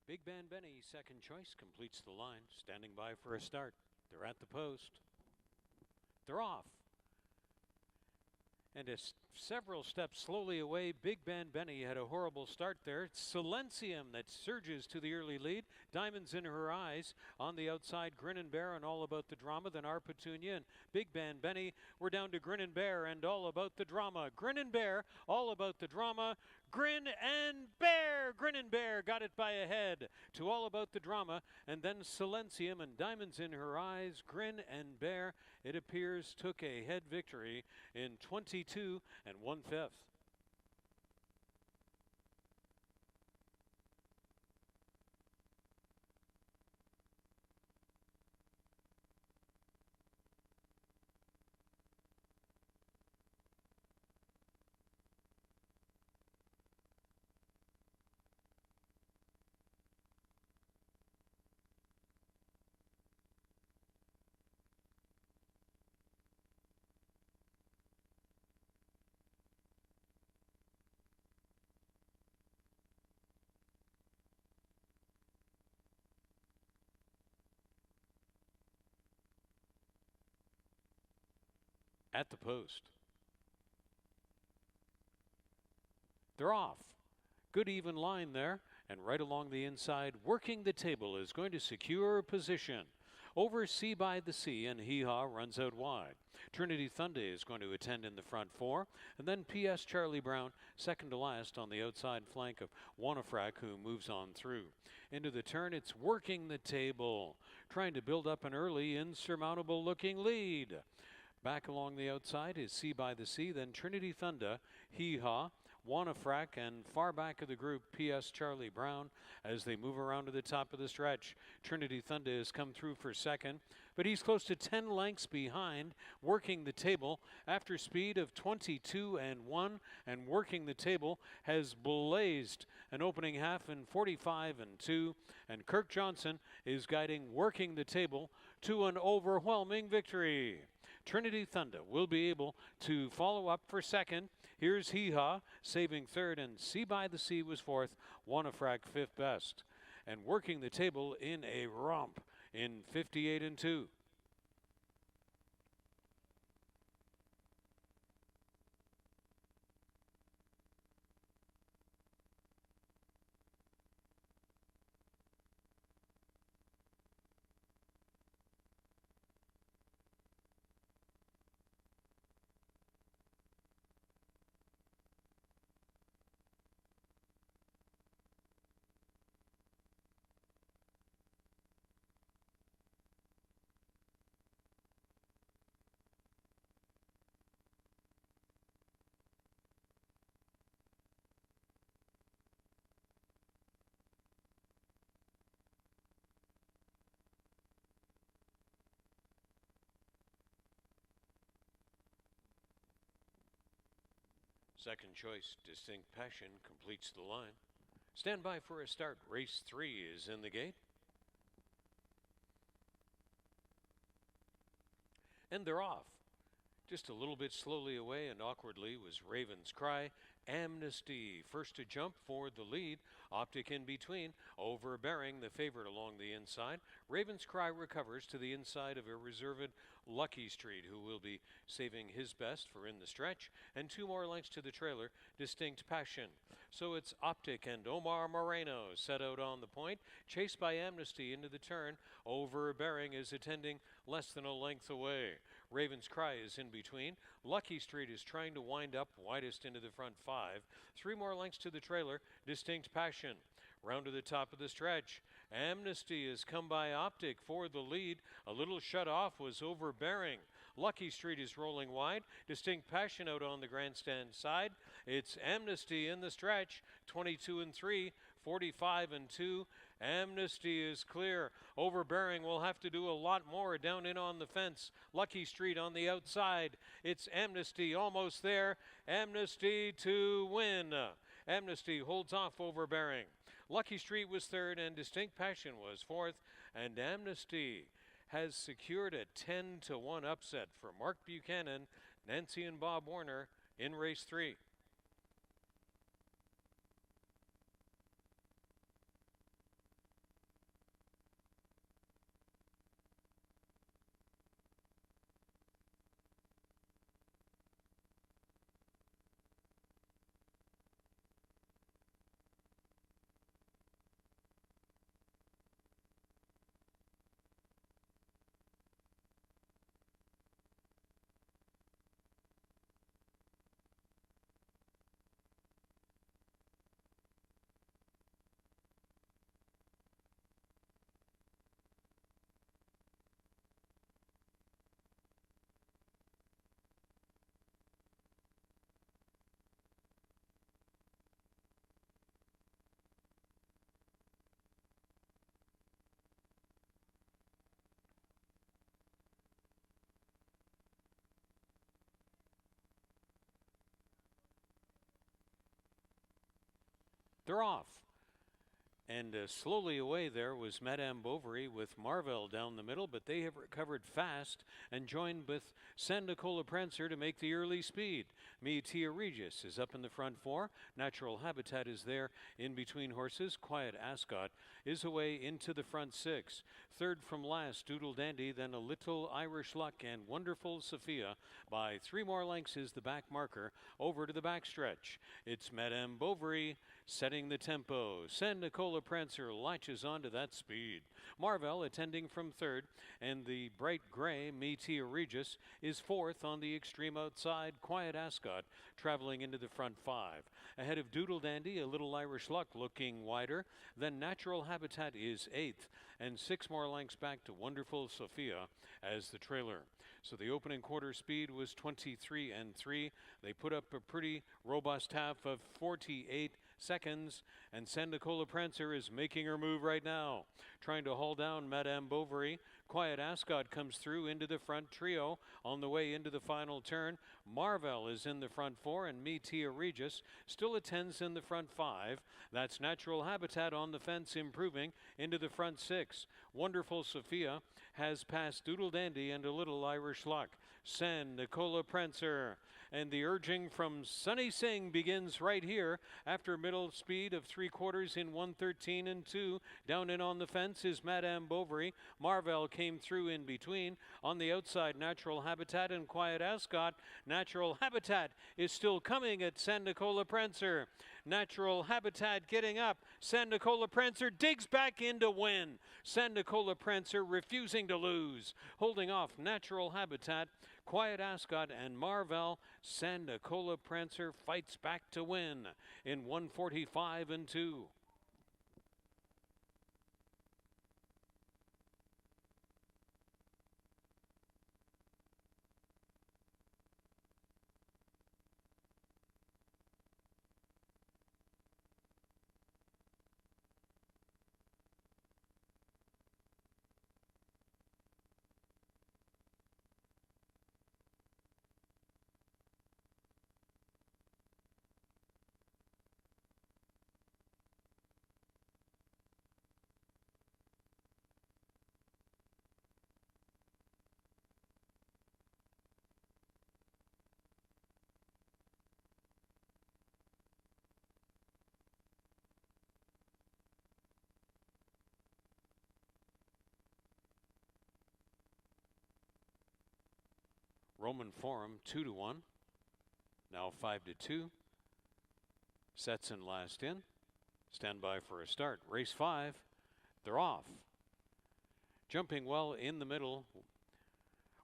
Big Band Benny, second choice, completes the line, standing by for a start. They're at the post. They're off. And several steps slowly away, Big Band Benny had a horrible start there. It's Silencium that surges to the early lead. Diamonds in her eyes. On the outside, Grin and Bear and All About the Drama. Then Our Petunia and Big Band Benny. We're down to Grin and Bear and All About the Drama. Grin and Bear, All About the Drama. Grin and Bear! Grin and Bear got it by a head to All About the Drama. And then Silencium and Diamonds in her eyes. Grin and Bear, it appears, took a head victory in 22 and 1/5. At the post. They're off. Good even line there, and right along the inside, Working the Table is going to secure position. Over Sea by the Sea, and Hee Haw runs out wide. Trinity Thunder is going to attend in the front four, and then P.S. Charlie Brown, second to last on the outside flank of Wanafrak, who moves on through. Into the turn, it's Working the Table, trying to build up an early, insurmountable-looking lead. Back along the outside is Sea by the Sea, then Trinity Thunder, Hee Haw, Wanafrak, and far back of the group, P.S. Charlie Brown, as they move around to the top of the stretch. Trinity Thunder has come through for second, but he's close to 10 lengths behind, Working the Table after speed of 22 and 1, and Working the Table has blazed an opening half in 45 and 2, and Kirk Johnson is guiding Working the Table to an overwhelming victory. Trinity Thunder will be able to follow up for second. Here's Hee Haw saving third, and Sea by the Sea was fourth, Wanafrak fifth best. And Working the Table in a romp in 58 and 2. Second choice, Distinct Passion, completes the line. Stand by for a start. Race 3 is in the gate. And they're off. Just a little bit slowly away and awkwardly was Raven's Cry. Amnesty first to jump for the lead. Optic in between. Overbearing, the favorite along the inside. Raven's Cry recovers to the inside of a reserved Lucky Street, who will be saving his best for in the stretch. And 2 more lengths to the trailer, Distinct Passion. So it's Optic and Omar Moreno set out on the point. Chased by Amnesty into the turn. Overbearing is attending less than a length away. Raven's Cry is in between. Lucky Street is trying to wind up widest into the front 5. 3 more lengths to the trailer, Distinct Passion. Round to the top of the stretch. Amnesty has come by Optic for the lead. A little shut off was Overbearing. Lucky Street is rolling wide. Distinct Passion out on the grandstand side. It's Amnesty in the stretch. 22 and 3, 45 and 2. Amnesty is clear. Overbearing will have to do a lot more down in on the fence. Lucky Street on the outside. It's Amnesty almost there. Amnesty to win. Amnesty holds off Overbearing. Lucky Street was third and Distinct Passion was fourth. And Amnesty has secured a 10-1 upset for Mark Buchanan, Nancy and Bob Warner in race 3. They're off. And slowly away there was Madame Bovary with Marvell down the middle, but they have recovered fast and joined with San Nicola Prancer to make the early speed. Me Tia Regis is up in the front four. Natural Habitat is there in between horses. Quiet Ascot is away into the front six. Third from last, Doodle Dandy, then a Little Irish Luck and Wonderful Sophia. By 3 more lengths is the back marker over to the backstretch. It's Madame Bovary setting the tempo. San Nicola Prancer latches onto that speed. Marvell attending from third, and the bright gray Me Tia Regis is fourth on the extreme outside. Quiet Ascot traveling into the front five. Ahead of Doodle Dandy, a Little Irish Luck looking wider. Then Natural Habitat is eighth, and 6 more lengths back to Wonderful Sophia as the trailer. So the opening quarter speed was 23 and 3. They put up a pretty robust half of 48 seconds, and San Nicola Prancer is making her move right now, trying to haul down Madame Bovary. Quiet Ascot comes through into the front trio on the way into the final turn. Marvell is in the front four, and Me Tia Regis still attends in the front five. That's Natural Habitat on the fence, improving into the front six. Wonderful Sophia has passed Doodle Dandy and a Little Irish Luck. San Nicola Prancer. And the urging from Sunny Singh begins right here after middle speed of 3/4 in 1:13 and 2. Down in on the fence is Madame Bovary. Marvell came through in between. On the outside, Natural Habitat and Quiet Ascot. Natural Habitat is still coming at San Nicola Prancer. Natural Habitat getting up. San Nicola Prancer digs back in to win. San Nicola Prancer refusing to lose. Holding off Natural Habitat, Quiet Ascot, and Marvell. San Nicola Prancer fights back to win in 1:45 and 2. Roman Forum 2-1. Now 5-2. Setson last in. Stand by for a start. Race 5. They're off. Jumping well in the middle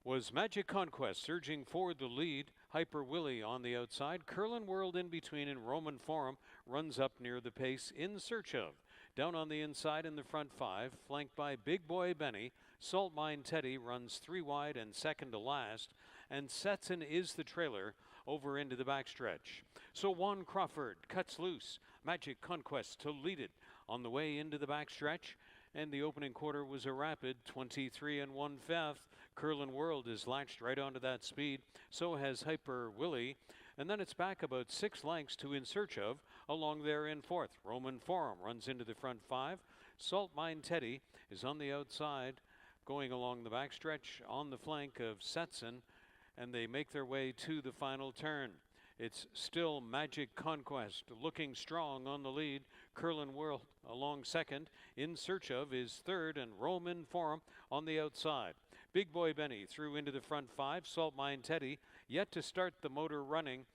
was Magic Conquest, surging forward the lead. Hyper Willie on the outside. Curlin World in between, and Roman Forum runs up near the pace in search of. Down on the inside in the front five, flanked by Big Boy Benny. Salt Mine Teddy runs 3 wide and second to last, and Setson is the trailer over into the backstretch. So Juan Crawford cuts loose. Magic Conquest to lead it on the way into the backstretch, and the opening quarter was a rapid 23 1/5. Curlin World is latched right onto that speed. So has Hyper Willie. And then it's back about 6 lengths to In Search Of along there in fourth. Roman Forum runs into the front five. Salt Mine Teddy is on the outside, going along the backstretch on the flank of Setson, and they make their way to the final turn. It's still Magic Conquest looking strong on the lead. Curlin World along second. In Search Of is third, and Roman Forum on the outside. Big Boy Benny through into the front five. Salt Mine Teddy yet to start the motor running,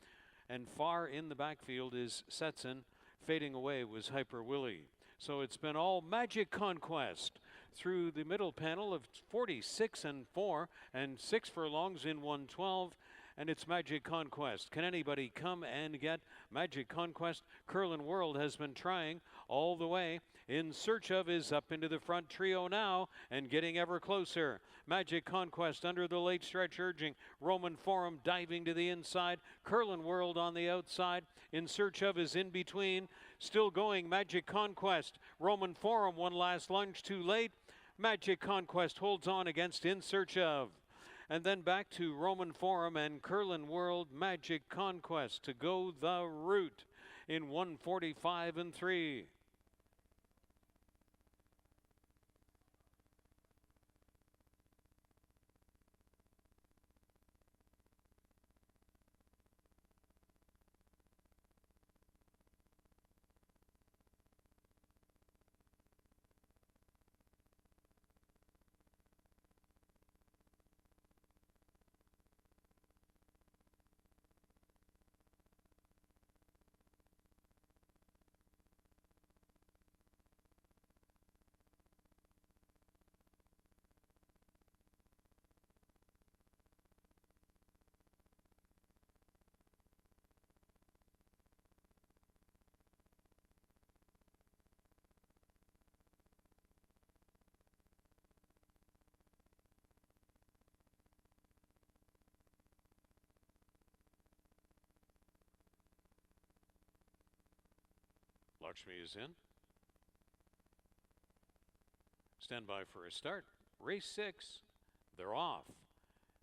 and far in the backfield is Setson. Fading away was Hyper Willie. So it's been all Magic Conquest through the middle panel of 46 4 and 6 furlongs in 112. And it's Magic Conquest. Can anybody come and get Magic Conquest? Curlin World has been trying all the way. In Search Of is up into the front trio now and getting ever closer. Magic Conquest under the late stretch urging. Roman Forum diving to the inside. Curlin World on the outside. In Search Of is in between. Still going Magic Conquest. Roman Forum one last lunge too late. Magic Conquest holds on against In Search Of. And then back to Roman Forum and Curlin World. Magic Conquest to go the route. in 1:45 and 3. Lakshmi is in. Stand by for a start. Race 6. They're off.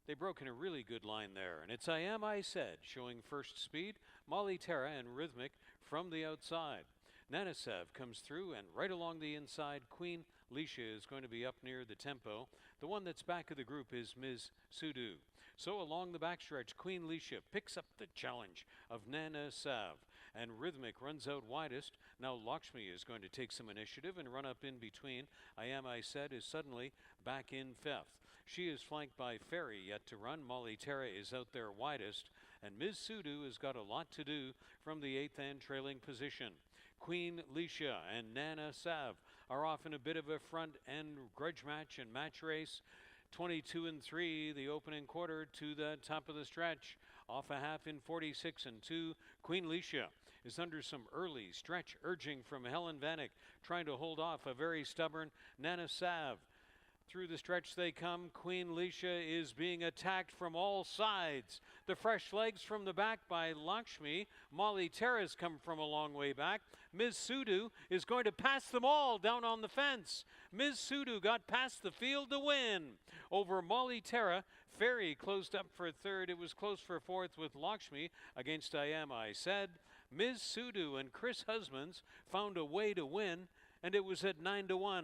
They broke in a really good line there, and it's I Am I Said showing first speed. Molly Terra and Rhythmic from the outside. Nanasev comes through, and right along the inside, Queen Leisha is going to be up near the tempo. The one that's back of the group is Ms. Sudu. So along the backstretch, Queen Leisha picks up the challenge of Nanasev, and Rhythmic runs out widest. Now Lakshmi is going to take some initiative and run up in between. I Am I Said is suddenly back in fifth. She is flanked by Ferry, yet to run. Molly Terra is out there widest, and Ms. Sudu has got a lot to do from the 8th and trailing position. Queen Leisha and Nana Sav are off in a bit of a front end grudge match and match race. 22 and 3, the opening quarter to the top of the stretch. Off a half in 46 and 2. Queen Leisha is under some early stretch urging from Helen Vanek, trying to hold off a very stubborn Nana Sav. Through the stretch they come. Queen Leisha is being attacked from all sides. The fresh legs from the back by Lakshmi. Molly Terra's come from a long way back. Ms. Sudu is going to pass them all down on the fence. Ms. Sudu got past the field to win. Over Molly Terra, Ferry closed up for third. It was close for fourth with Lakshmi against I Am I Said. Ms. Sudu and Chris Husbands found a way to win, and it was at 9-1.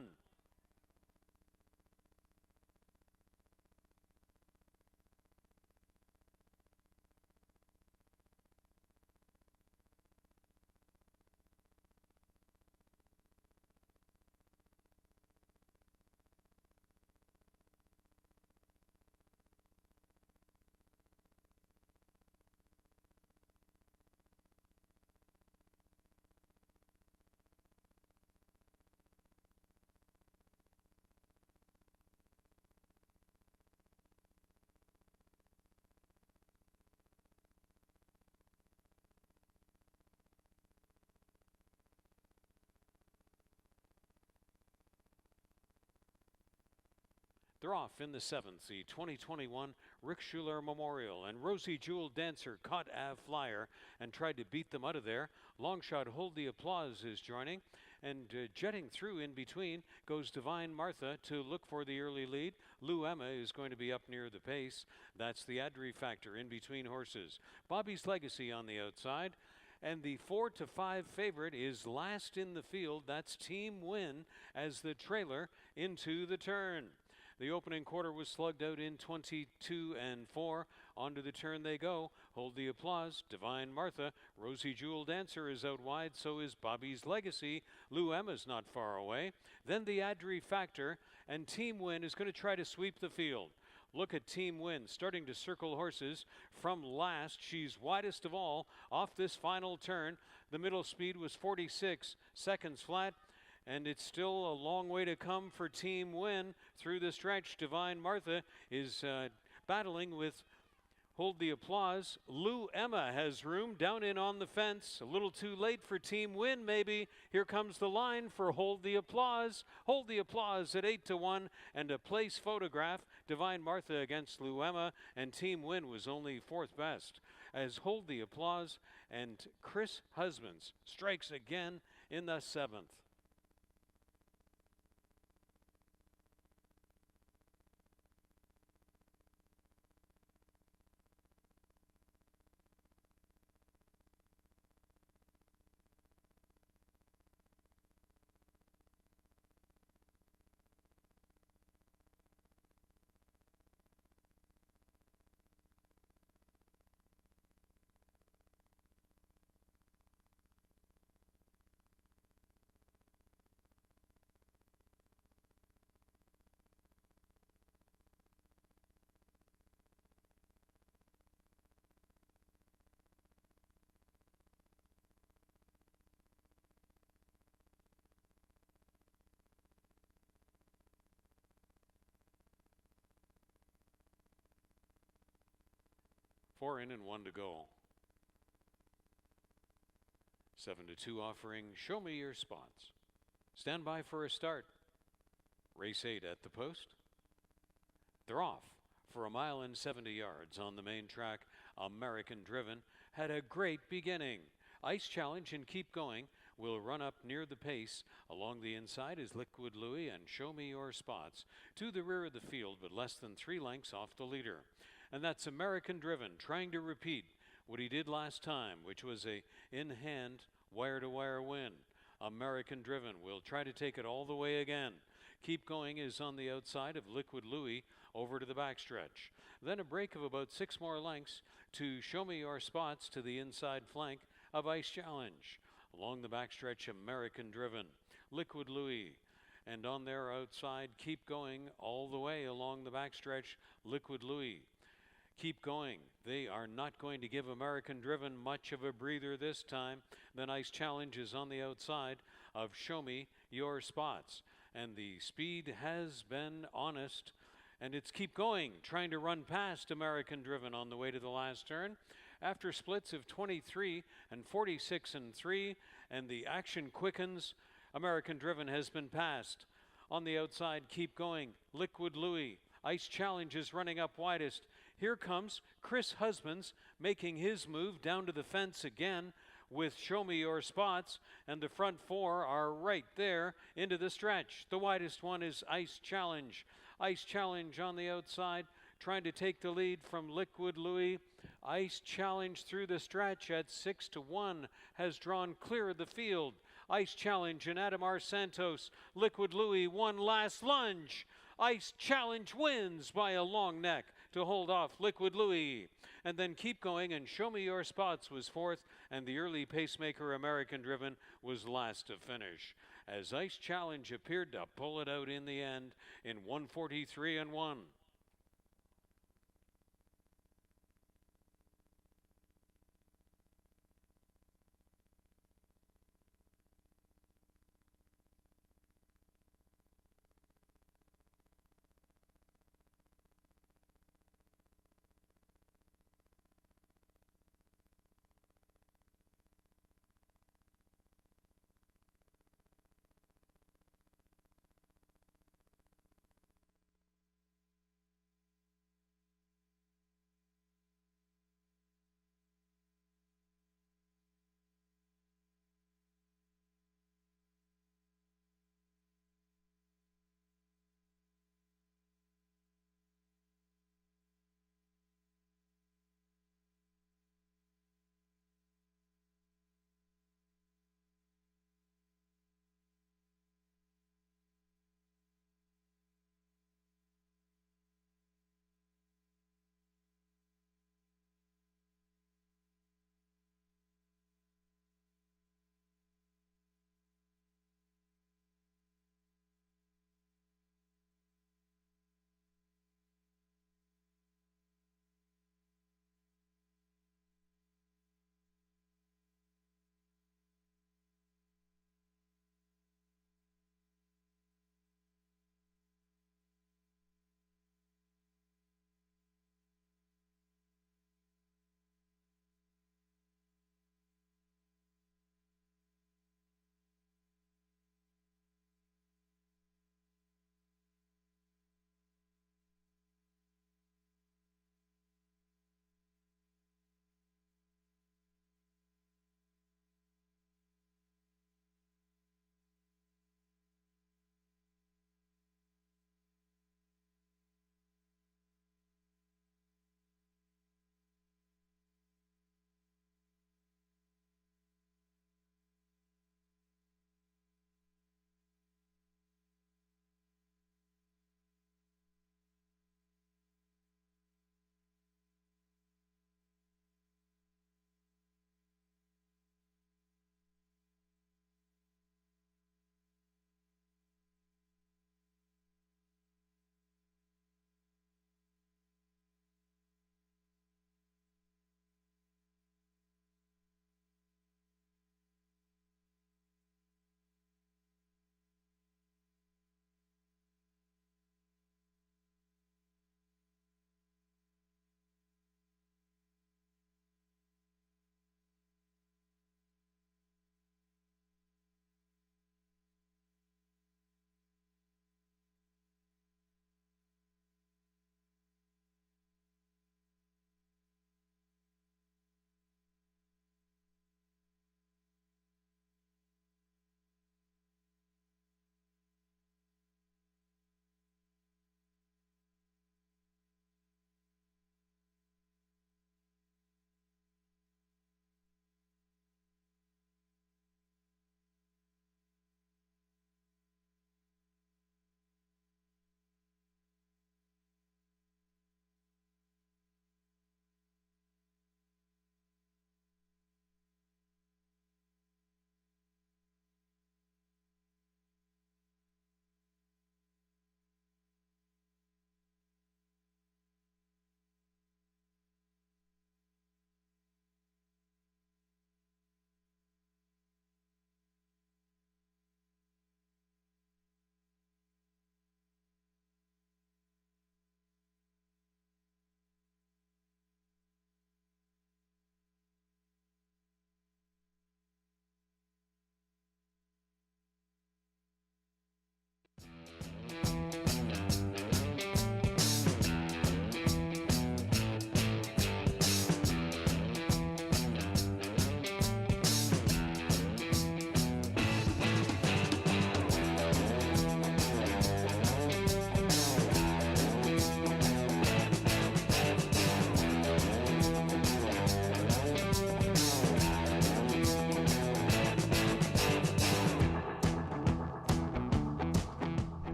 They're off in the 7th, the 2021 Rick Schuler Memorial, and Rosie Jewel Dancer caught Av Flyer and tried to beat them out of there. Longshot Hold the Applause is joining, and jetting through in between goes Divine Martha to look for the early lead. Lou Emma is going to be up near the pace. That's the Adri Factor in between horses. Bobby's Legacy on the outside. And the 4-5 favorite is last in the field. That's Team Win as the trailer into the turn. The opening quarter was slugged out in 22 and 4. Onto the turn they go. Hold the Applause. Divine Martha. Rosie Jewel Dancer is out wide. So is Bobby's Legacy. Lou Emma's not far away. Then the Adri Factor. And Team Win is going to try to sweep the field. Look at Team Win starting to circle horses from last. She's widest of all off this final turn. The middle speed was 46 seconds flat. And it's still a long way to come for Team Win through the stretch. Divine Martha is battling with Hold the Applause. Lou Emma has room down in on the fence. A little too late for Team Win, maybe. Here comes the line for Hold the Applause. Hold the Applause at 8-1 and a place photograph. Divine Martha against Lou Emma, and Team Win was only fourth best as Hold the Applause and Chris Husbands strikes again in the 7th. 4 in and 1 to go. 7-2 offering Show Me Your Spots. Stand by for a start. Race 8 at the post. They're off for 1 mile and 70 yards on the main track. American Driven had a great beginning. Ice Challenge and Keep Going will run up near the pace. Along the inside is Liquid Louie and Show Me Your Spots to the rear of the field, but less than 3 lengths off the leader. And that's American Driven trying to repeat what he did last time, which was a in-hand wire-to-wire win. American Driven will try to take it all the way again. Keep Going is on the outside of Liquid Louie over to the backstretch. Then a break of about 6 more lengths to Show Me Your Spots to the inside flank of Ice Challenge. Along the backstretch, American Driven, Liquid Louie, and on their outside, Keep Going all the way along the backstretch, Liquid Louie. Keep Going. They are not going to give American Driven much of a breather this time. Then Ice Challenge is on the outside of Show Me Your Spots. And the speed has been honest. And it's Keep Going, trying to run past American Driven on the way to the last turn. After splits of 23 and 46 and 3, and the action quickens, American Driven has been passed. On the outside, Keep Going, Liquid Louie. Ice Challenge is running up widest. Here comes Chris Husbands making his move down to the fence again with Show Me Your Spots, and the front 4 are right there into the stretch. The widest one is Ice Challenge. Ice Challenge on the outside, trying to take the lead from Liquid Louie. Ice Challenge through the stretch at 6-1 has drawn clear of the field. Ice Challenge and Adam R. Santos. Liquid Louie, one last lunge. Ice Challenge wins by a long neck to hold off Liquid Louie. And then Keep Going and Show Me Your Spots was fourth, and the early pacemaker American Driven was last to finish, as Ice Challenge appeared to pull it out in the end in 1:43 and 1.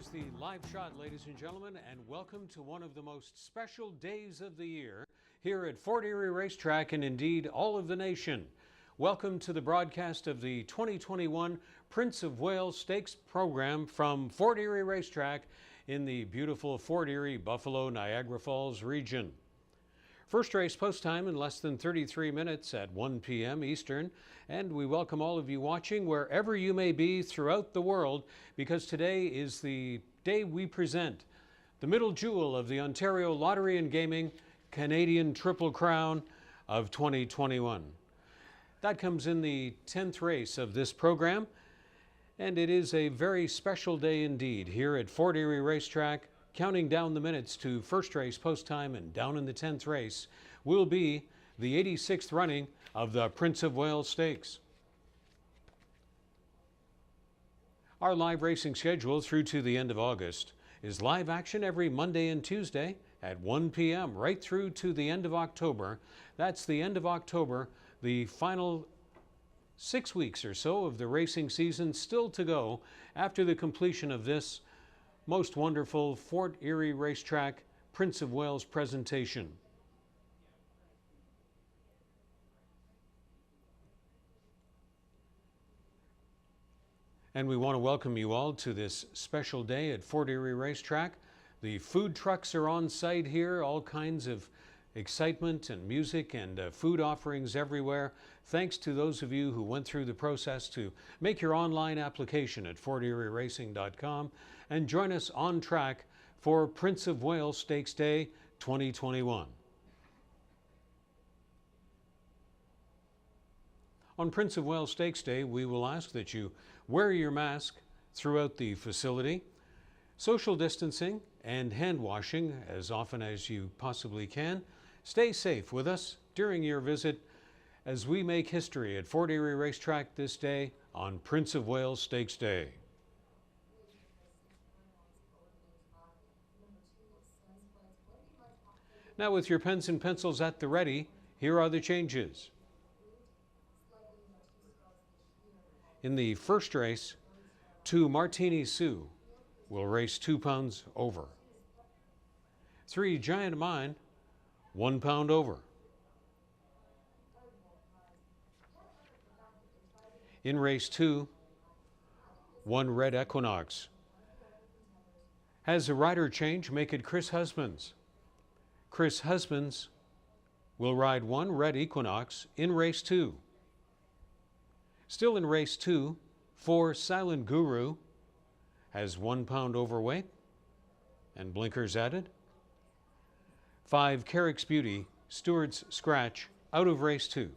Here's the live shot, ladies and gentlemen, and welcome to one of the most special days of the year here at Fort Erie Racetrack and indeed all of the nation. Welcome to the broadcast of the 2021 Prince of Wales Stakes program from Fort Erie Racetrack in the beautiful Fort Erie, Buffalo, Niagara Falls region. First race post time in less than 33 minutes at 1 p.m. Eastern, and we welcome all of you watching wherever you may be throughout the world, because today is the day we present the middle jewel of the Ontario Lottery and Gaming Canadian Triple Crown of 2021. That comes in the 10th race of this program, and it is a very special day indeed here at Fort Erie Racetrack. Counting down the minutes to first race post time and down in the 10th race will be the 86th running of the Prince of Wales Stakes. Our live racing schedule through to the end of August is live action every Monday and Tuesday at 1 p.m. right through to the end of October. That's the end of October, the final 6 weeks or so of the racing season still to go after the completion of this most wonderful Fort Erie Racetrack Prince of Wales presentation. And we want to welcome you all to this special day at Fort Erie Racetrack. The food trucks are on site here, all kinds of excitement and music and food offerings everywhere. Thanks to those of you who went through the process to make your online application at forterieryracing.com and join us on track for Prince of Wales Stakes Day 2021. On Prince of Wales Stakes Day, we will ask that you wear your mask throughout the facility, social distancing and hand washing as often as you possibly can. Stay safe with us during your visit as we make history at Fort Erie Racetrack this day on Prince of Wales Stakes Day. Now, with your pens and pencils at the ready, here are the changes. In the first race, 2 Martini Sioux will race 2 pounds over. 3 Giant Mine, 1 pound over. In race 2, 1 Red Equinox. Has a rider change, make it Chris Husbands. Chris Husbands will ride 1 Red Equinox in race 2. Still in race 2, 4 Silent Guru has 1 pound overweight and blinkers added. 5 Carrick's Beauty, Stewart's Scratch, out of race 2.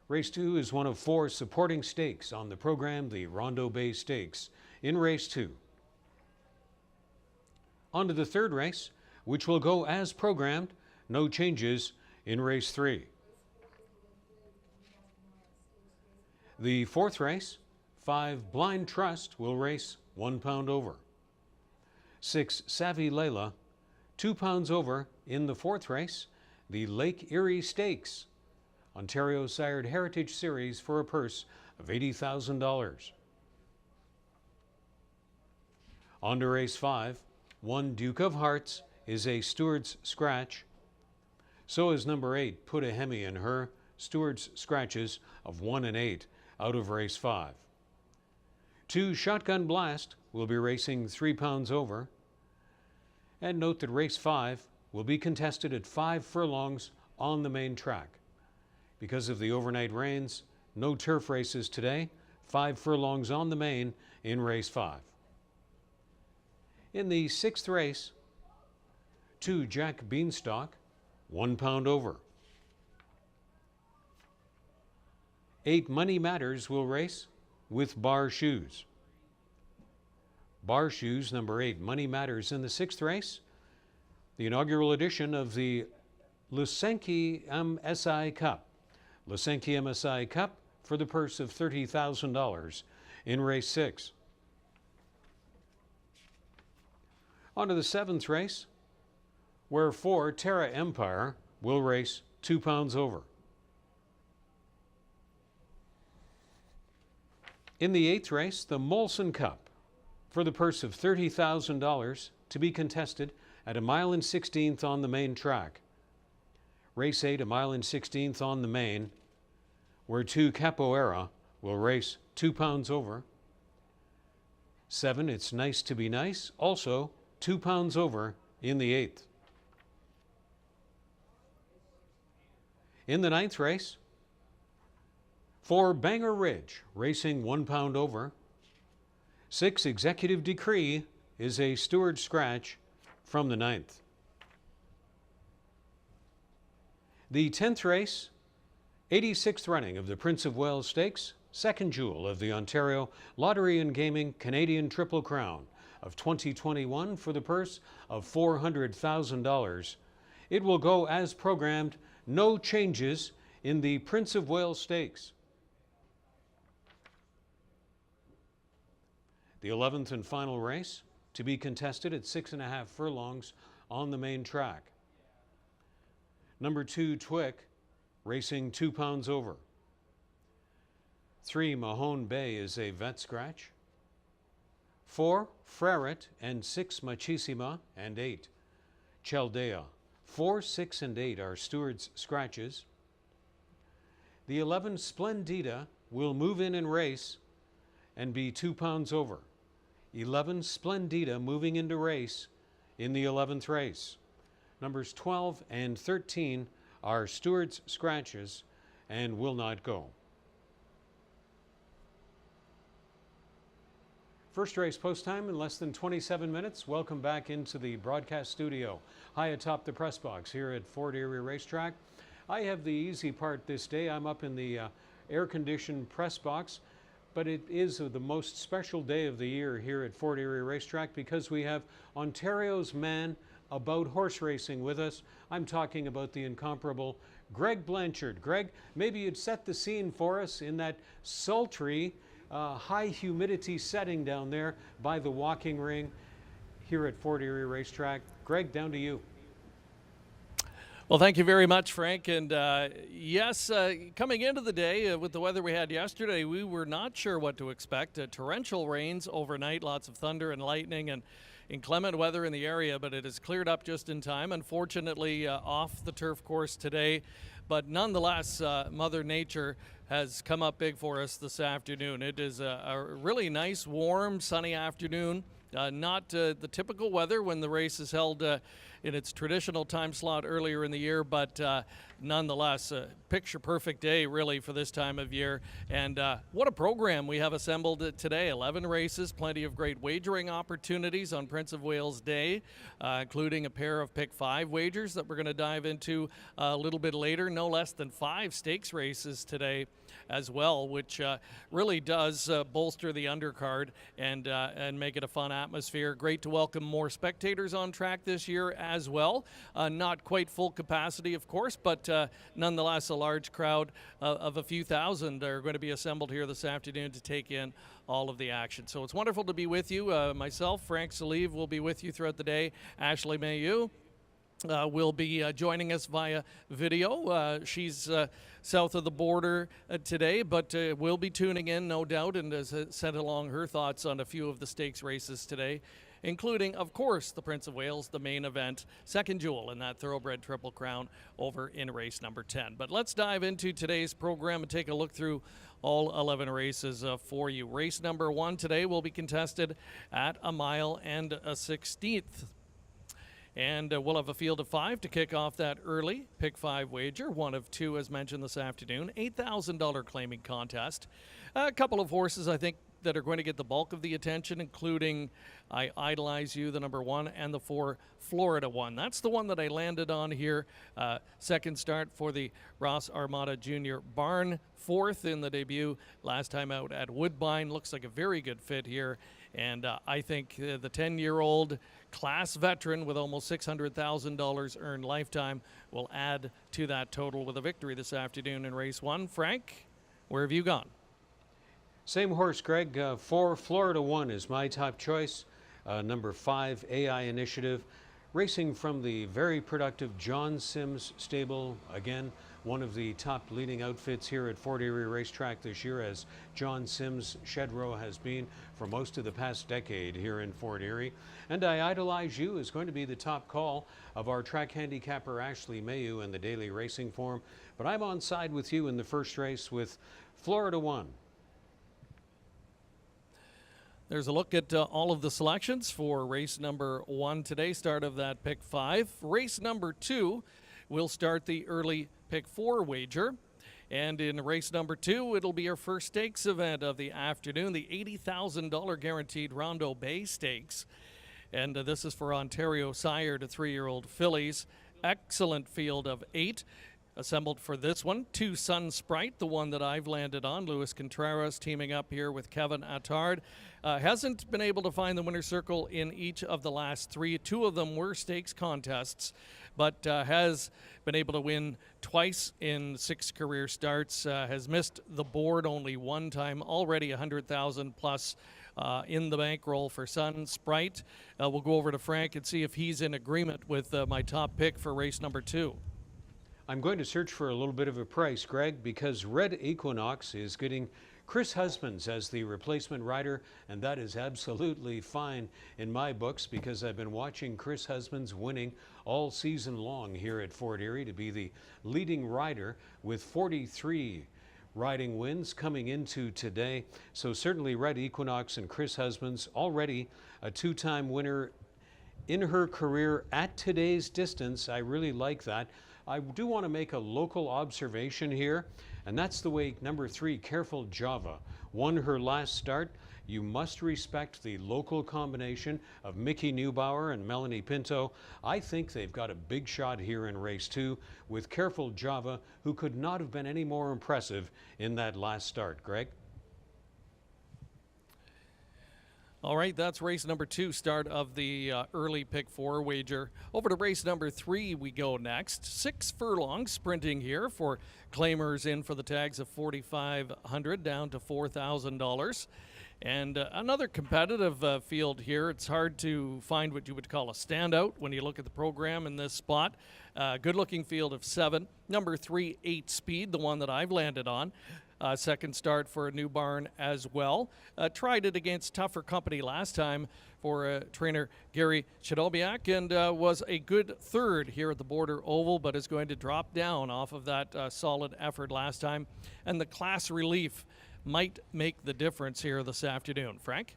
Race 2 is one of 4 supporting stakes on the program, the Rondo Bay Stakes, in race 2. On to the third race, which will go as programmed, no changes in race 3. The fourth race, 5 Blind Trust will race 1 pound over. 6 Savvy Layla, 2 pounds over in the fourth race, the Lake Erie Stakes, Ontario Sired Heritage Series for a purse of $80,000. On to race 5, 1 Duke of Hearts is a Stewart's Scratch. So is number 8, Put a Hemi in Her, Stewart's Scratches of 1 and 8 out of race 5. 2 Shotgun Blast will be racing 3 pounds over. And note that race 5 will be contested at 5 furlongs on the main track. Because of the overnight rains, no turf races today, 5 furlongs on the main in race 5. In the sixth race, 2 Jack Beanstalk, 1 pound over. 8 Money Matters will race with Bar Shoes. Bar Shoes, number 8, Money Matters in the sixth race, the inaugural edition of the Lusenki MSI Cup. Lusenki MSI Cup for the purse of $30,000 in race 6. On to the seventh race, where 4 Terra Empire will race 2 pounds over. In the eighth race, the Molson Cup, for the purse of $30,000 to be contested at 1.16 on the main track. Race 8, 1.16 on the main, where 2 Capoeira will race 2 pounds over. 7, It's Nice to Be Nice, also 2 pounds over in the 8th. In the 9th race, 4 Banger Ridge, racing 1 pound over. 6 Executive Decree is a steward scratch from the 9th. The 10th race, 86th running of the Prince of Wales Stakes, second jewel of the Ontario Lottery and Gaming Canadian Triple Crown of 2021 for the purse of $400,000. It will go as programmed, no changes in the Prince of Wales Stakes. The 11th and final race to be contested at 6.5 furlongs on the main track. Number 2 Twick, racing 2 pounds over. 3 Mahone Bay is a vet scratch. 4 Freret and 6 Machisima and 8 Chaldea. 4, 6, and 8 are stewards scratches. The 11 Splendida will move in and race and be 2 pounds over. 11 Splendida moving into race in the 11th race. Numbers 12 and 13 are stewards scratches and will not go. First race post time in less than 27 minutes. Welcome back into the broadcast studio high atop the press box here at Fort Erie Racetrack. I have the easy part this day. I'm up in the air-conditioned press box, but it is the most special day of the year here at Fort Erie Racetrack because we have Ontario's man about horse racing with us. I'm talking about the incomparable Greg Blanchard. Greg, maybe you'd set the scene for us in that sultry, high humidity setting down there by the walking ring here at Fort Erie Racetrack. Greg, down to you. Well, thank you very much, Frank. And yes, coming into the day with the weather we had yesterday, we were not sure what to expect. Torrential rains overnight, lots of thunder and lightning and inclement weather in the area, but it has cleared up just in time. Unfortunately, off the turf course today, but nonetheless, Mother Nature has come up big for us this afternoon. It is a really nice, warm, sunny afternoon. Not the typical weather when the race is held in its traditional time slot earlier in the year, but nonetheless, a picture-perfect day, really, for this time of year. And what a program we have assembled today. 11 races, plenty of great wagering opportunities on Prince of Wales Day, including a pair of Pick 5 wagers that we're going to dive into a little bit later. No less than 5 stakes races today as well, which really does bolster the undercard and make it a fun atmosphere. Great to welcome more spectators on track this year as well. Not quite full capacity, of course, but nonetheless a large crowd of a few thousand are going to be assembled here this afternoon to take in all of the action. So it's wonderful to be with you. Myself, Frank Salive, will be with you throughout the day. Ashley Mayu will be joining us via video. She's south of the border today, but will be tuning in, no doubt, and has sent along her thoughts on a few of the stakes races today, including, of course, the Prince of Wales, the main event, second jewel in that Thoroughbred Triple Crown over in race number 10. But let's dive into today's program and take a look through all 11 races for you. Race number 1 today will be contested at 1.16 miles. And we'll have a field of 5 to kick off that early Pick 5 wager, one of 2 as mentioned this afternoon, $8,000 claiming contest. A couple of horses I think that are going to get the bulk of the attention, including I Idolize You, the number 1, and the 4 Florida 1. That's the one that I landed on here. Second start for the Ross Armada Jr. Barn, 4th in the debut last time out at Woodbine. Looks like a very good fit here. And I think the 10-year-old class veteran with almost $600,000 earned lifetime will add to that total with a victory this afternoon in race 1. Frank, where have you gone? Same horse, Greg. 4 Florida 1 is my top choice. Number 5 AI Initiative racing from the very productive John Sims stable. Again, one of the top leading outfits here at Fort Erie Racetrack this year, as John Sims Shedrow has been for most of the past decade here in Fort Erie. And I Idolize You is going to be the top call of our track handicapper Ashley Mayu in the daily racing form. But I'm on side with you in the first race with Florida 1. There's a look at all of the selections for race number 1 today, start of that pick 5. Race number 2 will start the early pick 4 wager. And in race number 2, it'll be our first stakes event of the afternoon, the $80,000 guaranteed Rondo Bay Stakes. And this is for Ontario sire to 3-year-old fillies. Excellent field of 8. Assembled for this one, 2 Sun Sprite, the one that I've landed on. Luis Contreras teaming up here with Kevin Attard. Hasn't been able to find the winner's circle in each of the last 3. 2 of them were stakes contests, but has been able to win twice in 6 career starts. Has missed the board only 1 time. Already 100,000 plus in the bankroll for Sun Sprite. We'll go over to Frank and see if he's in agreement with my top pick for race number 2. I'm going to search for a little bit of a price, Greg, because Red Equinox is getting Chris Husbands as the replacement rider, and that is absolutely fine in my books because I've been watching Chris Husbands winning all season long here at Fort Erie to be the leading rider with 43 riding wins coming into today. So certainly Red Equinox and Chris Husbands, already a 2-time winner in her career at today's distance. I really like that. I do want to make a local observation here, and that's the way number 3, Careful Java, won her last start. You must respect the local combination of Mickey Neubauer and Melanie Pinto. I think they've got a big shot here in race 2 with Careful Java, who could not have been any more impressive in that last start. Greg? All right, that's race number 2, start of the early pick 4 wager. Over to race number 3 we go next. 6 furlongs sprinting here for claimers in for the tags of $4,500 down to $4,000. And another competitive field here. It's hard to find what you would call a standout when you look at the program in this spot. Good looking field of 7. Number 3, 8 Speed, the one that I've landed on. Second start for a new barn as well. Tried it against tougher company last time for trainer Gary Chadobiak and was a good third here at the Border Oval, but is going to drop down off of that solid effort last time. And the class relief might make the difference here this afternoon. Frank?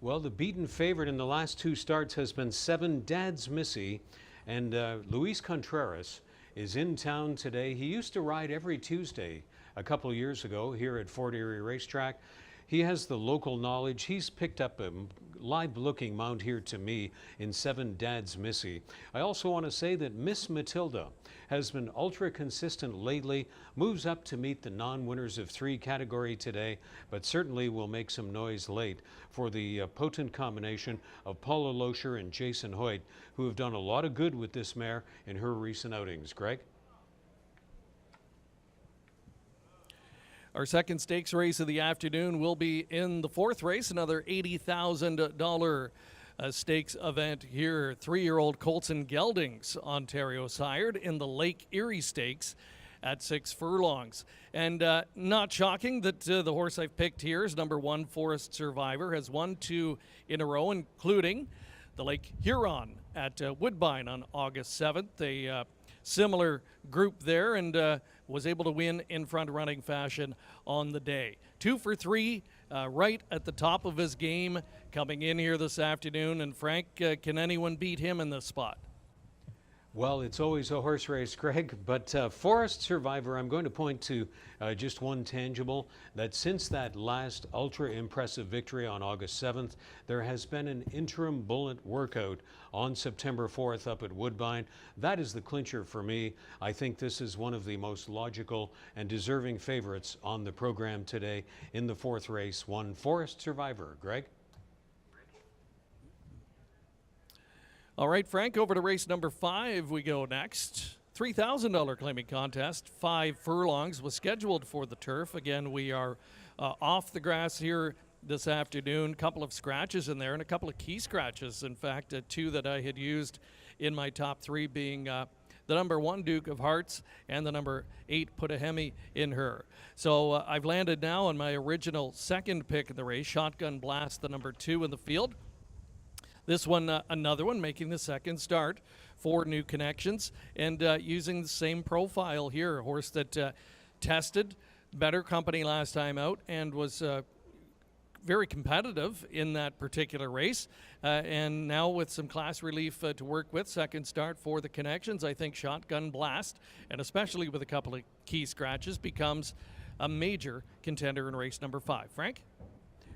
Well, the beaten favorite in the last 2 starts has been 7 Dad's Missy, and Luis Contreras is in town today. He used to ride every Tuesday a couple years ago here at Fort Erie Racetrack. He has the local knowledge. He's picked up a live-looking mount here to me in 7 Dad's Missy. I also want to say that Miss Matilda has been ultra consistent lately, moves up to meet the non-winners of 3 category today, but certainly will make some noise late for the potent combination of Paula Loescher and Jason Hoyt, who have done a lot of good with this mare in her recent outings. Greg? Our second stakes race of the afternoon will be in the 4th race, another $80,000 stakes event here. 3-year-old Colson Geldings, Ontario sired, in the Lake Erie Stakes at 6 furlongs. And not shocking that the horse I've picked here is number 1, Forest Survivor, has won 2 in a row, including the Lake Huron at Woodbine on August 7th. A similar group there, and was able to win in front-running fashion on the day. 2 for 3, right at the top of his game coming in here this afternoon. And Frank, can anyone beat him in this spot? Well, it's always a horse race, Greg, but Forest Survivor, I'm going to point to just one tangible, that since that last ultra-impressive victory on August 7th, there has been an interim bullet workout on September 4th up at Woodbine. That is the clincher for me. I think this is one of the most logical and deserving favorites on the program today in the 4th race, 1 Forest Survivor. Greg? All right, Frank, over to race number 5 we go next. $3,000 claiming contest, 5 furlongs, was scheduled for the turf. Again, we are off the grass here this afternoon. Couple of scratches in there and a couple of key scratches. In fact, two that I had used in my top three being the number 1 Duke of Hearts and the number 8 Putahemi in her. So I've landed now on my original second pick in the race, Shotgun Blast, the number 2 in the field. This one, another one, making the second start for New Connections and using the same profile here. A horse that tested better company last time out and was very competitive in that particular race. And now with some class relief to work with, second start for the Connections, I think Shotgun Blast, and especially with a couple of key scratches, becomes a major contender in race number 5. Frank?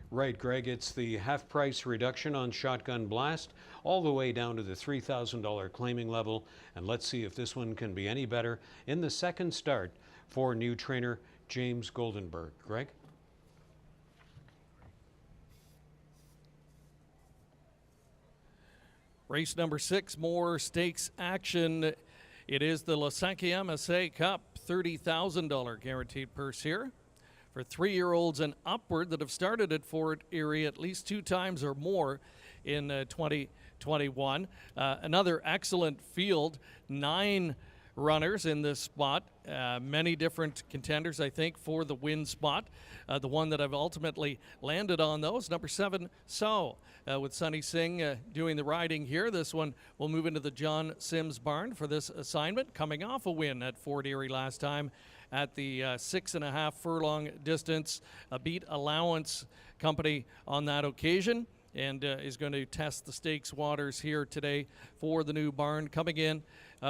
Right, Greg. It's the half-price reduction on Shotgun Blast, all the way down to the $3,000 claiming level. And let's see if this one can be any better in the second start for new trainer James Goldenberg. Greg? Race number 6, more stakes action. It is the Lasanki MSA Cup, $30,000 guaranteed purse here for 3-year-olds and upward that have started at Fort Erie at least 2 times or more in 2021. Another excellent field, 9 runners in this spot. Many different contenders, I think, for the win spot. The one that I've ultimately landed on, though, is number 7, with Sunny Singh doing the riding here. This one will move into the John Sims barn for this assignment, coming off a win at Fort Erie last time at the 6.5 furlong distance. A beat Allowance Company on that occasion, and is going to test the stakes waters here today for the new barn, coming in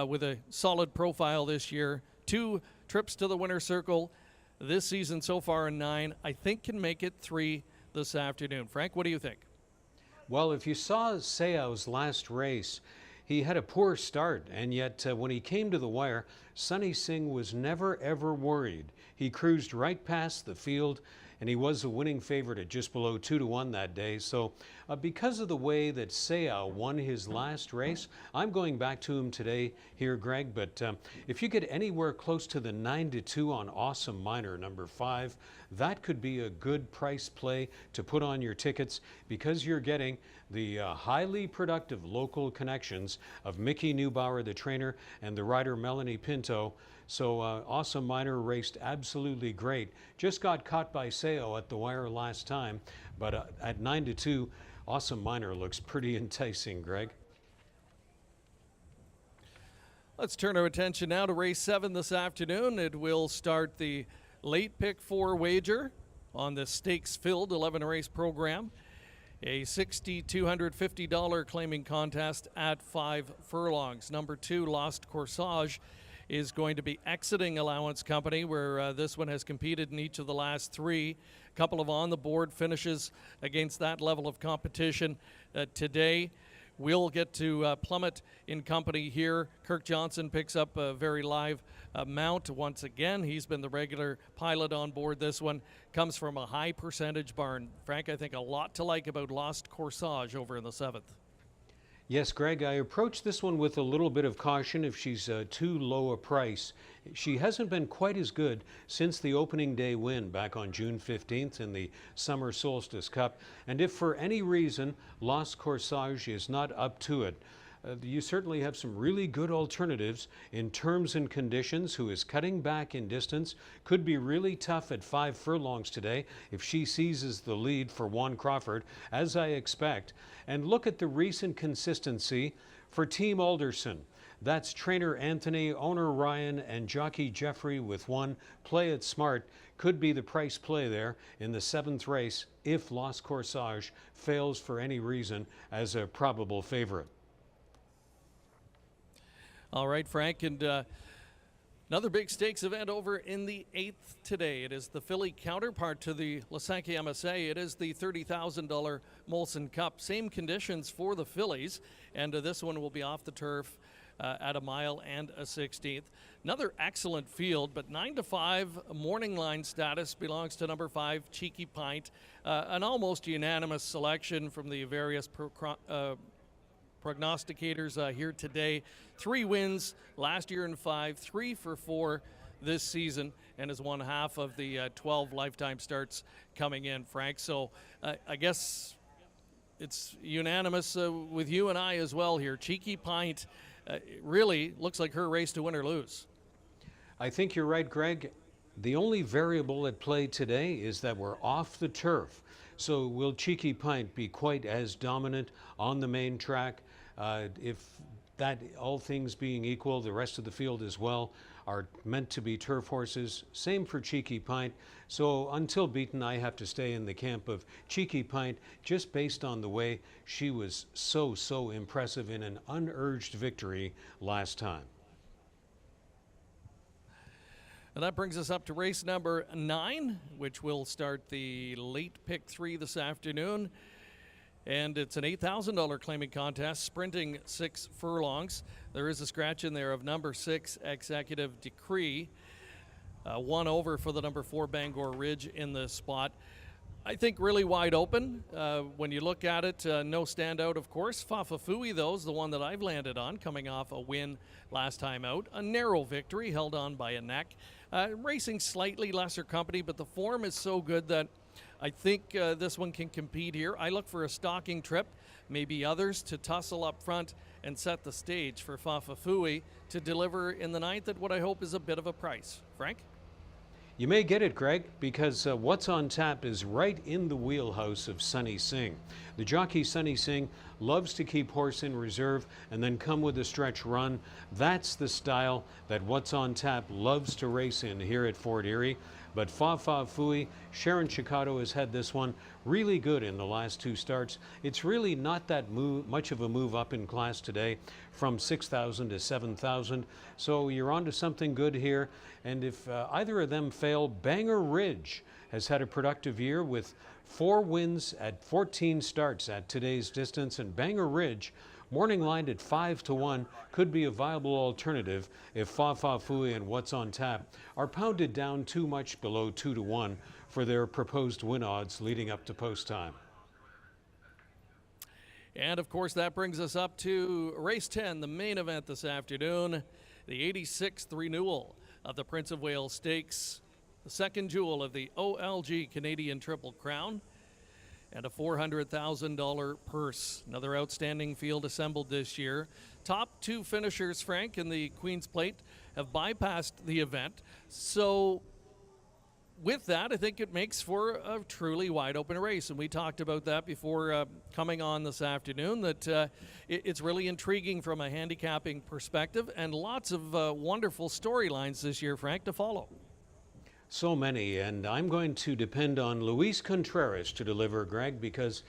with a solid profile this year. 2 trips to the winner's circle this season so far in 9. I think can make it 3 this afternoon. Frank, what do you think? Well, if you saw Seau's last race, he had a poor start, and yet when he came to the wire, Sunny Singh was never ever worried. He cruised right past the field, and he was a winning favorite at just below 2-1 that day. So because of the way that Seau won his last race, I'm going back to him today here, Greg. But if you get anywhere close to the 9-2 on Awesome Miner, number 5, that could be a good price play to put on your tickets, because you're getting the highly productive local connections of Mickey Neubauer, the trainer, and the rider Melanie Pinto. So Awesome Miner raced absolutely great. Just got caught by Seau at the wire last time, but at 9-2, Awesome Miner looks pretty enticing, Greg. Let's turn our attention now to race 7 this afternoon. It will start the late pick 4 wager on the stakes-filled 11-race program. A $6,250 claiming contest at 5 furlongs. Number 2, Lost Corsage, is going to be exiting Allowance Company, where this one has competed in each of the last 3. A couple of on-the-board finishes against that level of competition today. We'll get to Plummet in company here. Kirk Johnson picks up a very live mount once again. He's been the regular pilot on board this one. Comes from a high percentage barn. Frank, I think a lot to like about Lost Corsage over in the 7th. Yes, Greg, I approached this one with a little bit of caution if she's too low a price. She hasn't been quite as good since the opening day win back on June 15th in the Summer Solstice Cup. And if for any reason Lost Corsage is not up to it, you certainly have some really good alternatives in Terms and Conditions, who is cutting back in distance. Could be really tough at 5 furlongs today if she seizes the lead for Juan Crawford, as I expect. And look at the recent consistency for Team Alderson. That's trainer Anthony, owner Ryan, and jockey Jeffrey with 1. Play It Smart could be the price play there in the 7th race if Lost Corsage fails for any reason as a probable favorite. All right, Frank, and another big stakes event over in the 8th today. It is the Philly counterpart to the Lasanki MSA. It is the $30,000 Molson Cup. Same conditions for the fillies, and this one will be off the turf at 1 mile and a 16th. Another excellent field, but 9-5 morning line status belongs to number 5, Cheeky Pint. An almost unanimous selection from the various prognosticators here today. 3 wins last year in 5, 3 for 4 this season and has won half of the 12 lifetime starts coming in, Frank. So I guess it's unanimous with you and I as well here. Cheeky Pint really looks like her race to win or lose. I think you're right, Greg. The only variable at play today is that we're off the turf. So will Cheeky Pint be quite as dominant on the main track? If that, all things being equal, the rest of the field as well are meant to be turf horses. Same for Cheeky Pint. So until beaten, I have to stay in the camp of Cheeky Pint, just based on the way she was so impressive in an unurged victory last time. And that brings us up to race number 9, which will start the late pick 3 this afternoon. And it's an $8,000 claiming contest, sprinting 6 furlongs. There is a scratch in there of number 6, Executive Decree. 1 over for the number 4, Bangor Ridge in the spot. I think really wide open. When you look at it, no standout, of course. Fafafui, though, is the one that I've landed on, coming off a win last time out. A narrow victory, held on by a neck. Racing slightly lesser company, but the form is so good that I think this one can compete here. I look for a stalking trip, maybe others to tussle up front and set the stage for Fafafui to deliver in the 9th at what I hope is a bit of a price. Frank? You may get it, Greg, because What's on Tap is right in the wheelhouse of Sunny Singh. The jockey Sunny Singh loves to keep horse in reserve and then come with a stretch run. That's the style that What's on Tap loves to race in here at Fort Erie. But Fafafui, Sharon Chicotto has had this one really good in the last 2 starts. It's really not that much of a move up in class today from 6,000 to 7,000. So you're onto something good here. And if either of them fail, Bangor Ridge has had a productive year with 4 wins at 14 starts at today's distance. And Bangor Ridge, morning line at 5-1, could be a viable alternative if Fafafui and What's on Tap are pounded down too much below 2-1 for their proposed win odds leading up to post time. And of course, that brings us up to race 10, the main event this afternoon, the 86th renewal of the Prince of Wales Stakes, the second jewel of the OLG Canadian Triple Crown, and a $400,000 purse. Another outstanding field assembled this year. Top 2 finishers, Frank, in the Queen's Plate have bypassed the event. So with that, I think it makes for a truly wide open race. And we talked about that before coming on this afternoon, that it's really intriguing from a handicapping perspective, and lots of wonderful storylines this year, Frank, to follow. So many, and I'm going to depend on Luis Contreras to deliver, Greg, because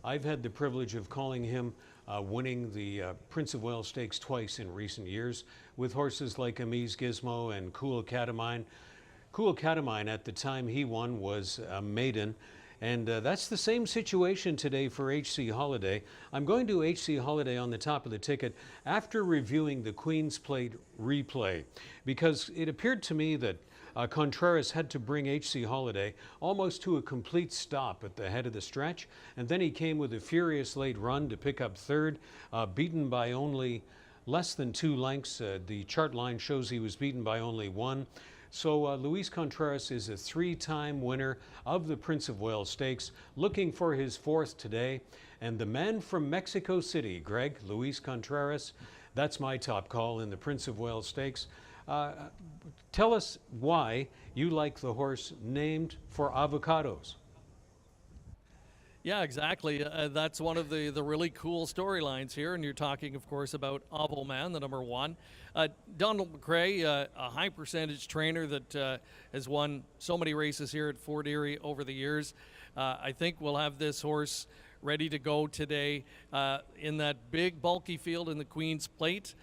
I've had the privilege of calling him winning the Prince of Wales Stakes twice in recent years with horses like Amiz Gizmo and Cool Catamine. Cool Catamine, at the time he won, was a maiden, and that's the same situation today for H.C. Holiday. I'm going to H.C. Holiday on the top of the ticket after reviewing the Queen's Plate replay, because it appeared to me that Contreras had to bring H.C. Holiday almost to a complete stop at the head of the stretch, and then he came with a furious late run to pick up third, beaten by only less than 2 lengths. The chart line shows he was beaten by only 1. So Luis Contreras is a 3-time winner of the Prince of Wales Stakes, looking for his 4th today. And the man from Mexico City, Greg, Luis Contreras, that's my top call in the Prince of Wales Stakes. Tell us why you like the horse named for avocados. Yeah, exactly. That's one of the really cool storylines here. And you're talking, of course, about Avo Man, the number 1. Donald McRae, a high percentage trainer that has won so many races here at Fort Erie over the years. I think we'll have this horse ready to go today in that big, bulky field in the Queen's Plate.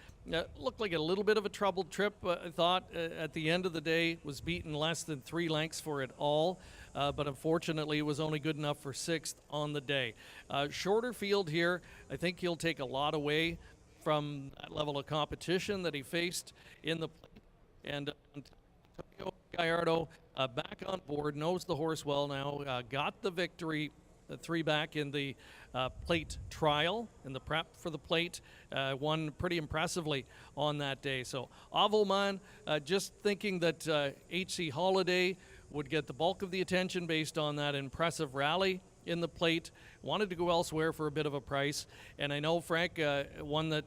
Looked like a little bit of a troubled trip, I thought. At the end of the day, was beaten less than 3 lengths for it all, but unfortunately it was only good enough for 6th on the day. Shorter field here. I think he'll take a lot away from that level of competition that he faced in the plate. And Antonio Gallardo back on board, knows the horse well now, got the victory three back in the plate trial, in the prep for the plate, won pretty impressively on that day. So Avelman, just thinking that H.C. Holiday would get the bulk of the attention based on that impressive rally in the plate, wanted to go elsewhere for a bit of a price. And I know, Frank, one that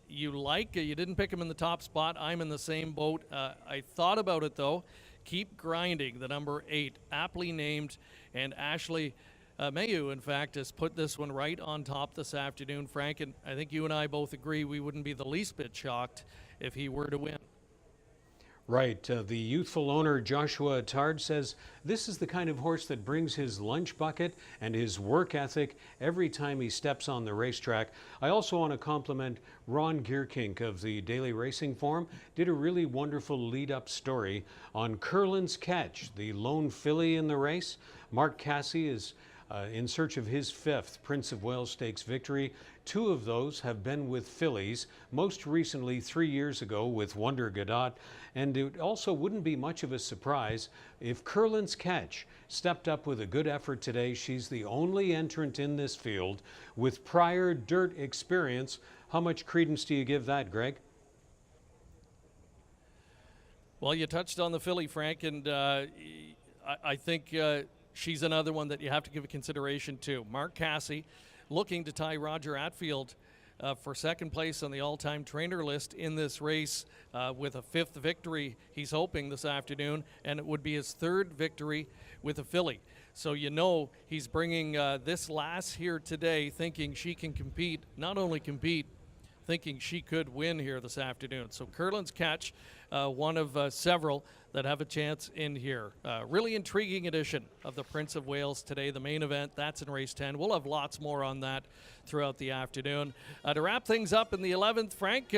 you like, you didn't pick him in the top spot. I'm in the same boat. I thought about it, though. Keep Grinding, the number 8, aptly named, and Ashley Mayu, in fact, has put this one right on top this afternoon. Frank, and I think you and I both agree we wouldn't be the least bit shocked if he were to win. Right. The youthful owner, Joshua Attard, says this is the kind of horse that brings his lunch bucket and his work ethic every time he steps on the racetrack. I also want to compliment Ron Gearkink of the Daily Racing Forum. Did a really wonderful lead-up story on Curlin's Catch, the lone filly in the race. Mark Casse is in search of his 5th Prince of Wales Stakes victory. 2 of those have been with fillies, most recently 3 years ago with Wonder Godot. And it also wouldn't be much of a surprise if Curlin's Catch stepped up with a good effort today. She's the only entrant in this field with prior dirt experience. How much credence do you give that, Greg? Well, you touched on the filly, Frank, and I think she's another one that you have to give a consideration to. Mark Casse looking to tie Roger Atfield for second place on the all-time trainer list in this race with a 5th victory he's hoping this afternoon, and it would be his 3rd victory with a filly. So you know he's bringing this lass here today thinking she can compete, not only compete, thinking she could win here this afternoon. So Curlin's Catch, one of several that have a chance in here. Really intriguing edition of the Prince of Wales today, the main event. That's in race 10. We'll have lots more on that throughout the afternoon. To wrap things up in the 11th, Frank,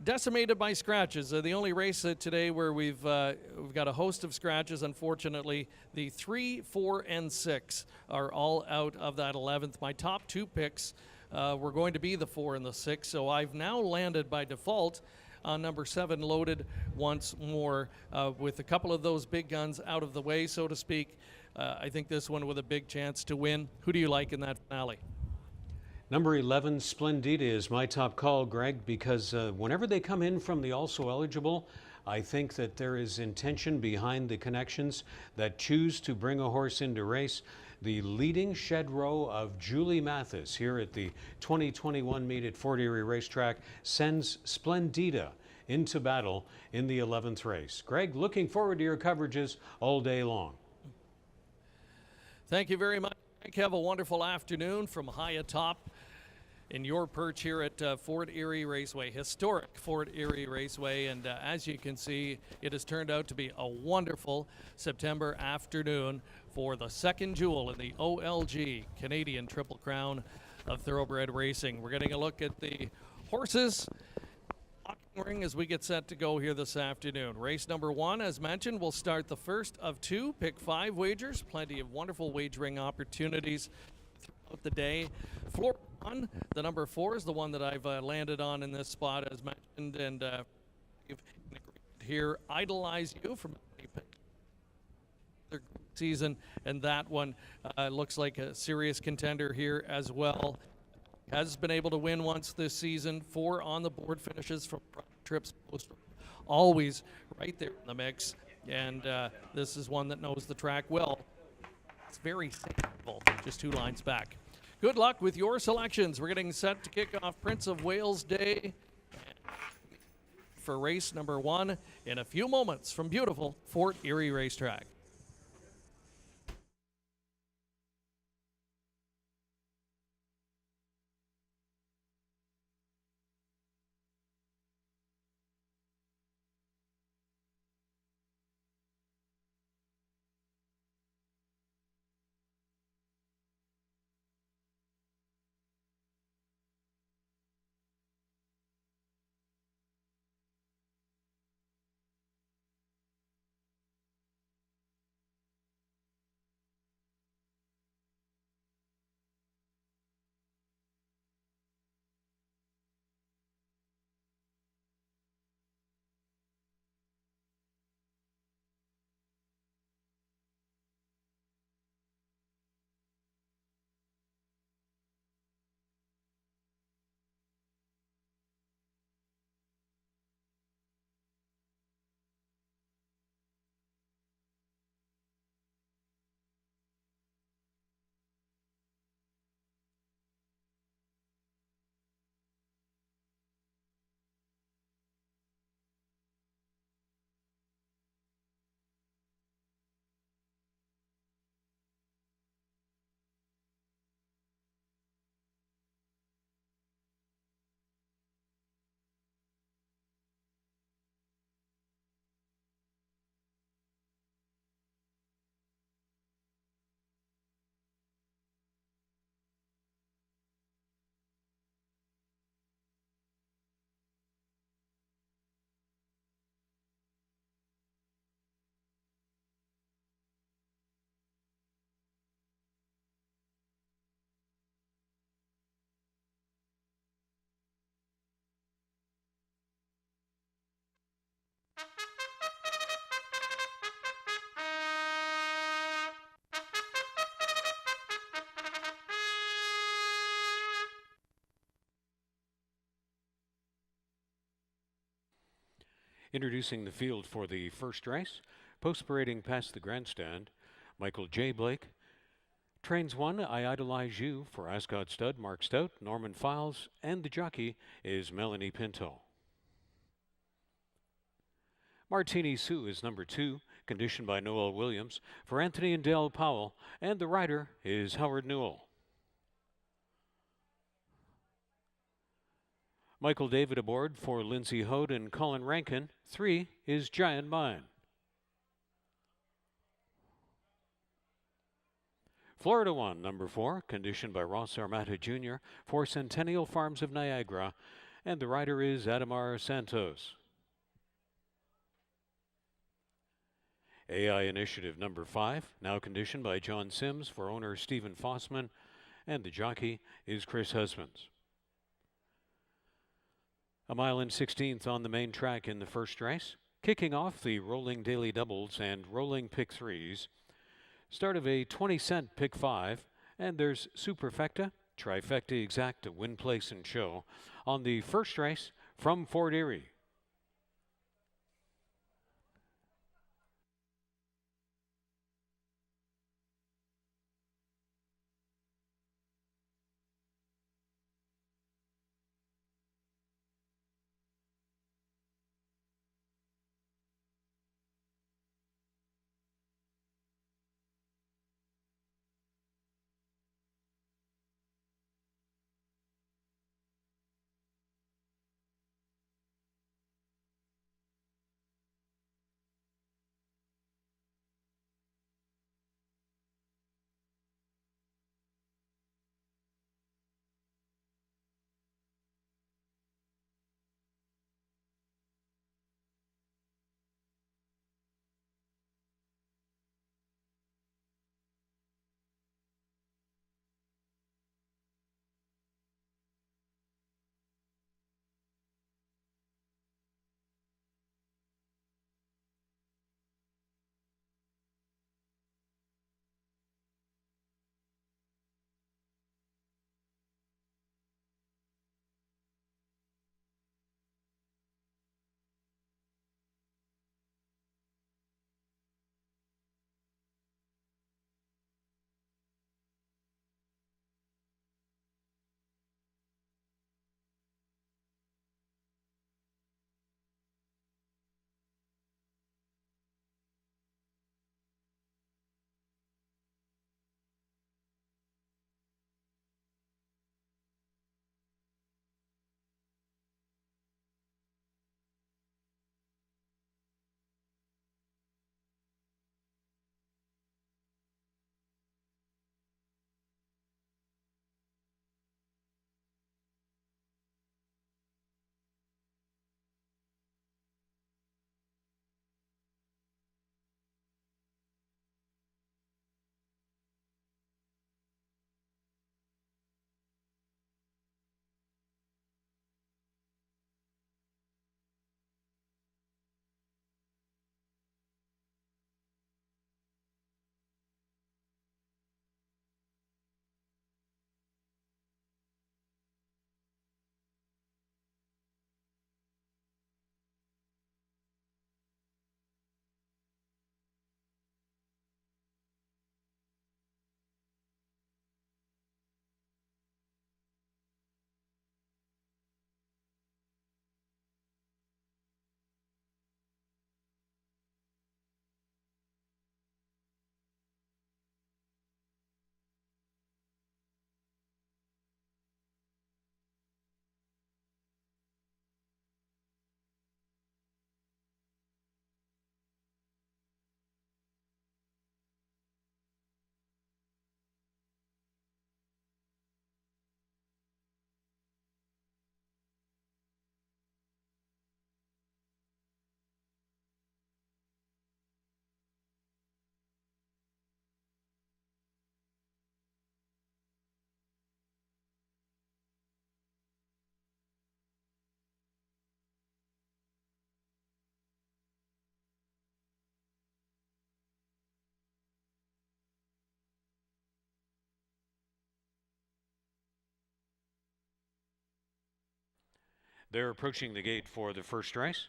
decimated by scratches. The only race today where we've got a host of scratches, unfortunately. The 3, 4, and 6 are all out of that 11th. My top 2 picks were going to be the 4 and the 6, so I've now landed by default on number 7, Loaded once more, with a couple of those big guns out of the way, so to speak. I think this one with a big chance to win. Who do you like in that finale? Number 11, Splendida, is my top call, Greg, because whenever they come in from the also eligible, I think that there is intention behind the connections that choose to bring a horse into race. The leading shed row of Julie Mathis here at the 2021 meet at Fort Erie Racetrack sends Splendida into battle in the 11th race. Greg, looking forward to your coverages all day long. Thank you very much, Frank. Have a wonderful afternoon from high atop in your perch here at Fort Erie Raceway, historic Fort Erie Raceway. And as you can see, it has turned out to be a wonderful September afternoon for the second jewel in the OLG Canadian Triple Crown of Thoroughbred Racing. We're getting a look at the horses ring as we get set to go here this afternoon. Race number 1, as mentioned, will start the first of 2 pick 5 wagers. Plenty of wonderful wagering opportunities throughout the day. Floor 1, the number 4 is the one that I've landed on in this spot, as mentioned, and here Idolize You from the season, and that one looks like a serious contender here as well. Has been able to win once this season. 4 on the board finishes from trips, always right there in the mix, and this is one that knows the track well. It's very simple, just 2 lines back. Good luck with your selections. We're getting set to kick off Prince of Wales Day for race number 1 in a few moments from beautiful Fort Erie Racetrack. Introducing the field for the first race, post parading past the grandstand, Michael J. Blake. Trains 1, I Idolize You for Ascot stud Mark Stout, Norman Files, and the jockey is Melanie Pinto. Martini Sue is number 2, conditioned by Noel Williams for Anthony and Dale Powell, and the rider is Howard Newell. Michael David aboard for Lindsay Hode and Colin Rankin. 3 is Giant Mine. Florida 1, number 4, conditioned by Ross Armata Jr. for Centennial Farms of Niagara, and the rider is Adamar Santos. AI Initiative number 5, now conditioned by John Sims for owner Stephen Fossman, and the jockey is Chris Husbands. A mile and 16th on the main track in the first race, kicking off the rolling daily doubles and rolling pick threes. Start of a 20-cent pick 5, and there's Superfecta, Trifecta Exacta, Win Place and Show on the first race from Fort Erie. They're approaching the gate for the first race.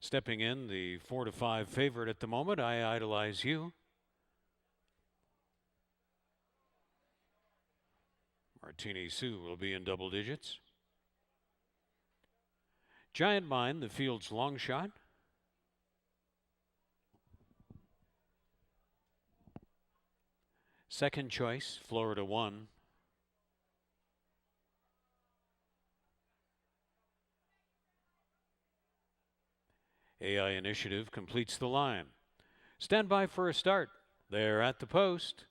Stepping in, the 4-5 favorite at the moment, I Idolize You. Martini Sue will be in double digits. Giant Mine, the field's long shot. Second choice, Florida 1. AI Initiative completes the line. Stand by for a start. They're at the post.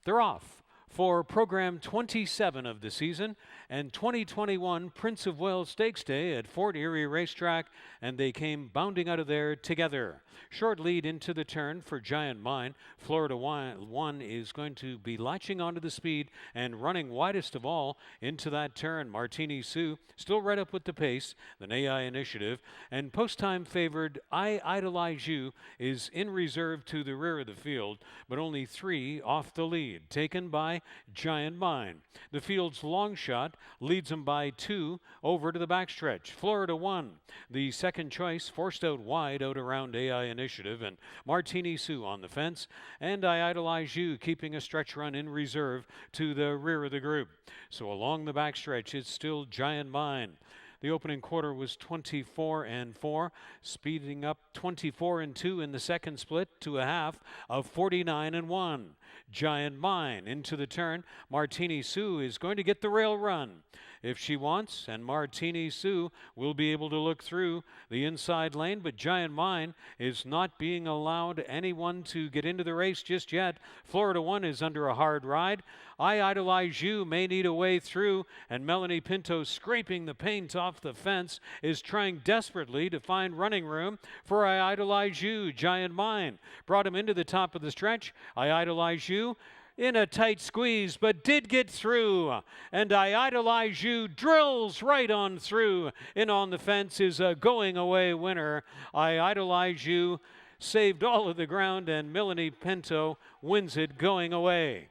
They're off for program 27 of the season and 2021 Prince of Wales Stakes Day at Fort Erie Racetrack, and they came bounding out of there together. Short lead into the turn for Giant Mine. Florida 1 is going to be latching onto the speed and running widest of all into that turn. Martini Sue still right up with the pace, then AI Initiative, and post-time favored I Idolize You is in reserve to the rear of the field, but only 3 off the lead, taken by Giant Mine. The field's long shot leads him by 2 over to the backstretch. Florida 1, the second choice, forced out wide out around AI Initiative, and Martini Sue on the fence, and I Idolize You keeping a stretch run in reserve to the rear of the group. So along the backstretch, it's still Giant Mine. The opening quarter was 24-4, speeding up 24-2 in the second split to a half of 49-1. Giant Mine into the turn. Martini Sue is going to get the rail run if she wants, and Martini Sue will be able to look through the inside lane, but Giant Mine is not being allowed anyone to get into the race just yet. Florida 1 is under a hard ride. I Idolize You may need a way through, and Melanie Pinto, scraping the paint off the fence, is trying desperately to find running room for I Idolize You. Giant Mine brought him into the top of the stretch. I Idolize You in a tight squeeze, but did get through, and I Idolize You drills right on through. In on the fence is a going away winner. I Idolize You saved all of the ground, and Melanie Pinto wins it going away.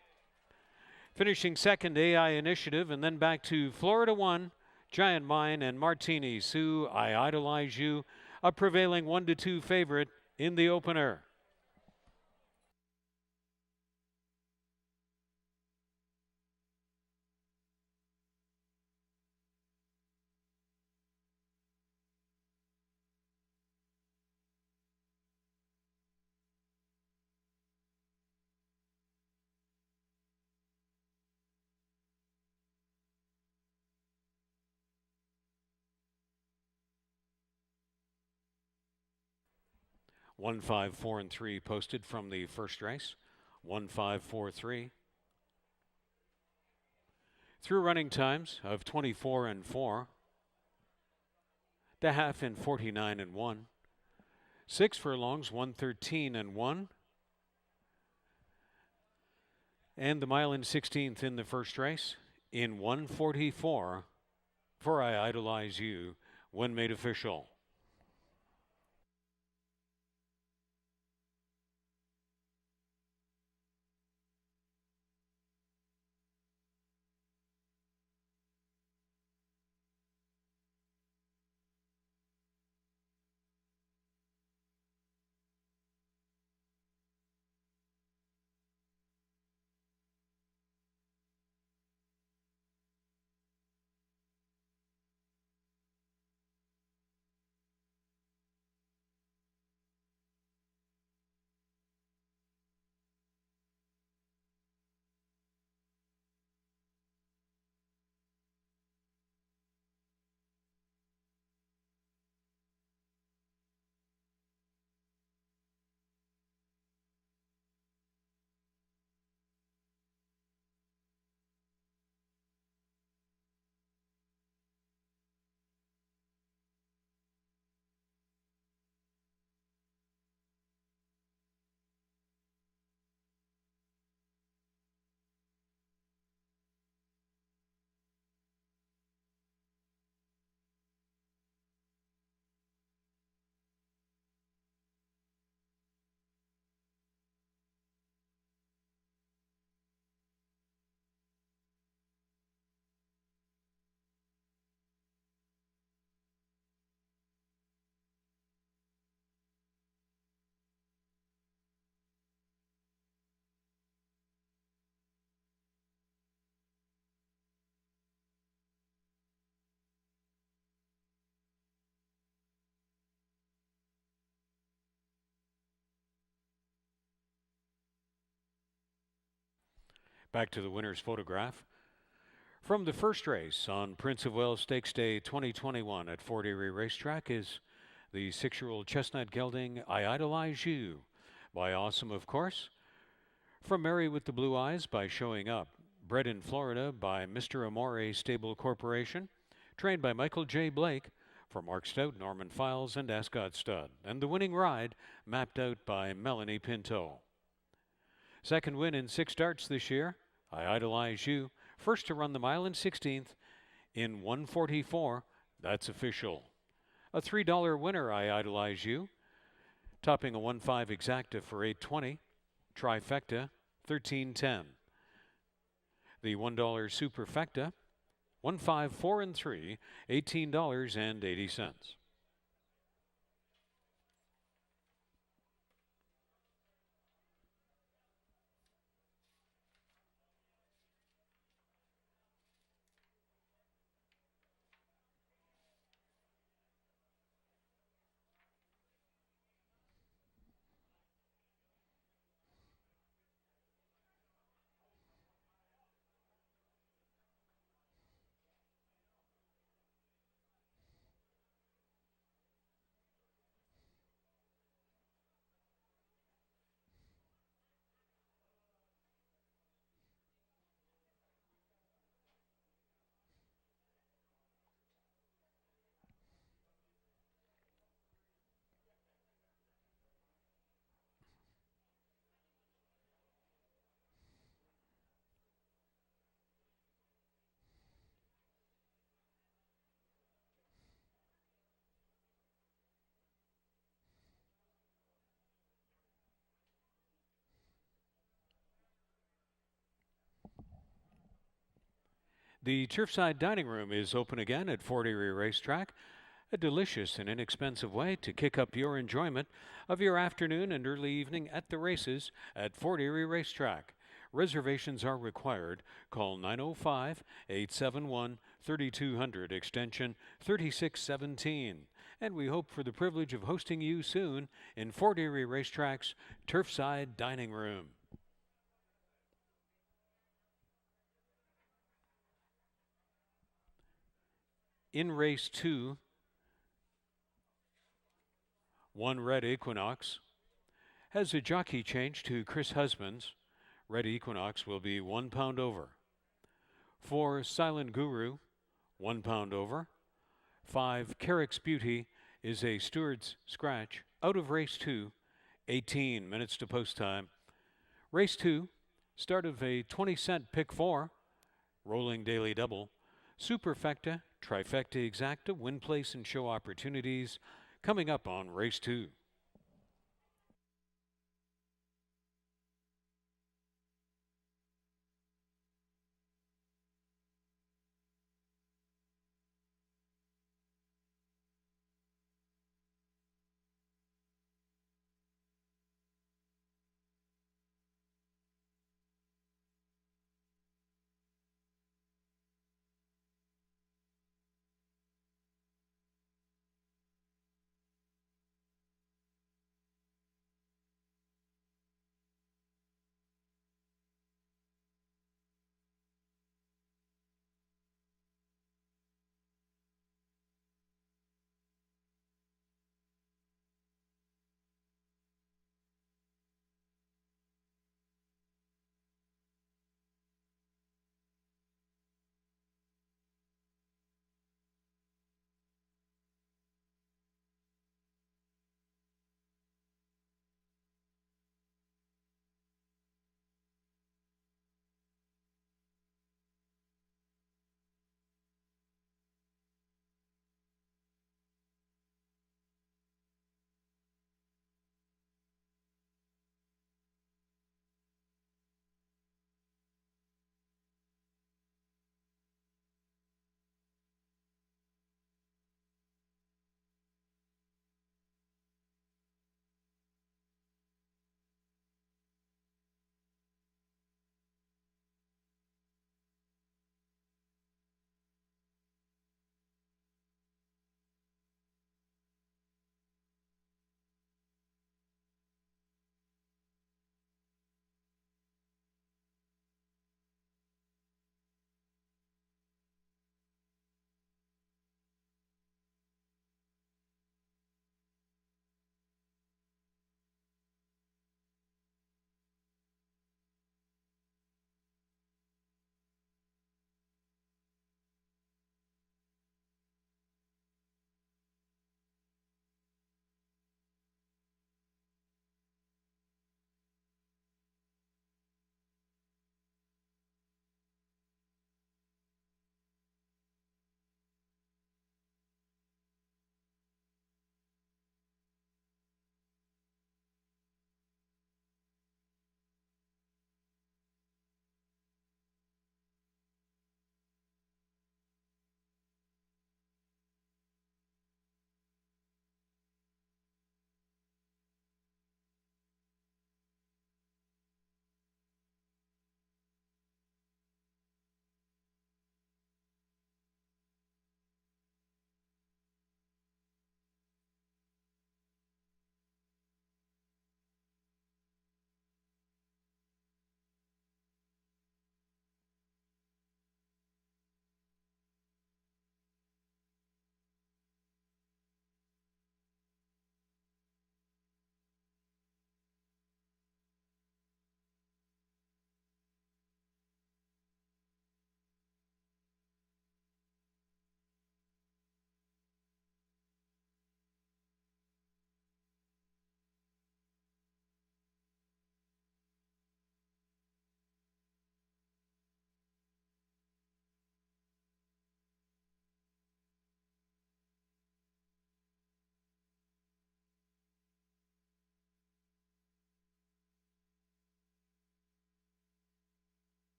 Finishing second, AI Initiative, and then back to Florida 1, Giant Mine, and Martini Sue, I Idolize You, a prevailing 1-2 favorite in the opener. One, 5, 4, and 3 posted from the first race. 1, 5, 4, 3. Through running times of 24-4. The half in 49-1. 6 furlongs, 113-1. And the mile in 16th in the first race in 144 for I Idolize You when made official. Back to the winner's photograph. From the first race on Prince of Wales Stakes Day 2021 at Fort Erie Racetrack is the 6-year-old chestnut gelding I Idolize You by Awesome, of course. From Mary with the Blue Eyes by Showing Up. Bred in Florida by Mr. Amore Stable Corporation. Trained by Michael J. Blake. For Mark Stout, Norman Files, and Ascot Stud. And the winning ride mapped out by Melanie Pinto. Second win in 6 starts this year. I Idolize You. First to run the mile in 16th in 1:44. That's official. A $3 winner, I Idolize You. Topping a 1.5 exacta for $8.20. Trifecta, $13.10. The $1 superfecta, 1, 5, 4, and 3, $18.80. The Turfside Dining Room is open again at Fort Erie Racetrack. A delicious and inexpensive way to kick up your enjoyment of your afternoon and early evening at the races at Fort Erie Racetrack. Reservations are required. Call 905-871-3200 extension 3617. And we hope for the privilege of hosting you soon in Fort Erie Racetrack's Turfside Dining Room. In race 2, 1 Red Equinox has a jockey change to Chris Husbands. Red Equinox will be 1 pound over. 4 Silent Guru, 1 pound over. 5 Carrick's Beauty is a steward's scratch out of race 2, 18 minutes to post time. Race 2, start of a 20-cent pick 4, rolling daily double. Superfecta, trifecta exacta, win place and show opportunities coming up on race 2.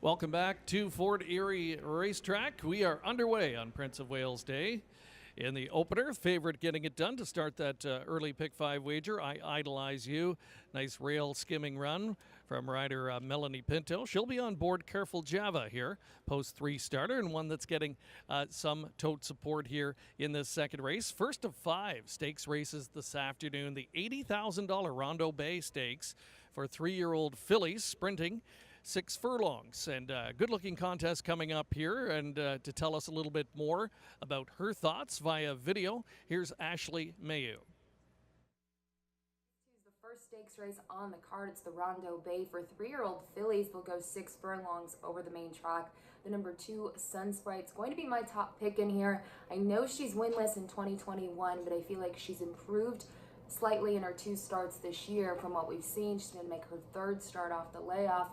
Welcome back to Fort Erie Racetrack. We are underway on Prince of Wales Day. In the opener, favorite getting it done to start that early pick 5 wager. I Idolize You. Nice rail skimming run from rider Melanie Pinto. She'll be on board Careful Java here, post 3 starter, and one that's getting some tote support here in this second race. First of 5 stakes races this afternoon. The $80,000 Rondo Bay Stakes for 3-year-old fillies sprinting 6 furlongs, and good looking contest coming up here. And to tell us a little bit more about her thoughts via video, here's Ashley Mayu. The first stakes race on the card. It's the Rondo Bay for 3-year-old fillies. They'll go 6 furlongs over the main track. The number 2 Sunsprite's going to be my top pick in here. I know she's winless in 2021, but I feel like she's improved slightly in her 2 starts this year from what we've seen. She's going to make her 3rd start off the layoff.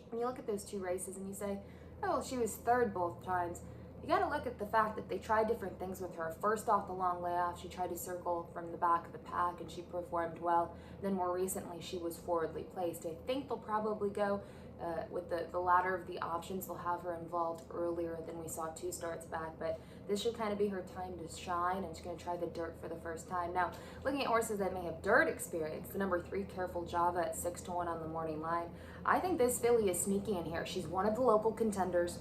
When you look at those 2 races and you say, oh, she was 3rd both times, you got to look at the fact that they tried different things with her. First off the long layoff, she tried to circle from the back of the pack and she performed well. Then more recently, she was forwardly placed. I think they'll probably go with the latter of the options. They'll have her involved earlier than we saw 2 starts back, but this should kind of be her time to shine, and she's going to try the dirt for the first time. Now, looking at horses that may have dirt experience, the number 3 Careful Java at 6-1 on the morning line. I think this filly is sneaky in here. She's one of the local contenders.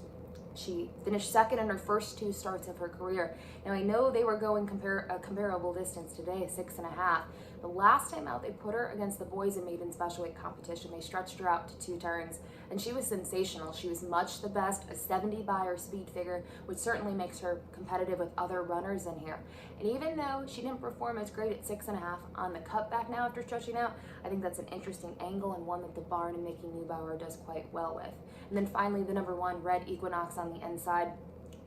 She finished 2nd in her first 2 starts of her career. Now, I know they were going a comparable distance today, 6.5. The last time out, they put her against the boys and maidens special weight competition. They stretched her out to 2 turns, and she was sensational. She was much the best, a 70 by her speed figure, which certainly makes her competitive with other runners in here. And even though she didn't perform as great at 6.5 on the cutback now after stretching out, I think that's an interesting angle and one that the barn and Mickey Neubauer does quite well with. And then finally, the number 1 Red Equinox on the inside.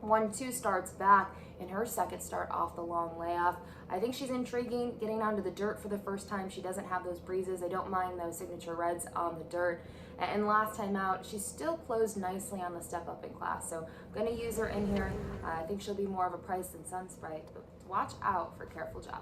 Won 2 starts back in her 2nd start off the long layoff. I think she's intriguing, getting down to the dirt for the first time. She doesn't have those breezes. I don't mind those signature reds on the dirt. And last time out, she's still closed nicely on the step up in class. So I'm going to use her in here. I think she'll be more of a price than Sunsprite, but watch out for Careful Java.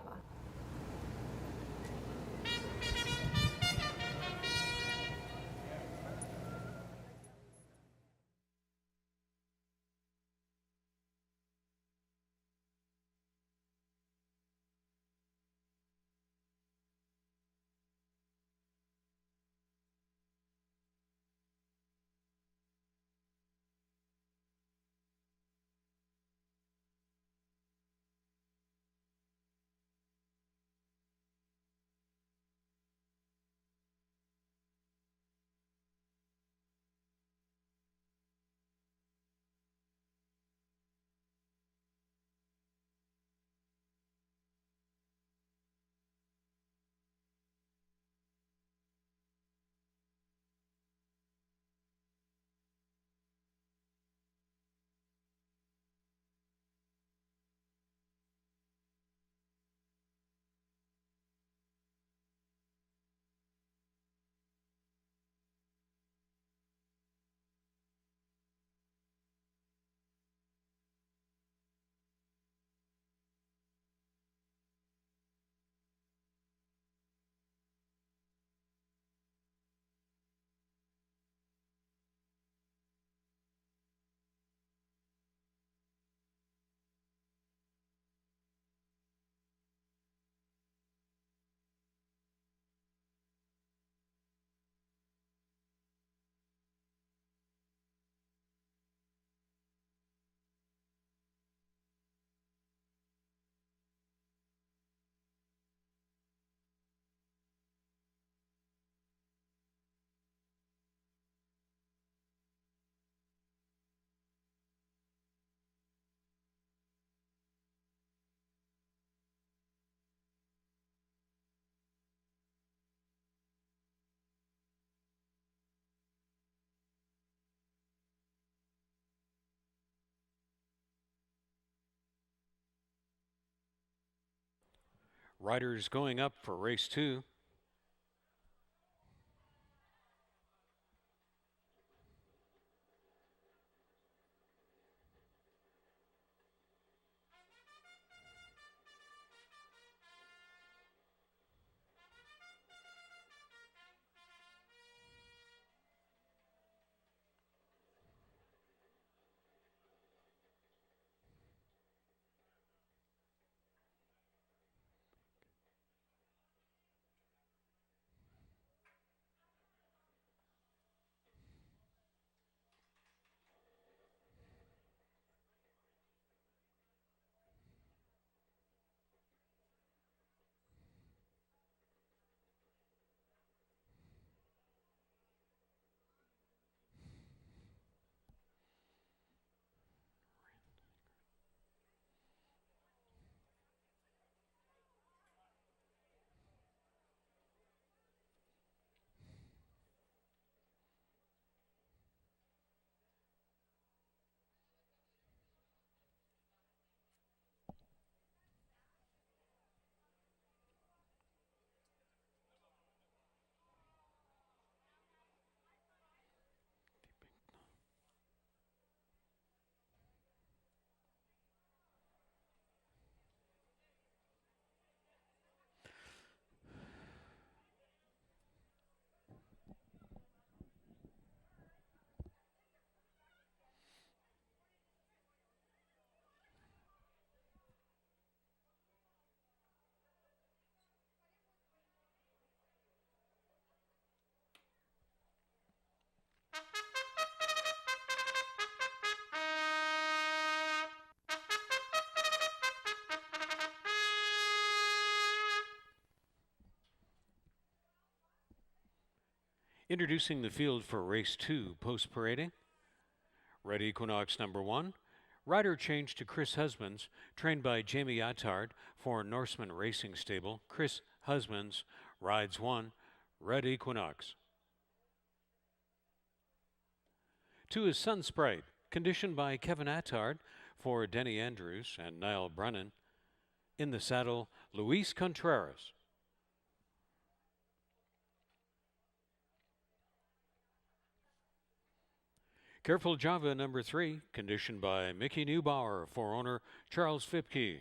Riders going up for race 2. Introducing the field for race 2 post parading. Red Equinox number 1. Rider change to Chris Husbands, trained by Jamie Attard for Norseman Racing Stable. Chris Husbands rides 1. Red Equinox. 2 is Sun Sprite, conditioned by Kevin Attard for Denny Andrews and Niall Brennan. In the saddle, Luis Contreras. Careful Java number 3, conditioned by Mickey Neubauer for owner Charles Fipke.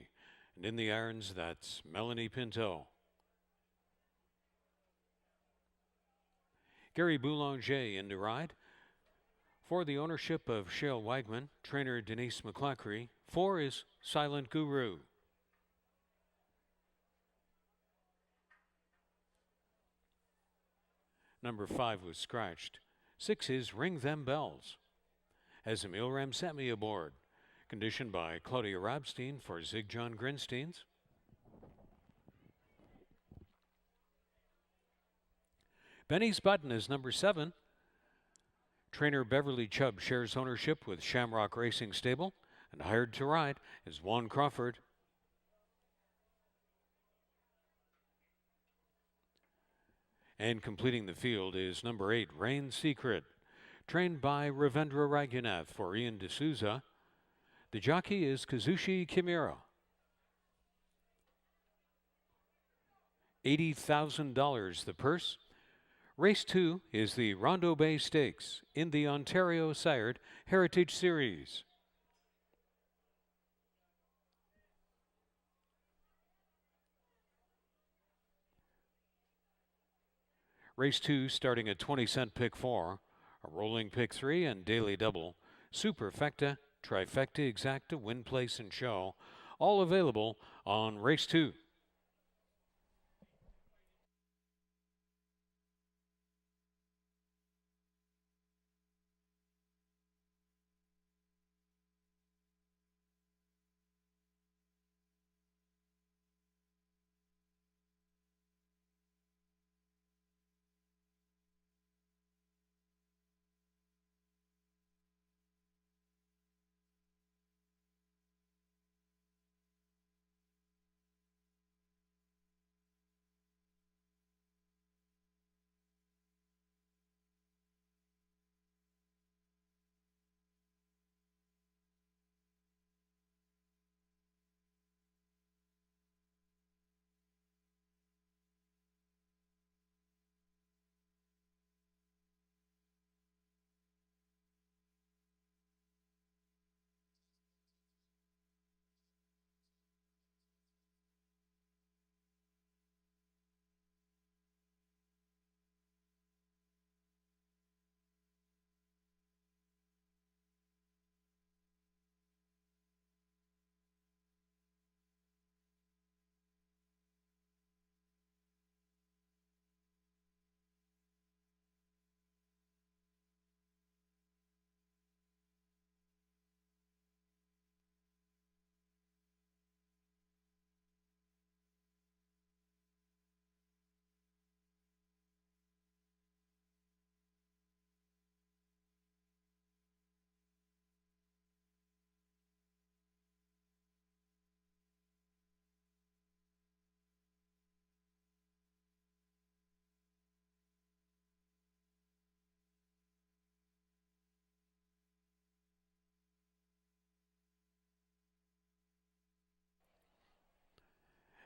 And in the irons, that's Melanie Pinto. Gary Boulanger in the ride. For the ownership of Shale Wagman, trainer Denise McClackery. 4 is Silent Guru. Number 5 was scratched. 6 is Ring Them Bells. Has Emil Ramsamy aboard. Conditioned by Claudia Rabstein for Zig John Grinsteins. Benny's Button is number 7. Trainer Beverly Chubb shares ownership with Shamrock Racing Stable, and hired to ride is Juan Crawford. And completing the field is number 8, Rain Secret, trained by Ravendra Raghunatha for Ian D'Souza. The jockey is Kazushi Kimura. $80,000 the purse. Race 2 is the Rondo Bay Stakes in the Ontario Sired Heritage Series. Race 2 starting at 20-cent pick 4, a rolling pick 3 and daily double, superfecta, trifecta, exacta, win, place, and show, all available on Race 2.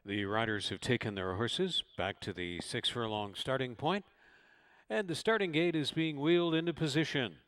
The riders have taken their horses back to the 6 furlong starting point, and the starting gate is being wheeled into position.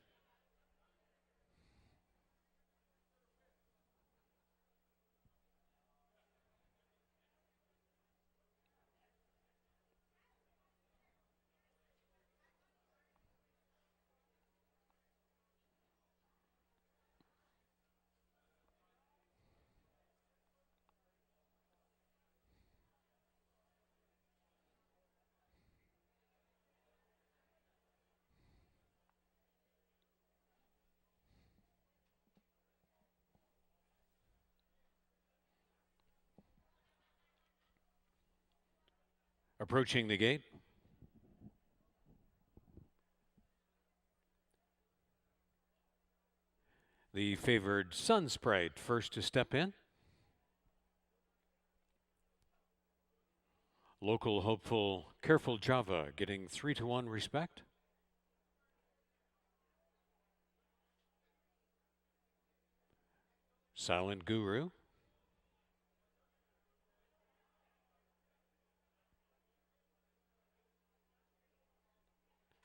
Approaching the gate, The favored Sun Sprite first to step in. Local hopeful Careful Java getting 3-1 respect. Silent Guru.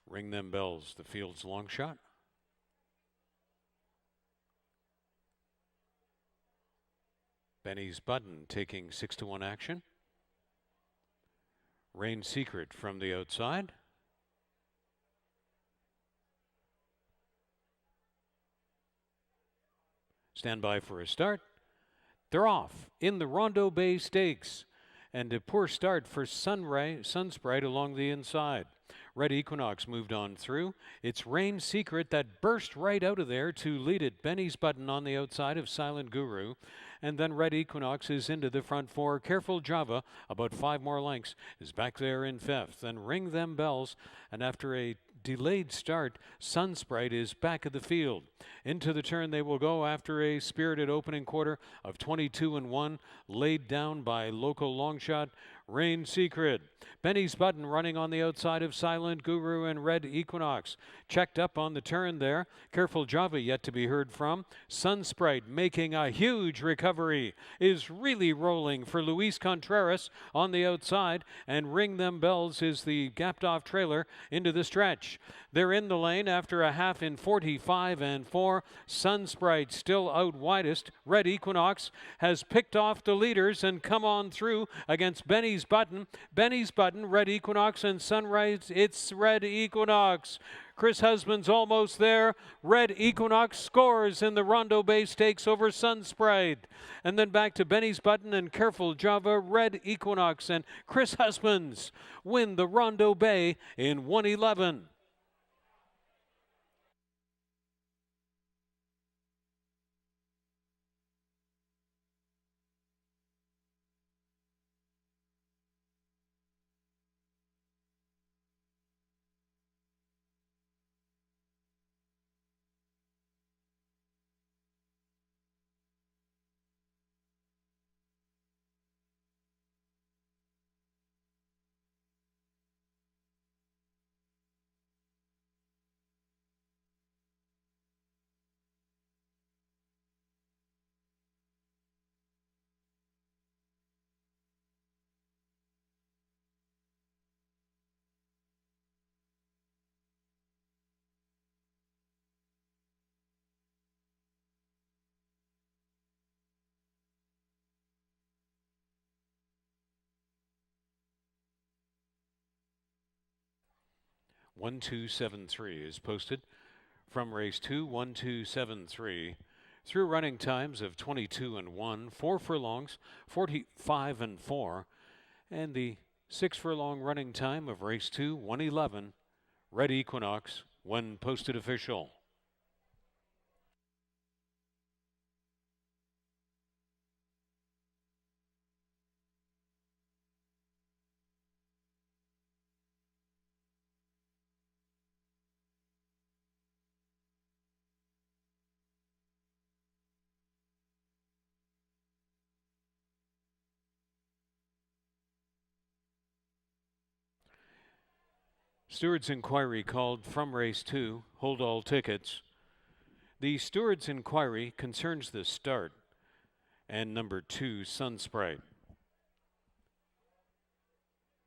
Ring Them Bells, the field's long shot. Benny's Button taking 6-1 action. Rain Secret from the outside. Stand by for a start. They're off in the Rondo Bay Stakes. And a poor start for Sunsprite along the inside. Red Equinox moved on through. It's Rain Secret that burst right out of there to lead it. Benny's Button on the outside of Silent Guru. And then Red Equinox is into the front four. Careful Java, about 5 more lengths, is back there in 5th. Then Ring Them Bells, and after a delayed start, Sunsprite is back of the field. Into the turn they will go after a spirited opening quarter of 22-1, laid down by local longshot Rain Secret. Benny's Button running on the outside of Silent Guru and Red Equinox. Checked up on the turn there. Careful Java yet to be heard from. Sunsprite making a huge recovery. Is really rolling for Luis Contreras on the outside. And Ring Them Bells is the gapped off trailer into the stretch. They're in the lane after a half in 45-4. Sunsprite still out widest. Red Equinox has picked off the leaders and come on through against Benny's Button. Benny's Button, Red Equinox, and Sunrise. It's Red Equinox. Chris Husband's almost there. Red Equinox scores in the Rondo Bay Stakes over Sunsprite. And then back to Benny's Button and Careful Java. Red Equinox and Chris Husbands win the Rondo Bay in 1:11. "1-2-7-3" is posted from race 2, 1-2-7-3, through running times of 22-1, 4 furlongs, 45-4, and the 6 furlong running time of race 2, 1:11, Red Equinox, when posted official. Steward's inquiry called from race 2. Hold all tickets. The steward's inquiry concerns the start and number 2, Sunsprite.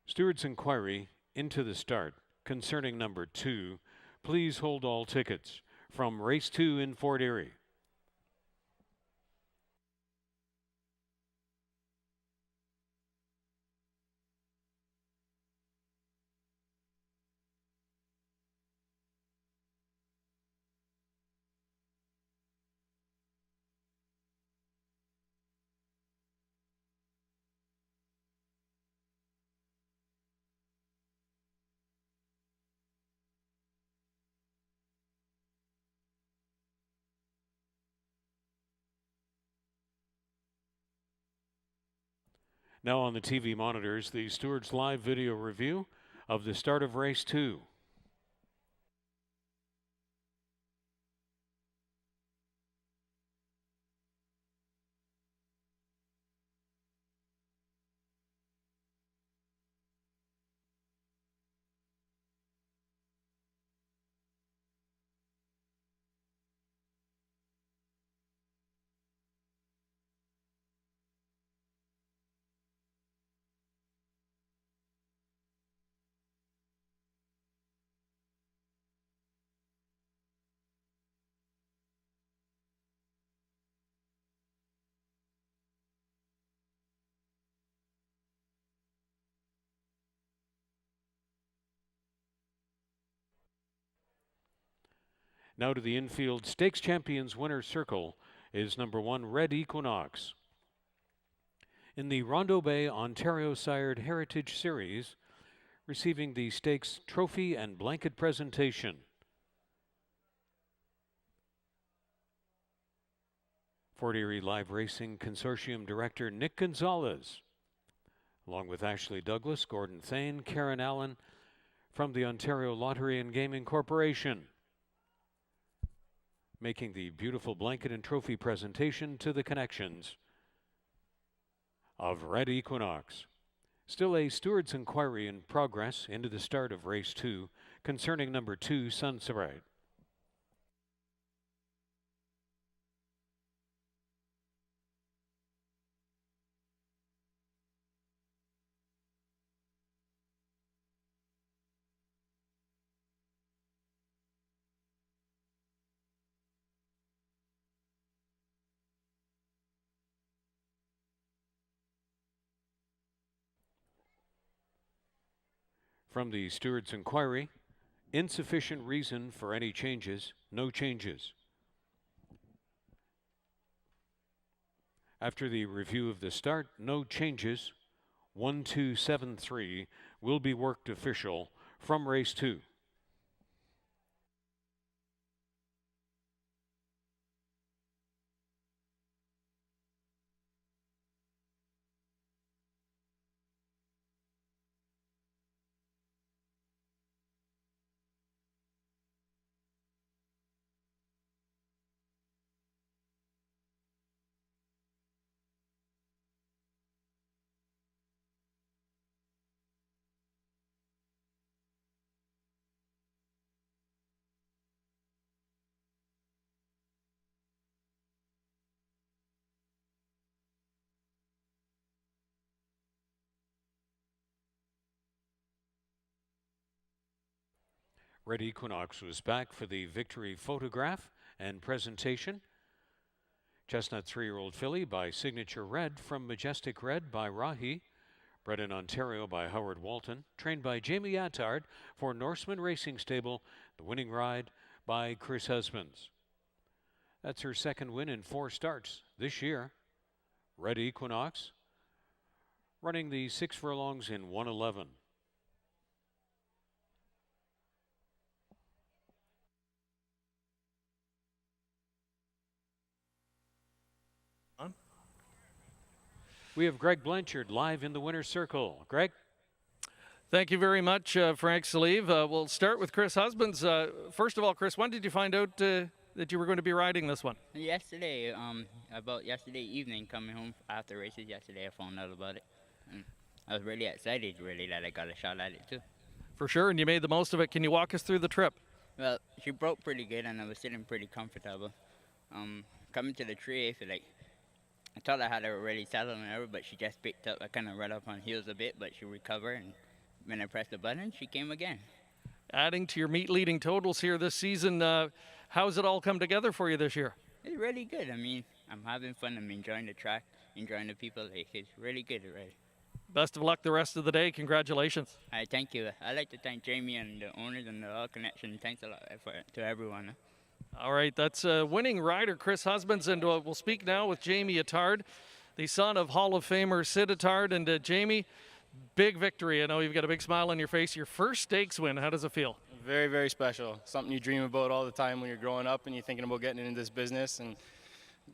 Steward's inquiry into the start concerning number 2. Please hold all tickets. From race 2 in Fort Erie. Now on the TV monitors, the Stewards live video review of the start of race 2. Now to the infield stakes champions winner's circle is number 1 Red Equinox. In the Rondo Bay Ontario Sired Heritage Series, receiving the stakes trophy and blanket presentation. Fort Erie Live Racing Consortium Director Nick Gonzalez, along with Ashley Douglas, Gordon Thane, Karen Allen from the Ontario Lottery and Gaming Corporation, making the beautiful blanket and trophy presentation to the connections of Red Equinox. Still a steward's inquiry in progress into the start of race 2 concerning number 2 Sunset. From the steward's inquiry, insufficient reason for any changes, no changes. After the review of the start, no changes. 1273 will be worked official from race 2. Red Equinox was back for the victory photograph and presentation. Chestnut 3-year-old filly by Signature Red from Majestic Red by Rahi. Bred in Ontario by Howard Walton. Trained by Jamie Attard for Norseman Racing Stable. The winning ride by Chris Husbands. That's her second win in 4 starts this year. Red Equinox running the 6 furlongs in 1:11. We have Greg Blanchard live in the winner's circle. Greg? Thank you very much, Frank Salive. We'll start with Chris Husbands. First of all, Chris, when did you find out that you were going to be riding this one? Yesterday, about yesterday evening, coming home after races yesterday, I found out about it. And I was really excited, really, that I got a shot at it, too. For sure, and you made the most of it. Can you walk us through the trip? Well, she broke pretty good, and I was sitting pretty comfortable. Coming to the tree, I thought I had her already settled and everything, but she just picked up. I kind of run up on heels a bit, but she recovered, and when I pressed the button, she came again. Adding to your meet leading totals here this season, how's it all come together for you this year? It's really good. I mean, I'm having fun. I'm enjoying the track, enjoying the people. It's really good already. Best of luck the rest of the day. Congratulations. All right, thank you. I'd like to thank Jamie and the owners and the All Connection. Thanks a lot to everyone. All right, that's winning rider Chris Husbands, and we'll speak now with Jamie Attard, the son of Hall of Famer Sid Attard. And Jamie, big victory. I know you've got a big smile on your face. Your first stakes win. How does it feel? Very, very special. Something you dream about all the time when you're growing up and you're thinking about getting into this business, and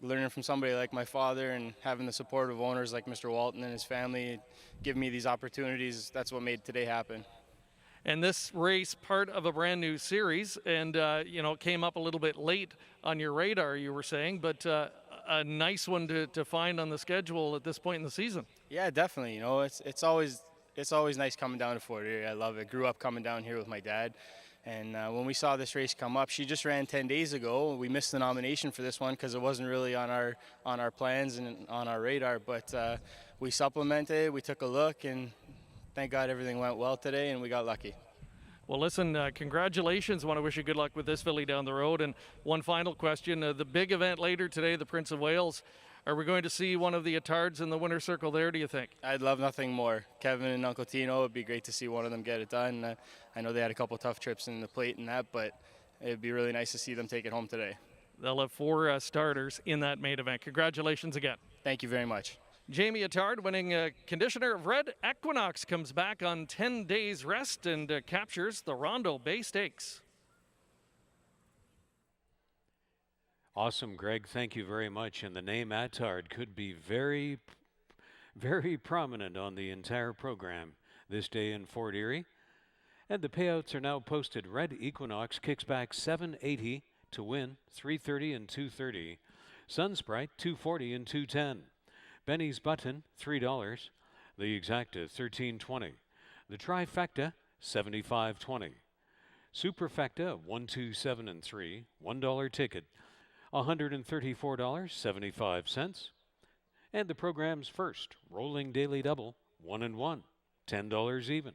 learning from somebody like my father and having the support of owners like Mr. Walton and his family give me these opportunities. That's what made today happen. And this race, part of a brand new series, and it came up a little bit late on your radar, you were saying, but a nice one to find on the schedule at this point in the season. Yeah, definitely. It's always nice coming down to Fort Erie. I love it. Grew up coming down here with my dad, and when we saw this race come up, she just ran 10 days ago. We missed the nomination for this one because it wasn't really on our plans and on our radar, but we supplemented. We took a look, and thank God everything went well today, and we got lucky. Well, listen, congratulations. I want to wish you good luck with this filly down the road. And one final question. The big event later today, the Prince of Wales. Are we going to see one of the Attards in the winner's circle there, do you think? I'd love nothing more. Kevin and Uncle Tino, it'd be great to see one of them get it done. I know they had a couple tough trips in the plate and that, but it'd be really nice to see them take it home today. They'll have 4 starters in that main event. Congratulations again. Thank you very much. Jamie Attard, winning conditioner of Red Equinox, comes back on 10 days rest and captures the Rondo Bay Stakes. Awesome, Greg. Thank you very much. And the name Attard could be very, very prominent on the entire program this day in Fort Erie. And the payouts are now posted. Red Equinox kicks back $780 to win, $330 and $230. Sunsprite $240 and $210. Benny's Button $3. The Exacta $13.20. The Trifecta $75.20. Superfecta 1, 2, 7 and 3 $1 ticket $134.75. And the program's first rolling daily double 1 and 1 $10 even.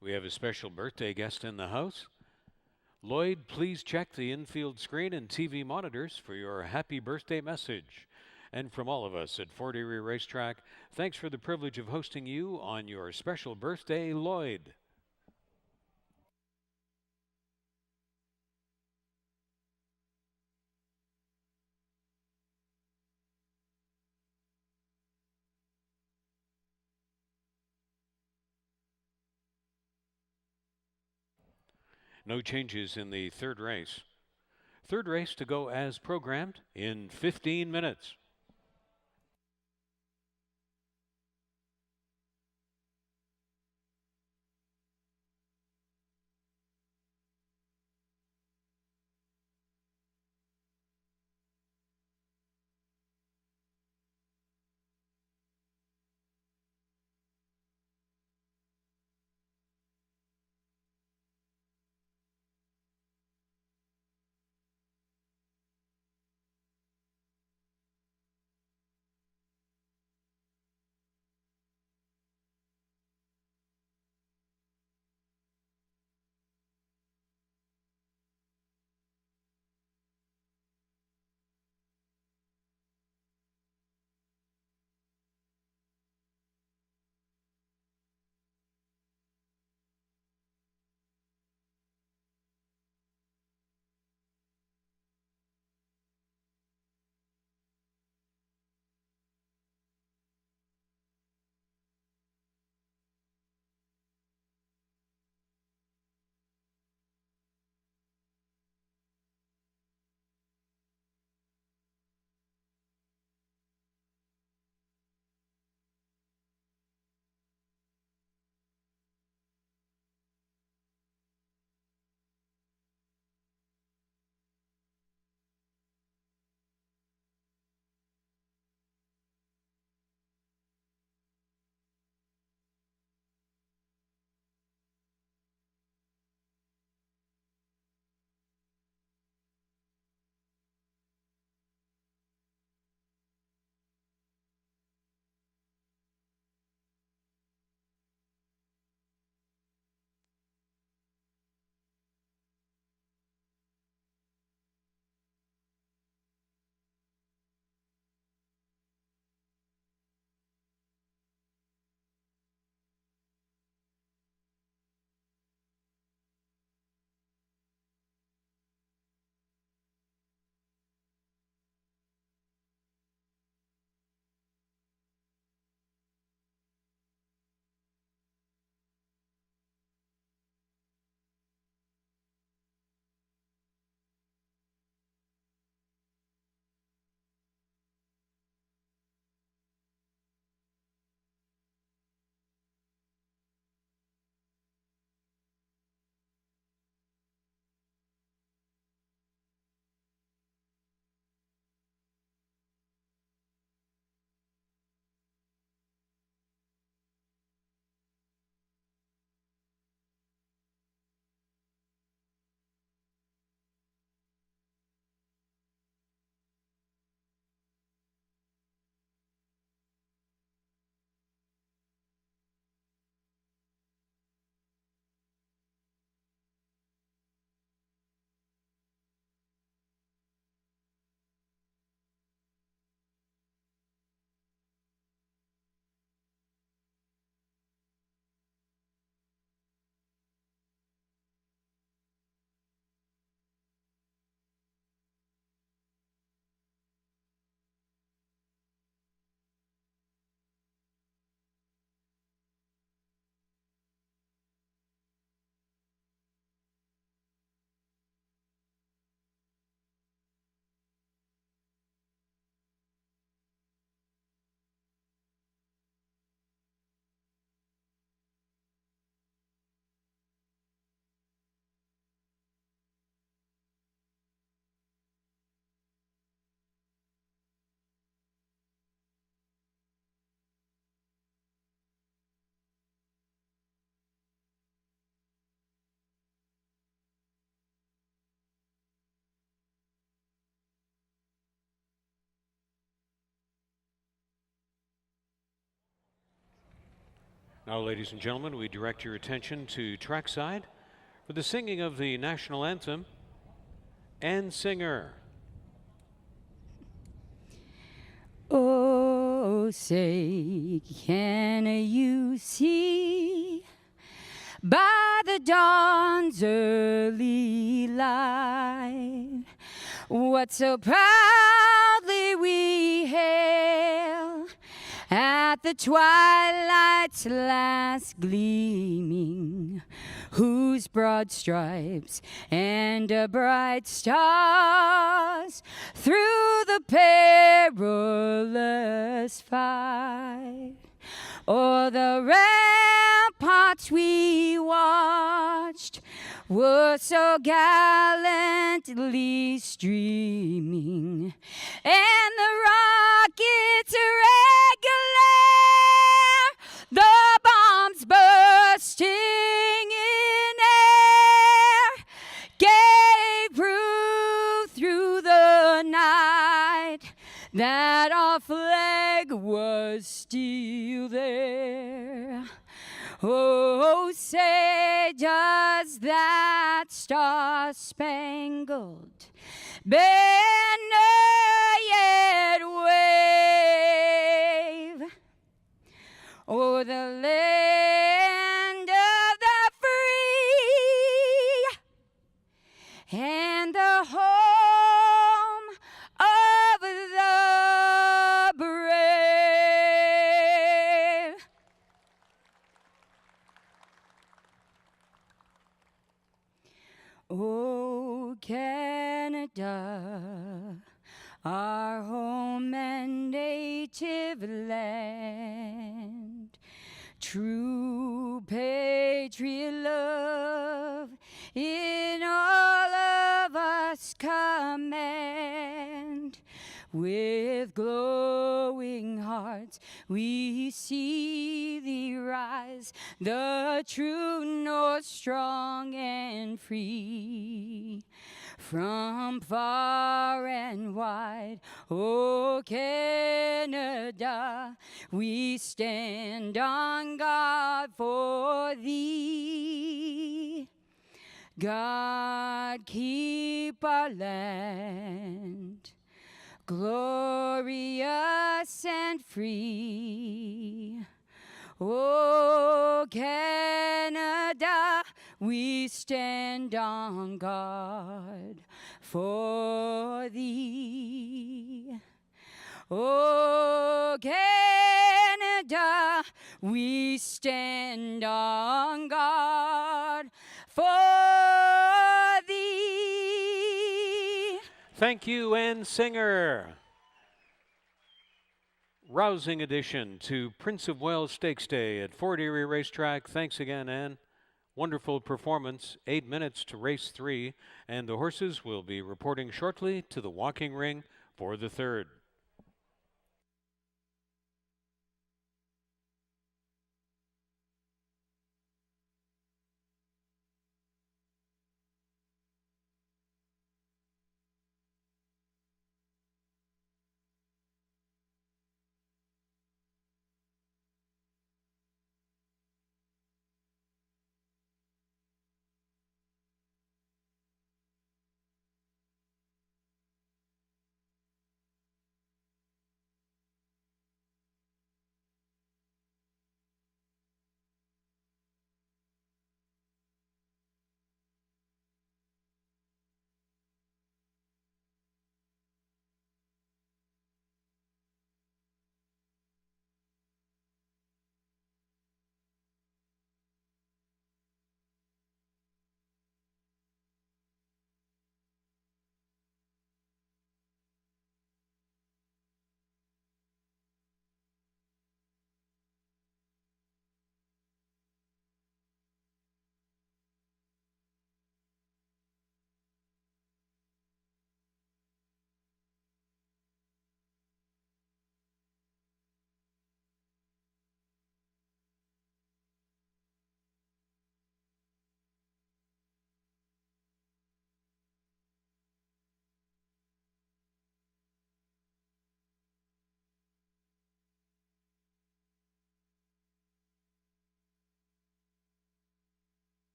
We have a special birthday guest in the house. Lloyd, please check the infield screen and TV monitors for your happy birthday message. And from all of us at Fort Erie Racetrack, thanks for the privilege of hosting you on your special birthday, Lloyd. No changes in the third race. Third race to go as programmed in 15 minutes. Now, ladies and gentlemen, we direct your attention to trackside for the singing of the national anthem and singer. Oh, say, can you see by the dawn's early light what so proudly we hail at the twilight's last gleaming, whose broad stripes and bright stars through the perilous fight o'er the ramparts we watched were so gallantly streaming, and the rockets regular, the bombs bursting in air, gave proof through the night that our flag was still there. Oh, say, does that star-spangled banner yet wave o'er the land of the free and the home of the brave? Oh, Canada, our home and native land, true patriot love in all of us command. With glowing hearts we see thee rise, the true North strong and free. From far and wide, oh Canada, we stand on guard for thee. God keep our land glorious and free. Oh, Canada, we stand on guard for thee. Oh, Canada, we stand on guard for thee. Thank you, and singer. Rousing addition to Prince of Wales Stakes Day at Fort Erie Racetrack. Thanks again, Ann. Wonderful performance, 8 minutes to race 3, and the horses will be reporting shortly to the walking ring for the 3rd.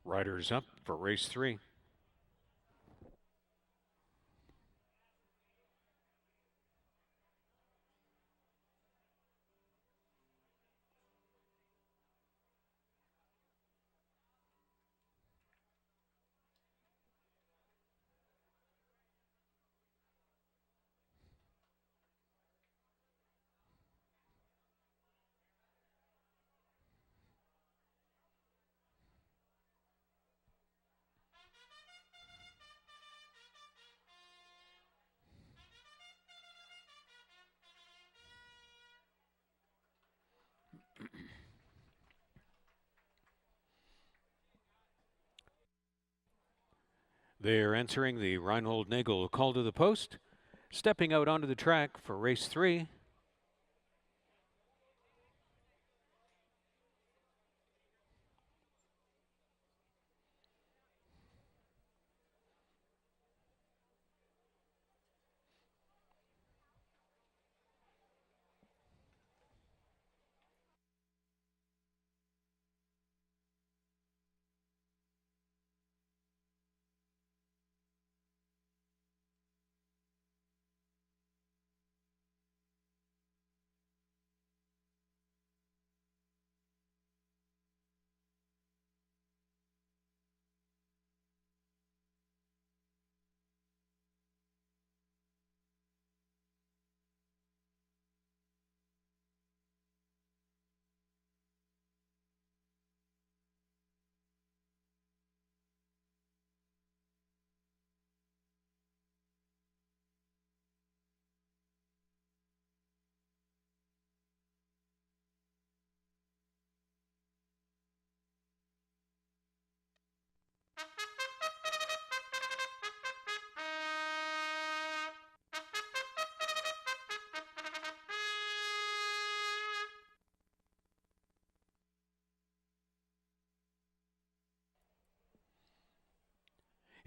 Riders up for race 3. They're entering the Reinhold Nagel call to the post. Stepping out onto the track for race 3.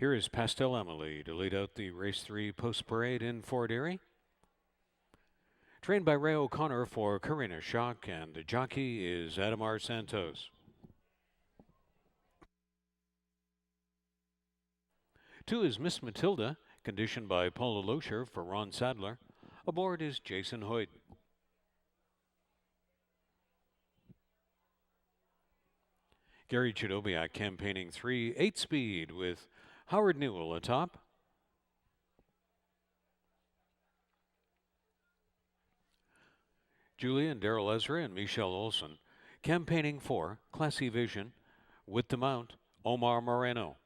Here is Pastel Emily to lead out the race 3 post parade in Fort Erie. Trained by Ray O'Connor for Karina Schock, and the jockey is Adamar Santos. 2 is Miss Matilda, conditioned by Paula Loescher for Ron Sadler. Aboard is Jason Hoyt. Gary Chidobiak campaigning 3, 8 speed with Howard Newell atop. Julie and Daryl Ezra and Michelle Olson campaigning 4, Classy Vision with the mount, Omar Moreno.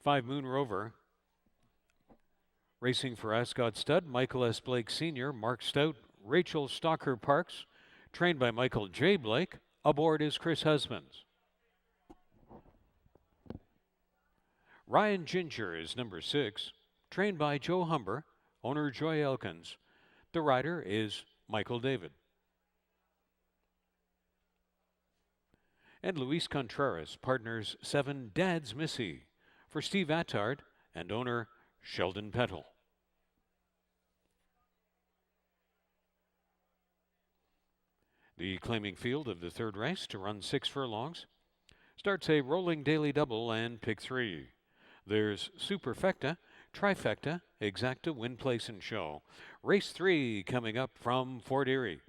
5 Moon Rover racing for Ascot Stud, Michael S. Blake Sr., Mark Stout, Rachel Stalker Parks, trained by Michael J. Blake. Aboard is Chris Husbands. Ryan Ginger is number 6, trained by Joe Humber, owner Joy Elkins. The rider is Michael David. And Luis Contreras partners 7, Dad's Missy, for Steve Attard and owner Sheldon Petal. The claiming field of the third race to run 6 furlongs starts a rolling daily double and pick 3. There's Superfecta, Trifecta, Exacta, Win, Place, and Show. Race 3 coming up from Fort Erie.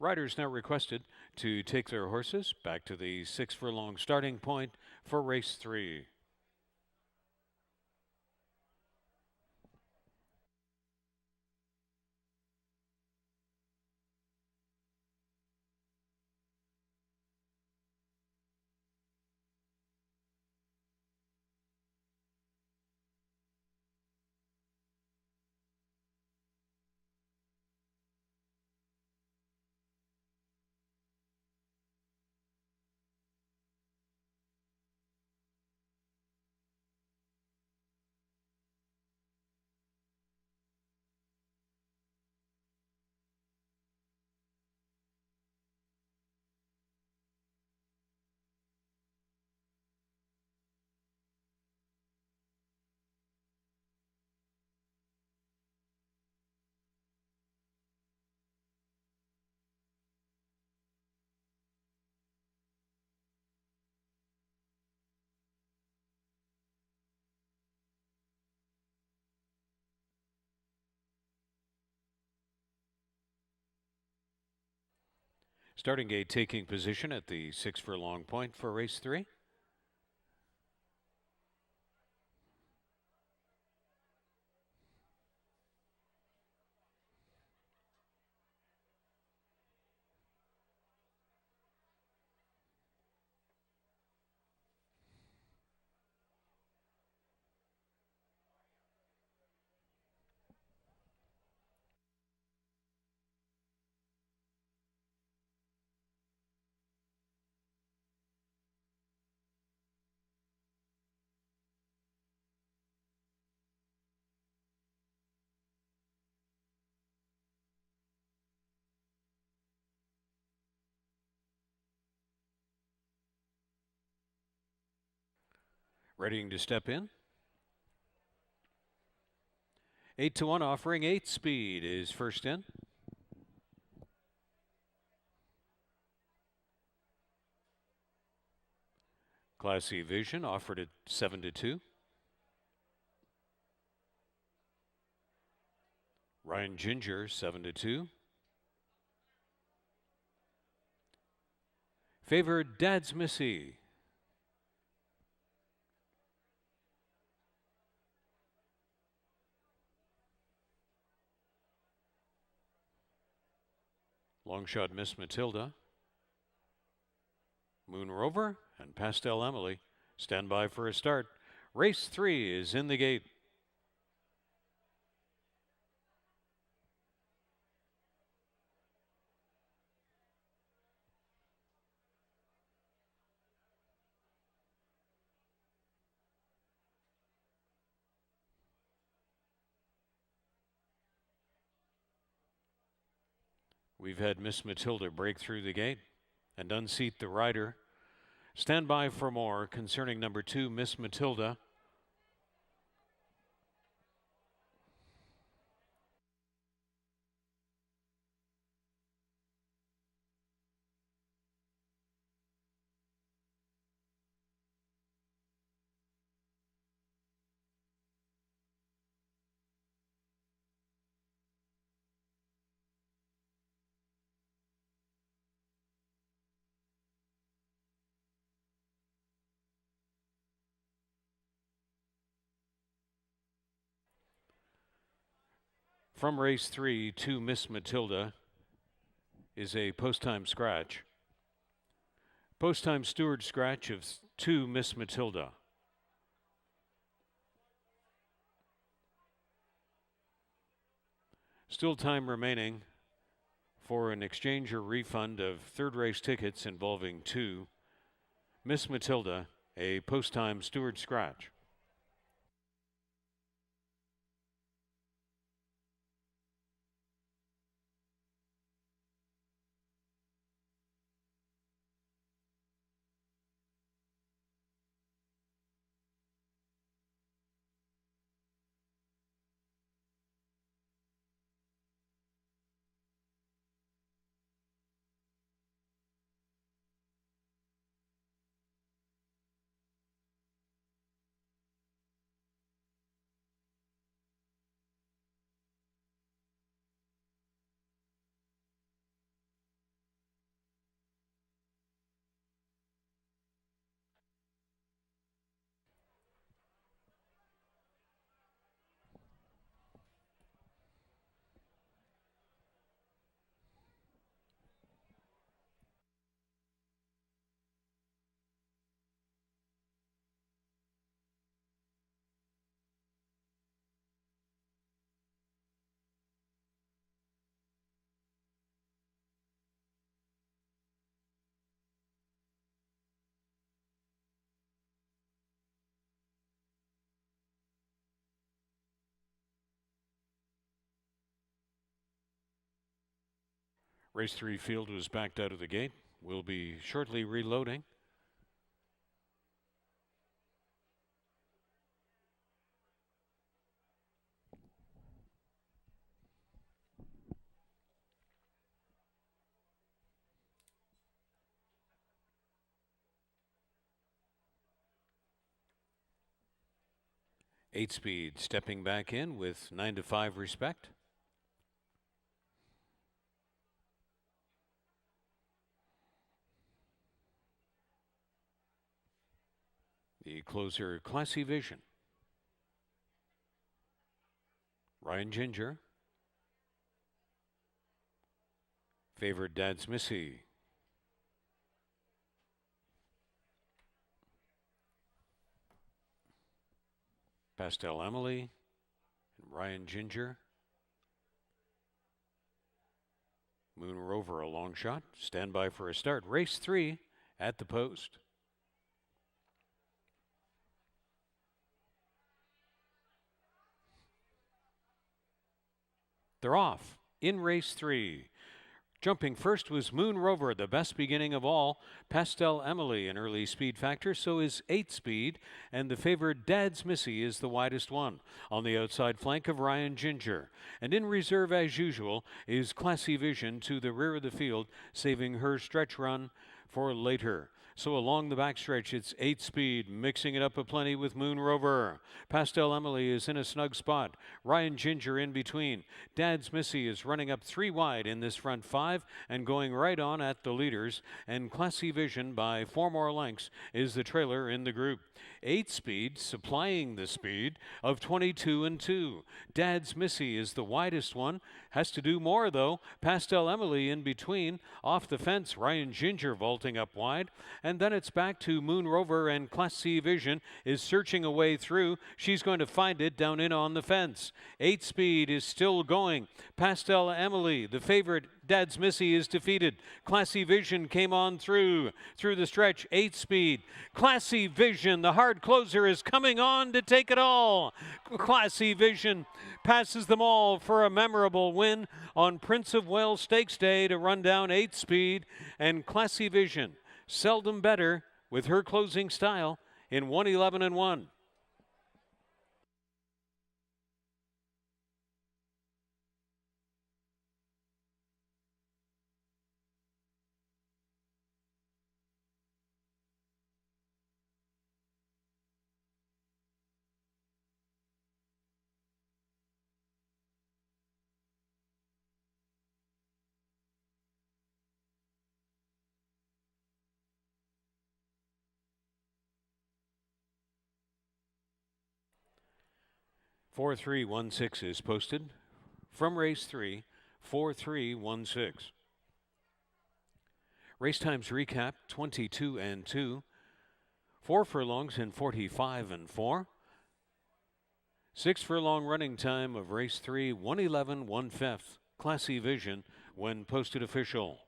Riders now requested to take their horses back to the 6 furlong starting point for race 3. Starting gate taking position at the 6 furlong point for race 3. Readying to step in. 8-1 offering 8 speed is first in. Classy Vision offered at 7-2. Ryan Ginger 7-2. Favored Dad's Missy. Long shot Miss Matilda. Moon Rover and Pastel Emily stand by for a start. Race 3 is in the gate. We've had Miss Matilda break through the gate and unseat the rider. Stand by for more concerning number 2, Miss Matilda. From race 3 to Miss Matilda is a post-time scratch. Post-time steward scratch of 2 Miss Matilda. Still time remaining for an exchange or refund of third race tickets involving 2 Miss Matilda, a post-time steward scratch. Race 3 field was backed out of the gate. We'll be shortly reloading. Eight Speed stepping back in with 9-5 respect. The closer, Classy Vision. Ryan Ginger. Favored Dad's Missy. Pastel Emily and Ryan Ginger. Moon Rover a long shot. Stand by for a start. Race 3 at the post. They're off in race 3. Jumping first was Moon Rover, the best beginning of all. Pastel Emily, an early speed factor, so is 8 Speed, and the favored Dad's Missy is the widest one. On the outside flank of Ryan Ginger. And in reserve, as usual, is Classy Vision to the rear of the field, saving her stretch run for later. So along the backstretch, it's 8 Speed, mixing it up aplenty with Moon Rover. Pastel Emily is in a snug spot. Ryan Ginger in between. Dad's Missy is running up 3 wide in this front 5 and going right on at the leaders. And Classy Vision by 4 more lengths is the trailer in the group. 8 Speed supplying the speed of 22 and 2. Dad's Missy is the widest one. Has to do more though. Pastel Emily in between. Off the fence, Ryan Ginger vaulting up wide. And then it's back to Moon Rover, and Classy Vision is searching a way through. She's going to find it down in on the fence. 8 Speed is still going. Pastel Emily, the favorite Dad's Missy, is defeated. Classy Vision came on through the stretch. 8 Speed. Classy Vision, the hard closer, is coming on to take it all. Classy Vision passes them all for a memorable win on Prince of Wales Stakes Day to run down 8 Speed, and Classy Vision, seldom better with her closing style in 1:11 and 1. "4-3-1-6" is posted from race 3. 4-3-1-6. Race times recap: 22 and 2, 4 furlongs in 45 and 4. 6 furlong running time of race 3, 1:11 1/5. Classy Vision when posted official.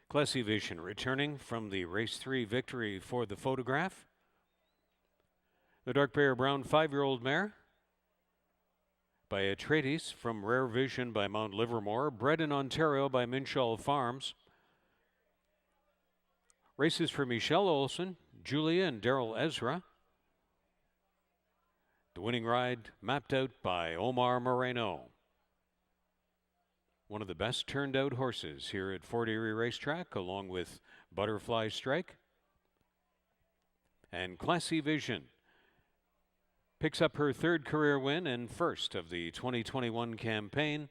Classy Vision returning from the race 3 victory for the photograph. The dark bear brown 5-year-old mare by Atreides from Rare Vision by Mount Livermore, bred in Ontario by Minshall Farms. Races for Michelle Olson, Julia, and Daryl Ezra. The winning ride mapped out by Omar Moreno. One of the best turned out horses here at Fort Erie Racetrack, along with Butterfly Strike. And Classy Vision picks up her third career win and first of the 2021 campaign.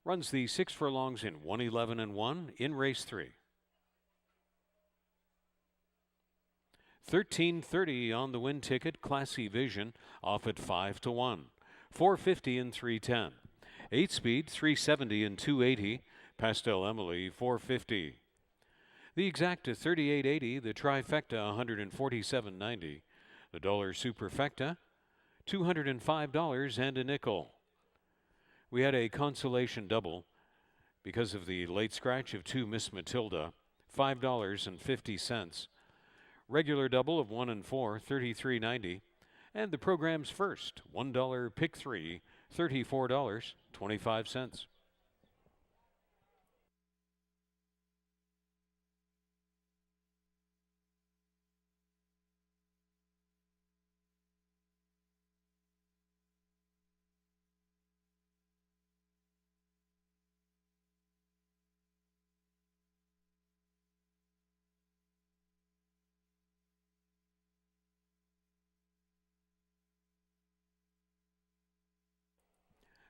Runs the 6 furlongs in 1:11-1 in race 3. 1330 on the win ticket. Classy Vision off at 5-1. 450 and 310. 8 speed 370 and 280. Pastel Emily 450. The exacta 38.80. The trifecta 147.90. The dollar superfecta $205 and a nickel. We had a consolation double because of the late scratch of 2 Miss Matilda, $5.50. Regular double of 1 and 4, $33.90. And the program's first $1 pick 3, $34.25.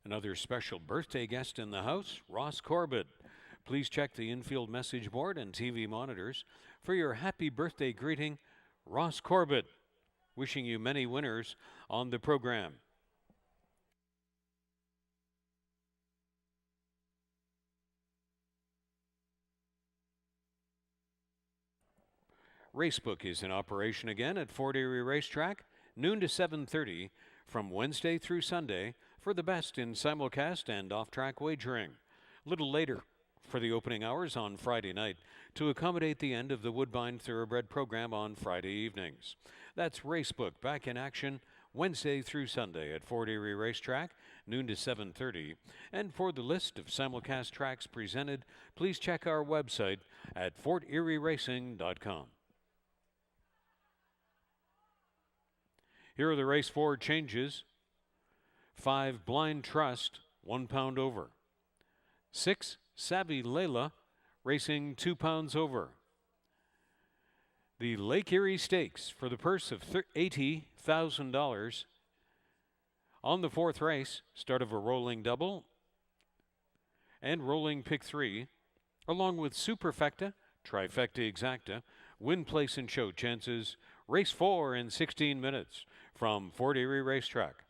Another special birthday guest in the house, Ross Corbett. Please check the infield message board and TV monitors for your happy birthday greeting, Ross Corbett. Wishing you many winners on the program. Racebook is in operation again at Fort Erie Racetrack, noon to 7:30 from Wednesday through Sunday for the best in simulcast and off-track wagering. A little later for the opening hours on Friday night to accommodate the end of the Woodbine Thoroughbred program on Friday evenings. That's Racebook back in action Wednesday through Sunday at Fort Erie Racetrack, noon to 7:30. And for the list of simulcast tracks presented, please check our website at forterieracing.com. Here are the race 4 changes. 5, Blind Trust, 1 pound over. 6, Savvy Layla, racing 2 pounds over. The Lake Erie Stakes for the purse of $80,000. On the 4th race, start of a rolling double and rolling pick 3, along with Superfecta, Trifecta Exacta, Win Place and Show Chances, race 4 in 16 minutes from Fort Erie Racetrack.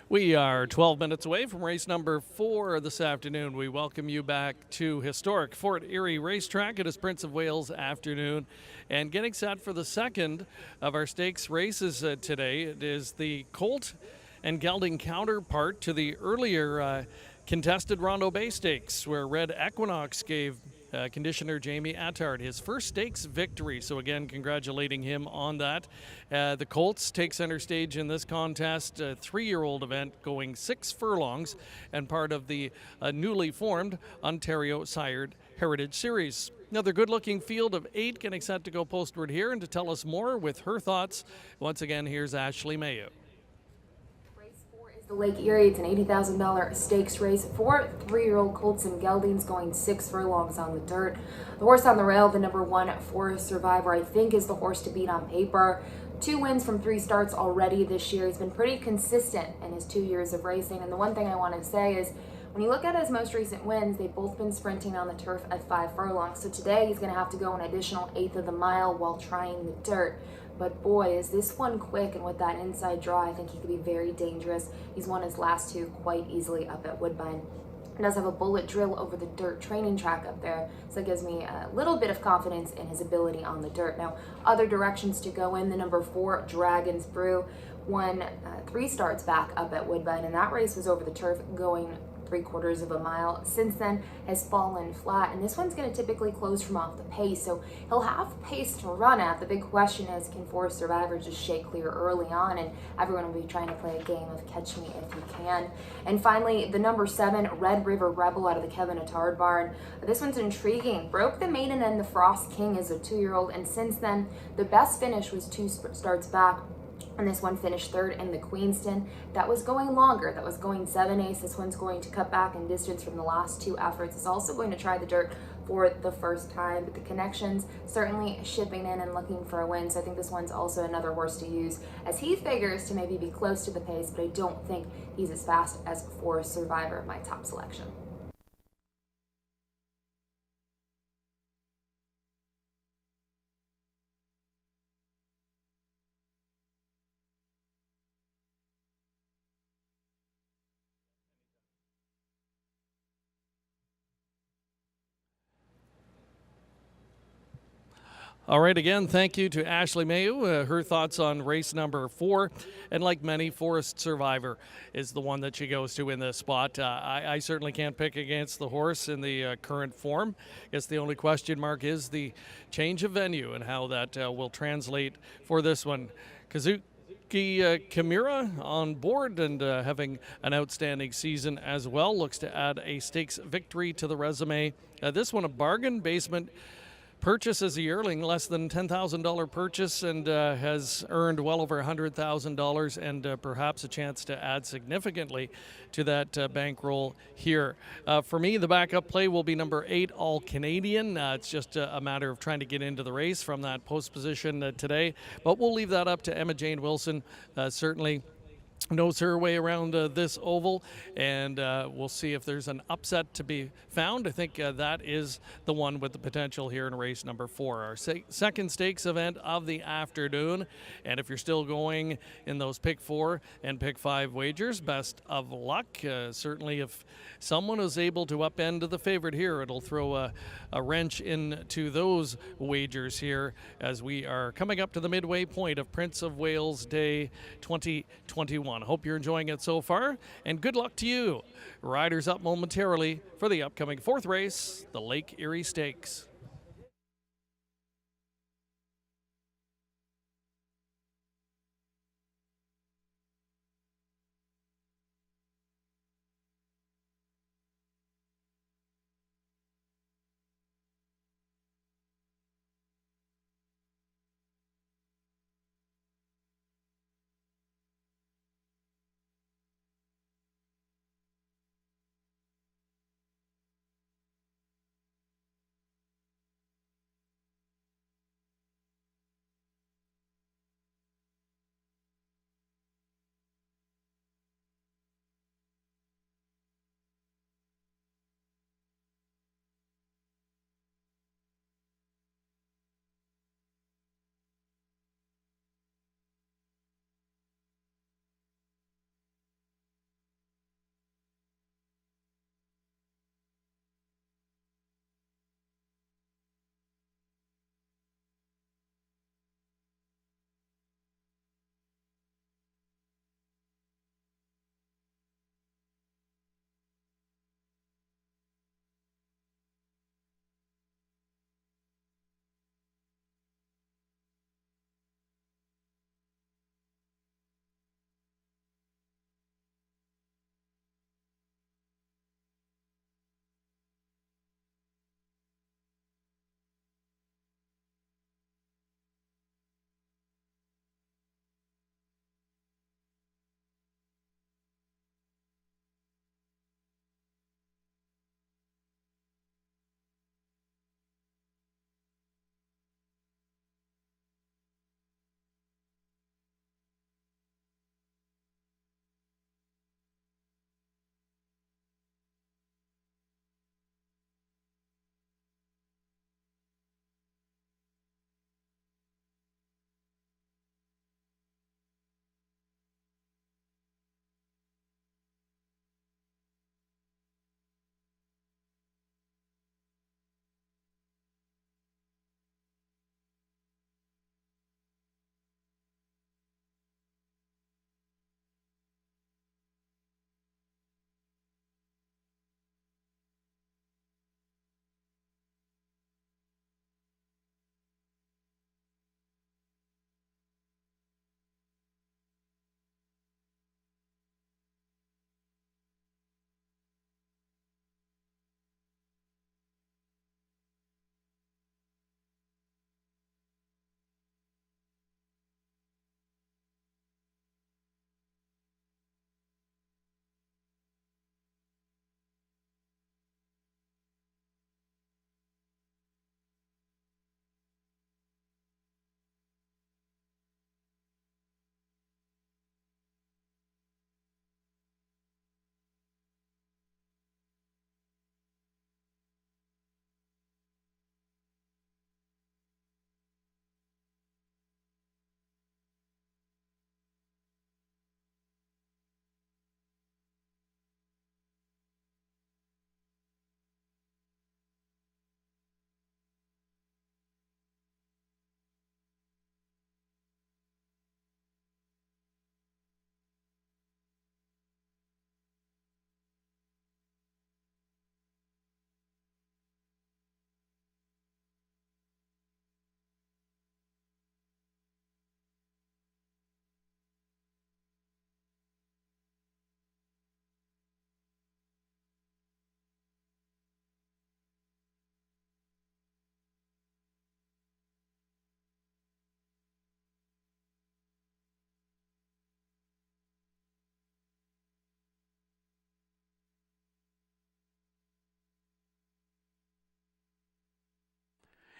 We are 12 minutes away from race number 4 this afternoon. We welcome you back to historic Fort Erie Racetrack. It is Prince of Wales afternoon, and getting set for the second of our stakes races today. It is the Colt and gelding counterpart to the earlier contested Rondo Bay Stakes, where Red Equinox gave conditioner Jamie Attard his first stakes victory. So again, congratulating him on that. The Colts take center stage in this contest, a 3-year-old event going 6 furlongs and part of the newly formed Ontario Sired Heritage Series. Another good-looking field of 8 getting set to go postward here, and to tell us more with her thoughts, once again, here's Ashley Mayo. The Lake Erie, it's an $80,000 stakes race for 3-year-old Colts and Geldings going 6 furlongs on the dirt. The horse on the rail, the number 1 Forest Survivor, I think is the horse to beat on paper. 2 wins from 3 starts already this year. He's been pretty consistent in his 2 years of racing. And the one thing I want to say is, when you look at his most recent wins, they've both been sprinting on the turf at 5 furlongs. So today he's going to have to go an additional 1/8 of the mile while trying the dirt. But boy, is this one quick, and with that inside draw, I think he could be very dangerous. He's won his last 2 quite easily up at Woodbine. He does have a bullet drill over the dirt training track up there, so it gives me a little bit of confidence in his ability on the dirt. Now, other directions to go in, the number 4 Dragon's Brew won 3 starts back up at Woodbine, and that race was over the turf going 3/4 of a mile. Since then has fallen flat, and this one's going to typically close from off the pace, so he'll have pace to run at. The big question is, can Forest Survivor just shake clear early on, and everyone will be trying to play a game of catch me if you can. And finally, the number 7 Red River Rebel out of the Kevin Attard barn. This one's intriguing. Broke the maiden and the Frost King as a 2-year-old, and since then the best finish was 2 starts back, and this one finished 3rd in the Queenston. That was going longer. That was going 7/8. This one's going to cut back in distance from the last 2 efforts. It's also going to try the dirt for the first time, but the connections certainly shipping in and looking for a win. So I think this one's also another horse to use, as he figures to maybe be close to the pace, but I don't think he's as fast as Forest Survivor, my top selection. All right, again, thank you to Ashley Mayo. Her thoughts on race number 4. And like many, Forest Survivor is the one that she goes to in this spot. I certainly can't pick against the horse in the current form. I guess the only question mark is the change of venue and how that will translate for this one. Kazuki Kimura on board and having an outstanding season as well. Looks to add a stakes victory to the resume. This one, a bargain basement purchase as a yearling, less than $10,000 purchase, and has earned well over $100,000 and perhaps a chance to add significantly to that bankroll here. For me, the backup play will be number 8, All Canadian. It's just a matter of trying to get into the race from that post position today, but we'll leave that up to Emma Jane Wilson. Certainly knows her way around this oval, and we'll see if there's an upset to be found. I think that is the one with the potential here in race number 4, our second stakes event of the afternoon. And if you're still going in those pick 4 and pick 5 wagers, best of luck. Certainly if someone is able to upend the favorite here, it'll throw a wrench into those wagers here as we are coming up to the midway point of Prince of Wales Day 2021. Hope you're enjoying it so far, and good luck to you. Riders up momentarily for the upcoming 4th race, the Lake Erie Stakes.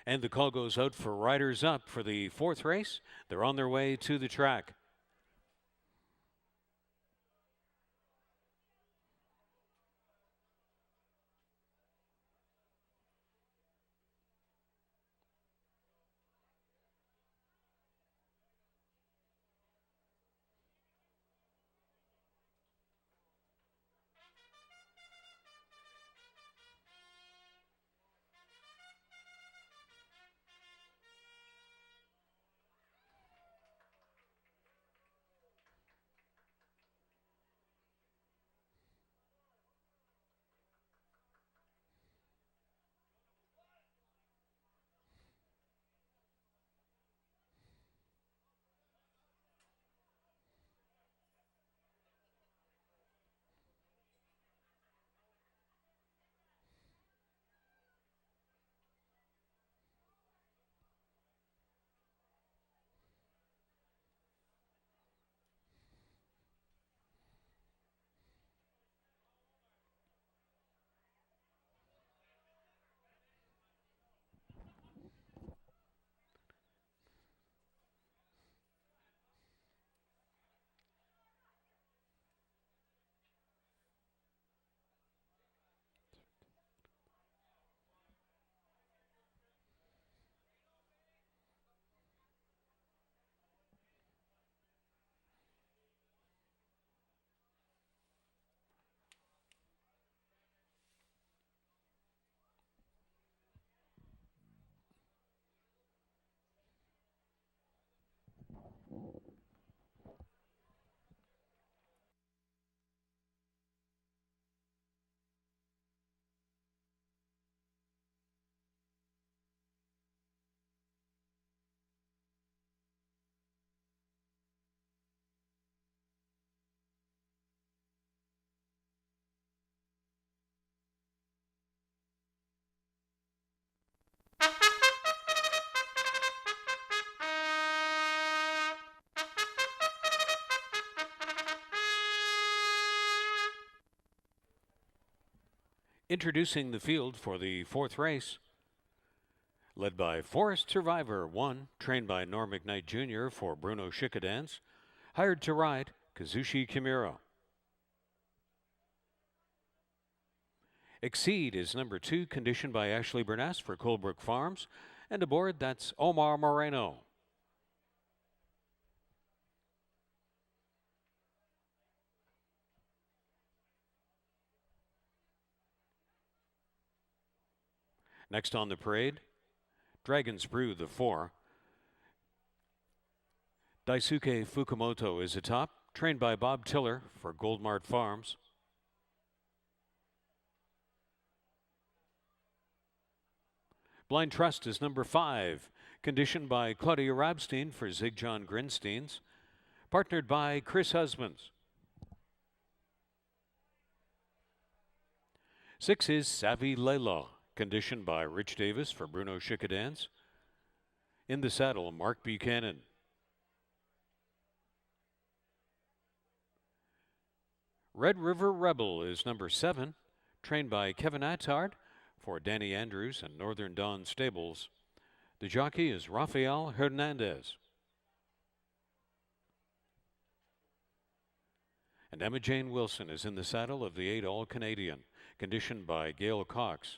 And the call goes out for riders up for the fourth race. They're on their way to the track. Introducing the field for the fourth race. Led by Forest Survivor 1, trained by Norm McKnight Jr. for Bruno Schickedanz. Hired to ride, Kazushi Kimura. Exceed is number 2, conditioned by Ashley Bernass for Colebrook Farms. And aboard, that's Omar Moreno. Next on the parade, Dragon's Brew, the 4. Daisuke Fukumoto is atop, trained by Bob Tiller for Goldmart Farms. Blind Trust is number 5, conditioned by Claudia Rabstein for Zigjon Grinsteins, partnered by Chris Husbands. 6 is Savvy Layla, conditioned by Rich Davis for Bruno Schickedanz. In the saddle, Mark Buchanan. Red River Rebel is number 7, trained by Kevin Attard for Danny Andrews and Northern Dawn Stables. The jockey is Rafael Hernandez. And Emma Jane Wilson is in the saddle of the 8 All-Canadian, conditioned by Gail Cox.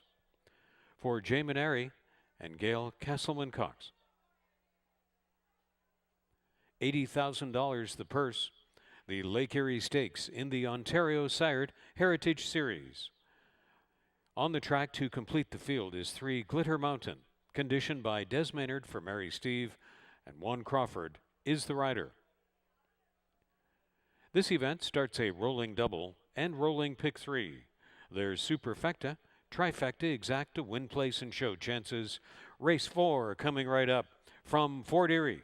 For Jamin Erie and Gail Castleman-Cox. $80,000 the purse. The Lake Erie Stakes in the Ontario Sired Heritage Series. On the track to complete the field is 3 Glitter Mountain, conditioned by Des Maynard for Mary Steve, and Juan Crawford is the rider. This event starts a rolling double and rolling pick 3. There's Superfecta, Trifecta, Exacta, Win Place, and Show Chances. Race 4 coming right up from Fort Erie.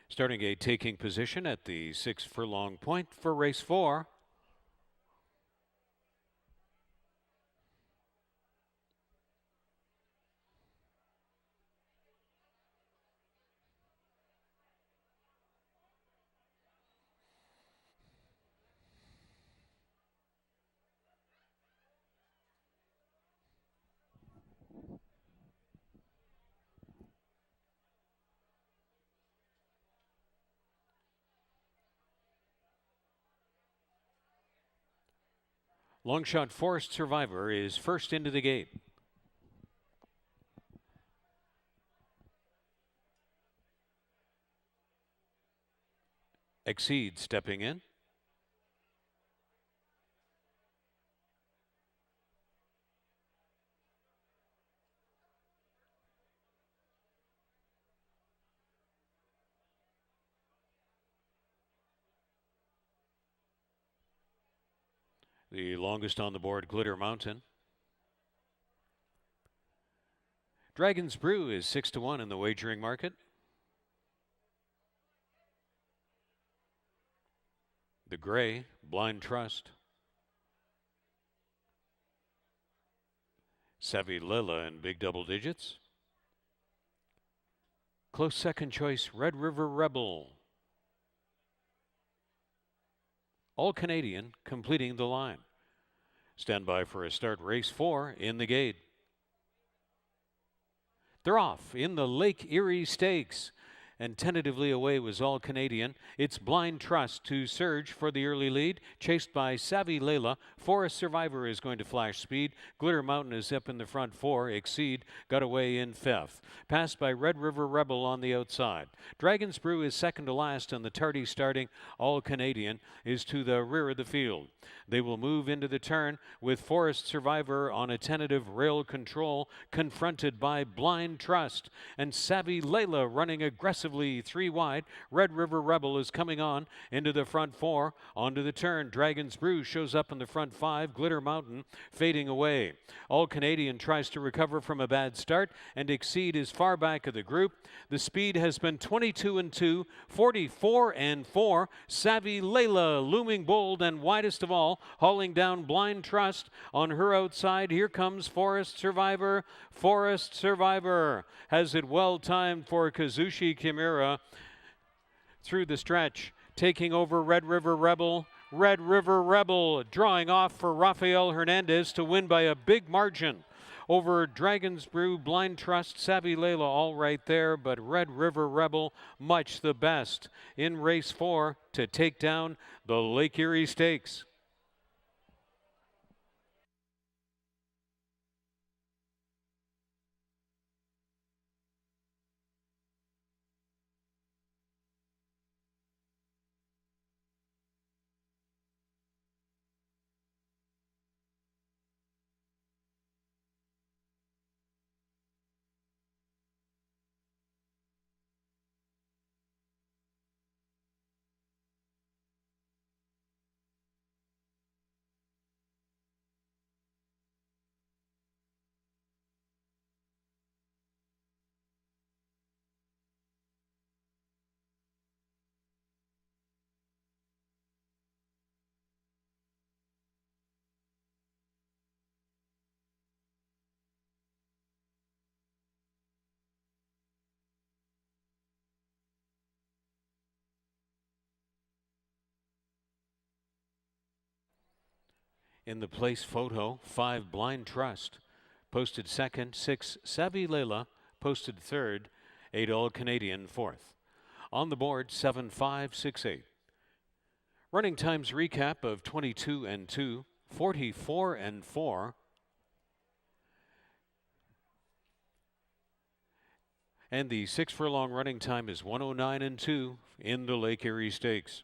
Starting gate taking position at the 6 furlong point for race 4. Longshot Forest Survivor is first into the gate. Exceed stepping in. The longest on the board, Glitter Mountain. Dragon's Brew is 6-1 in the wagering market. The gray, Blind Trust. Savvy Lila in big double digits. Close second choice, Red River Rebel. All Canadian completing the line. Stand by for a start, race 4 in the gate. They're off in the Lake Erie Stakes. And tentatively away was All Canadian. It's Blind Trust to surge for the early lead, chased by Savvy Layla. Forest Survivor is going to flash speed. Glitter Mountain is up in the front 4. Exceed got away in 5th. Passed by Red River Rebel on the outside. Dragon's Brew is second to last, and the tardy starting All Canadian is to the rear of the field. They will move into the turn with Forest Survivor on a tentative rail control, confronted by Blind Trust, and Savvy Layla running aggressively 3 wide. Red River Rebel is coming on into the front 4. Onto the turn, Dragon's Brew shows up in the front 5. Glitter Mountain fading away. All Canadian tries to recover from a bad start, and Exceed is far back of the group. The speed has been 22-2, 44-4. Savvy Layla looming bold and widest of all, hauling down Blind Trust on her outside. Here comes Forest Survivor. Forest Survivor has it well timed for Kazushi Kimura through the stretch, taking over Red River Rebel. Red River Rebel drawing off for Rafael Hernandez to win by a big margin over Dragon's Brew, Blind Trust, Savvy Layla all right there, but Red River Rebel much the best in race 4 to take down the Lake Erie Stakes. In the place photo, 5 Blind Trust posted second, 6 Savvy Layla posted third, 8 All Canadian fourth. On the board, 7-5-6-8. Running times recap of 22-2, 44-4. And the 6 furlong running time is 109-2 in the Lake Erie Stakes.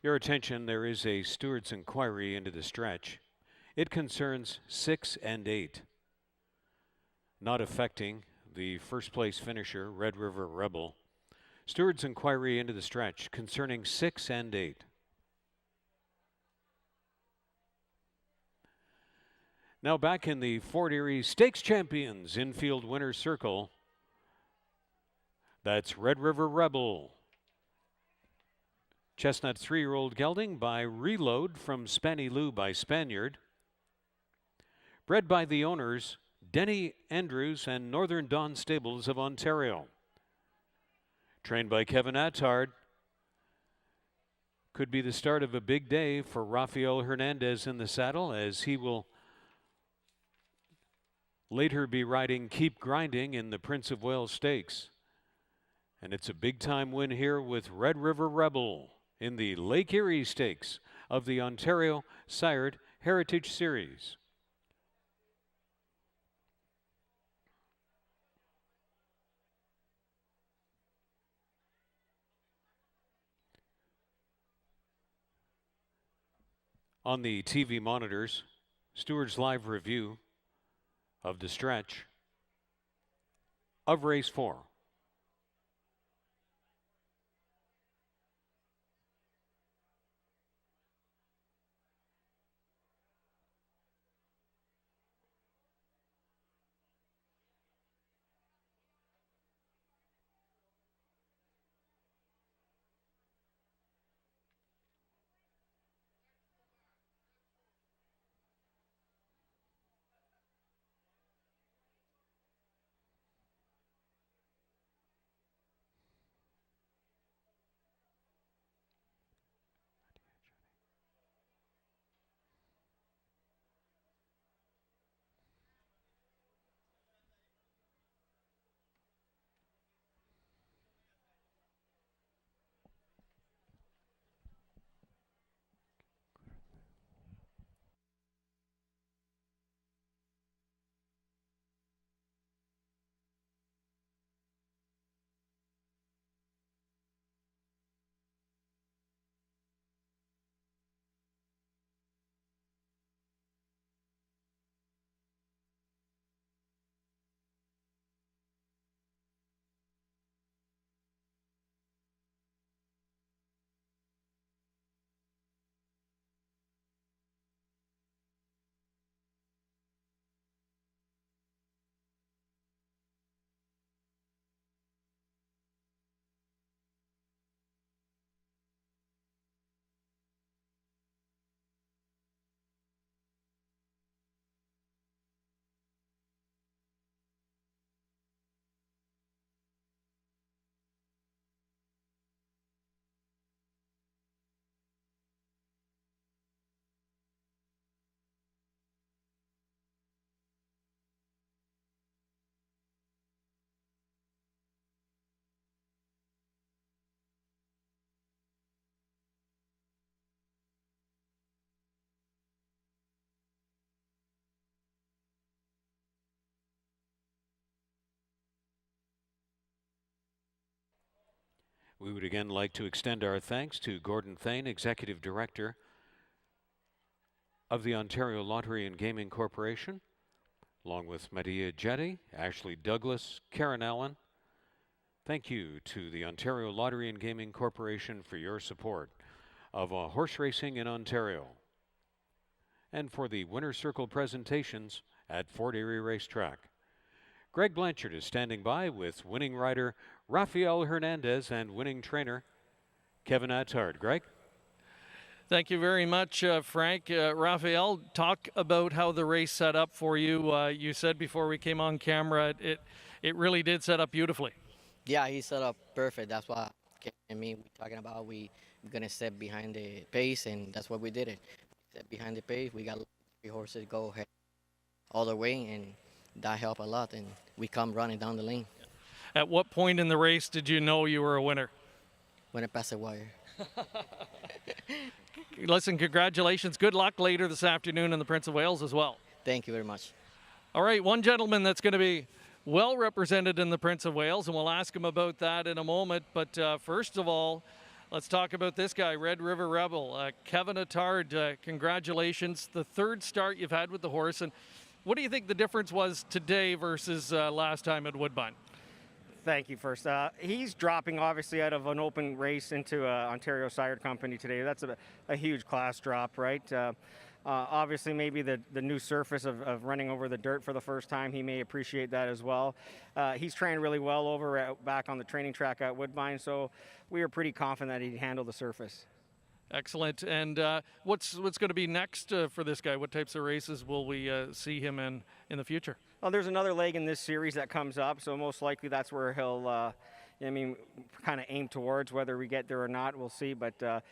Your attention, there is a steward's inquiry into the stretch. It concerns 6 and 8, not affecting the first place finisher, Red River Rebel. Steward's inquiry into the stretch concerning 6 and 8. Now back in the Fort Erie Stakes Champions infield winner's circle, that's Red River Rebel. Chestnut 3-year-old gelding by Reload from Spanny Lou by Spaniard. Bred by the owners, Denny Andrews and Northern Dawn Stables of Ontario. Trained by Kevin Attard. Could be the start of a big day for Rafael Hernandez in the saddle, as he will later be riding Keep Grinding in the Prince of Wales Stakes. And it's a big time win here with Red River Rebel in the Lake Erie Stakes of the Ontario Sired Heritage Series. On the TV monitors, Stewart's live review of the stretch of race 4. We would again like to extend our thanks to Gordon Thane, Executive Director of the Ontario Lottery and Gaming Corporation, along with Medea Jetty, Ashley Douglas, Karen Allen. Thank you to the Ontario Lottery and Gaming Corporation for your support of horse racing in Ontario, and for the Winner's Circle presentations at Fort Erie Racetrack. Greg Blanchard is standing by with winning rider Rafael Hernandez and winning trainer Kevin Attard. Greg? Thank you very much, Frank. Rafael, talk about how the race set up for you. You said before we came on camera, it really did set up beautifully. Yeah, he set up perfect. That's why we're talking about we're going to step behind the pace, and that's what we did. It step behind the pace. We got 3 horses go ahead all the way, and that helped a lot, and we come running down the lane. At what point in the race did you know you were a winner? When it passed the wire. Listen, congratulations. Good luck later this afternoon in the Prince of Wales as well. Thank you very much. All right, one gentleman that's going to be well represented in the Prince of Wales, and we'll ask him about that in a moment. But first of all, Let's talk about this guy, Red River Rebel, Kevin Attard. Congratulations, the third start you've had with the horse. And what do you think the difference was today versus last time at Woodbine? Thank you first. He's dropping obviously out of an open race into Ontario Sired Company today. That's a huge class drop, right? Obviously, maybe the new surface of running over the dirt for the first time, he may appreciate that as well. He's trained really well back on the training track at Woodbine, so we are pretty confident that he'd handle the surface. Excellent. And what's going to be next for this guy? What types of races will we see him in the future? Well, there's another leg in this series that comes up, so most likely that's where he'll, kind of aim towards. Whether we get there or not, we'll see. But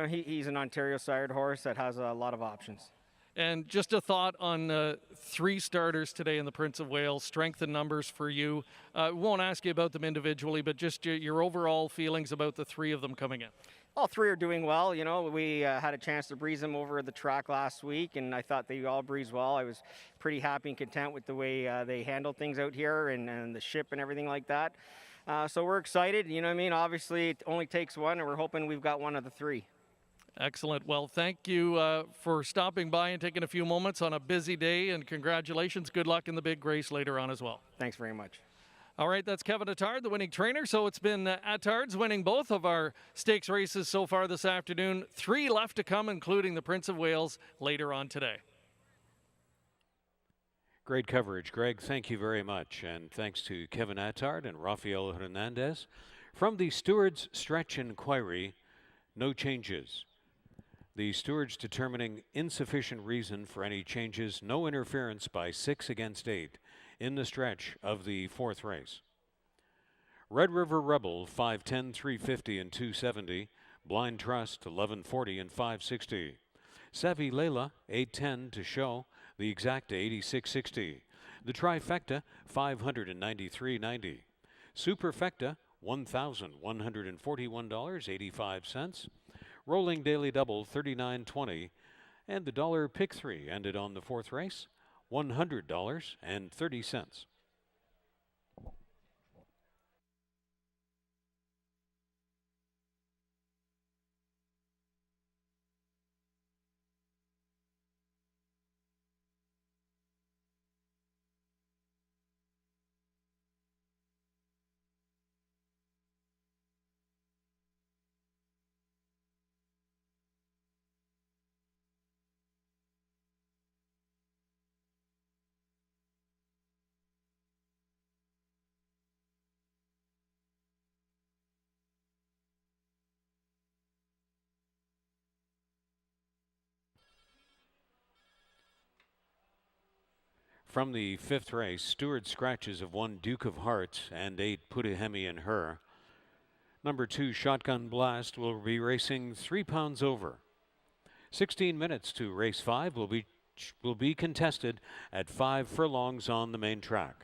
he's an Ontario sired horse that has a lot of options. And just a thought on 3 starters today in the Prince of Wales, strength and numbers for you. We won't ask you about them individually, but just your overall feelings about the 3 of them coming in. All 3 are doing well. We had a chance to breeze them over the track last week, and I thought they all breezed well. I was pretty happy and content with the way they handled things out here and the ship and everything like that. So we're excited. Obviously, it only takes one, and we're hoping we've got one of the 3. Excellent. Well, thank you for stopping by and taking a few moments on a busy day, and congratulations. Good luck in the big race later on as well. Thanks very much. All right, that's Kevin Attard, the winning trainer. So it's been Attard's winning both of our stakes races so far this afternoon. 3 left to come, including the Prince of Wales later on today. Great coverage, Greg. Thank you very much. And thanks to Kevin Attard and Rafael Hernandez. From the Stewards Stretch Inquiry, no changes. The stewards determining insufficient reason for any changes, no interference by 6 against 8 in the stretch of the 4th race. Red River Rebel 510, 350 and 270. Blind Trust 1140 and 560. Savvy Layla 810 to show. The Exacta 8660. The Trifecta 593.90. Superfecta $1,141.85. Rolling Daily Double 39.20. And the dollar pick 3 ended on the 4th race $100.30. From the 5th race, Stewart scratches of 1 Duke of Hearts and 8 Putahemi in Her. Number 2 Shotgun Blast will be racing 3 pounds over. 16 minutes to race 5 will be contested at 5 furlongs on the main track.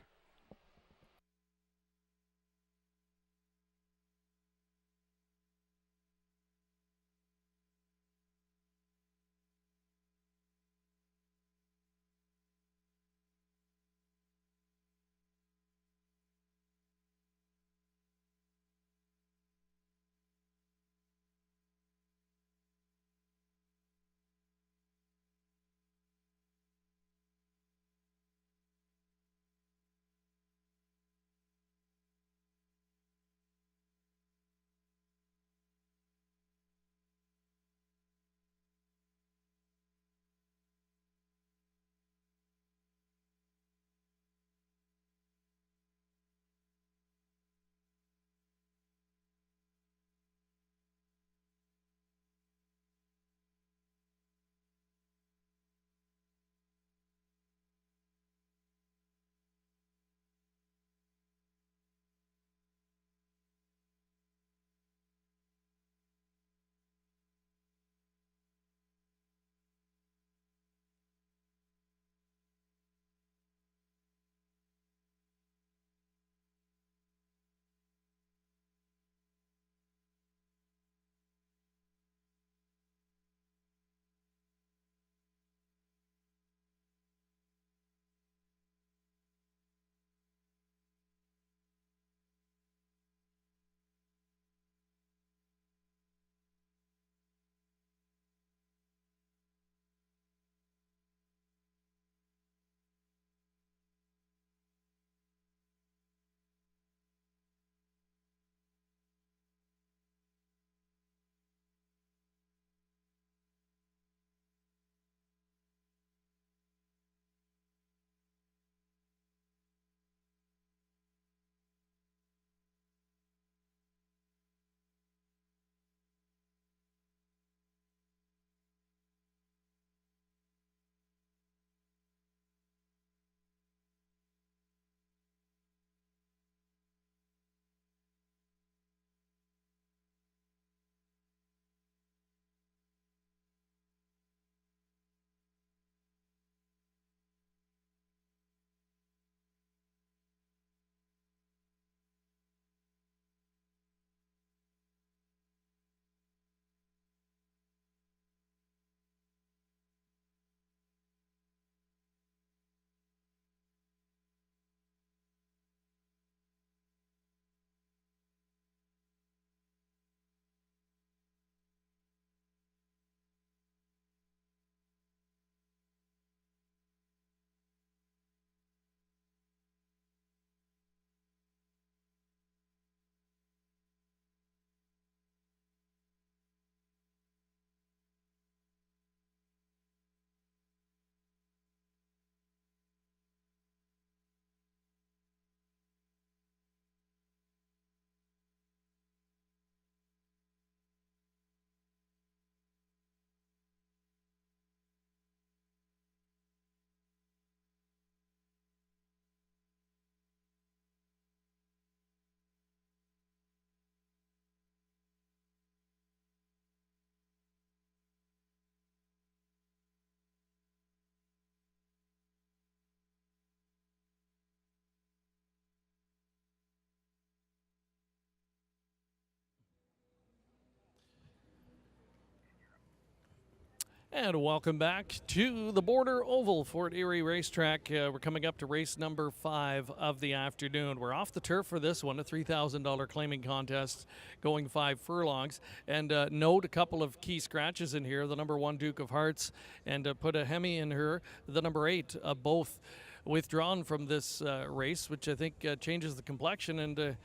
And welcome back to the Border Oval, Fort Erie Racetrack. We're coming up to race number 5 of the afternoon. We're off the turf for this one, a $3,000 claiming contest going 5 furlongs. And note a couple of key scratches in here, the number 1 Duke of Hearts and put a Hemi in her, the number 8, both withdrawn from this race, which I think changes the complexion and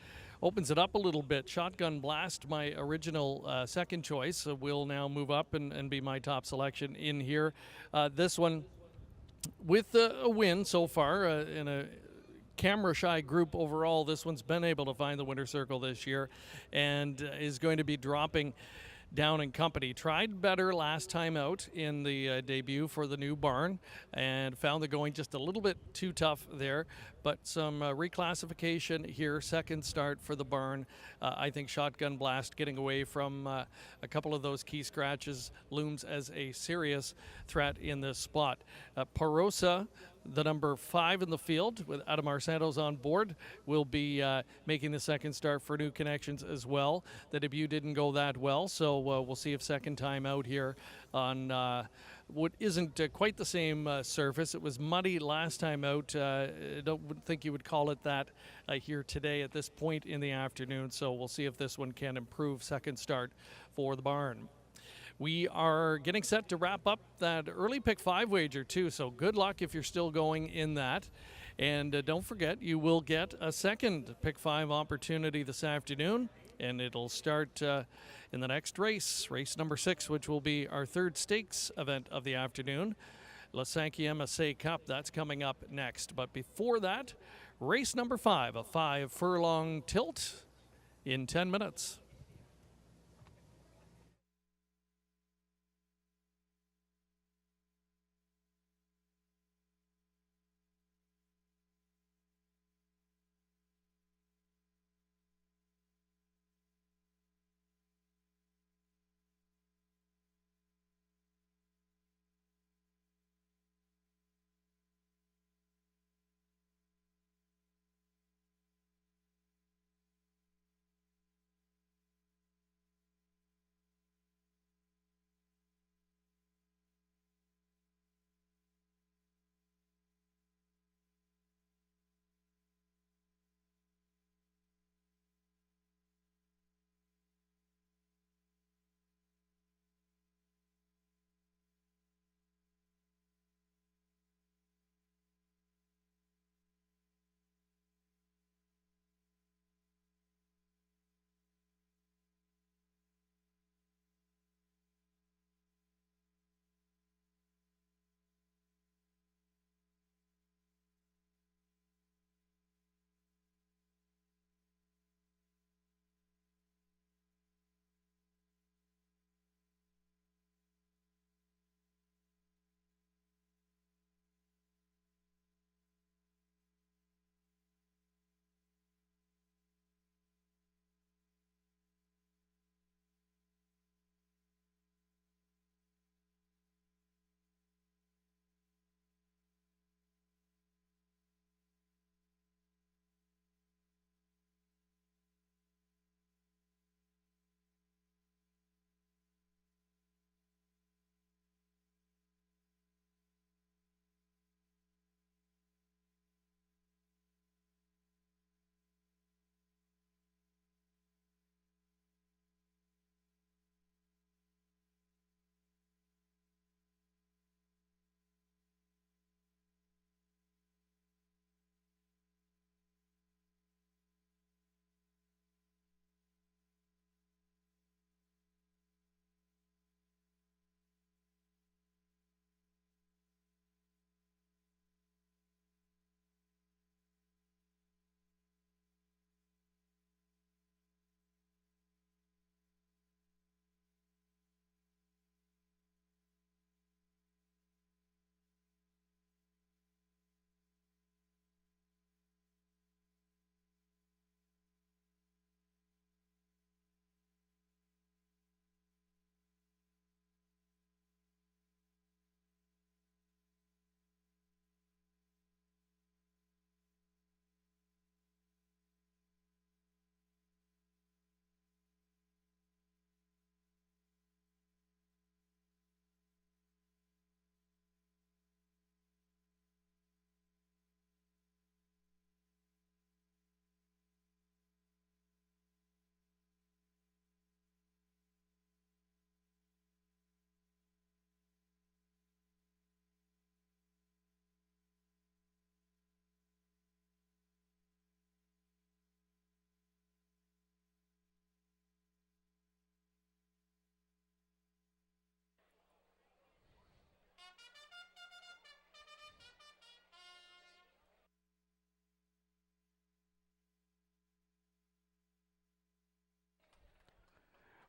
opens it up a little bit. Shotgun Blast, my original second choice, will now move up and be my top selection in here. This one, with a win so far in a camera-shy group overall, this one's been able to find the winner's circle this year and is going to be dropping down in company. Tried better last time out in the debut for the new barn and found the going just a little bit too tough there, but some reclassification here, second start for the barn. I think Shotgun Blast getting away from a couple of those key scratches looms as a serious threat in this spot. Parosa, the number 5 in the field with Adamar Santos on board, will be making the second start for New Connections as well. The debut didn't go that well, so we'll see if second time out here on what isn't quite the same surface. It was muddy last time out. I don't think you would call it that here today at this point in the afternoon, so we'll see if this one can improve second start for the barn. We are getting set to wrap up that early pick 5 wager too, so good luck if you're still going in that. And don't forget, you will get a second pick 5 opportunity this afternoon, and it'll start in the next race, race number 6, which will be our third stakes event of the afternoon. La Cinquième Essai Cup, that's coming up next. But before that, race number 5, a 5 furlong tilt in 10 minutes.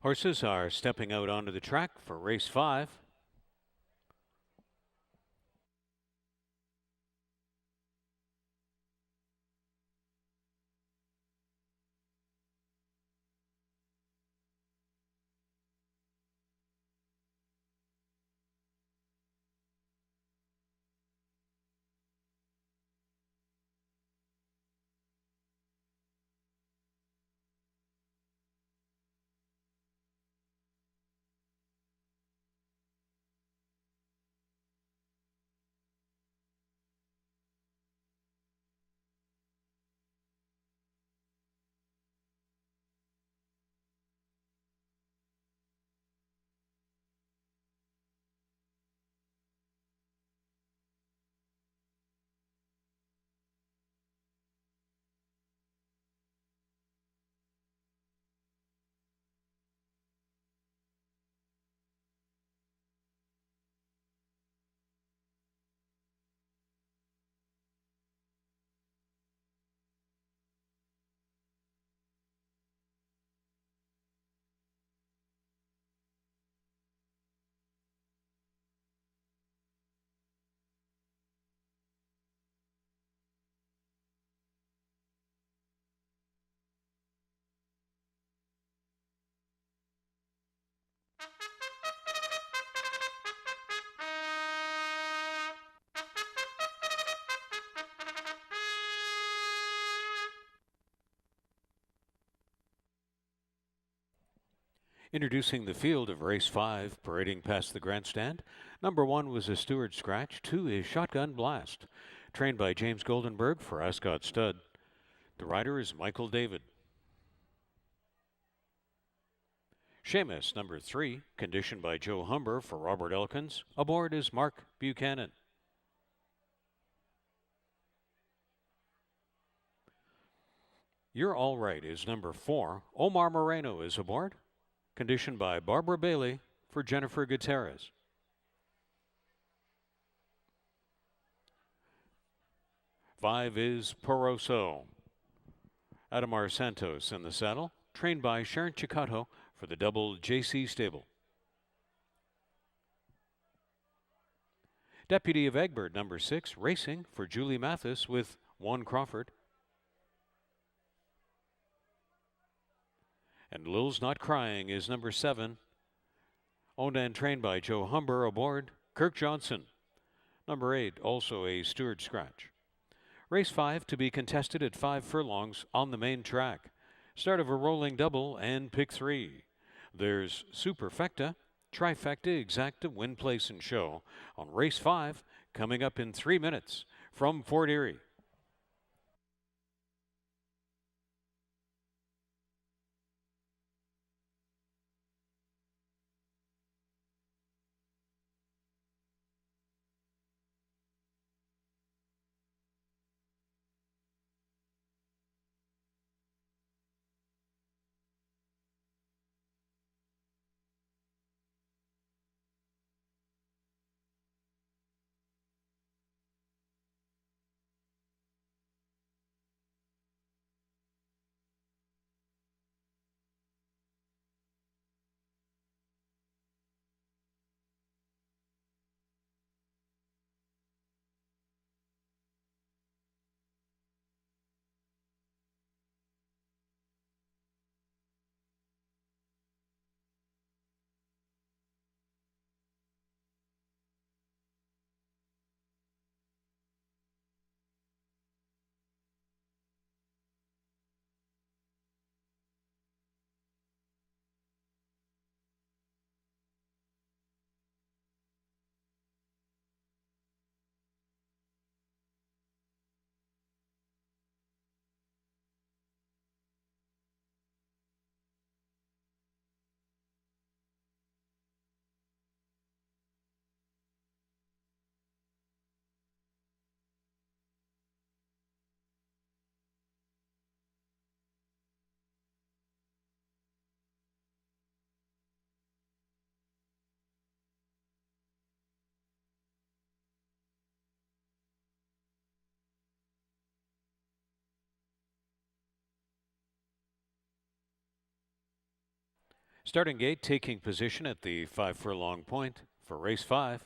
Horses are stepping out onto the track for race 5. Introducing the field of race 5, parading past the grandstand. Number 1 was a Stewart Scratch. 2 is Shotgun Blast, trained by James Goldenberg for Ascot Stud. The rider is Michael David. Seamus, number 3, conditioned by Joe Humber for Robert Elkins. Aboard is Mark Buchanan. You're All Right is number 4. Omar Moreno is aboard, conditioned by Barbara Bailey for Jennifer Gutierrez. Five is Poroso. Adamar Santos in the saddle, trained by Sharon Chicato for the double JC stable. Deputy of Egbert, number 6, racing for Julie Mathis with Juan Crawford. And Lil's Not Crying is number 7, owned and trained by Joe Humber, aboard Kirk Johnson. Number 8, also a Stewart Scratch. Race 5 to be contested at 5 furlongs on the main track. Start of a rolling double and pick 3. There's Superfecta, Trifecta, Exacta, Win, Place, and Show on race 5, coming up in 3 minutes from Fort Erie. Starting gate taking position at the 5 furlong point for race 5.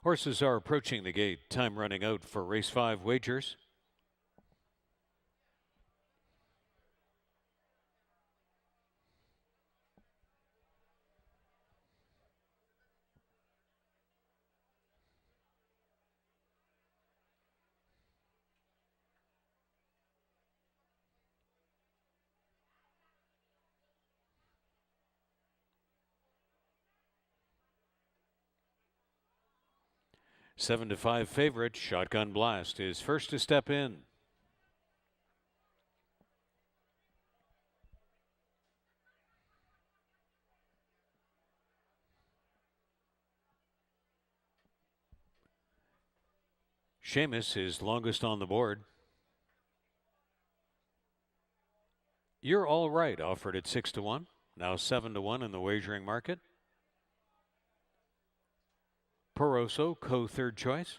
Horses are approaching the gate. Time running out for race 5 wagers. Seven to 5 favorite, Shotgun Blast, is first to step in. Seamus is longest on the board. You're All Right, offered at 6 to 1, now 7 to 1 in the wagering market. Poroso, co-third choice,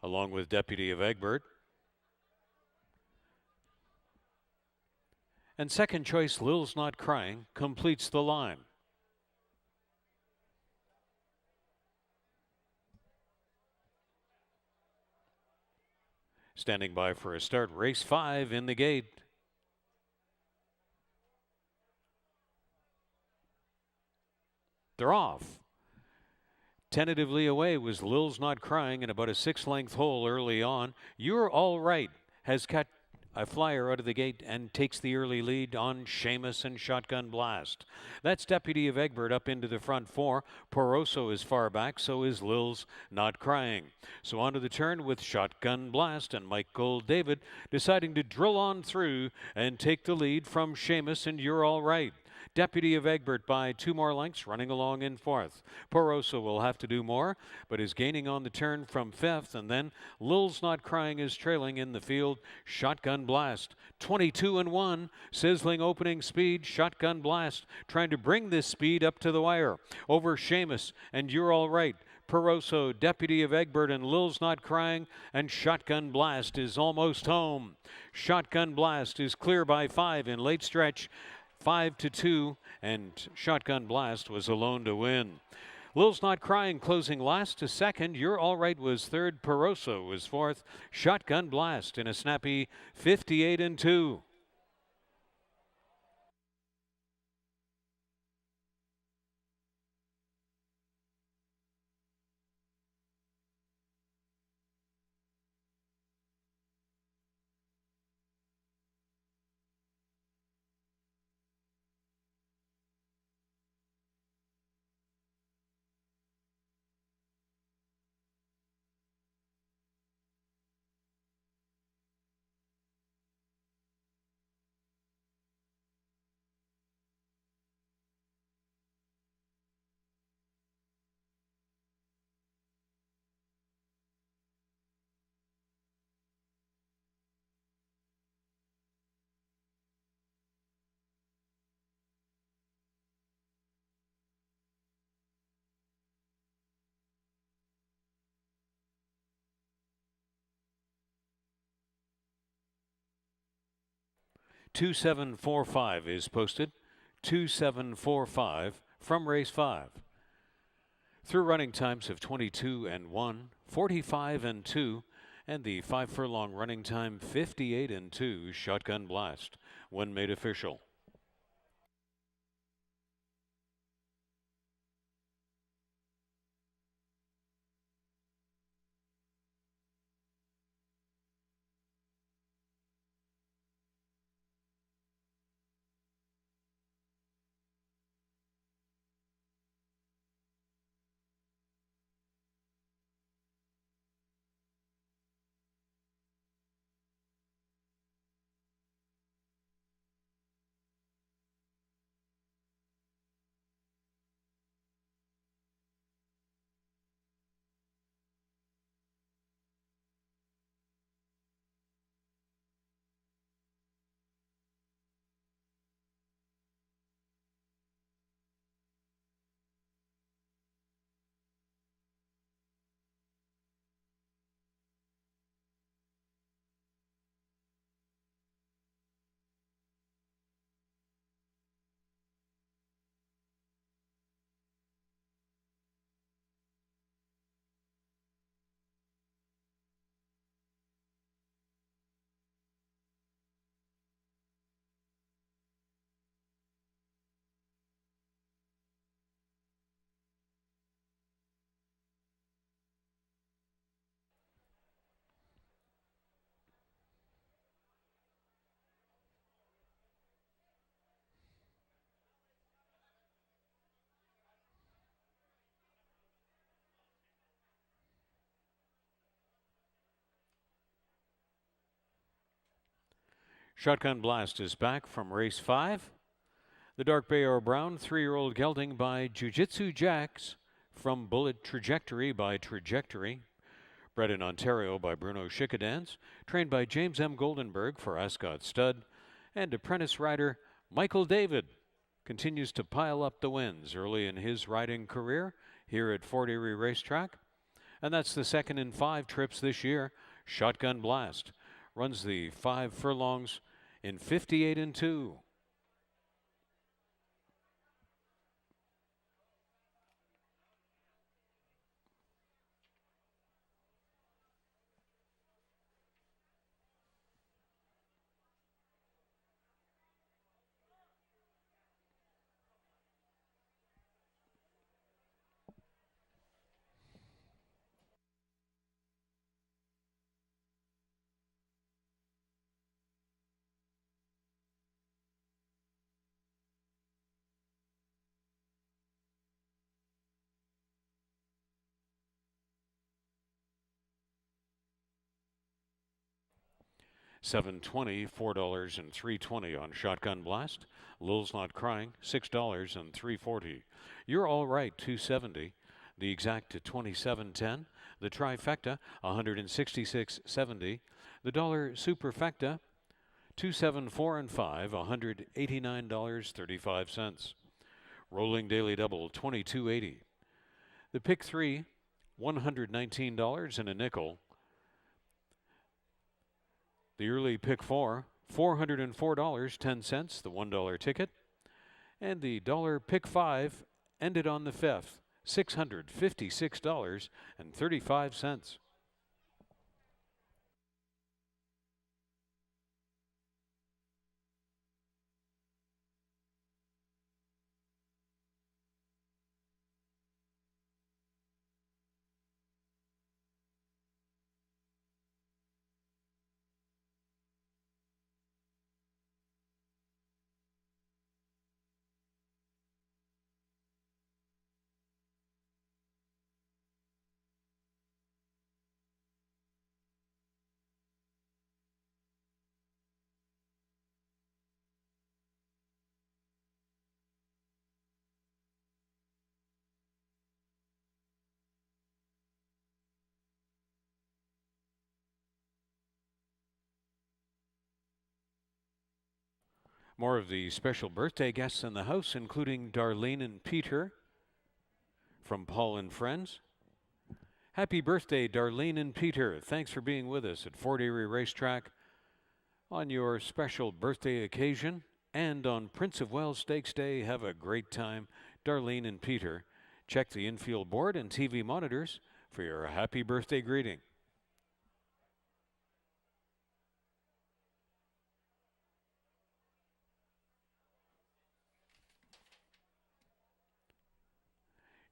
along with Deputy of Egbert. And second choice, Lil's Not Crying, completes the line. Standing by for a start, race 5 in the gate. They're off. Tentatively away was Lil's Not Crying in about a 6-length hole early on. You're All Right has cut a flyer out of the gate and takes the early lead on Seamus and Shotgun Blast. That's Deputy of Egbert up into the front 4. Poroso is far back, so is Lil's Not Crying. So onto the turn with Shotgun Blast and Michael David deciding to drill on through and take the lead from Seamus and You're All Right. Deputy of Egbert by 2 more lengths, running along in 4th. Poroso will have to do more, but is gaining on the turn from 5th, and then Lil's Not Crying is trailing in the field. Shotgun Blast, 22-1, sizzling opening speed. Shotgun Blast trying to bring this speed up to the wire. Over Seamus and You're All Right. Poroso, Deputy of Egbert, and Lil's Not Crying, and Shotgun Blast is almost home. Shotgun Blast is clear by 5 in late stretch. 5 to 2, and Shotgun Blast was alone to win. Lil's Not Crying closing last to second. You're All Right was third. Poroso was fourth. Shotgun Blast in a snappy 58-2. 2745 is posted. 2745 from race 5. Through running times of 22 and 1, 45 and 2, and the 5 furlong running time 58 and 2, Shotgun Blast, when made official. Shotgun Blast is back from race 5. The Dark Bay or Brown 3-year-old gelding by Jiu-Jitsu Jacks from Bullet Trajectory by Trajectory. Bred in Ontario by Bruno Schickadance, trained by James M. Goldenberg for Ascot Stud, and apprentice rider Michael David continues to pile up the wins early in his riding career here at Fort Erie Racetrack. And that's the second in 5 trips this year. Shotgun Blast runs the 5 furlongs in 58 and 2. $7.20, $4 and $3.20 on Shotgun Blast. Lil's Not Crying, $6 and $3.40. You're All Right, $2.70. The Exact at $27.10. The Trifecta, $166.70. The Dollar Superfecta, $274 and $5, $189.35. Rolling Daily Double, $22.80. The Pick 3, $119 and a nickel. The early Pick 4, $404.10, the $1 ticket. And the dollar Pick 5 ended on the 5th, $656.35. More of the special birthday guests in the house, including Darlene and Peter from Paul and Friends. Happy birthday, Darlene and Peter. Thanks for being with us at Fort Erie Racetrack On your special birthday occasion and on Prince of Wales Stakes Day, have a great time. Darlene and Peter, check the infield board and TV monitors for your happy birthday greeting.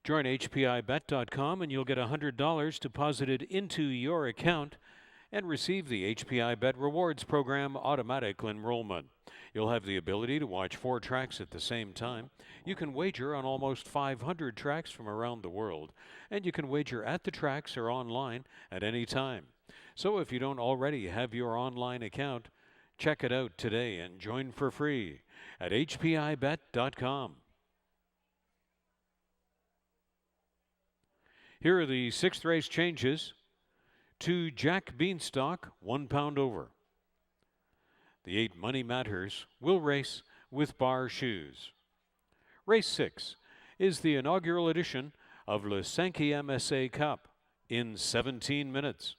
Join HPIBet.com and you'll get $100 deposited into your account and receive the HPI Bet Rewards Program automatic enrollment. You'll have the ability to watch 4 tracks at the same time. You can wager on almost 500 tracks from around the world, and you can wager at the tracks or online at any time. So if you don't already have your online account, check it out today and join for free at HPIBet.com. Here are the 6th race changes. To Jack Beanstalk, 1 pound over. The 8 Money Matters will race with bar shoes. Race 6 is the inaugural edition of Le Sankey MSA Cup in 17 minutes.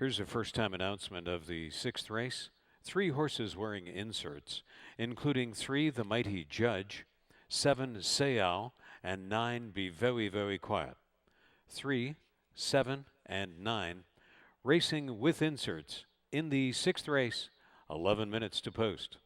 Here's a first-time announcement of the 6th race. 3 horses wearing inserts, including 3 The Mighty Judge, 7 Sayao, and 9 Be Very, Very Quiet. 3, 7, and 9 racing with inserts in the 6th race, 11 minutes to post.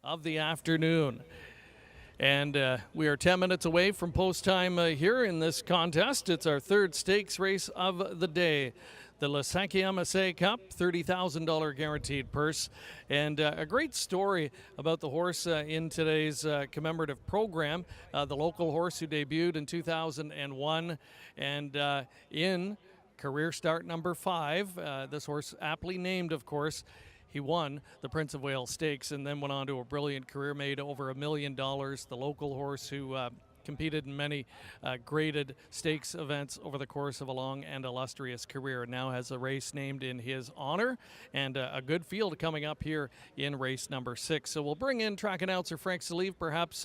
Of the afternoon. And we are 10 minutes away from post time here in this contest. It's our 3rd stakes race of the day. The Le 5e Essai Cup, $30,000 guaranteed purse. And a great story about the horse in today's commemorative program. The local horse who debuted in 2001 and in career start number 5. This horse aptly named, of course. He won the Prince of Wales Stakes and then went on to a brilliant career, made over $1 million. The local horse who competed in many graded stakes events over the course of a long and illustrious career. Now has a race named in his honor and a good field coming up here in race number 6. So we'll bring in track announcer Frank Salive, perhaps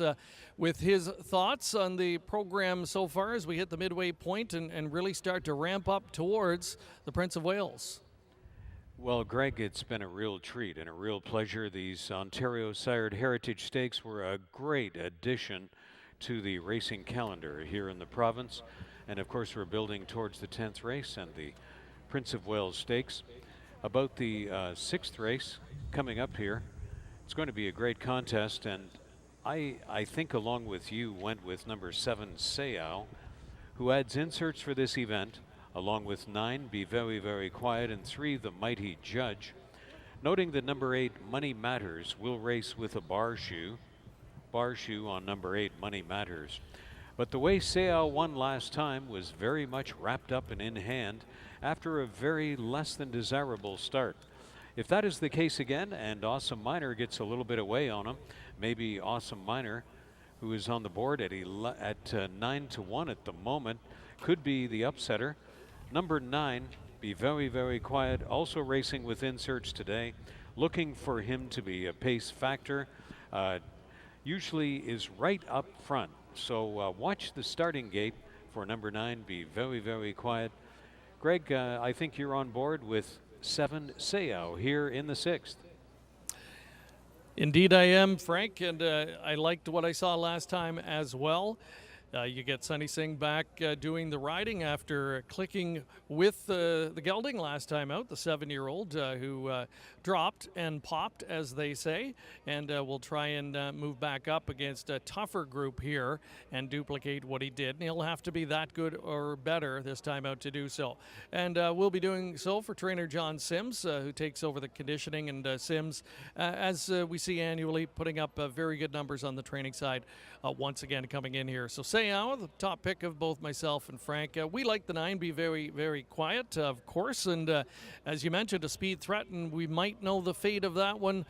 with his thoughts on the program so far as we hit the midway point and really start to ramp up towards the Prince of Wales. Well, Greg, it's been a real treat and a real pleasure. These Ontario Sired Heritage Stakes were a great addition to the racing calendar here in the province. And of course, we're building towards the 10th race and the Prince of Wales Stakes. About the 6th race coming up here, it's going to be a great contest. And I think along with you went with number 7, Sayao, who adds inserts for this event, along with 9, Be Very, Very Quiet, and 3, The Mighty Judge. Noting that number 8, Money Matters, will race with a bar shoe on number 8, Money Matters. But the way Sayao won last time was very much wrapped up and in hand after a very less than desirable start. If that is the case again and Awesome Miner gets a little bit away on him, maybe Awesome Miner, who is on the board at 9-1 at the moment, could be the upsetter. Number 9, Be Very, Very Quiet, also racing with inserts today, looking for him to be a pace factor. Usually is right up front. So watch the starting gate for number 9, Be Very, Very Quiet. Greg, I think you're on board with 7, Sayao here in the 6th. Indeed I am, Frank, and I liked what I saw last time as well. You get Sunny Singh back doing the riding after clicking with the gelding last time out, the 7-year-old who dropped and popped, as they say, and will try and move back up against a tougher group here and duplicate what he did. And he'll have to be that good or better this time out to do so. And we'll be doing so for trainer John Sims, who takes over the conditioning, and Sims, as we see annually, putting up very good numbers on the training side once again coming in here. So Sayao, the top pick of both myself and Frank. We like the 9, Be Very, Very Quiet, of course, and as you mentioned, a speed threat, and we might know the fate of that one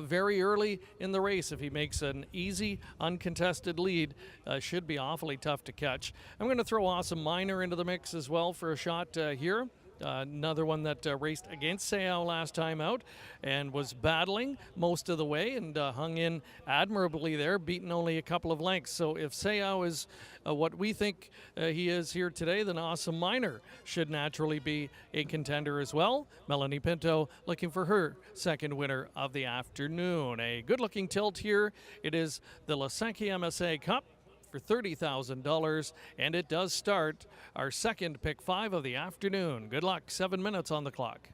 very early in the race. If he makes an easy, uncontested lead, should be awfully tough to catch. I'm going to throw Awesome Miner into the mix as well for a shot here. Another one that raced against Sayao last time out and was battling most of the way and hung in admirably there, beaten only a couple of lengths. So if Sayao is what we think he is here today, then Awesome Miner should naturally be a contender as well. Melanie Pinto looking for her 2nd winner of the afternoon. A good-looking tilt here. It is the Le 5e Essai Cup for for $30,000, and it does start our second pick 5 of the afternoon. Good luck. 7 minutes on the clock.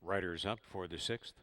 Riders up for the 6th.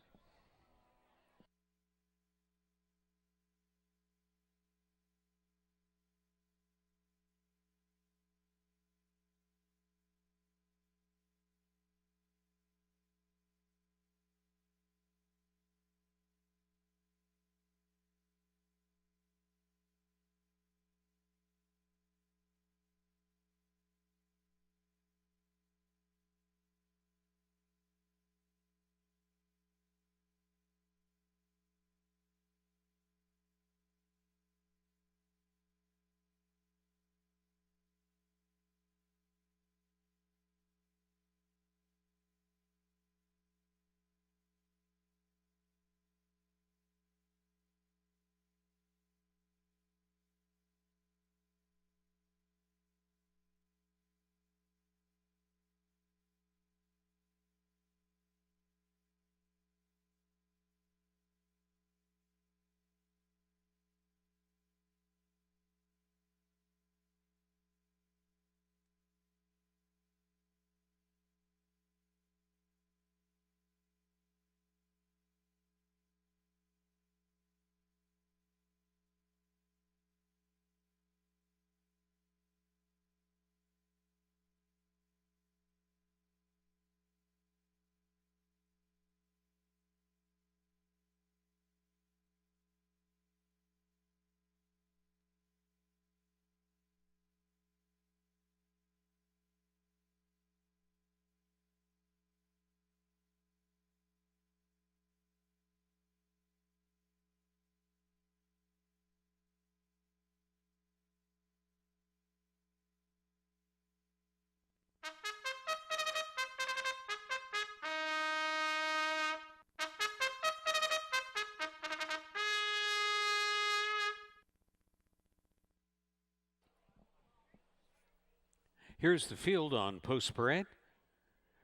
Here's the field on post parade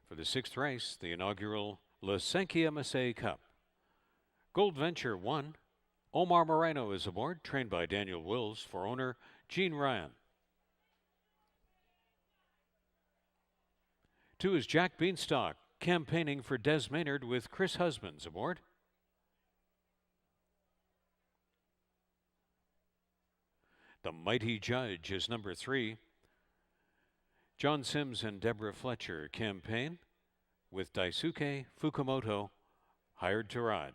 for the 6th race, the inaugural La Cinquième Massey Cup. Gold Venture 1. Omar Moreno is aboard, trained by Daniel Wills for owner Gene Ryan. 2 is Jack Beanstalk, campaigning for Des Maynard with Chris Husbands aboard. The Mighty Judge is number 3. John Sims and Deborah Fletcher campaign with Daisuke Fukumoto hired to ride.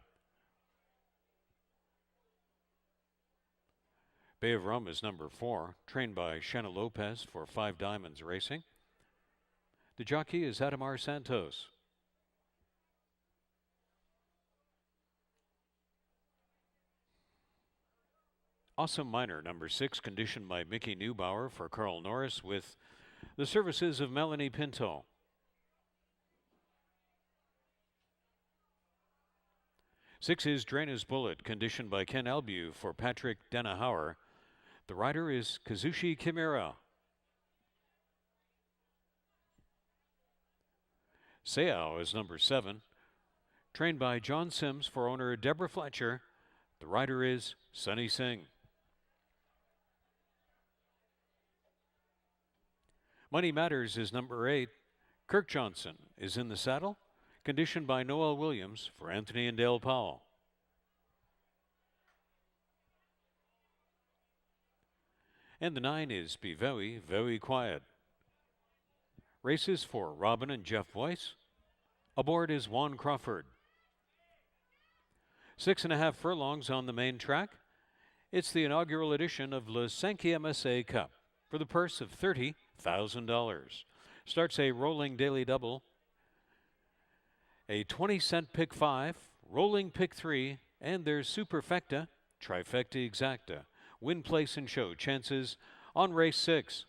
Bay of Rum is number 4, trained by Shanna Lopez for Five Diamonds Racing. The jockey is Adamar Santos. Awesome Minor, number 6, conditioned by Mickey Neubauer for Carl Norris with the services of Melanie Pinto. Six is Draina's Bullet, conditioned by Ken Albu for Patrick Denahauer. The rider is Kazushi Kimura. Seau is number 7, trained by John Sims for owner Deborah Fletcher. The rider is Sunny Singh. Money Matters is number 8. Kirk Johnson is in the saddle, conditioned by Noel Williams for Anthony and Dale Powell. And the 9 is Be Very, Very Quiet. Races for Robin and Jeff Weiss. Aboard is Juan Crawford. 6.5 furlongs on the main track. It's the inaugural edition of Le Sankey MSA Cup for the purse of $30,000. Starts a rolling daily double, a 20-cent pick 5, rolling pick 3, and there's Superfecta, Trifecta Exacta. Win, place, and show chances on race 6.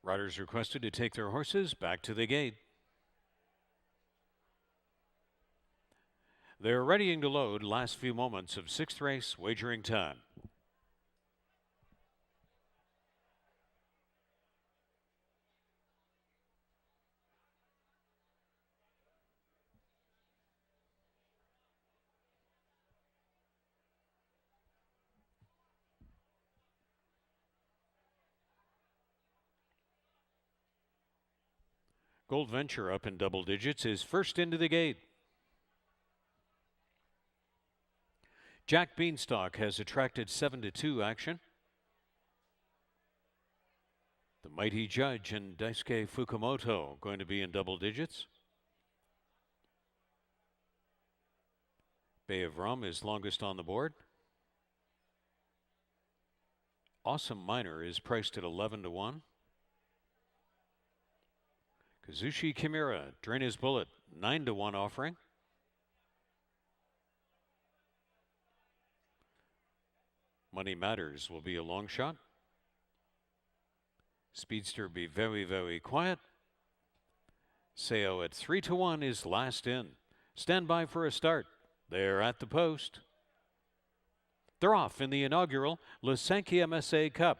Riders requested to take their horses back to the gate. They're readying to load. Last few moments of 6th race wagering time. Gold Venture up in double digits is first into the gate. Jack Beanstalk has attracted 7-2 action. The Mighty Judge and Daisuke Fukumoto going to be in double digits. Bay of Rum is longest on the board. Awesome Miner is priced at 11-1. Kazushi Kimura, Drain His Bullet, 9-1 offering. Money Matters will be a long shot. Speedster Be Very, Very Quiet. Seo at 3-1 is last in. Stand by for a start. They're at the post. They're off in the inaugural Lisanki MSA Cup.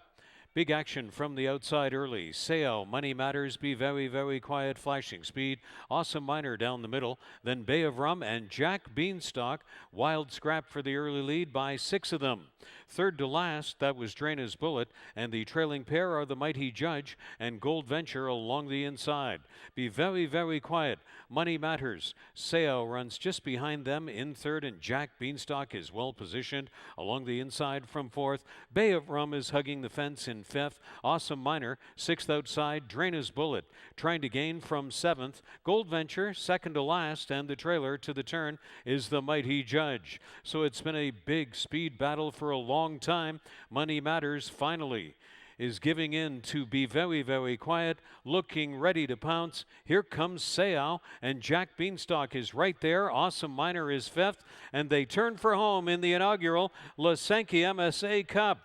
Big action from the outside early. Seo, Money Matters, Be Very, Very Quiet, Flashing Speed. Awesome Miner down the middle. Then Bay of Rum and Jack Beanstalk. Wild Scrap for the early lead by 6 of them. Third to last, that was Drain His Bullet. And the trailing pair are the Mighty Judge and Gold Venture along the inside. Be Very, Very Quiet. Money Matters. Seo runs just behind them in third, and Jack Beanstalk is well positioned along the inside from fourth. Bay of Rum is hugging the fence in fifth. Awesome Miner, sixth outside. Drain His Bullet trying to gain from seventh. Gold Venture, second to last, and the trailer to the turn is the Mighty Judge. So it's been a big speed battle for a long time. Money Matters finally is giving in to Be Very, Very Quiet, looking ready to pounce. Here comes Seo, and Jack Beanstalk is right there. Awesome Miner is fifth, and they turn for home in the inaugural Lisanki MSA Cup.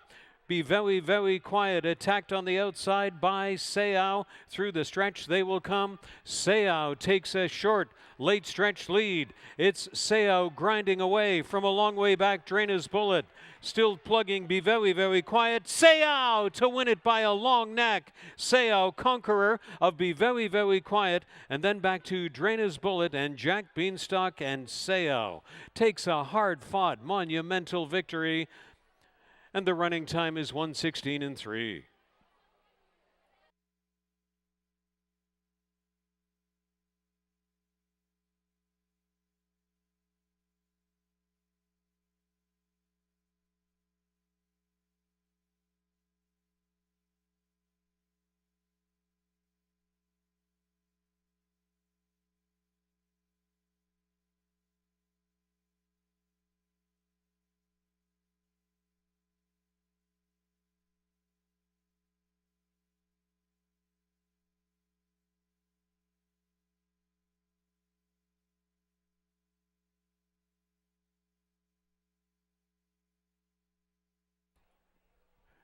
Be Very, Very Quiet, attacked on the outside by Seo. Through the stretch they will come. Seo takes a short late stretch lead. It's Seo grinding away from a long way back. Drain His Bullet still plugging Be Very, Very Quiet. Seo to win it by a long neck. Seo, conqueror of Be Very, Very Quiet, and then back to Drain His Bullet, and Jack Beanstalk and Seo takes a hard-fought monumental victory. And the running time is 1:16.3.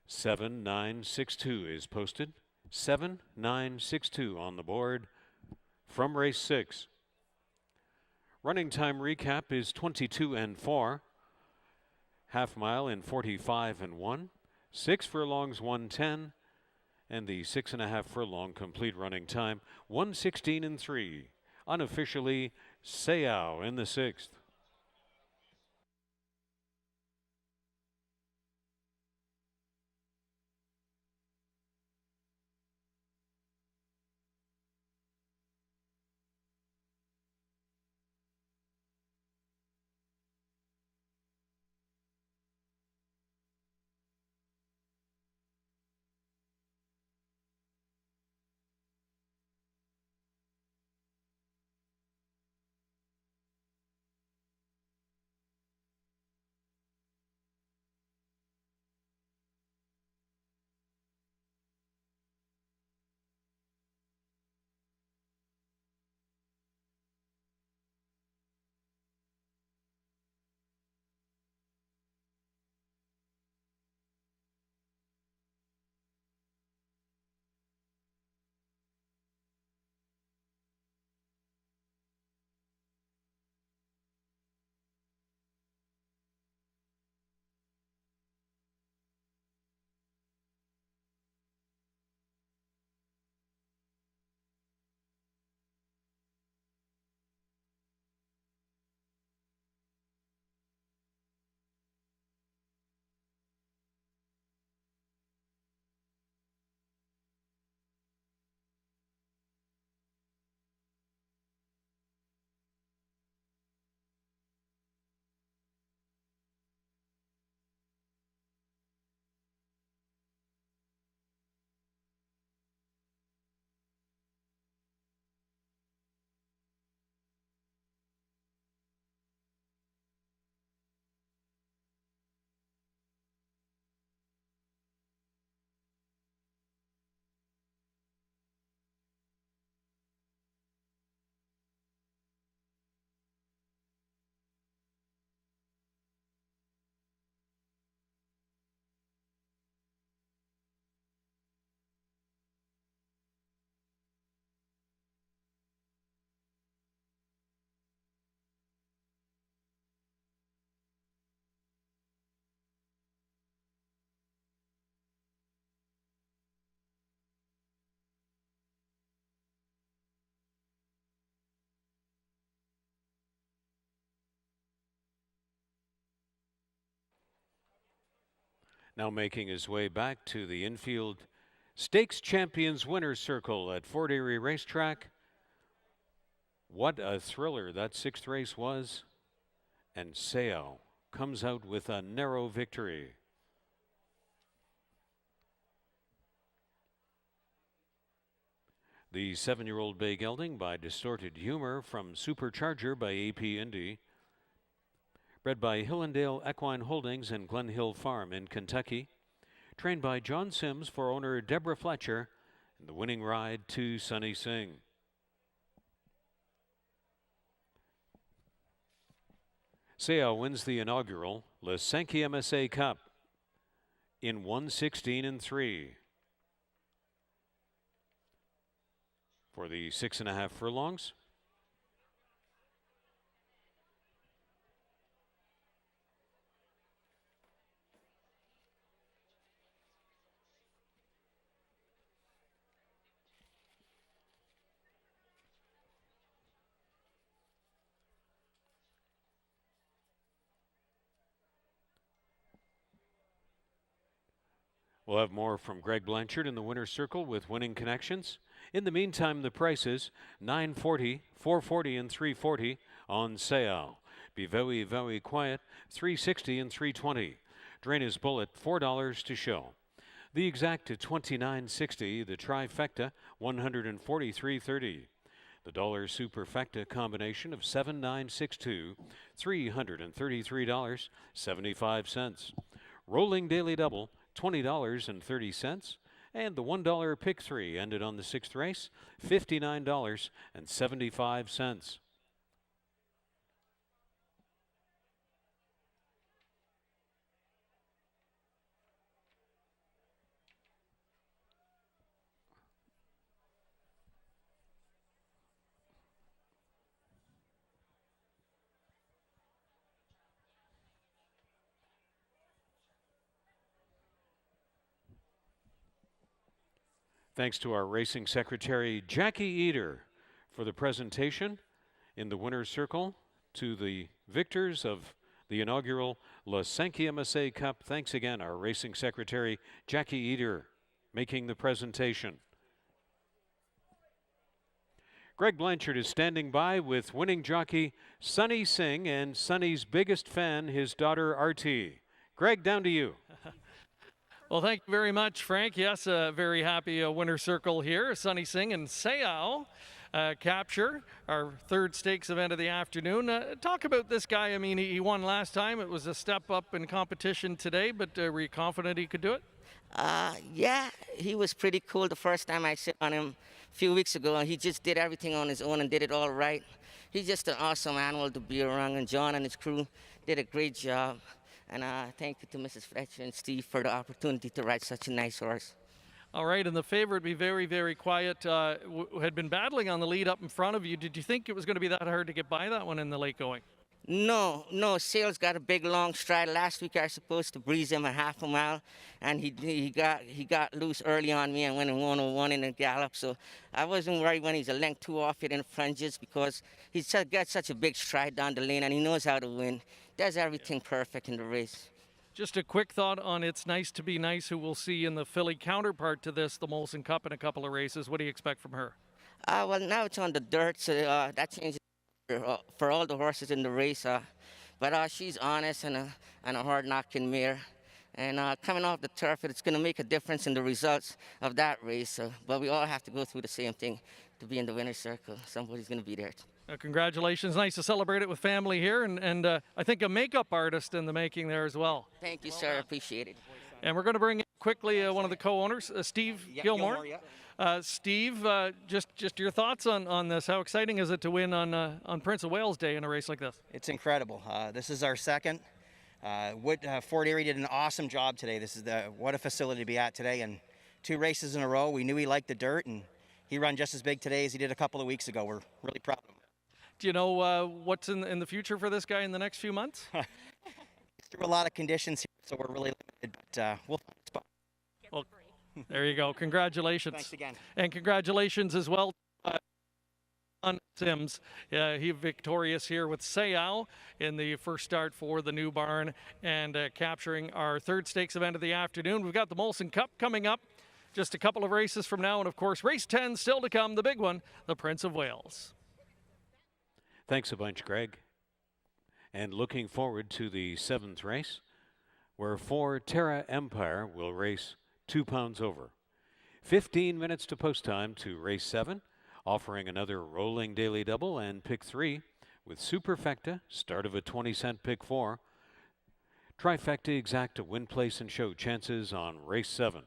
Seven, 9, 6, 2 is posted. 7, 9, 6, 2 on the board from race 6. Running time recap is 22-4. Half mile in 45-1. 6 furlongs, 1:10. And the 6.5 furlong complete running time, 1:16.3. Unofficially, Seo in the 6th. Now making his way back to the infield Stakes Champions Winner's Circle at Fort Erie Racetrack. What a thriller that sixth race was. And Seo comes out with a narrow victory. The 7-year-old bay gelding by Distorted Humor from Supercharger by AP Indy. Bred by Hillendale Equine Holdings and Glen Hill Farm in Kentucky. Trained by John Sims for owner Deborah Fletcher. And the winning ride to Sunny Singh. Seo wins the inaugural Lesenki MSA Cup in 1:16.3. For the 6.5 furlongs. We'll have more from Greg Blanchard in the winner's circle with winning connections. In the meantime, the prices $9.40, $4.40, and $3.40 on sale. Be very, very quiet, $3.60 and $3.20. Draina's Bullet, $4 to show. The exact at $29.60. The trifecta, $143.30. The dollar superfecta combination of $7.962, $333.75. Rolling daily double, $20.30, and the $1 pick three ended on the sixth race, $59.75. Thanks to our racing secretary, Jackie Eder, for the presentation in the winner's circle to the victors of the inaugural Lesenki MSA Cup. Thanks again, our racing secretary, Jackie Eder, making the presentation. Greg Blanchard is standing by with winning jockey Sunny Singh and Sunny's biggest fan, his daughter Artie. Greg, down to you. Well, thank you very much, Frank. Yes, a very happy winner circle here. Sunny Singh and Seo capture our third stakes event of the afternoon. Talk about this guy. I mean, he won last time. It was a step up in competition today, but were you confident he could do it? Yeah, he was pretty cool the first time I sit on him a few weeks ago. He just did everything on his own and did it all right. He's just an awesome animal to be around, and John and his crew did a great job. And thank you to Mrs. Fletcher and Steve for the opportunity to ride such a nice horse. All right, and the favorite, be very, very quiet, had been battling on the lead up in front of you. Did you think it was going to be that hard to get by that one in the late going? No, Sales got a big long stride. Last week I was supposed to breeze him a half a mile, and he got loose early on me and went in 101 in the gallop. So I wasn't worried when he's a length too off it in the fringes, because he's got such a big stride down the lane and he knows how to win. Does everything perfect in the race. Just a quick thought on It's Nice to Be Nice, who we'll see in the filly counterpart to this, the Molson Cup, in a couple of races. What do you expect from her? Well, now it's on the dirt, so that changes for all the horses in the race. But she's honest and a hard-knocking mare. And coming off the turf, it's going to make a difference in the results of that race. But we all have to go through the same thing to be in the winner's circle. Somebody's going to be there. Congratulations. Nice to celebrate it with family here. And I think a makeup artist in the making there as well. Thank you, sir. I appreciate it. And we're going to bring in quickly one of the co-owners, Steve Gilmore. Steve, just your thoughts on this. How exciting is it to win on Prince of Wales Day in a race like this? It's incredible. This is our second. Fort Erie did an awesome job today. This is what a facility to be at today. And 2 races in a row. We knew he liked the dirt, and he ran just as big today as he did a couple of weeks ago. We're really proud of him. Do you know what's in the future for this guy in the next few months? Through a lot of conditions here, so we're really limited, but we'll find a spot. Well, there you go. Congratulations. Thanks again. And congratulations as well John Sims, he victorious here with Seau in the first start for the new barn and capturing our third stakes event of the afternoon. We've got the Molson Cup coming up just a couple of races from now, and of course race 10 still to come, the big one, the Prince of Wales. Thanks a bunch, Greg. And looking forward to the 7th race, where 4 Terra Empire will race 2 pounds over. 15 minutes to post time to race 7, offering another rolling daily double and pick 3 with Superfecta, start of a 20-cent pick 4. Trifecta exacta win place and show chances on race 7.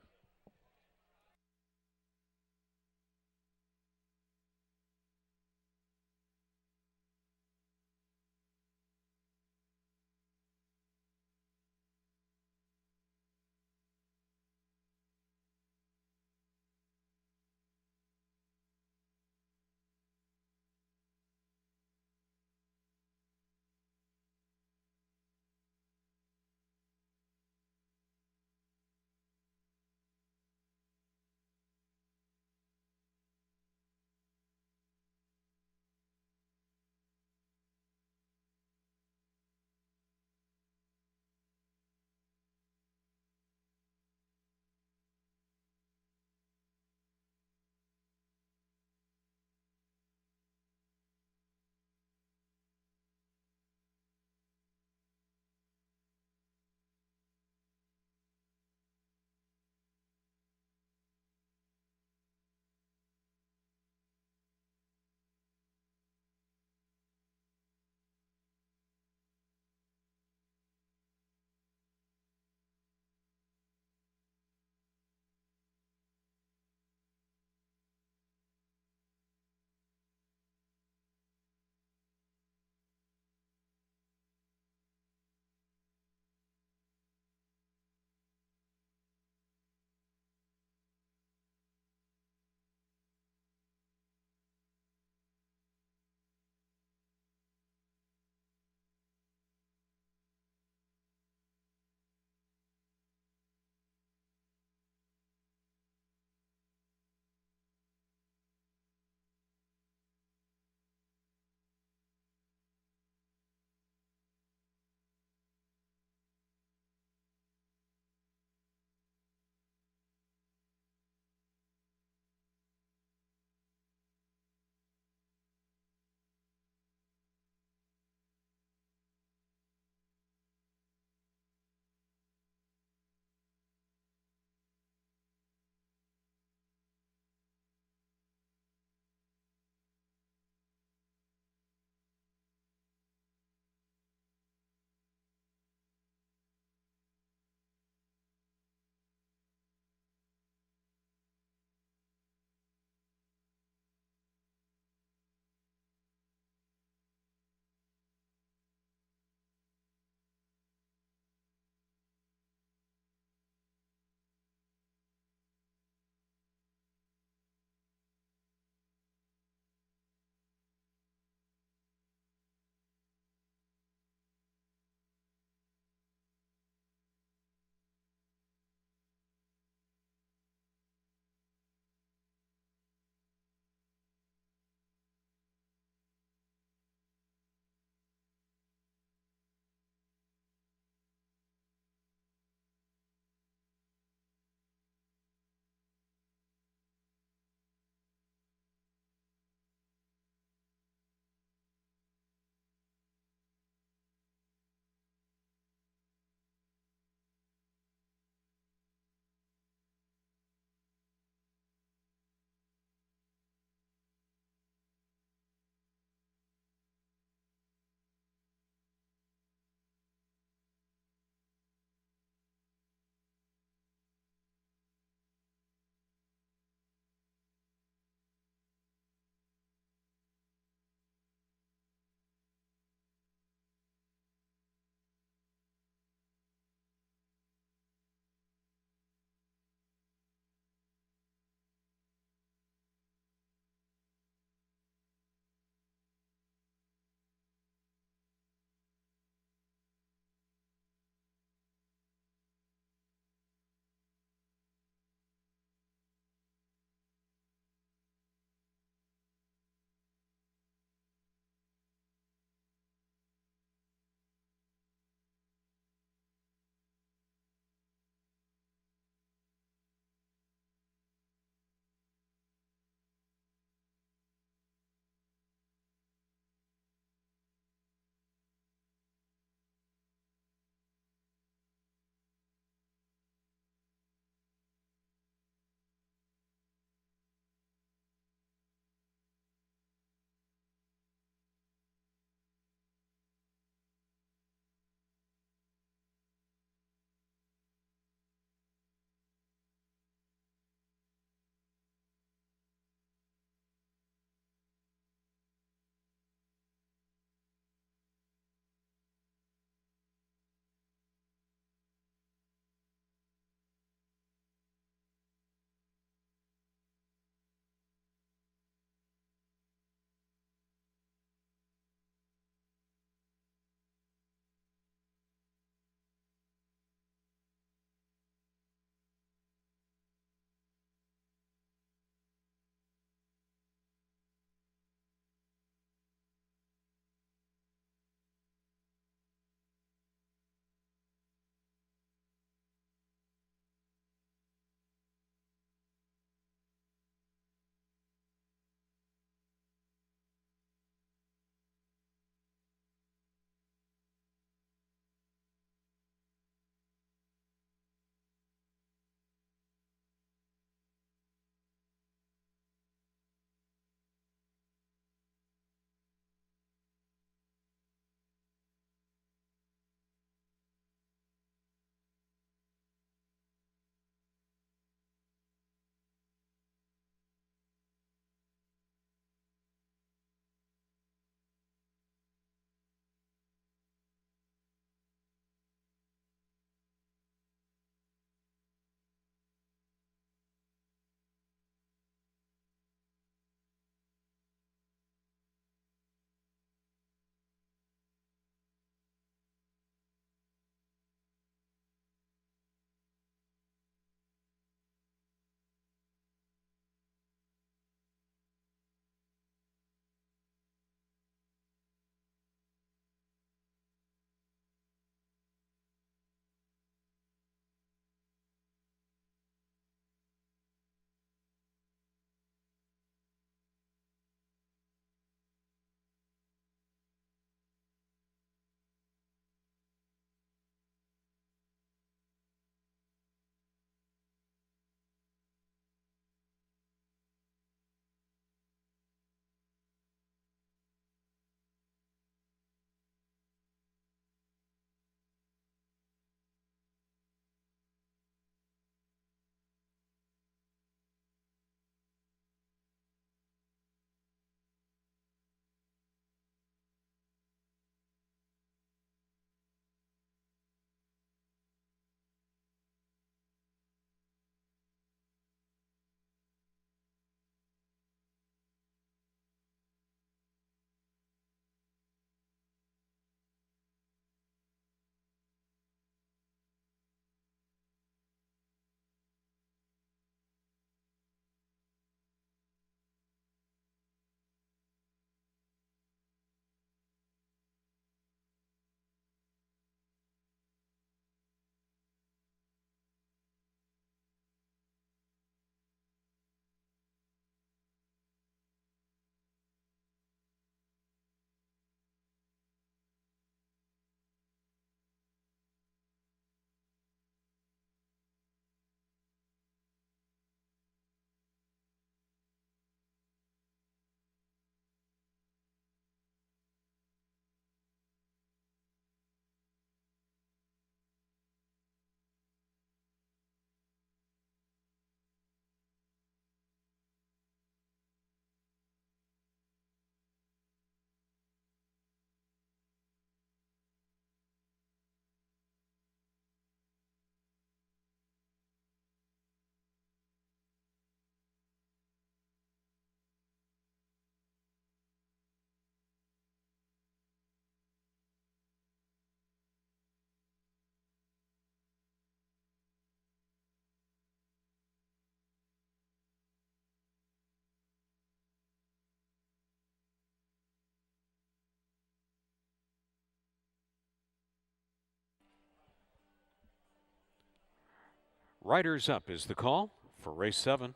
Riders Up is the call for race 7.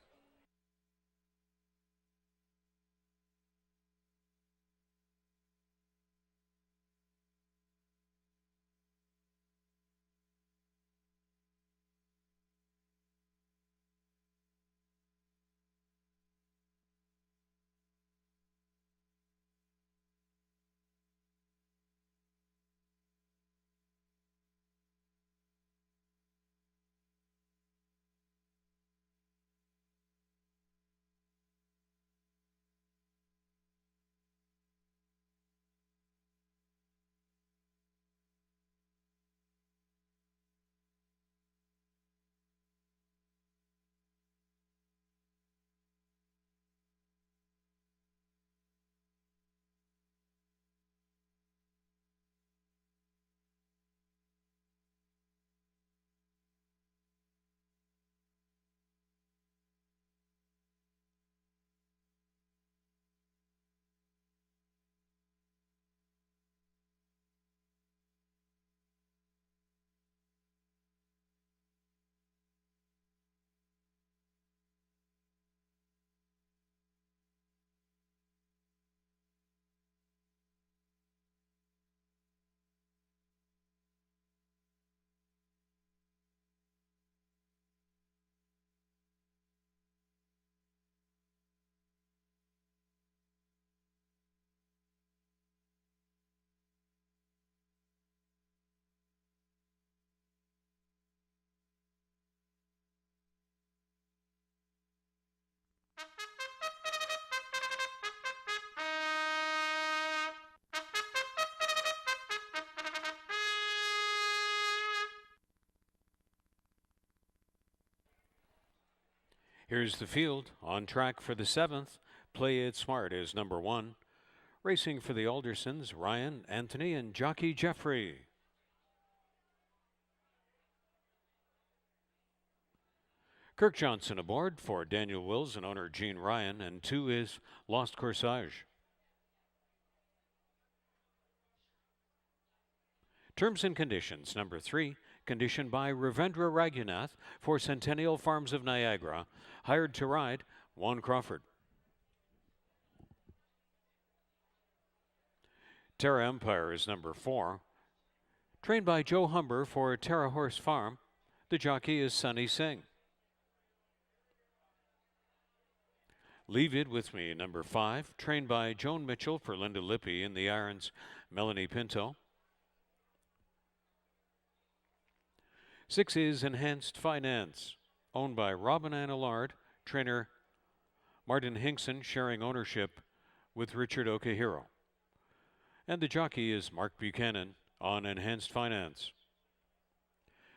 Here's the field. On track for the 7th. Play It Smart is number 1. Racing for the Aldersons, Ryan, Anthony, and jockey Jeffrey. Kirk Johnson aboard for Daniel Wills and owner Gene Ryan, and 2 is Lost Corsage. Terms and conditions, number 3, conditioned by Ravendra Raghunath for Centennial Farms of Niagara, hired to ride Juan Crawford. Terra Empire is number 4, trained by Joe Humber for Terra Horse Farm. The jockey is Sunny Singh. Leave It With Me, number 5, trained by Joan Mitchell for Linda Lippy in the irons, Melanie Pinto. 6 is Enhanced Finance, owned by Robin Ann Allard, trainer Martin Hinkson, sharing ownership with Richard Okahiro. And the jockey is Mark Buchanan on Enhanced Finance.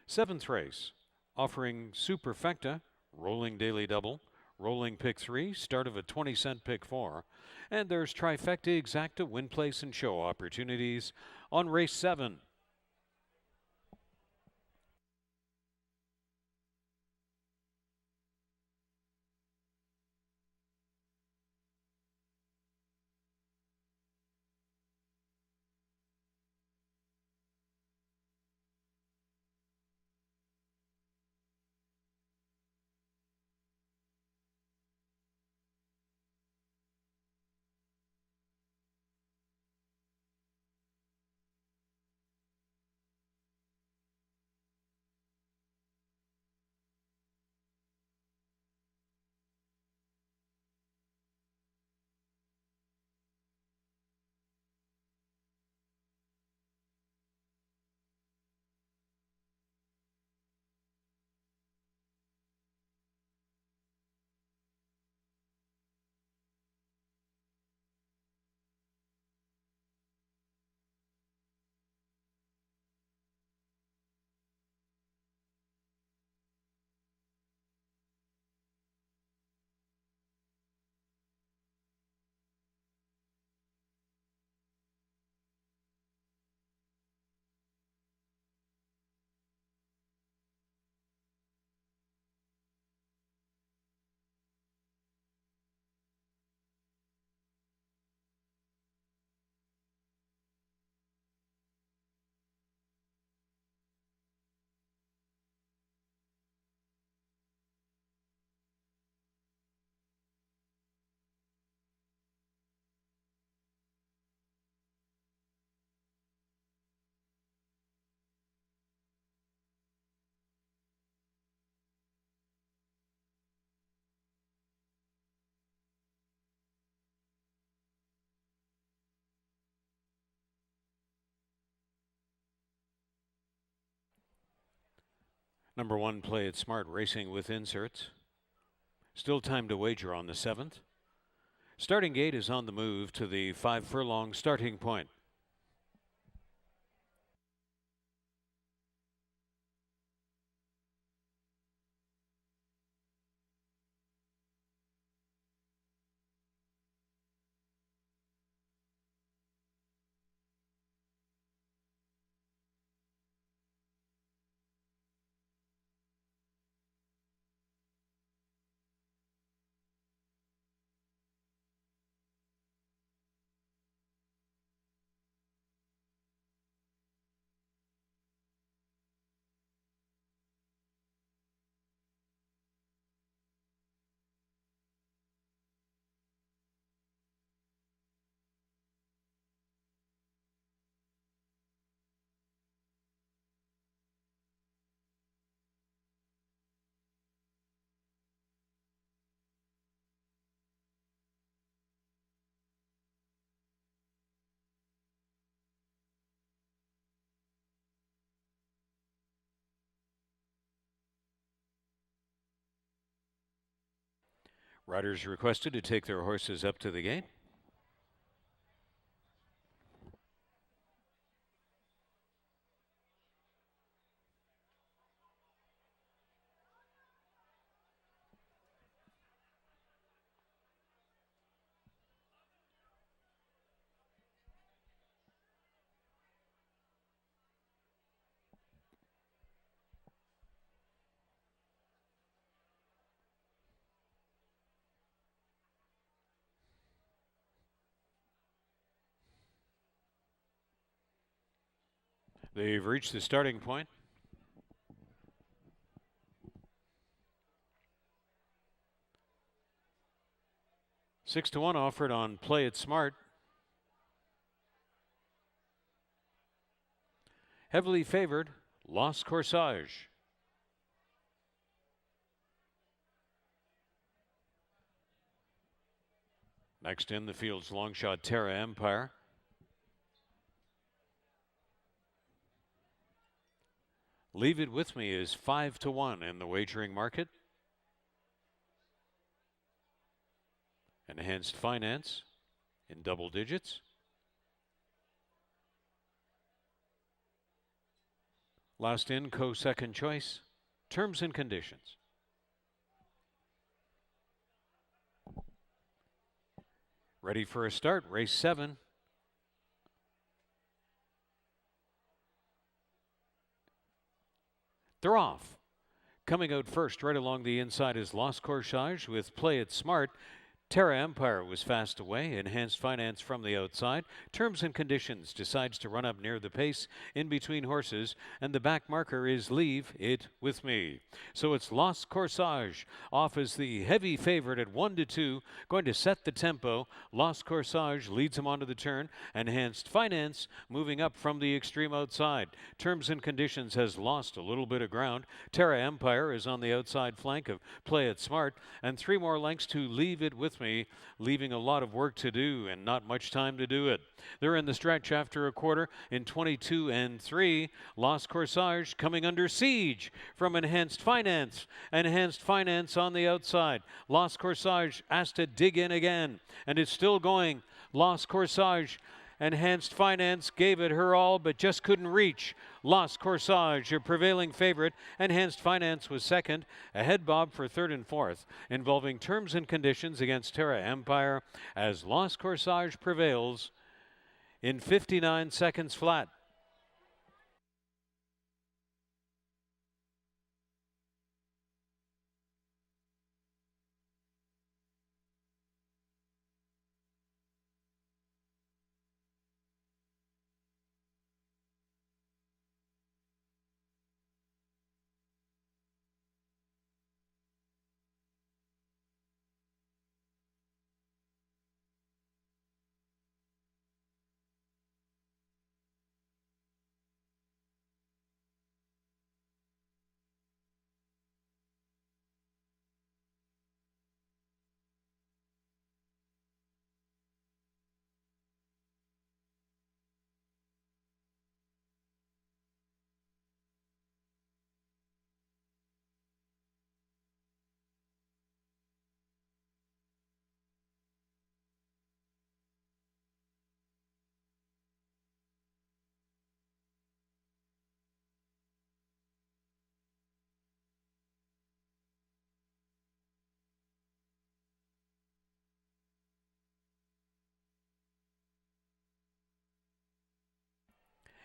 7th race, offering Superfecta, rolling daily double, rolling pick 3, start of a 20-cent pick 4, and there's trifecta exacta win, place, and show opportunities on race 7. Number 1, Play It Smart, racing with inserts. Still time to wager on the 7th. Starting gate is on the move to the 5 furlong starting point. Riders requested to take their horses up to the gate. They've reached the starting point. Six to 1 offered on Play It Smart. Heavily favored, Lost Corsage. Next in the field's long shot, Terra Empire. Leave It With Me is 5 to 1 in the wagering market. Enhanced Finance in double digits. Last in, co-second choice. Terms and conditions. Ready for a start, race 7. They're off. Coming out first, right along the inside, is Lost Corsage with Play It Smart. Terra Empire was fast away. Enhanced Finance from the outside. Terms and Conditions decides to run up near the pace in between horses, and the back marker is Leave It With Me. So it's Lost Corsage off as the heavy favorite at 1 to 2, going to set the tempo. Lost Corsage leads him onto the turn. Enhanced Finance moving up from the extreme outside. Terms and Conditions has lost a little bit of ground. Terra Empire is on the outside flank of Play It Smart, and 3 more lengths to Leave It With Me, leaving a lot of work to do and not much time to do it. They're in the stretch after a quarter in 22 and 3. Lost Corsage coming under siege from Enhanced Finance. Enhanced Finance on the outside. Lost Corsage asked to dig in again, and it's still going. Lost Corsage. Enhanced Finance gave it her all, but just couldn't reach. Lost Corsage, your prevailing favorite. Enhanced Finance was second. A head bob for third and fourth, involving Terms and Conditions against Terra Empire, as Lost Corsage prevails in 59 seconds flat.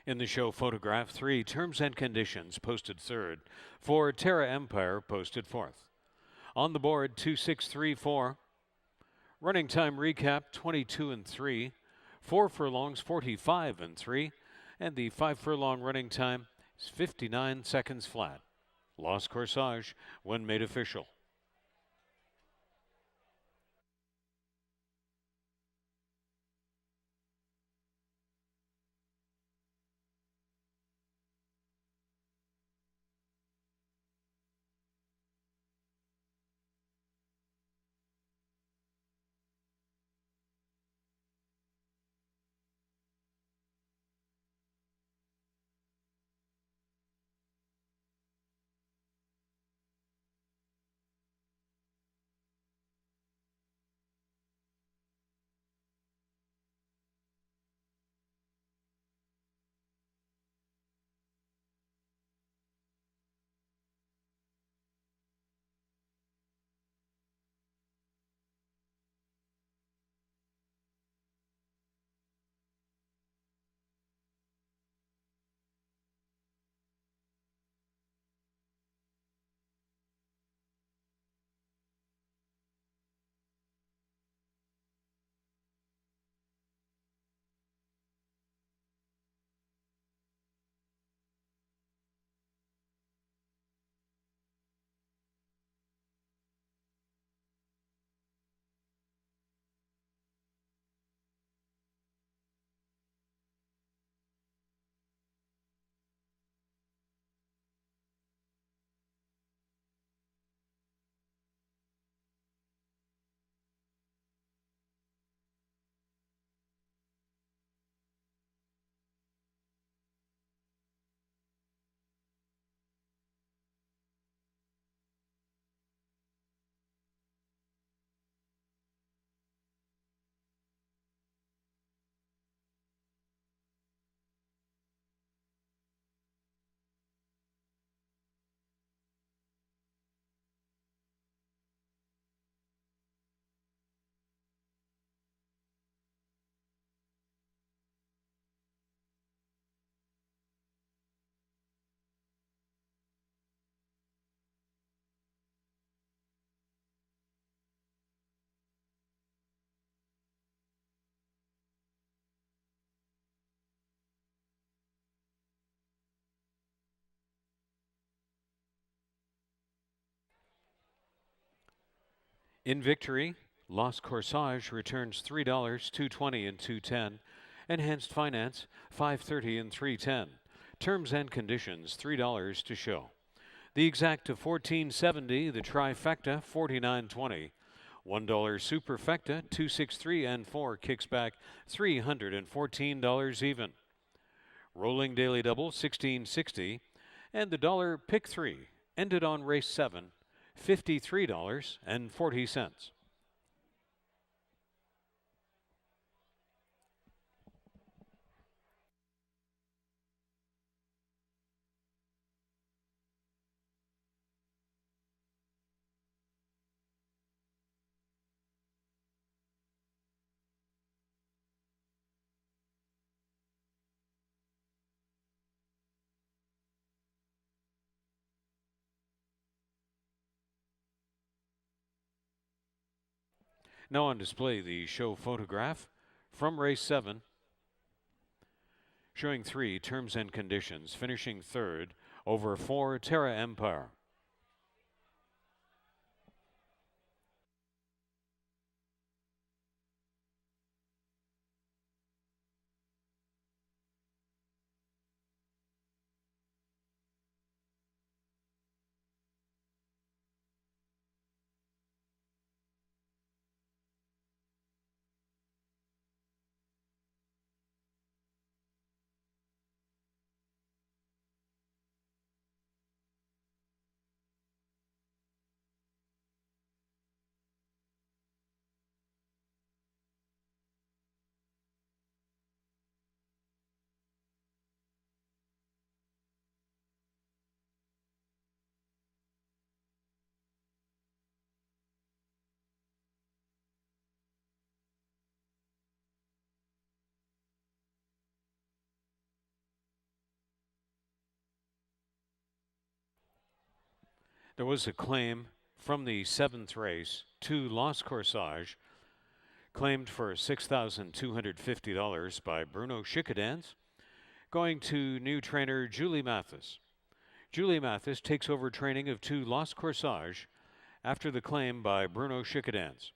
In the show photograph, 3 Terms and Conditions posted third. 4 Terra Empire posted fourth. On the board, 2634. Running time recap, 22 and 3. 4 furlongs, 45 and 3. And the 5 furlong running time is 59 seconds flat. Lost Corsage when made official. In victory, Lost Corsage returns $3, $2.20 and $2.10. Enhanced finance, $5.30 and $3.10. Terms and conditions, $3 to show. The exacta, $14.70. The trifecta, $49.20. $1 superfecta, $2.63 and 4 kicks back $314 even. Rolling daily double, $16.60. And the dollar pick 3 ended on race 7. $53.40. Now on display, the show photograph from race 7, showing 3 Terms and Conditions, finishing third over 4 Terra Empire. There was a claim from the 7th race to Los Corsage, claimed for $6,250 by Bruno Schickedans, going to new trainer Julie Mathis. Julie Mathis takes over training of 2 Los Corsage after the claim by Bruno Schickedans.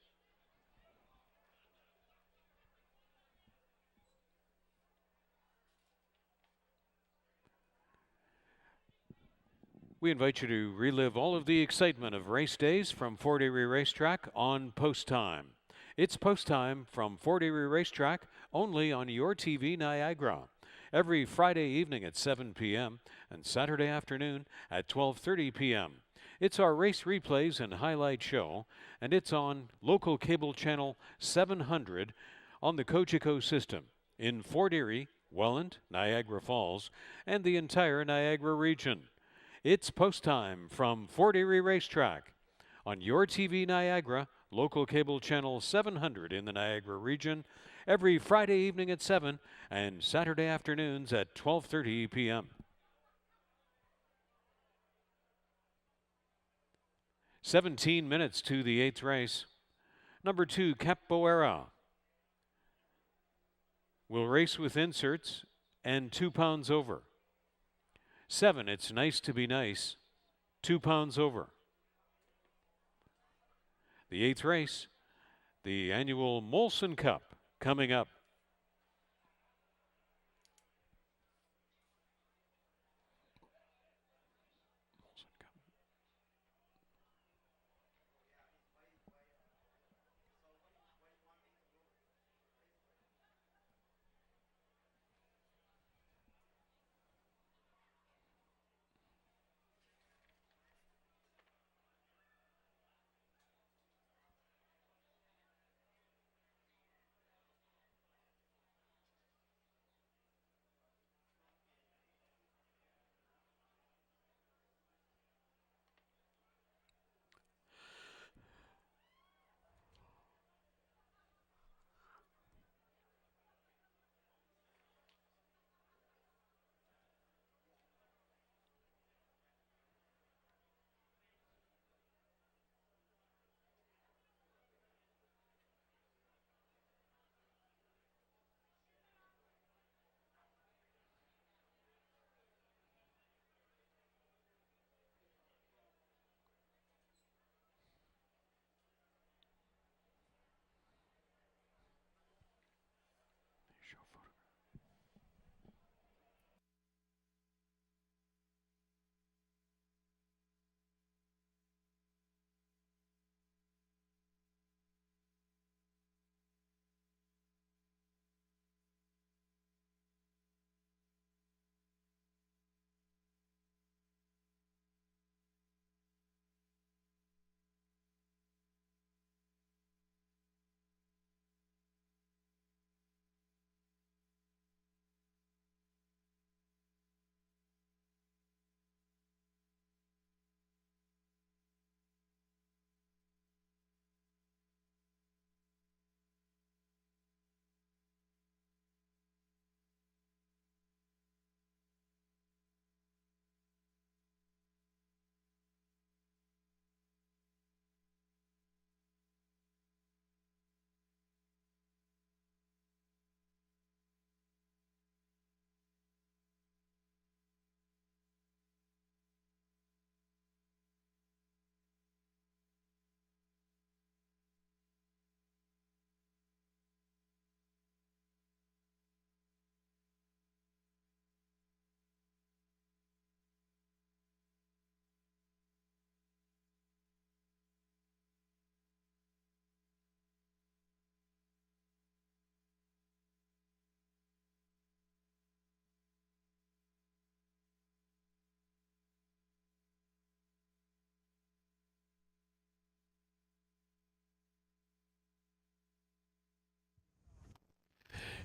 We invite you to relive all of the excitement of race days from Fort Erie Racetrack on Post Time. It's Post Time from Fort Erie Racetrack, only on your TV Niagara, every Friday evening at 7 p.m. and Saturday afternoon at 12:30 p.m. It's our race replays and highlight show, and it's on local cable channel 700 on the Cogeco system in Fort Erie, Welland, Niagara Falls, and the entire Niagara region. It's Post Time from Fort Erie Racetrack on your TV Niagara, local cable channel 700 in the Niagara region, every Friday evening at 7 and Saturday afternoons at 12:30 p.m. 17 minutes to the 8th race. Number 2, Capoeira, will race with inserts and 2 pounds over. 7, It's Nice to Be Nice, 2 pounds over. The 8th race, the annual Molson Cup, coming up.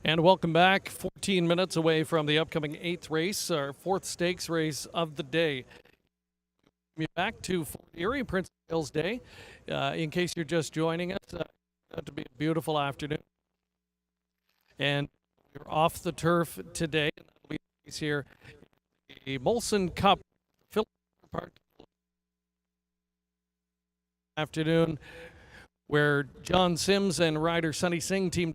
And welcome back. 14 minutes away from the upcoming 8th race, our 4th stakes race of the day. Back to Fort Erie, Prince of Wales Day. In case you're just joining us, it's to be a beautiful afternoon. And we're off the turf today. We here the Molson Cup, Park afternoon, where John Sims and rider Sunny Singh team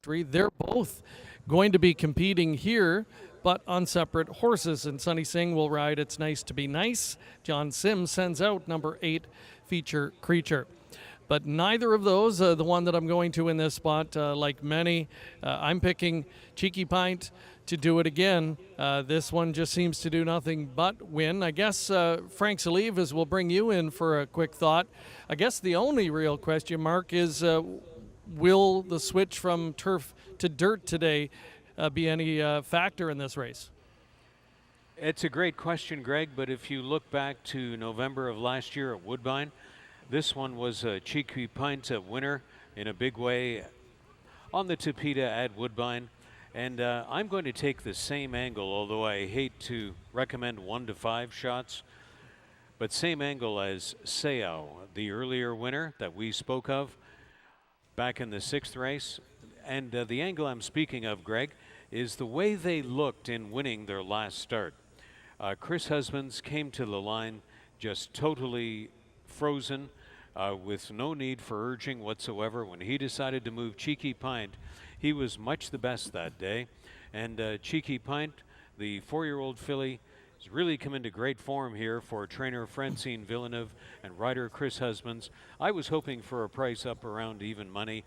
three, they're both going to be competing here, but on separate horses. And Sunny Singh will ride It's Nice to Be Nice. John Sims sends out number 8, Feature Creature. But neither of those, the one that I'm going to in this spot, like many, I'm picking Cheeky Pint to do it again. This one just seems to do nothing but win. I guess Frank Salivas will bring you in for a quick thought. I guess the only real question mark is will the switch from turf to dirt today be any factor in this race? It's a great question, Greg, but if you look back to November of last year at Woodbine, this one was a Cheeky Pint winner in a big way on the Tapeta at Woodbine. And I'm going to take the same angle, although I hate to recommend 1 to 5 shots, but same angle as Seau, the earlier winner that we spoke of back in the 6th race. And the angle I'm speaking of, Greg, is the way they looked in winning their last start. Chris Husbands came to the line just totally frozen, with no need for urging whatsoever. When he decided to move Cheeky Pint, he was much the best that day. And Cheeky Pint, the 4-year-old filly, has really come into great form here for trainer Francine Villeneuve and rider Chris Husbands. I was hoping for a price up around even money.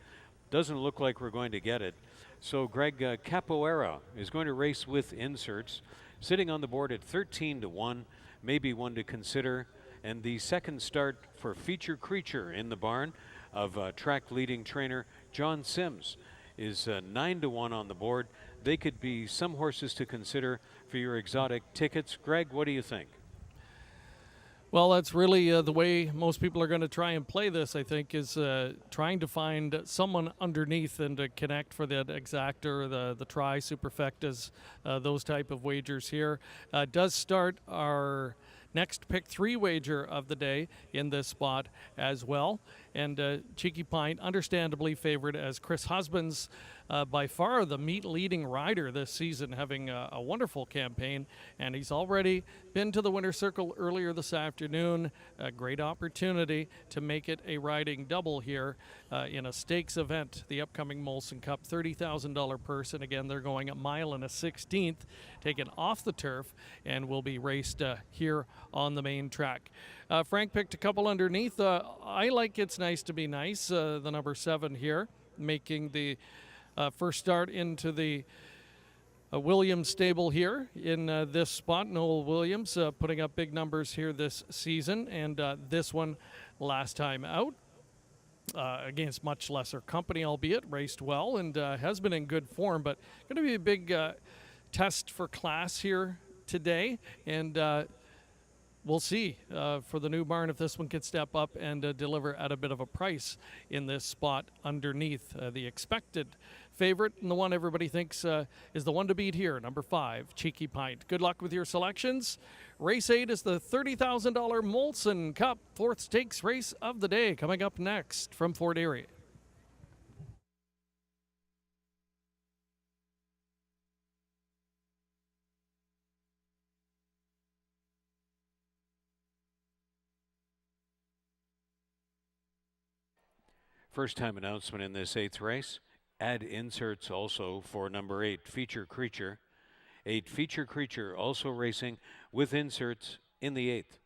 Doesn't look like we're going to get it. So Greg, Capoeira is going to race with inserts, sitting on the board at 13 to 1, maybe one to consider. And the second start for Feature Creature in the barn of track leading trainer John Sims is 9 to 1 on the board. They could be some horses to consider for your exotic tickets. Greg, what do you think? Well, that's really the way most people are going to try and play this, I think, is trying to find someone underneath and to connect for that exactor, the try, superfectas, those type of wagers here. Does start our next pick 3 wager of the day in this spot as well. And Cheeky Pint, understandably favored as Chris Husbands, by far the meet leading rider this season, having a wonderful campaign. And he's already been to the winner's circle earlier this afternoon. A great opportunity to make it a riding double here in a stakes event, the upcoming Molson Cup, $30,000 purse. And again, they're going a mile and a 16th, taken off the turf, and will be raced here on the main track. Frank picked a couple underneath. I like It's Nice to Be Nice, the number 7 here, making the first start into the Williams stable here in this spot. Noel Williams putting up big numbers here this season, and this one last time out against much lesser company, albeit raced well and has been in good form, but going to be a big test for class here today. And we'll see for the new barn if this one can step up and deliver at a bit of a price in this spot underneath. The expected favorite and the one everybody thinks is the one to beat here, number 5, Cheeky Pint. Good luck with your selections. Race 8 is the $30,000 Molson Cup 4th stakes race of the day, coming up next from Fort Erie. First time announcement in this 8th race. Add inserts also for number 8, Feature Creature. 8, Feature Creature also racing with inserts in the 8th.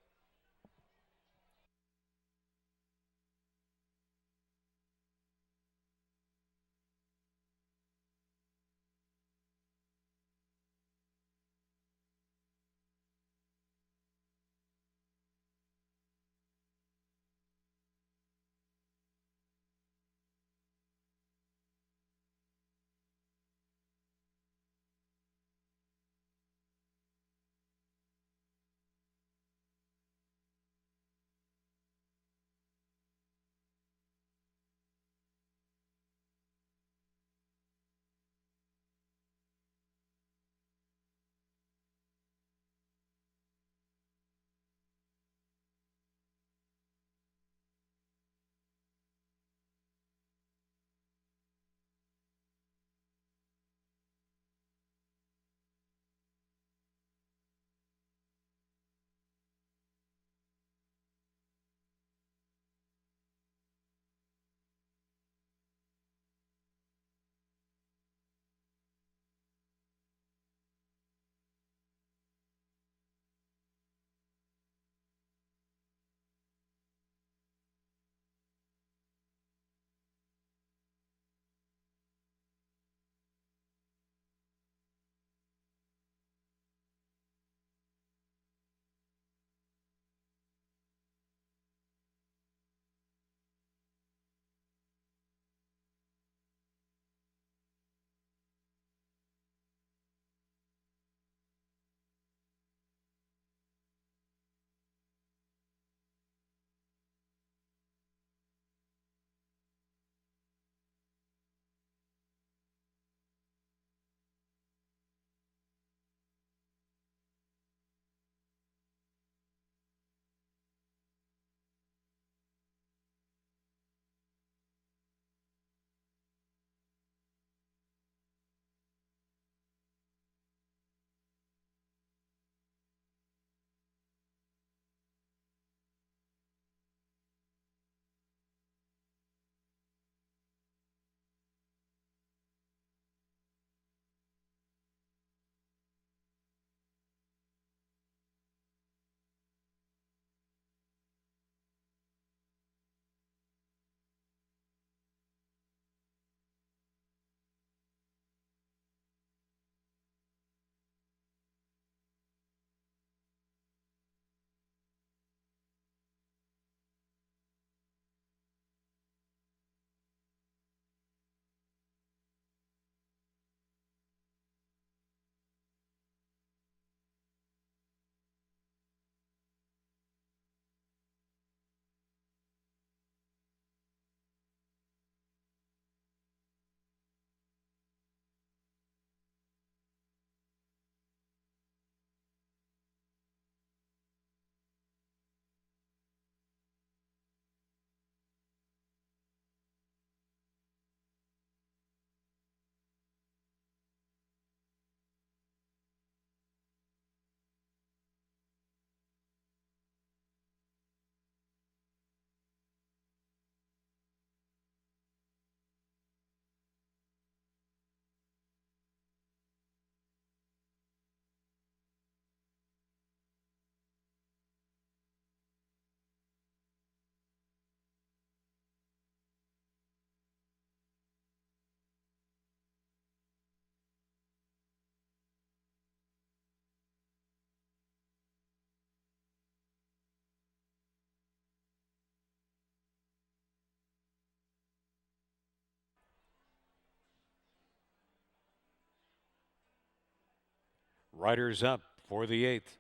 Riders up for the 8th.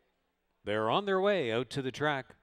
They're on their way out to the track.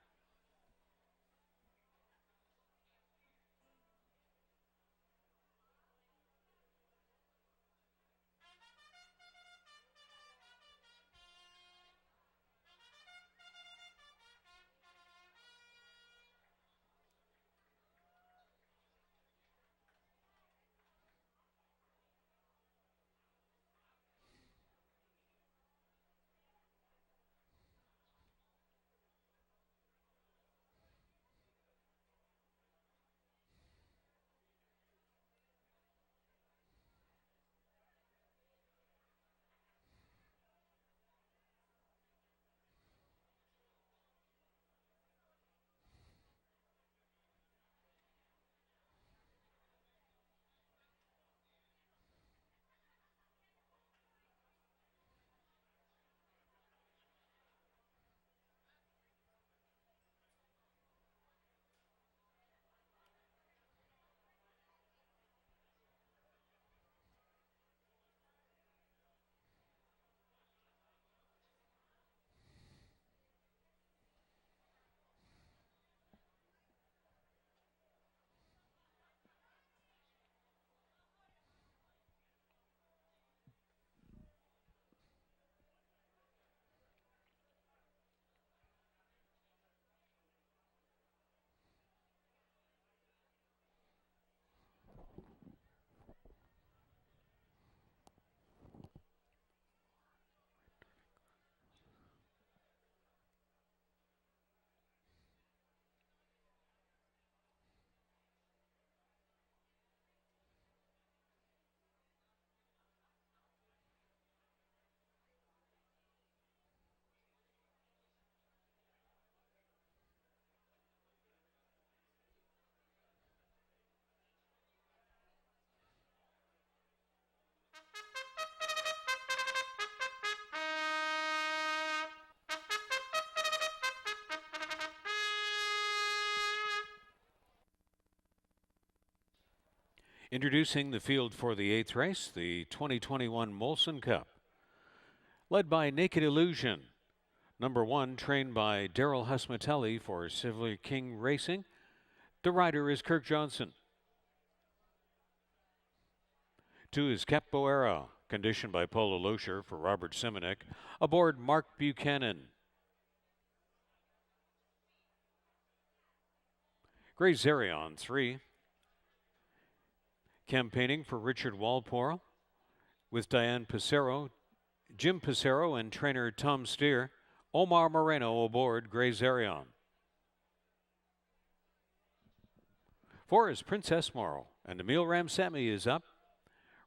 Introducing the field for the 8th race, the 2021 Molson Cup. Led by Naked Illusion. Number 1, trained by Daryl Husmatelli for Silver King Racing. The rider is Kirk Johnson. 2 is Capoeira, conditioned by Paula Loescher for Robert Simonek. Aboard Mark Buchanan. Grace Zerion, 3. Campaigning for Richard Walpole with Diane Passero, Jim Passero, and trainer Tom Steer. Omar Moreno aboard Grey Zerion. 4 is Princess Morrow, and Emil Ramsamy is up.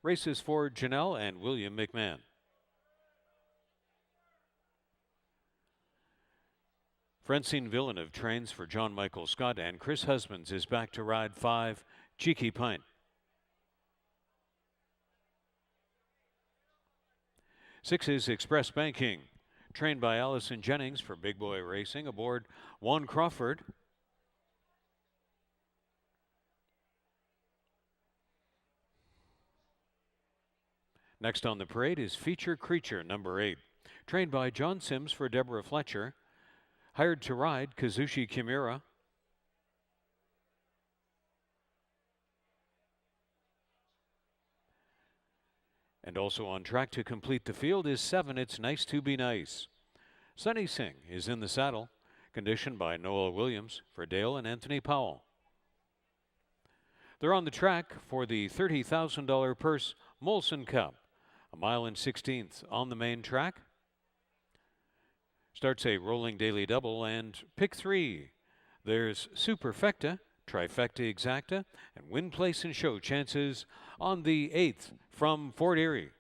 Races for Janelle and William McMahon. Francine Villeneuve trains for John Michael Scott, and Chris Husbands is back to ride 5, Cheeky Pint. 6 is Express Banking, trained by Allison Jennings for Big Boy Racing, aboard Juan Crawford. Next on the parade is Feature Creature, number 8, trained by John Sims for Deborah Fletcher, hired to ride Kazushi Kimura. And also on track to complete the field is 7, It's Nice to Be Nice. Sunny Singh is in the saddle, conditioned by Noel Williams for Dale and Anthony Powell. They're on the track for the $30,000 purse Molson Cup, a mile and 16th on the main track. Starts a rolling daily double, and pick 3. There's Superfecta, Trifecta Exacta, and Win, Place, and Show chances on the 8th from Fort Erie.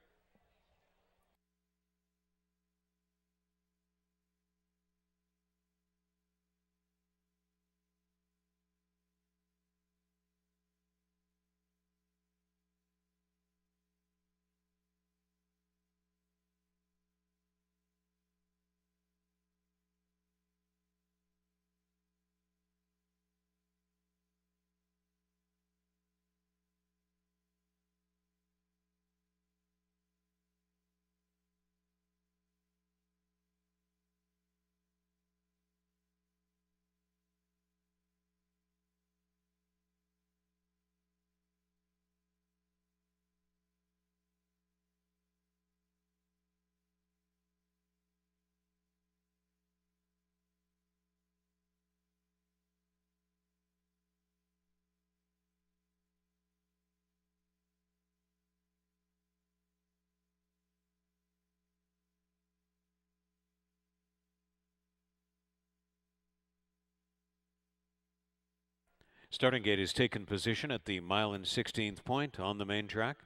Starting gate has taken position at the mile and 16th point on the main track.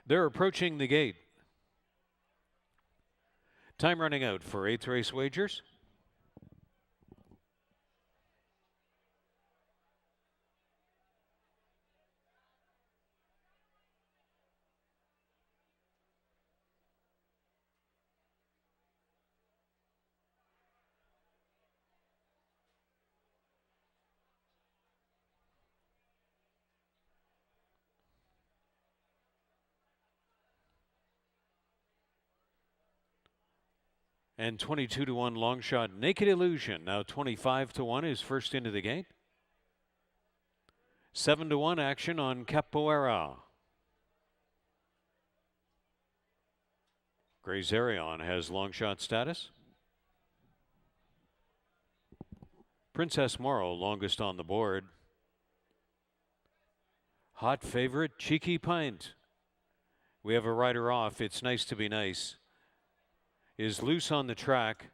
They're approaching the gate. Time running out for 8th race wagers. And 22-1 long shot Naked Illusion. Now 25-1 is first into the gate. 7-1 action on Capoeira. Grazerion has long shot status. Princess Morrow longest on the board. Hot favorite Cheeky Pint. We have a rider off. It's Nice to Be Nice. Is loose on the track.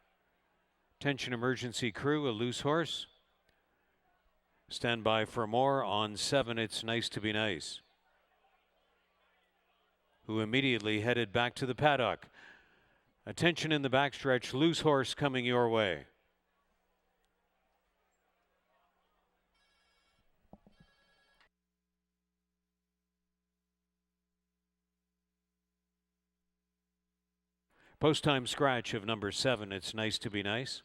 Attention emergency crew, a loose horse. Stand by for more on 7. It's Nice to Be Nice, who immediately headed back to the paddock. Attention in the backstretch, loose horse coming your way. Post time scratch of number 7, It's Nice to Be Nice.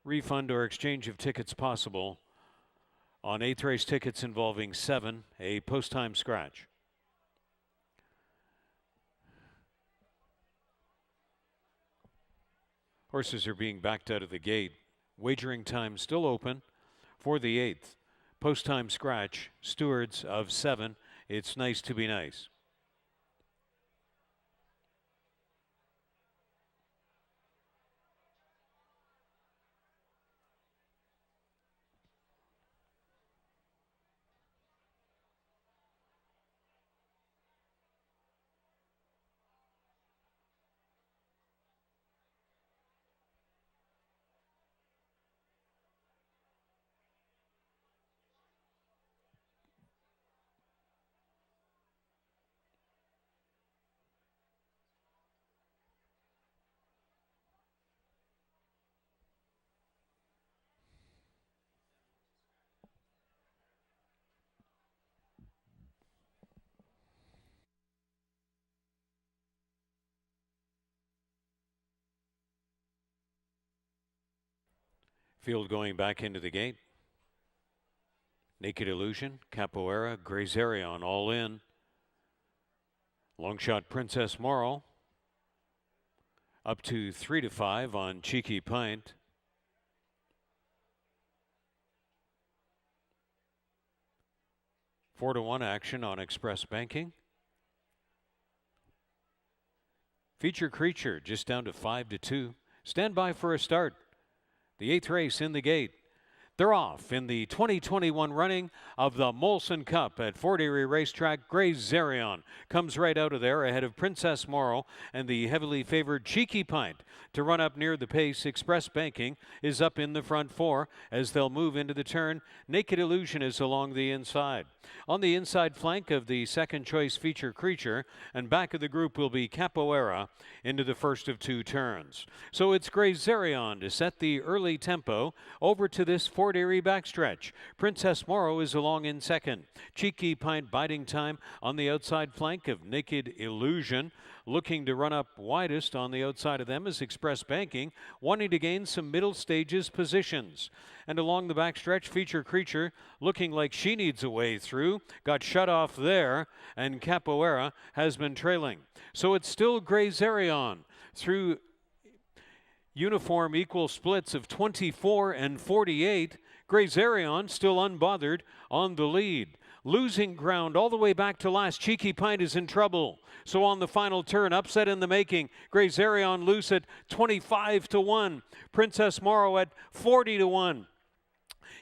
Refund or exchange of tickets possible on 8th race tickets involving 7, a post time scratch. Horses are being backed out of the gate. Wagering time still open for the 8th. Post time scratch, stewards of 7, It's Nice to Be Nice. Field going back into the gate. Naked Illusion, Capoeira, Grazerion all in. Long shot Princess Morrow. Up to 3-5 on Cheeky Pint. Four to 1 action on Express Banking. Feature Creature just down to 5-2. Stand by for a start. The 8th race in the gate. They're off in the 2021 running of the Molson Cup at Fort Erie Racetrack. Grazerion comes right out of there ahead of Princess Morrow and the heavily favored Cheeky Pint. To run up near the pace, Express Banking is up in the front 4 as they'll move into the turn. Naked Illusion is along the inside. On the inside flank of the second choice Feature Creature, and back of the group will be Capoeira into the first of 2 turns. So it's Grazerion to set the early tempo over to this Fort Erie backstretch. Princess Moro is along in second. Cheeky Pint biding time on the outside flank of Naked Illusion. Looking to run up widest on the outside of them is Express Banking, wanting to gain some middle stages positions. And along the backstretch, Feature Creature looking like she needs a way through. Got shut off there, and Capoeira has been trailing. So it's still Grazerion through uniform equal splits of 24 and 48. Grazerion still unbothered on the lead. Losing ground all the way back to last. Cheeky Pint is in trouble. So on the final turn, upset in the making. Grazerion loose at 25-1. Princess Moro at 40-1.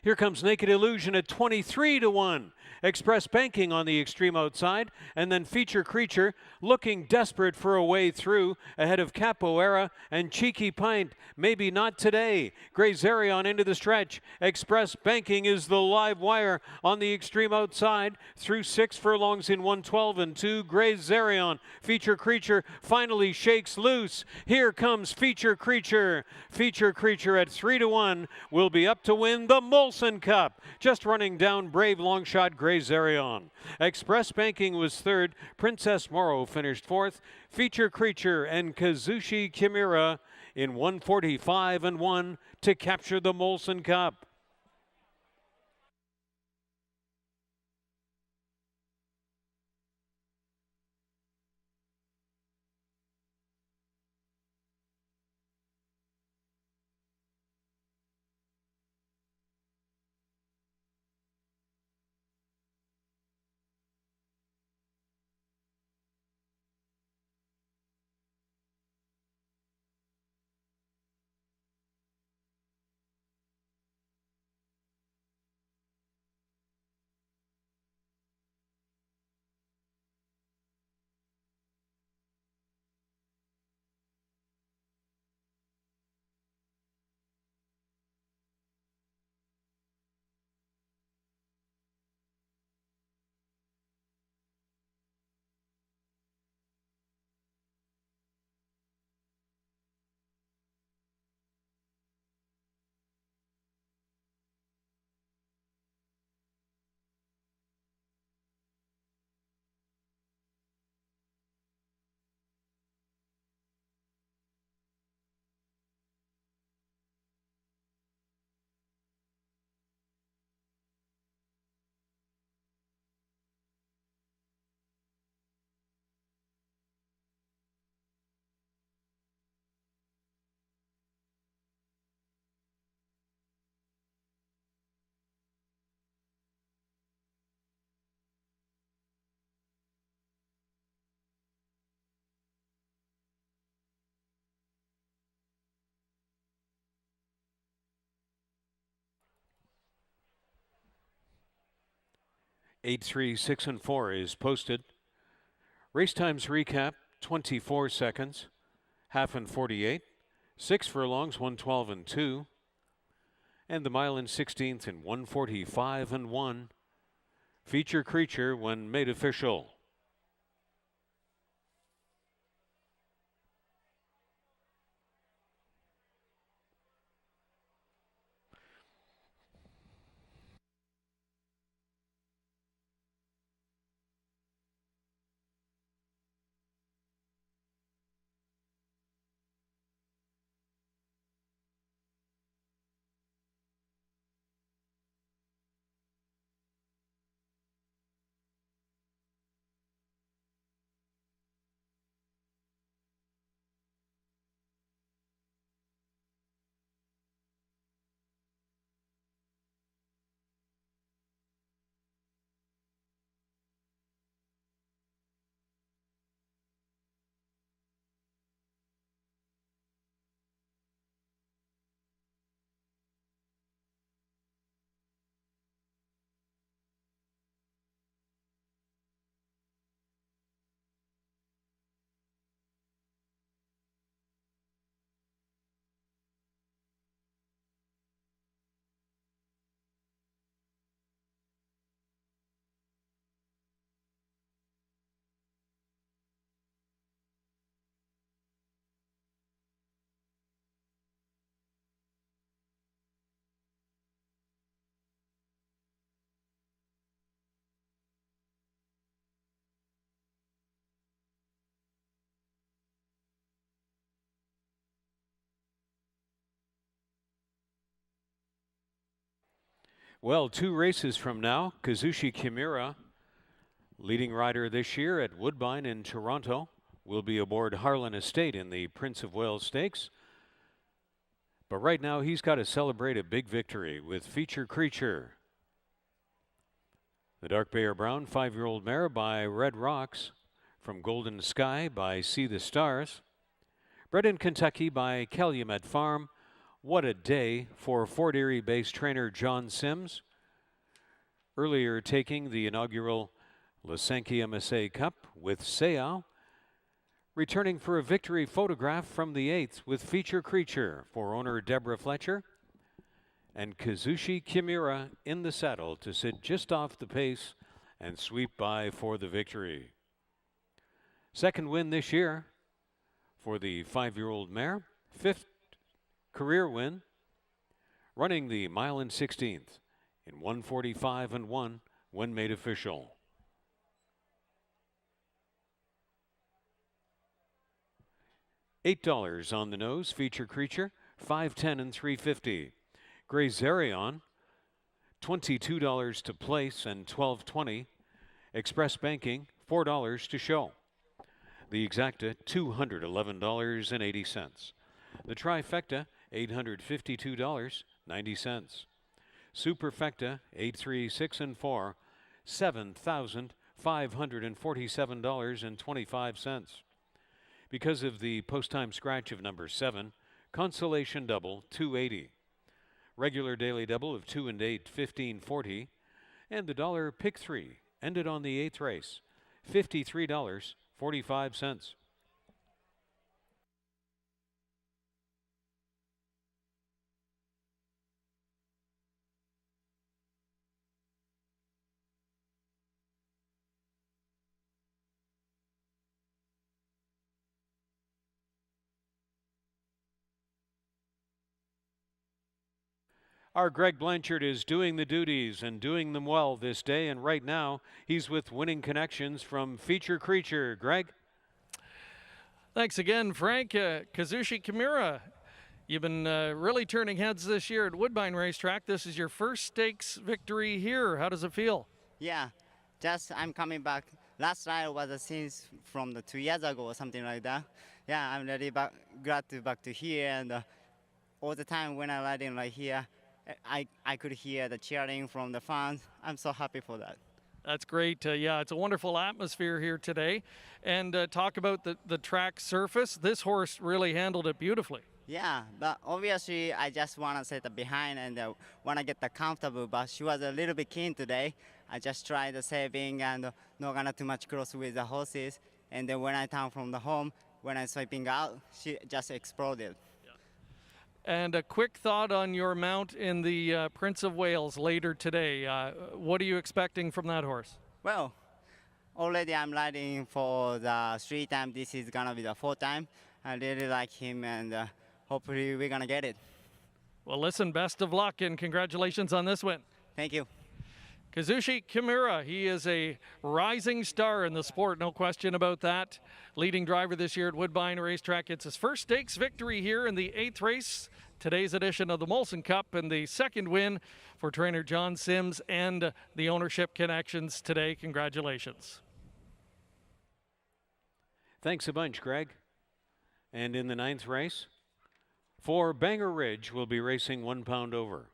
Here comes Naked Illusion at 23-1. Express Banking on the extreme outside, and then Feature Creature looking desperate for a way through ahead of Capoeira and Cheeky Pint. Maybe not today. Grazerion into the stretch. Express Banking is the live wire on the extreme outside through 6 furlongs in 112 and 2. Grazerion. Feature Creature finally shakes loose. Here comes Feature Creature. Feature Creature at 3-1 will be up to win the Molson Cup. Just running down Brave Longshot Grazerion. Express Banking was third. Princess Moro finished fourth. Feature Creature and Kazushi Kimura in 145 and 1 to capture the Molson Cup. Eight, 3, 6, and 4 is posted. Race times recap: 24 seconds, half and 48, 6 furlongs, 112 and 2, and the mile and 16th in 145 and 1. Feature Creature when made official. Well, 2 races from now, Kazushi Kimura, leading rider this year at Woodbine in Toronto, will be aboard Harlan Estate in the Prince of Wales Stakes. But right now, he's got to celebrate a big victory with Feature Creature. The Dark Bear Brown 5-year-old mare by Red Rocks, from Golden Sky by See the Stars. Bred in Kentucky by Calumet Farm. What a day for Fort Erie-based trainer John Sims. Earlier taking the inaugural Lasanki MSA Cup with Seau. Returning for a victory photograph from the 8th with Feature Creature for owner Deborah Fletcher. And Kazushi Kimura in the saddle to sit just off the pace and sweep by for the victory. Second win this year for the 5-year-old mare. 5th career win. Running the mile and 16th in 1:45.1 when made official. $8 on the nose, Feature Creature, $5.10 and $3.50. Grazerion, $22 to place and $12.20. Express Banking, $4 to show. The Exacta, $211.80. The Trifecta, $852.90. Superfecta, 8, 3, 6, and 4, $7,547.25. Because of the post-time scratch of number 7, consolation double, $2.80. Regular daily double of 2 and 8, $15.40. And the dollar pick 3 ended on the 8th race, $53.45. Our Greg Blanchard is doing the duties and doing them well this day, and right now he's with Winning Connections from Feature Creature. Greg? Thanks again, Frank. Kazushi Kimura, you've been really turning heads this year at Woodbine Racetrack. This is your first stakes victory here. How does it feel? Yeah, just I'm coming back. Last ride was a scene from the 2 years ago or something like that. Yeah, I'm really glad to back to here, and all the time when I'm riding right here, I could hear the cheering from the fans. I'm so happy for that. That's great. Yeah, it's a wonderful atmosphere here today. And talk about the track surface. This horse really handled it beautifully. Yeah, but obviously I just want to set the behind and want to get the comfortable, but she was a little bit keen today. I just tried the saving and not gonna too much close with the horses. And then when I turn from the home, when I'm swiping out, she just exploded. And a quick thought on your mount in the Prince of Wales later today. What are you expecting from that horse? Well, already I'm riding for the 3 time. This is gonna be the 4th time. I really like him, and hopefully we're gonna get it. Well, listen, best of luck and congratulations on this win. Thank you. Kazushi Kimura, he is a rising star in the sport, no question about that. Leading driver this year at Woodbine Racetrack. It's his first stakes victory here in the 8th race, today's edition of the Molson Cup, and the second win for trainer John Sims and the ownership connections today. Congratulations. Thanks a bunch, Greg. And in the 9th race, for Banger Ridge, will be racing 1 pound over.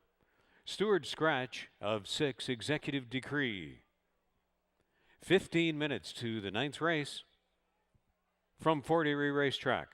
Stewart Scratch of 6, Executive Decree. 15 minutes to the 9th race from Fort Erie Racetrack.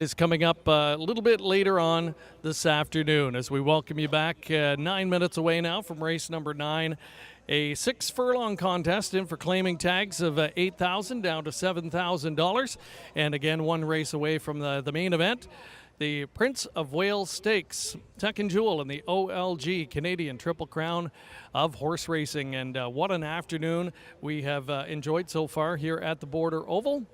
is coming up a little bit later on this afternoon as we welcome you back 9 minutes away now from race number 9. A 6 furlong contest in for claiming tags of $8,000 down to $7,000. And again, one race away from the main event. The Prince of Wales Stakes, second jewel in the OLG Canadian Triple Crown of horse racing. And what an afternoon we have enjoyed so far here at the Border Oval.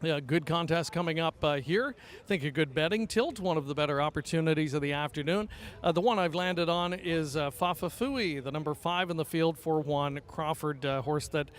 Good contest coming up here. I think a good betting tilt, one of the better opportunities of the afternoon. The one I've landed on is Fafafui, the number 5 in the field for one Crawford horse that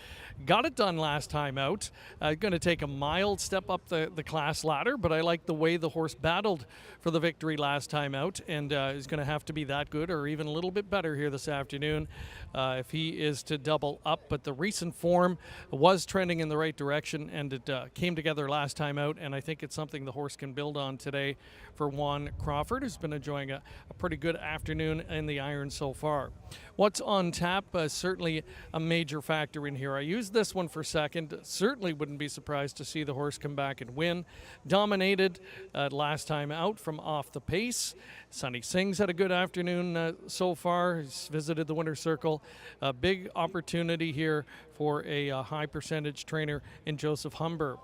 got it done last time out. Going to take a mild step up the class ladder, but I like the way the horse battled for the victory last time out, and is going to have to be that good or even a little bit better here this afternoon if he is to double up. But the recent form was trending in the right direction, and it came together last time out, and I think it's something the horse can build on today for Juan Crawford, who's been enjoying a pretty good afternoon in the iron so far. What's on tap? Certainly a major factor in here. I used this one for second. Certainly wouldn't be surprised to see the horse come back and win. Dominated last time out from off the pace. Sonny Singh's had a good afternoon so far. He's visited the winner's circle. A big opportunity here for a high percentage trainer in Joseph Humber.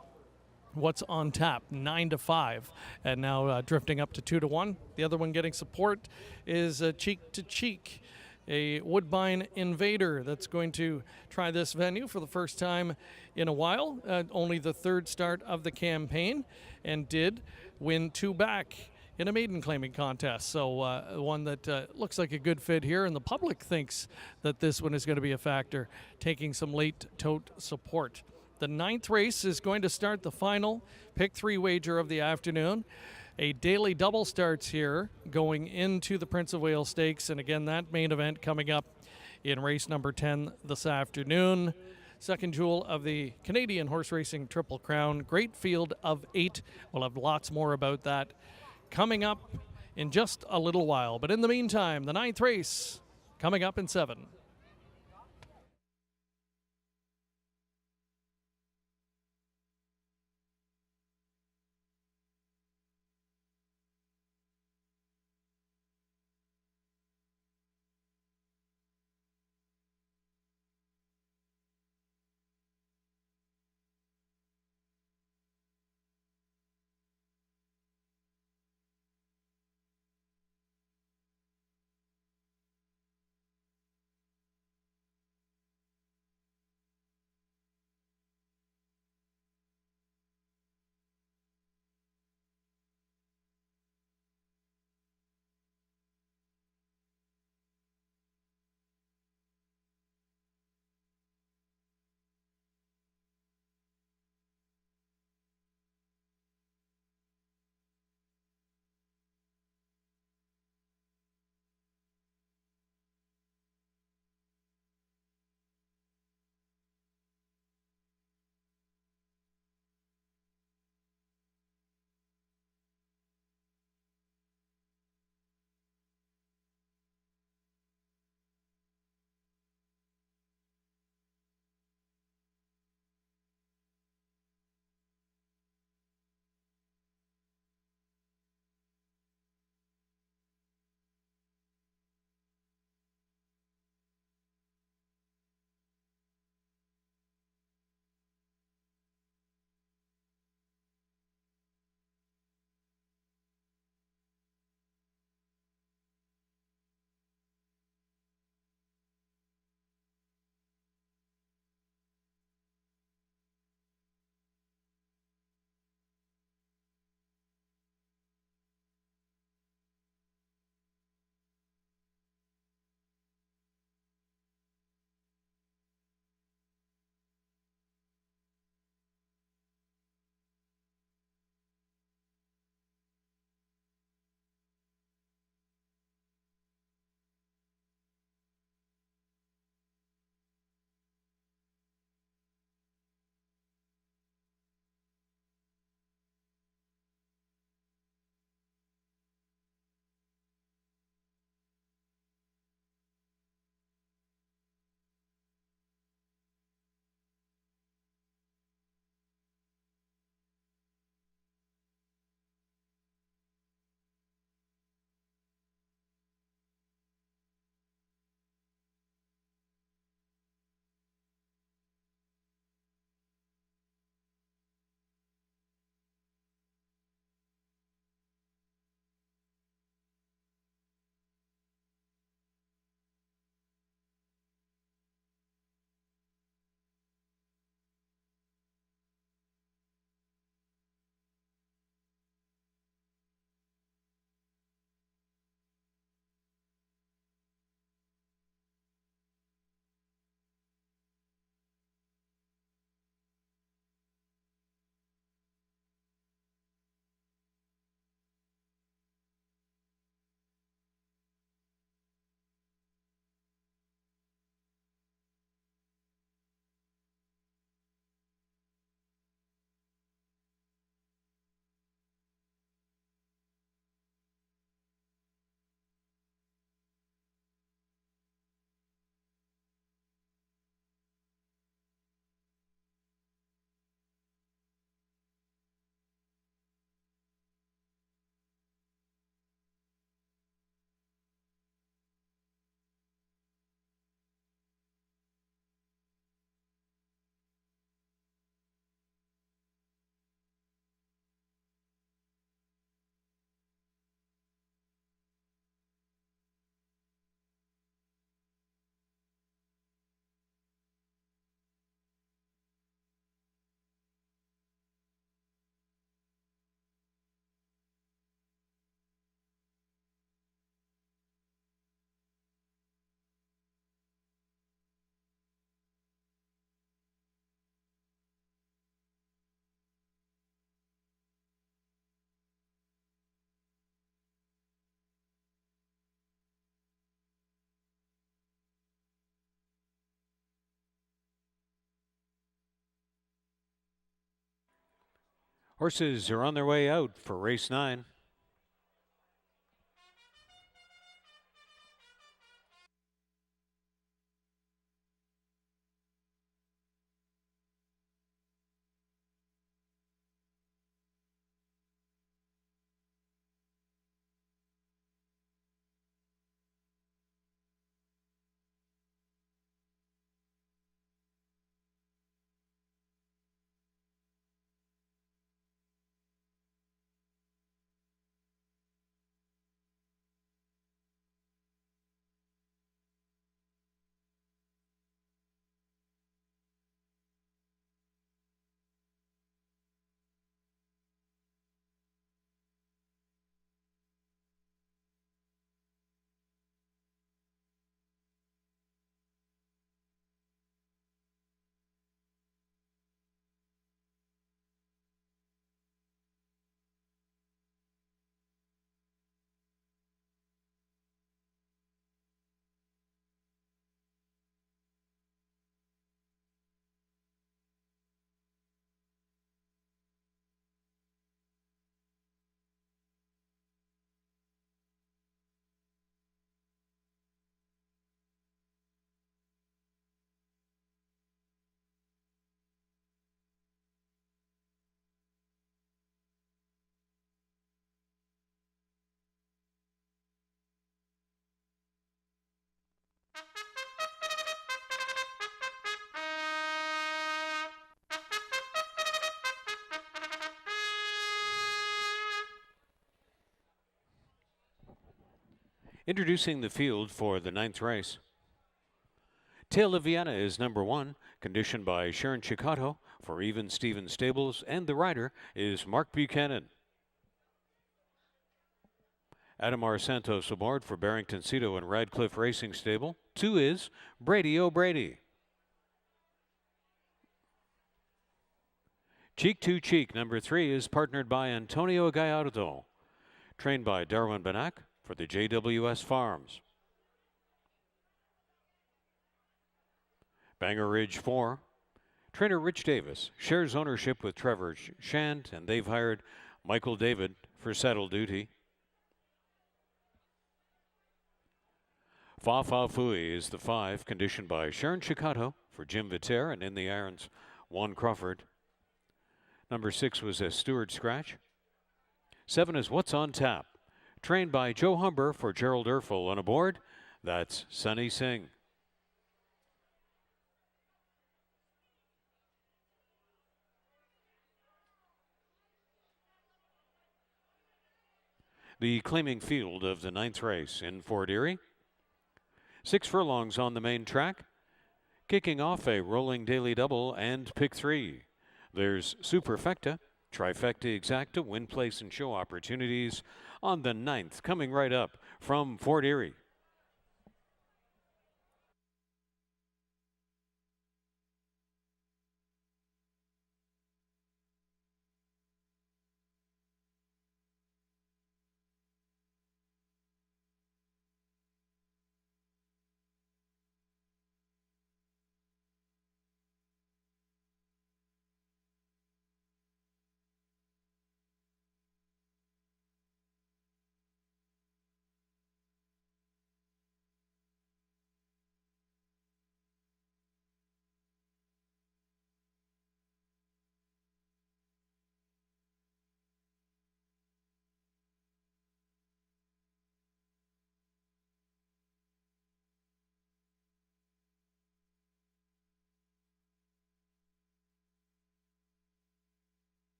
What's on tap? 9-5, and now drifting up to 2-1. The other one getting support is Cheek to Cheek, a Woodbine Invader that's going to try this venue for the first time in a while. Only the third start of the campaign, and did win 2 back in a maiden claiming contest. So one that looks like a good fit here, and the public thinks that this one is going to be a factor, taking some late tote support. The 9th race is going to start the final pick 3 wager of the afternoon. A daily double starts here going into the Prince of Wales Stakes, and again that main event coming up in race number 10 this afternoon. Second jewel of the Canadian Horse Racing Triple Crown. Great field of 8. We'll have lots more about that coming up in just a little while. But in the meantime, the 9th race coming up in 7. Horses are on their way out for race 9. Introducing the field for the 9th race. Tale of Vienna is number 1, conditioned by Sharon Chicato for Even Stevens Stables, and the rider is Mark Buchanan. Adamar Santos aboard for Barrington Cito and Radcliffe Racing Stable. 2 is Brady O'Brady. Cheek to Cheek, number 3, is partnered by Antonio Gallardo, trained by Darwin Banak for the JWS Farms. Banger Ridge 4, trainer Rich Davis shares ownership with Trevor Shand, and they've hired Michael David for saddle duty. Fa Fa Fui is the 5, conditioned by Sharon Chicato for Jim Viter, and in the irons, Juan Crawford. Number 6 was a Stewart Scratch. 7 is What's on Tap, trained by Joe Humber for Gerald Erfel, and aboard, that's Sunny Singh. The claiming field of the 9th race in Fort Erie. 6 furlongs on the main track. Kicking off a rolling daily double and pick 3. There's Superfecta, Trifecta Exacta, win, place, and show opportunities on the 9th, coming right up from Fort Erie.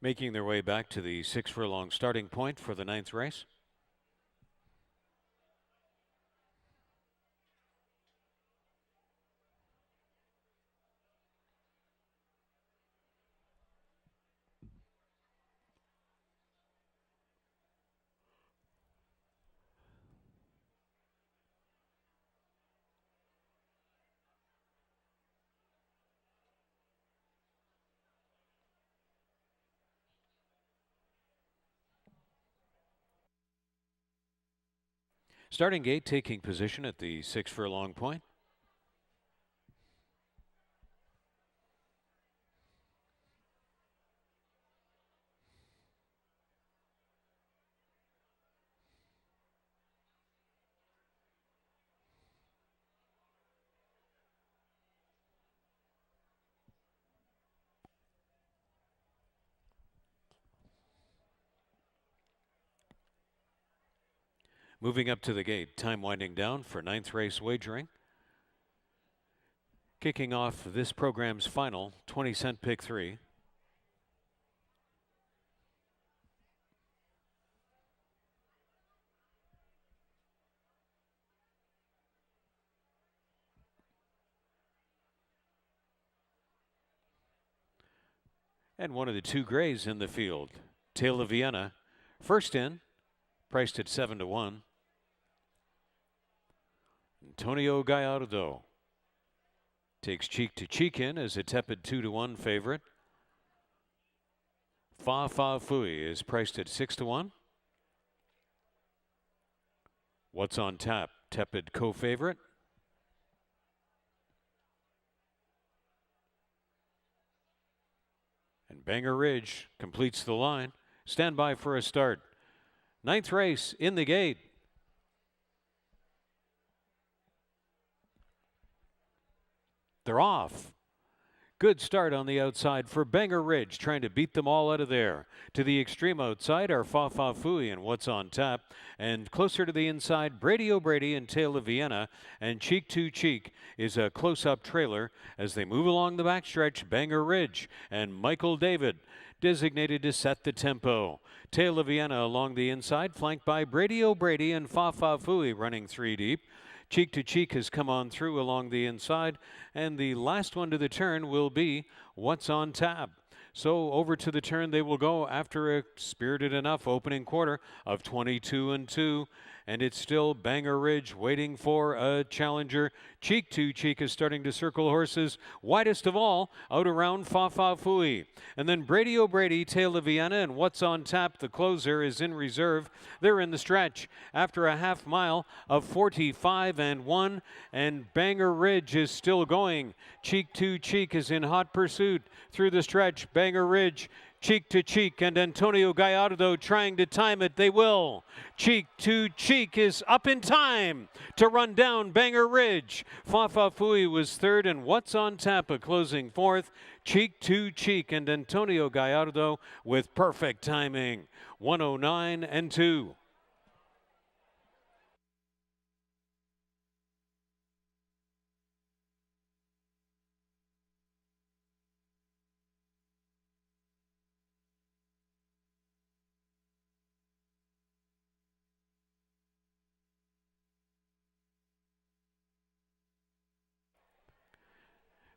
Making their way back to the 6 furlong starting point for the 9th race. Starting gate taking position at the 6 furlong point. Moving up to the gate, time winding down for 9th race wagering. Kicking off this program's final 20-cent pick 3. And one of the 2 grays in the field, Tail of Vienna, first in, priced at 7 to 1. Antonio Gallardo takes Cheek to Cheek in as a tepid 2 to 1 favorite. Fa Fa Fui is priced at 6 to 1. What's on Tap, tepid co-favorite. And Banger Ridge completes the line. Stand by for a start. 9th race in the gate. They're off. Good start on the outside for Banger Ridge, trying to beat them all out of there. To the extreme outside are Fa Fa Fui and What's on Tap. And closer to the inside, Brady O'Brady and Tail of Vienna. And Cheek to Cheek is a close-up trailer as they move along the backstretch. Banger Ridge and Michael David designated to set the tempo. Tail of Vienna along the inside, flanked by Brady O'Brady and Fa Fa Fui running 3 deep. Cheek to Cheek has come on through along the inside, and the last one to the turn will be What's on Tap. So over to the turn they will go after a spirited enough opening quarter of 22-2, and it's still Banger Ridge waiting for a challenger. Cheek to Cheek is starting to circle horses, widest of all, out around Fa Fa Fui. And then Brady O'Brady, Tail of Vienna, and What's on Tap, the closer, is in reserve. They're in the stretch after a half mile of 45-1, and Banger Ridge is still going. Cheek to Cheek is in hot pursuit through the stretch. Banger Ridge, Cheek to Cheek, and Antonio Gallardo trying to time it. They will. Cheek to Cheek is up in time to run down Banger Ridge. Fa Fa Fui was third, and What's on Tap a closing fourth. Cheek to Cheek and Antonio Gallardo with perfect timing. 109-2.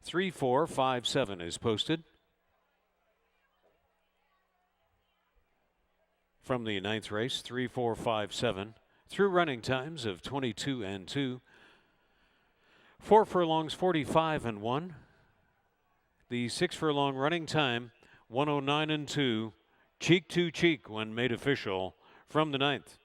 Three, 4, 5, 7 is posted from the 9th race. 3, 4, 5, 7 through running times of 22-2. 4 furlongs, 45-1. The 6 furlong running time, 109-2. Cheek to Cheek when made official from the 9th.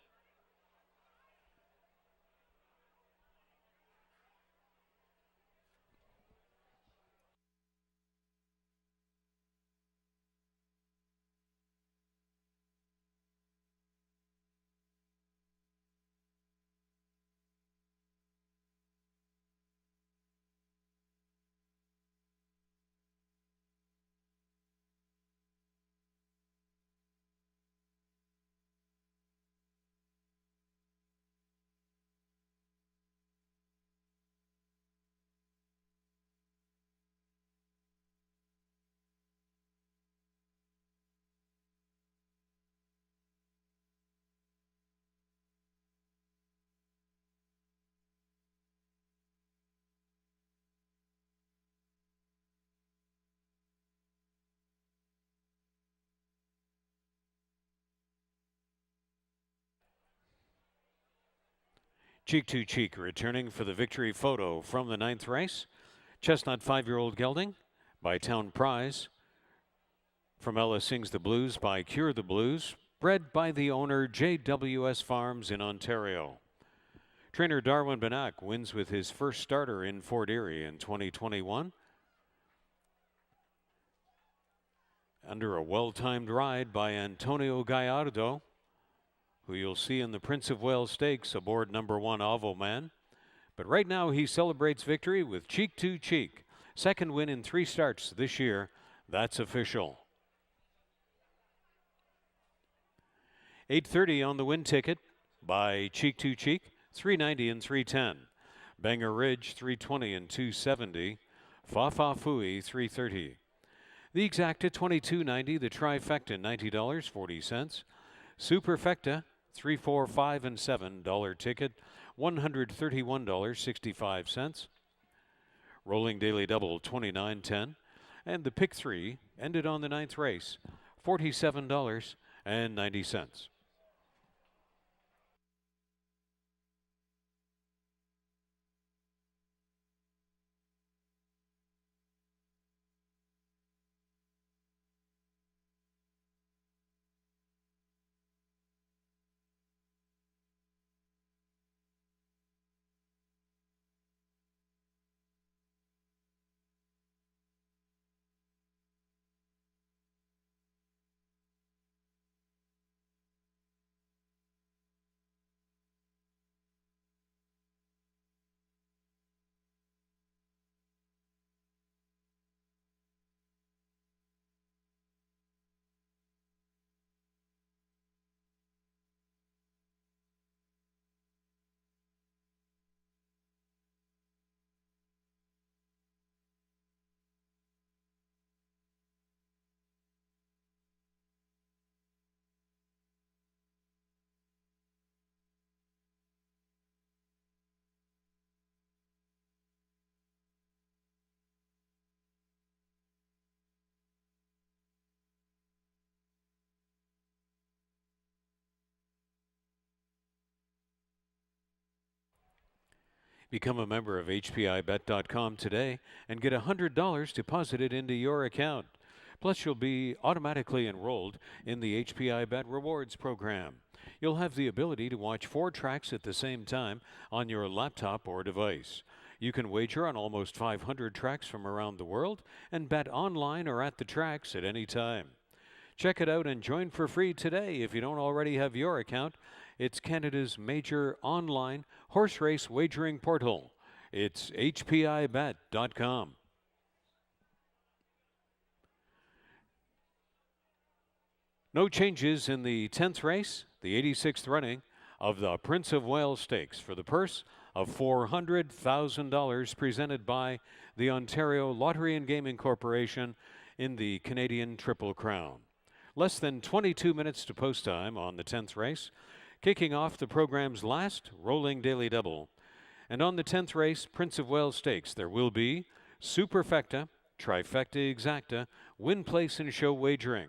Cheek to Cheek returning for the victory photo from the 9th race. Chestnut 5-year-old gelding by Town Prize. From Ella Sings the Blues by Cure the Blues. Bred by the owner JWS Farms in Ontario. Trainer Darwin Benak wins with his first starter in Fort Erie in 2021. Under a well-timed ride by Antonio Gallardo, who you'll see in the Prince of Wales Stakes aboard number 1 Ovo Man. But right now he celebrates victory with Cheek to Cheek. Second win in 3 starts this year. That's official. 8:30 on the win ticket by Cheek to Cheek. 390 and 310. Banger Ridge 320 and 270. Fa Fa Fooey 330. The Exacta $22.90. The Trifecta $90.40. Superfecta $3, $4, $5, and $7 ticket $131.65. Rolling Daily Double $29.10. And the Pick 3 ended on the 9th race $47.90. Become a member of HPIBet.com today and get $100 deposited into your account. Plus, you'll be automatically enrolled in the HPI Bet Rewards program. You'll have the ability to watch 4 tracks at the same time on your laptop or device. You can wager on almost 500 tracks from around the world and bet online or at the tracks at any time. Check it out and join for free today if you don't already have your account. It's Canada's major online horse race wagering portal. It's HPIBet.com. No changes in the 10th race, the 86th running of the Prince of Wales Stakes for the purse of $400,000 presented by the Ontario Lottery and Gaming Corporation in the Canadian Triple Crown. Less than 22 minutes to post time on the 10th race, kicking off the program's last rolling daily double. And on the 10th race, Prince of Wales Stakes, there will be Superfecta, Trifecta Exacta, Win Place and Show Wagering.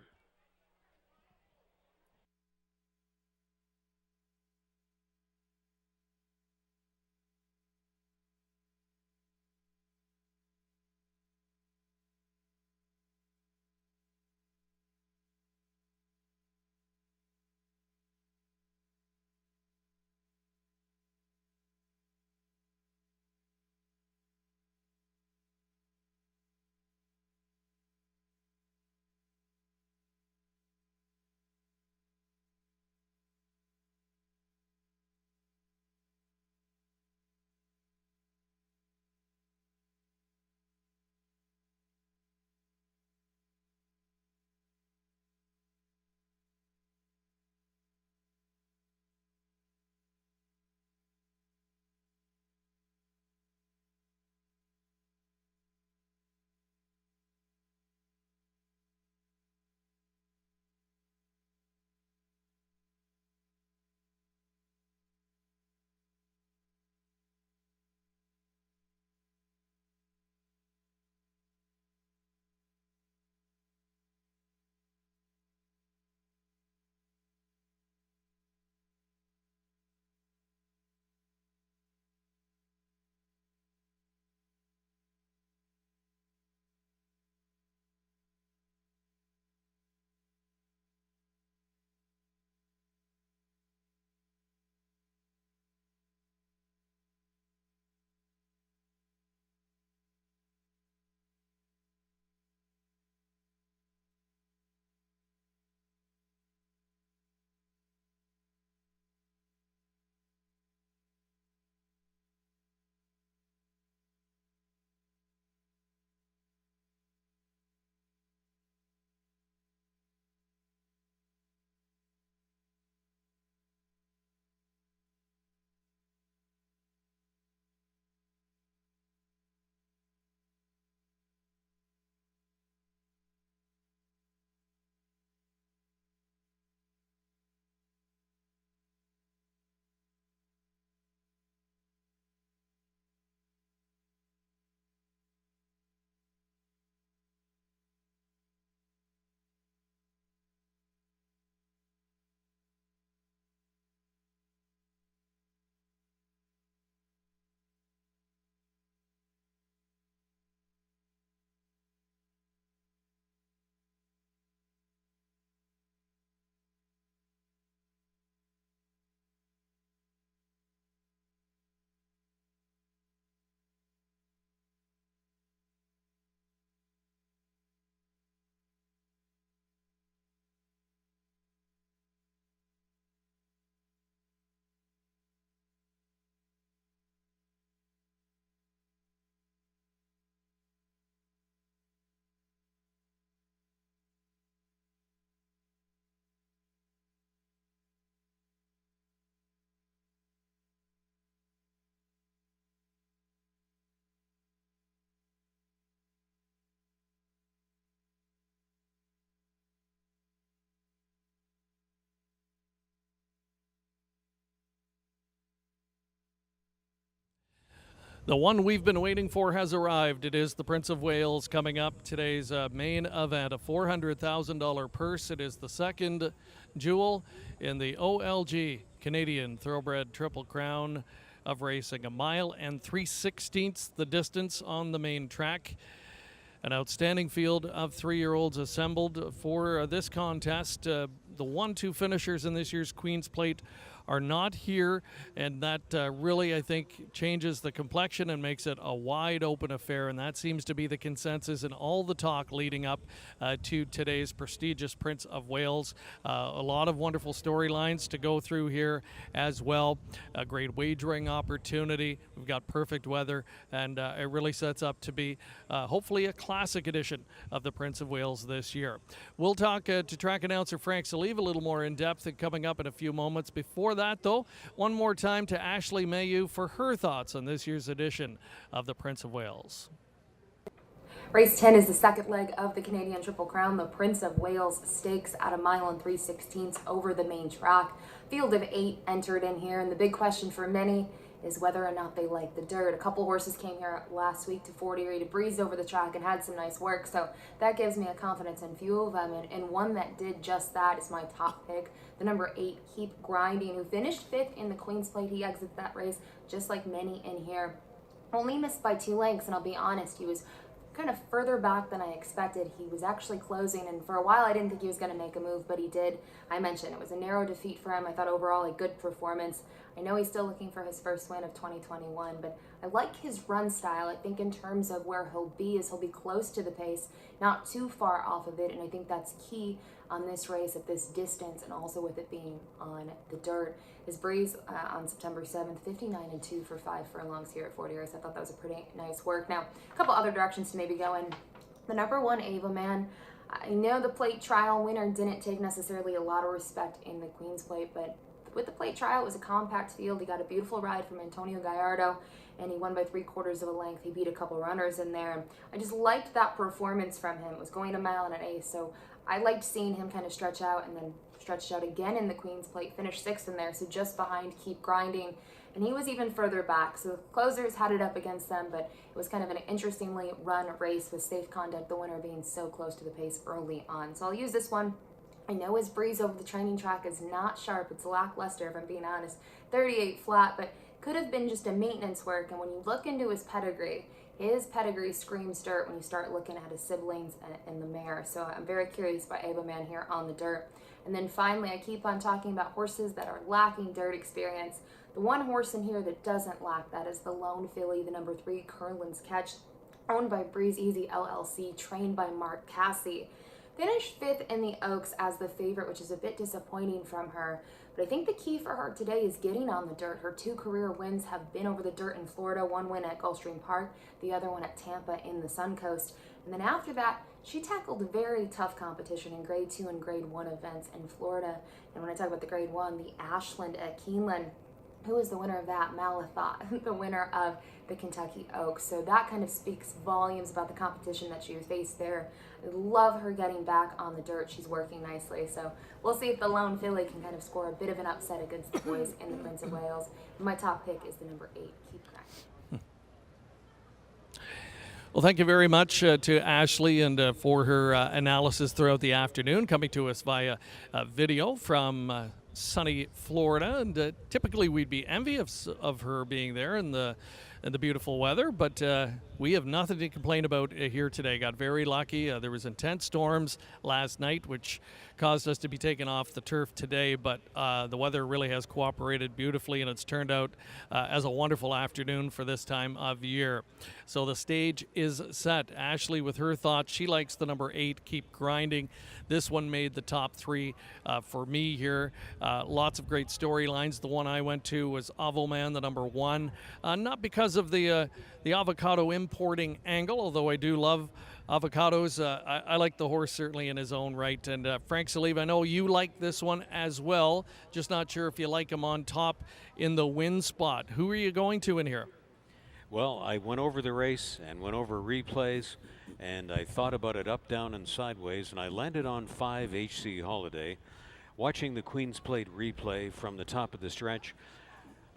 The one we've been waiting for has arrived. It is the Prince of Wales coming up. Today's main event, a $400,000 purse. It is the second jewel in the OLG Canadian Thoroughbred Triple Crown of racing. 1 mile and 3/16 the distance on the main track. An outstanding field of 3-year-olds assembled for this contest. The 1-2 finishers in this year's Queen's Plate are not here, and that really, I think, changes the complexion and makes it a wide open affair, and that seems to be the consensus in all the talk leading up to today's prestigious Prince of Wales. A lot of wonderful storylines to go through here as well. A great wagering opportunity. We've got perfect weather, and it really sets up to be hopefully a classic edition of the Prince of Wales this year. We'll talk to track announcer Frank Saliva a little more in depth coming up in a few moments. Before that, though, one more time to Ashley Mayhew for her thoughts on this year's edition of the Prince of Wales. Race 10 is the second leg of the Canadian Triple Crown, the Prince of Wales Stakes at 1 mile and 3/16 over the main track. Field of 8 entered in here, and the big question for many is whether or not they like the dirt. A couple horses came here last week to Fort Erie to breeze over the track and had some nice work, so that gives me a confidence in few of them, and one that did just that is my top pick, the number 8, Keep Grinding, who finished 5th in the Queen's Plate. He exits that race just like many in here. Only missed by 2 lengths, and I'll be honest, he was kind of further back than I expected. He was actually closing, and for a while I didn't think he was going to make a move, but he did. I mentioned it was a narrow defeat for him. I thought overall a good performance. I know he's still looking for his first win of 2021, but I like his run style. I think in terms of where he'll be close to the pace, not too far off of it, and I think that's key on this race at this distance, and also with it being on the dirt. His breeze on September 7th, 59-2 for 5 furlongs here at Fort Erie. So I thought that was a pretty nice work. Now, a couple other directions to maybe go in. The number 1, Ava Man. I know the plate trial winner didn't take necessarily a lot of respect in the Queen's Plate, but with the plate trial, it was a compact field. He got a beautiful ride from Antonio Gallardo, and he won by 3/4 of a length. He beat a couple runners in there. And I just liked that performance from him. It was going a mile and an eighth, so I liked seeing him kind of stretch out, and then stretched out again in the Queen's Plate, finished 6th in there, so just behind Keep Grinding, and he was even further back, so the closers had it up against them, but it was kind of an interestingly run race with Safe Conduct, the winner, being so close to the pace early on. So I'll use this one. I know his breeze over the training track is not sharp. It's lackluster, if I'm being honest. 38 flat, but could have been just a maintenance work. And when you look into his pedigree screams dirt when you start looking at his siblings and the mare. So I'm very curious about Ava Man here on the dirt. And then finally, I keep on talking about horses that are lacking dirt experience. The one horse in here that doesn't lack that is the lone filly, the number 3, Curlin's Catch, owned by Breeze Easy LLC, trained by Mark Cassey. Finished 5th in the Oaks as the favorite, which is a bit disappointing from her. But I think the key for her today is getting on the dirt. Her 2 career wins have been over the dirt in Florida, one win at Gulfstream Park, the other one at Tampa in the Suncoast. And then after that, she tackled very tough competition in Grade 2 and Grade 1 events in Florida. And when I talk about the Grade 1, the Ashland at Keeneland, who is the winner of that? Malathot, the winner of the Kentucky Oaks. So that kind of speaks volumes about the competition that she faced there. I love her getting back on the dirt. She's working nicely. So we'll see if the lone filly can kind of score a bit of an upset against the boys in the Prince of Wales. My top pick is the number 8, Keep Grinding. Well, thank you very much to Ashley and for her analysis throughout the afternoon, coming to us via video from sunny Florida. And typically we'd be envious of her being there in the beautiful weather, but we have nothing to complain about here today. Got very lucky. There was intense storms last night, which caused us to be taken off the turf today, but the weather really has cooperated beautifully, and it's turned out as a wonderful afternoon for this time of year. So the stage is set. Ashley with her thoughts. She likes the number 8, Keep Grinding. This one made the top 3 for me here. Lots of great storylines. The one I went to was Avoman, the number 1. Not because of the avocado importing angle, although I do love avocados. I like the horse certainly in his own right. And Frank Saliva, I know you like this one as well. Just not sure if you like him on top in the win spot. Who are you going to in here? Well, I went over the race and went over replays, and I thought about it up, down, and sideways, and I landed on 5, HC Holiday. Watching the Queen's Plate replay from the top of the stretch,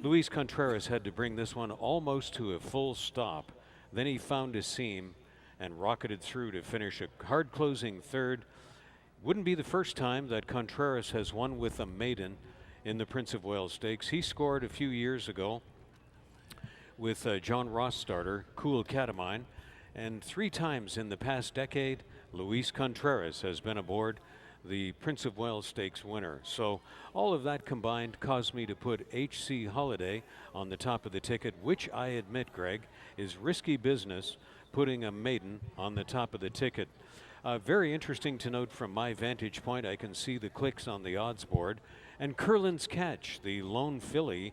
Luis Contreras had to bring this one almost to a full stop. Then he found a seam and rocketed through to finish a hard closing third. Wouldn't be the first time that Contreras has won with a maiden in the Prince of Wales Stakes. He scored a few years ago with John Ross starter, Cool Catamine, and 3 times in the past decade, Luis Contreras has been aboard the Prince of Wales Stakes winner. So all of that combined caused me to put HC Holiday on the top of the ticket, which I admit, Greg, is risky business, putting a maiden on the top of the ticket. Very interesting to note from my vantage point, I can see the clicks on the odds board. And Curlin's Catch, the lone filly,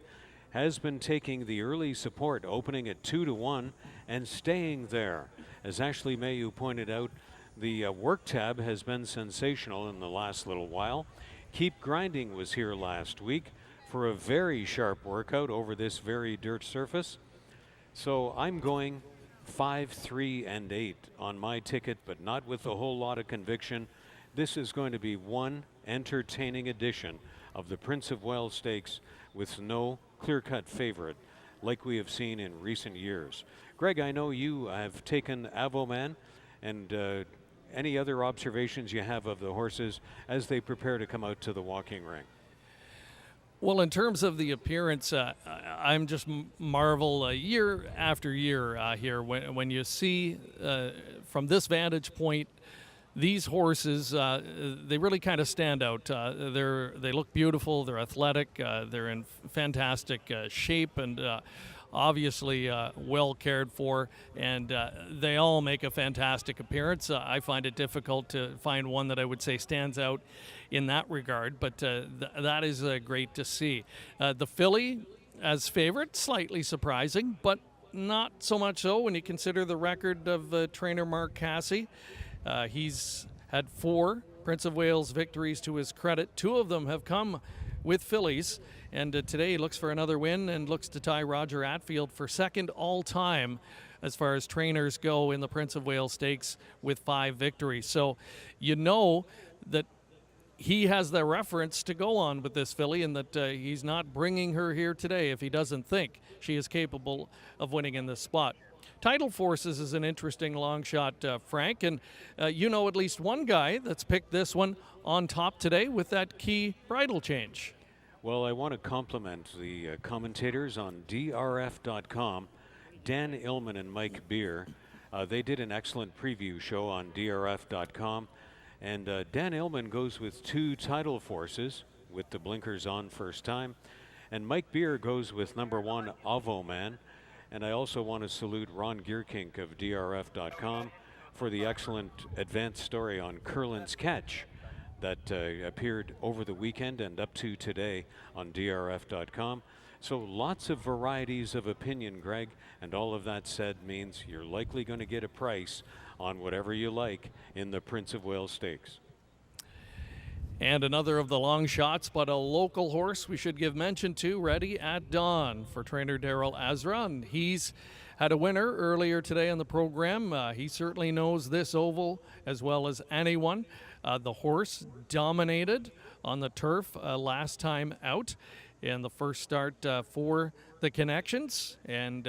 has been taking the early support, opening at 2-1 and staying there. As Ashley Mayu pointed out, the work tab has been sensational in the last little while. Keep Grinding was here last week for a very sharp workout over this very dirt surface. So I'm going 5, 3, and 8 on my ticket, but not with a whole lot of conviction. This is going to be one entertaining edition of the Prince of Wales Stakes with no clear-cut favorite like we have seen in recent years. Greg, I know you have taken Avoman, and any other observations you have of the horses as they prepare to come out to the walking ring? Well, in terms of the appearance, I'm just marvel year after year here when you see from this vantage point these horses. They really kind of stand out. They look beautiful. They're athletic. They're in fantastic shape and obviously well cared for, and they all make a fantastic appearance. I find it difficult to find one that I would say stands out in that regard, but that is great to see. The filly as favorite, slightly surprising, but not so much so when you consider the record of trainer Mark Casse. He's had 4 Prince of Wales victories to his credit. 2 of them have come with fillies, and today he looks for another win and looks to tie Roger Attfield for second all-time as far as trainers go in the Prince of Wales Stakes with 5 victories. So you know that he has the reference to go on with this filly, and that he's not bringing her here today if he doesn't think she is capable of winning in this spot. Tidal Forces is an interesting long shot, Frank, and you know at least one guy that's picked this one on top today with that key bridle change. Well, I want to compliment the commentators on DRF.com, Dan Illman and Mike Beer. They did an excellent preview show on DRF.com, and Dan Illman goes with 2 Tidal Forces with the blinkers on first time, and Mike Beer goes with number 1 Avoman. And I also want to salute Ron Gierkink of DRF.com for the excellent advanced story on Curlin's Catch that appeared over the weekend and up to today on DRF.com. So lots of varieties of opinion, Greg, and all of that said means you're likely going to get a price on whatever you like in the Prince of Wales Stakes. And another of the long shots, but a local horse we should give mention to, Ready at Dawn for trainer Daryl Azra. And he's had a winner earlier today on the program. He certainly knows this oval as well as anyone. The horse dominated on the turf last time out in the first start for the Connections. And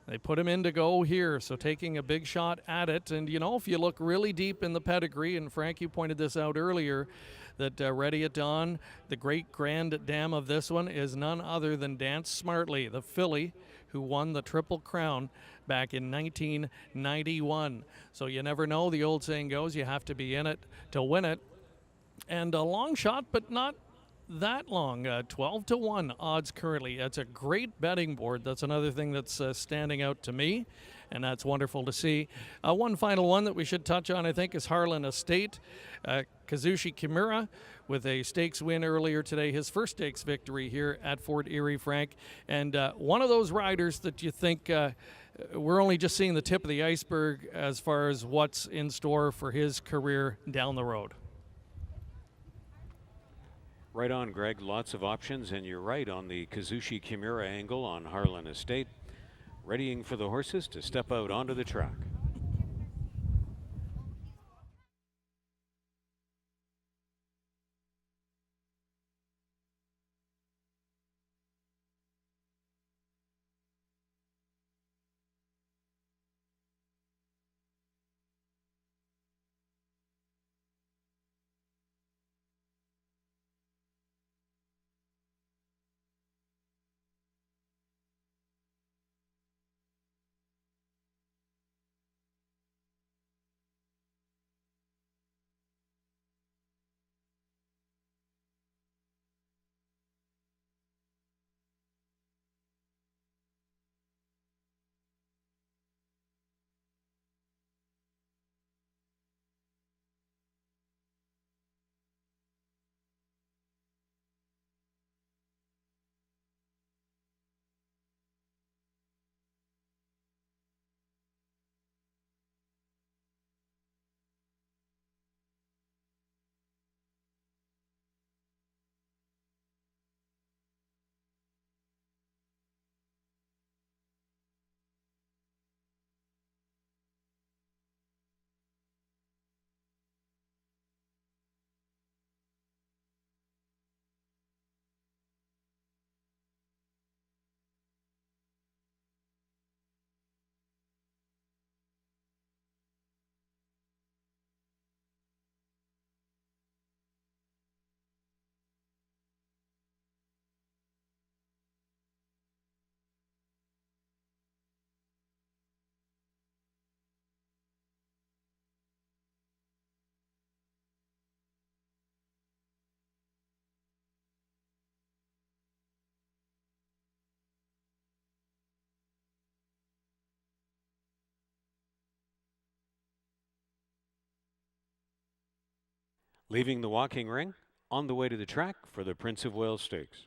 they put him in to go here, so taking a big shot at it. And, you know, if you look really deep in the pedigree, and Frank, you pointed this out earlier, that Ready at Dawn, the great grand dam of this one, is none other than Dance Smartly, the filly who won the Triple Crown back in 1991. So you never know, the old saying goes, you have to be in it to win it. And a long shot, but not that long, 12-1 odds currently. That's a great betting board. That's another thing that's standing out to me, and that's wonderful to see. One final one that we should touch on, I think, is Harlan Estate. Kazushi Kimura with a stakes win earlier today, his first stakes victory here at Fort Erie, Frank. And one of those riders that you think we're only just seeing the tip of the iceberg as far as what's in store for his career down the road. Right on, Greg. Lots of options, and you're right on the Kazushi Kimura angle on Harlan Estate. Readying for the horses to step out onto the track. Leaving the walking ring, on the way to the track for the Prince of Wales Stakes.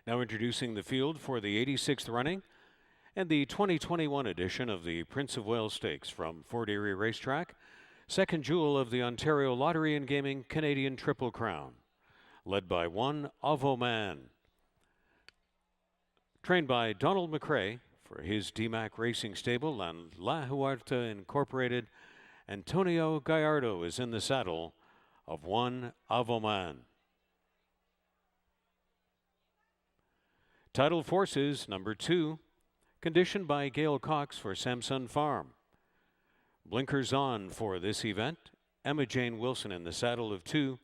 Now introducing the field for the 86th running and the 2021 edition of the Prince of Wales Stakes from Fort Erie Racetrack, second jewel of the Ontario Lottery and Gaming Canadian Triple Crown, led by one Avo Man. Trained by Donald McRae for his DMAC Racing Stable and La Huerta Incorporated, Antonio Gallardo is in the saddle of one Avo Man. Title Forces, number 2, conditioned by Gail Cox for Samson Farm. Blinkers on for this event, Emma Jane Wilson in the saddle of 2,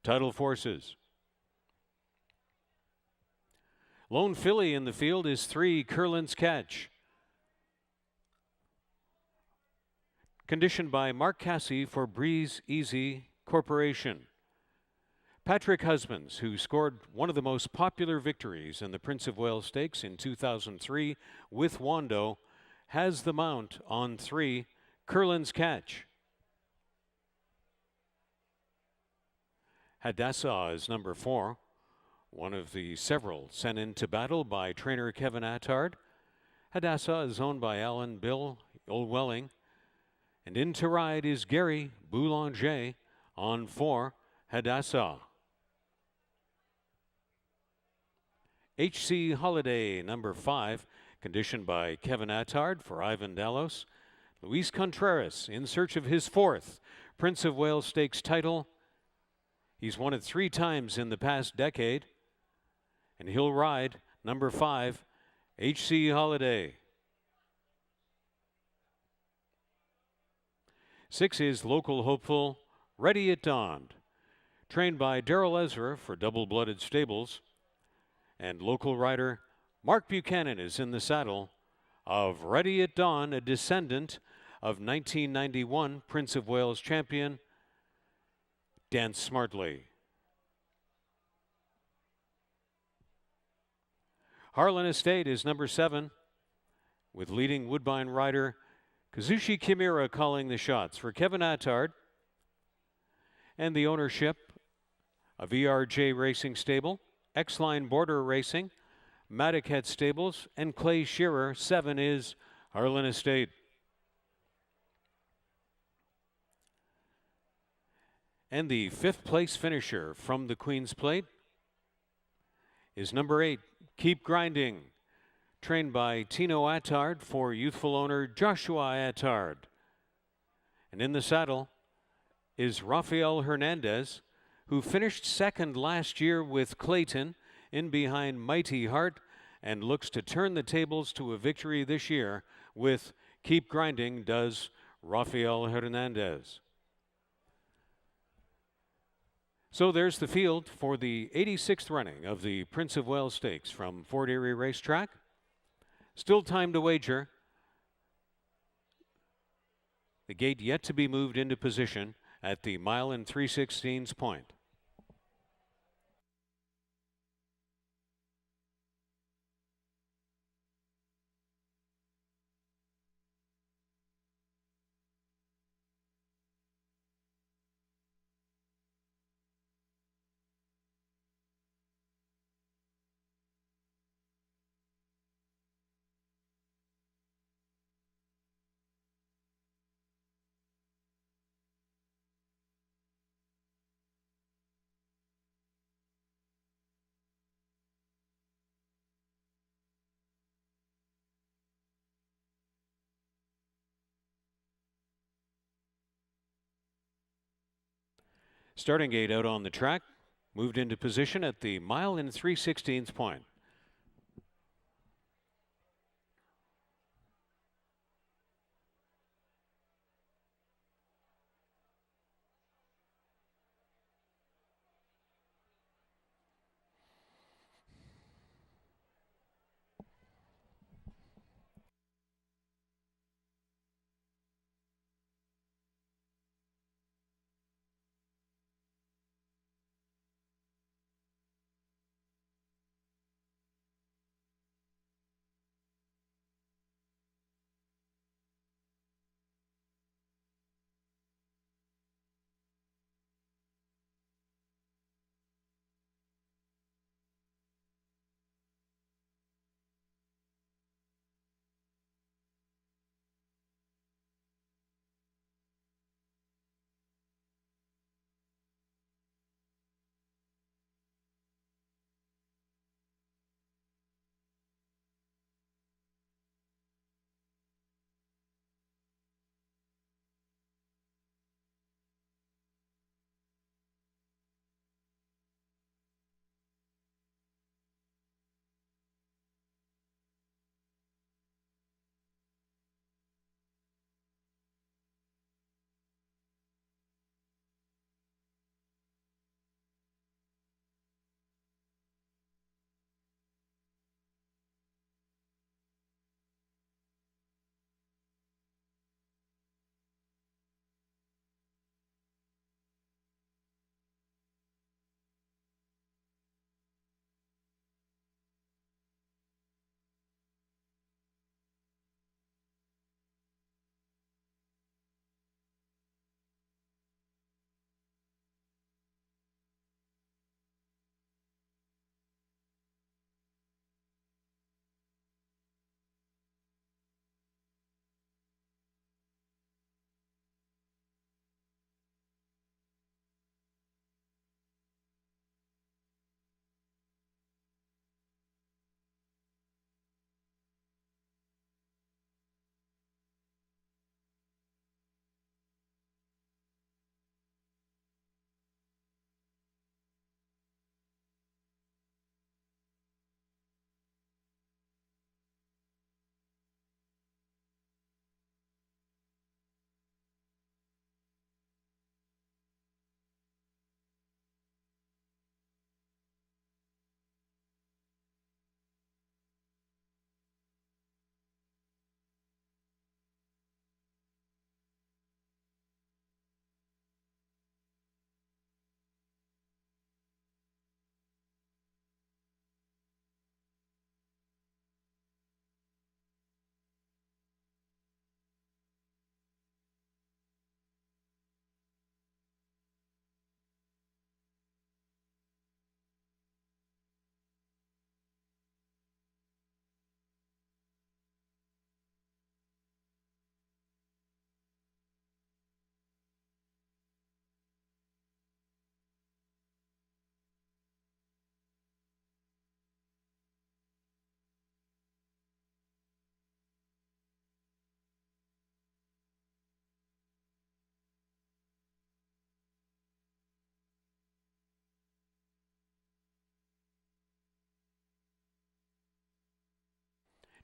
Title Forces. Lone filly in the field is 3, Curlin's Catch. Conditioned by Mark Cassie for Breeze Easy Corporation. Patrick Husbands, who scored one of the most popular victories in the Prince of Wales Stakes in 2003 with Wando, has the mount on 3, Curlin's Catch. Hadassah is number 4, one of the several sent into battle by trainer Kevin Attard. Hadassah is owned by Alan Bill Olwelling. And in to ride is Gary Boulanger on 4, Hadassah. HC Holiday, number 5, conditioned by Kevin Attard for Ivan Dallos. Luis Contreras in search of his 4th Prince of Wales Stakes title. He's won it 3 times in the past decade. And he'll ride number 5, HC Holiday. 6 is Local Hopeful, Ready at Dawn, trained by Darrell Ezra for Double Blooded Stables. And local rider Mark Buchanan is in the saddle of Ready at Dawn, a descendant of 1991 Prince of Wales champion Dance Smartly. Harlan Estate is number 7, with leading Woodbine rider Kazushi Kimura calling the shots for Kevin Attard. And the ownership of ERJ Racing Stable, X-Line Border Racing, Maddock Head Stables, and Clay Shearer. 7 is Harlan Estate. And the 5th place finisher from the Queen's Plate is number 8, Keep Grinding, trained by Tino Attard for youthful owner Joshua Attard. And in the saddle is Rafael Hernandez who finished second last year with Clayton, in behind Mighty Heart, and looks to turn the tables to a victory this year with Keep Grinding does Rafael Hernandez. So there's the field for the 86th running of the Prince of Wales Stakes from Fort Erie Racetrack. Still time to wager. The gate yet to be moved into position at the 1 3/16 point. Starting gate out on the track, moved into position at the 1 3/16 point.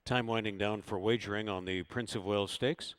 Time winding down for wagering on the Prince of Wales Stakes.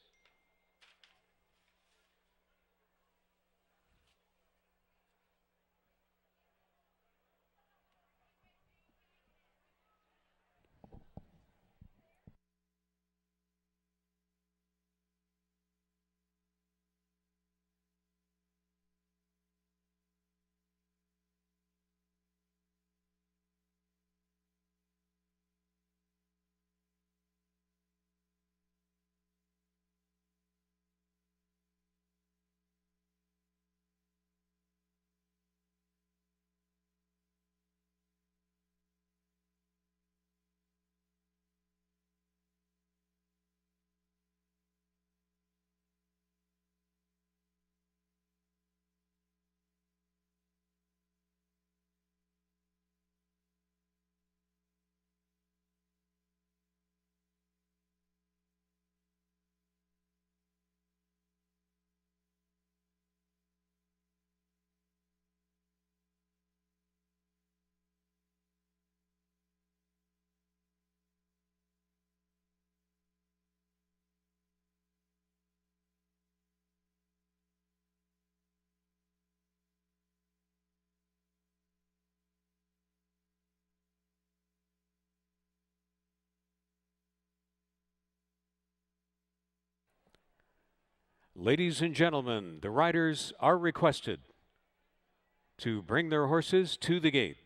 Ladies and gentlemen, the riders are requested to bring their horses to the gate.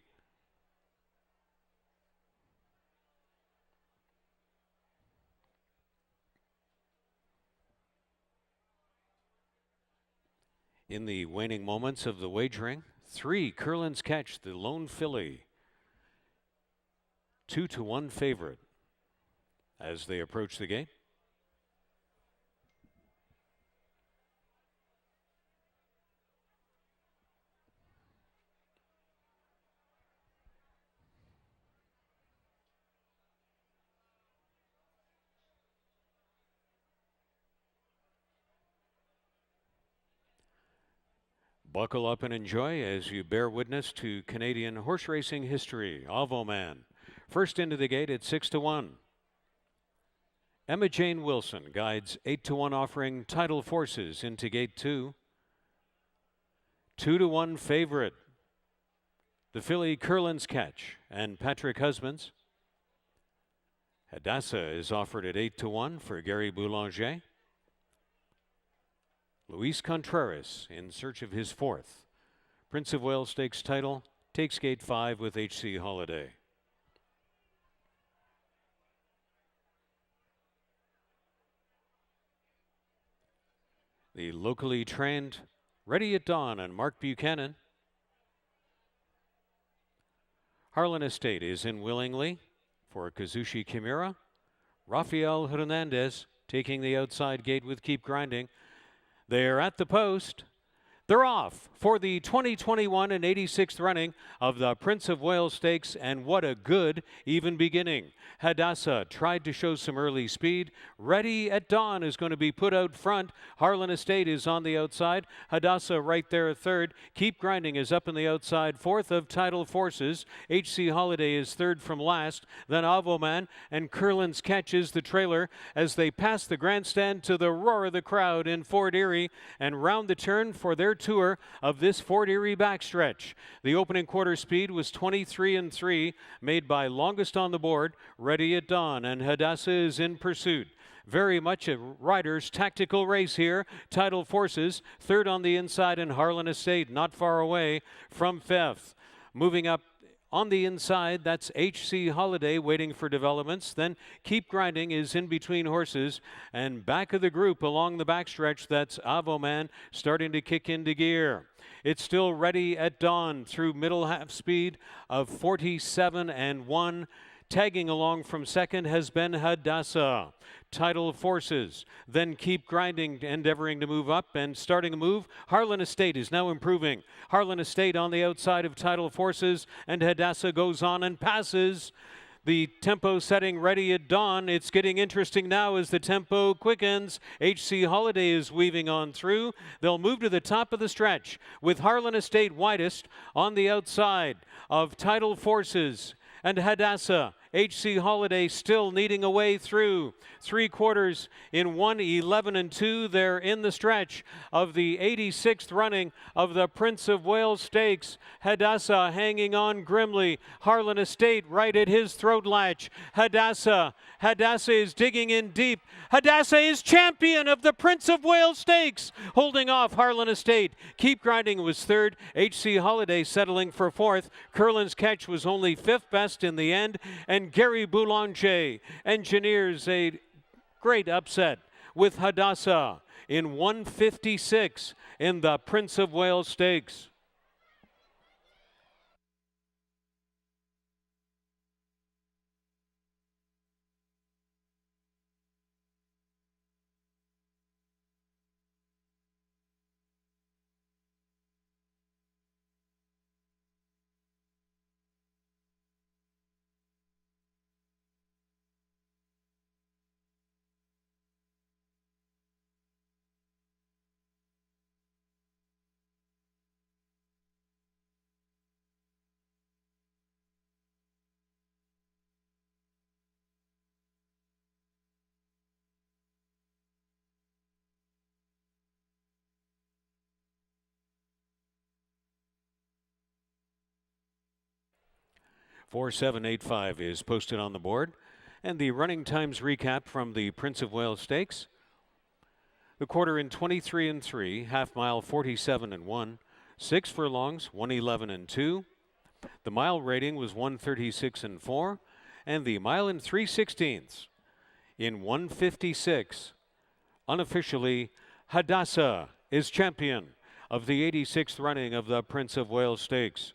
In the waning moments of the wagering, 3, Curlin's Catch, the lone filly, 2-1 favorite as they approach the gate. Buckle up and enjoy as you bear witness to Canadian horse racing history. Avoman, first into the gate at 6-1. Emma Jane Wilson guides 8-1, offering Tidal Forces into gate 2. 2-1 favorite, the filly Curlin's Catch and Patrick Husbands. Hadassah is offered at 8-1 for Gary Boulanger. Luis Contreras, in search of his 4th Prince of Wales Stakes title, takes gate 5 with H.C. Holiday. The locally trained Ready at Dawn and Mark Buchanan. Harlan Estate is in willingly for Kazushi Kimura. Rafael Hernandez taking the outside gate with Keep Grinding. They're at the post. They're off for the 2021 and 86th running of the Prince of Wales Stakes, and what a good even beginning. Hadassah tried to show some early speed. Ready at Dawn is going to be put out front. Harlan Estate is on the outside. Hadassah right there 3rd. Keep Grinding is up in the outside 4th of Tidal Forces. H.C. Holiday is 3rd from last. Then Avoman and Curlin's Catch is the trailer as they pass the grandstand to the roar of the crowd in Fort Erie and round the turn for their tour of this Fort Erie backstretch. The opening quarter speed was 23-3, made by longest on the board, Ready at Dawn, and Hadassah is in pursuit. Very much a rider's tactical race here. Tidal Forces, 3rd on the inside, and Harlan Estate not far away from 5th. Moving up on the inside, that's H.C. Holiday waiting for developments. Then Keep Grinding is in between horses. And back of the group along the backstretch, that's Avoman starting to kick into gear. It's still Ready at Dawn through middle half speed of 47-1. Tagging along from 2nd has been Hadassah. Tidal Forces, then Keep Grinding, endeavoring to move up and starting a move. Harlan Estate is now improving. Harlan Estate on the outside of Tidal Forces, and Hadassah goes on and passes. The tempo setting Ready at Dawn. It's getting interesting now as the tempo quickens. H.C. Holiday is weaving on through. They'll move to the top of the stretch with Harlan Estate widest on the outside of Tidal Forces and Hadassah. H.C. Holiday still needing a way through. 3/4 in 1:11-2. They're in the stretch of the 86th running of the Prince of Wales Stakes. Hadassah hanging on grimly. Harlan Estate right at his throat latch. Hadassah is digging in deep. Hadassah is champion of the Prince of Wales Stakes, holding off Harlan Estate. Keep Grinding was third. H.C. Holiday settling for fourth. Curlin's Catch was only fifth best in the end. And Gary Boulanger engineers a great upset with Hadassah in 1:56 in the Prince of Wales Stakes. "4785" is posted on the board. And the running times recap from the Prince of Wales Stakes. The quarter in 23-3, half mile 47-1, 6 furlongs 1:11-2. The mile rating was 1:36-4, and the mile in 3/16 in 1:56. Unofficially, Hadassah is champion of the 86th running of the Prince of Wales Stakes.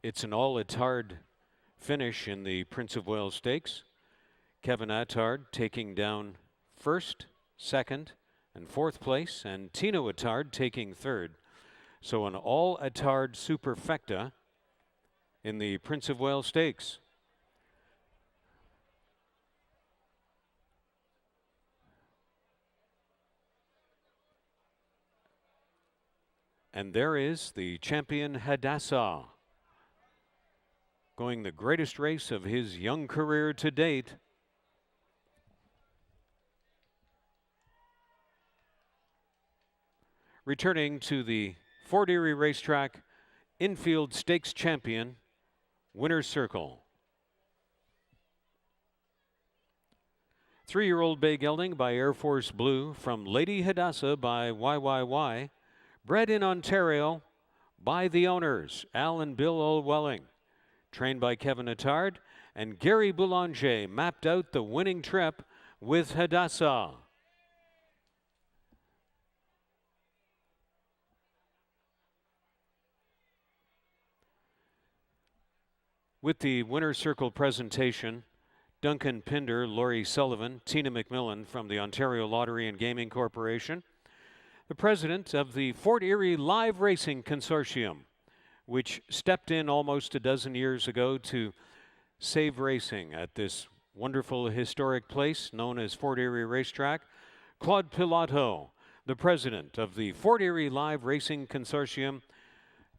It's an all-Attard finish in the Prince of Wales Stakes. Kevin Attard taking down first, second, and fourth place, and Tino Attard taking third. So an all-Attard superfecta in the Prince of Wales Stakes. And there is the champion Hadassah, going the greatest race of his young career to date. Returning to the Fort Erie Racetrack, infield stakes champion, Winner's Circle. 3-year-old bay gelding by Air Force Blue from Lady Hadassah by YYY. Bred in Ontario by the owners, Al and Bill Olwelling. Trained by Kevin Attard, and Gary Boulanger mapped out the winning trip with Hadassah. With the Winner's Circle presentation, Duncan Pinder, Laurie Sullivan, Tina McMillan from the Ontario Lottery and Gaming Corporation, the president of the Fort Erie Live Racing Consortium, which stepped in almost a dozen years ago to save racing at this wonderful historic place known as Fort Erie Racetrack. Claude Pilato, the president of the Fort Erie Live Racing Consortium,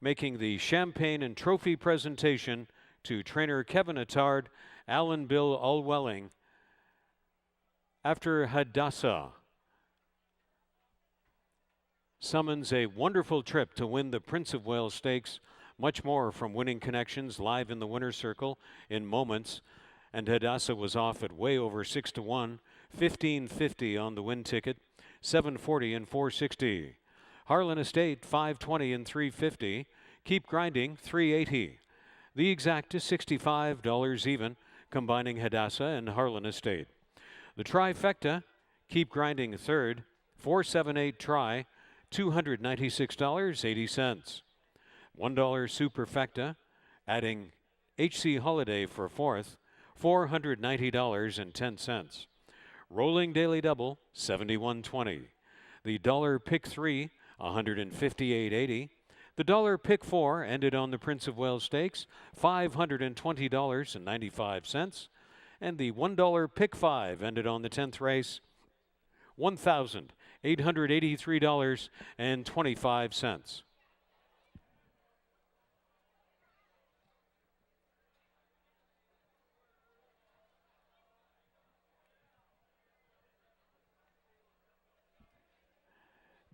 making the champagne and trophy presentation to trainer Kevin Attard, Alan Bill Olwelling, after Hadassah summons a wonderful trip to win the Prince of Wales Stakes. Much more from Winning Connections live in the Winner's Circle in moments. And Hadassah was off at way over 6-1, 15.50 on the win ticket, 7.40 and 4.60. Harlan Estate 5.20 and 3.50. Keep Grinding 3.80. The exact is $65 even, combining Hadassah and Harlan Estate. The trifecta, Keep Grinding third, 478 try, $296.80. $1 superfecta, adding HC Holiday for fourth, $490.10. Rolling Daily Double, $71.20. The dollar pick three, $158.80. The dollar pick four ended on the Prince of Wales Stakes, $520.95. And the $1 pick five ended on the 10th race, $1,883.25.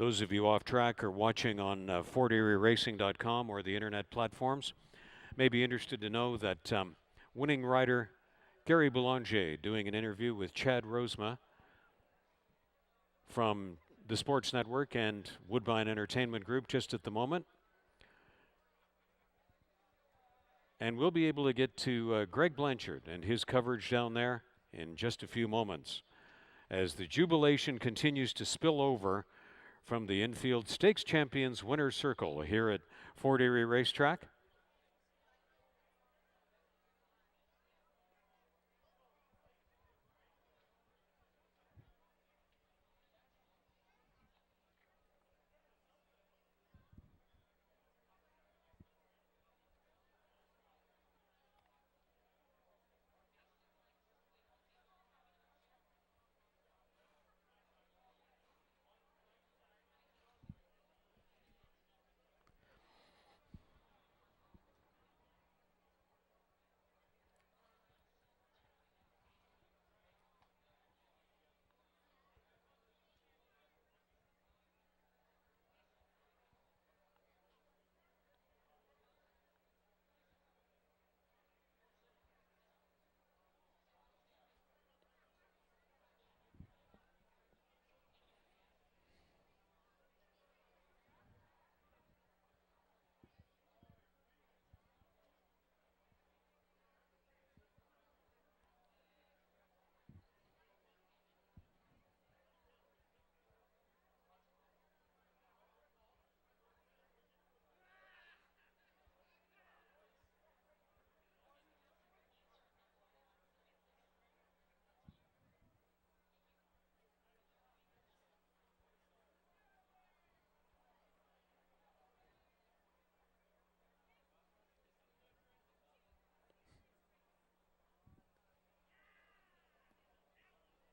Those of you off track or watching on FortErieRacing.com or the internet platforms may be interested to know that winning rider Gary Boulanger doing an interview with Chad Rosema from the Sports Network and Woodbine Entertainment Group just at the moment. And we'll be able to get to Greg Blanchard and his coverage down there in just a few moments as the jubilation continues to spill over from the infield stakes champions Winner's Circle here at Fort Erie Racetrack.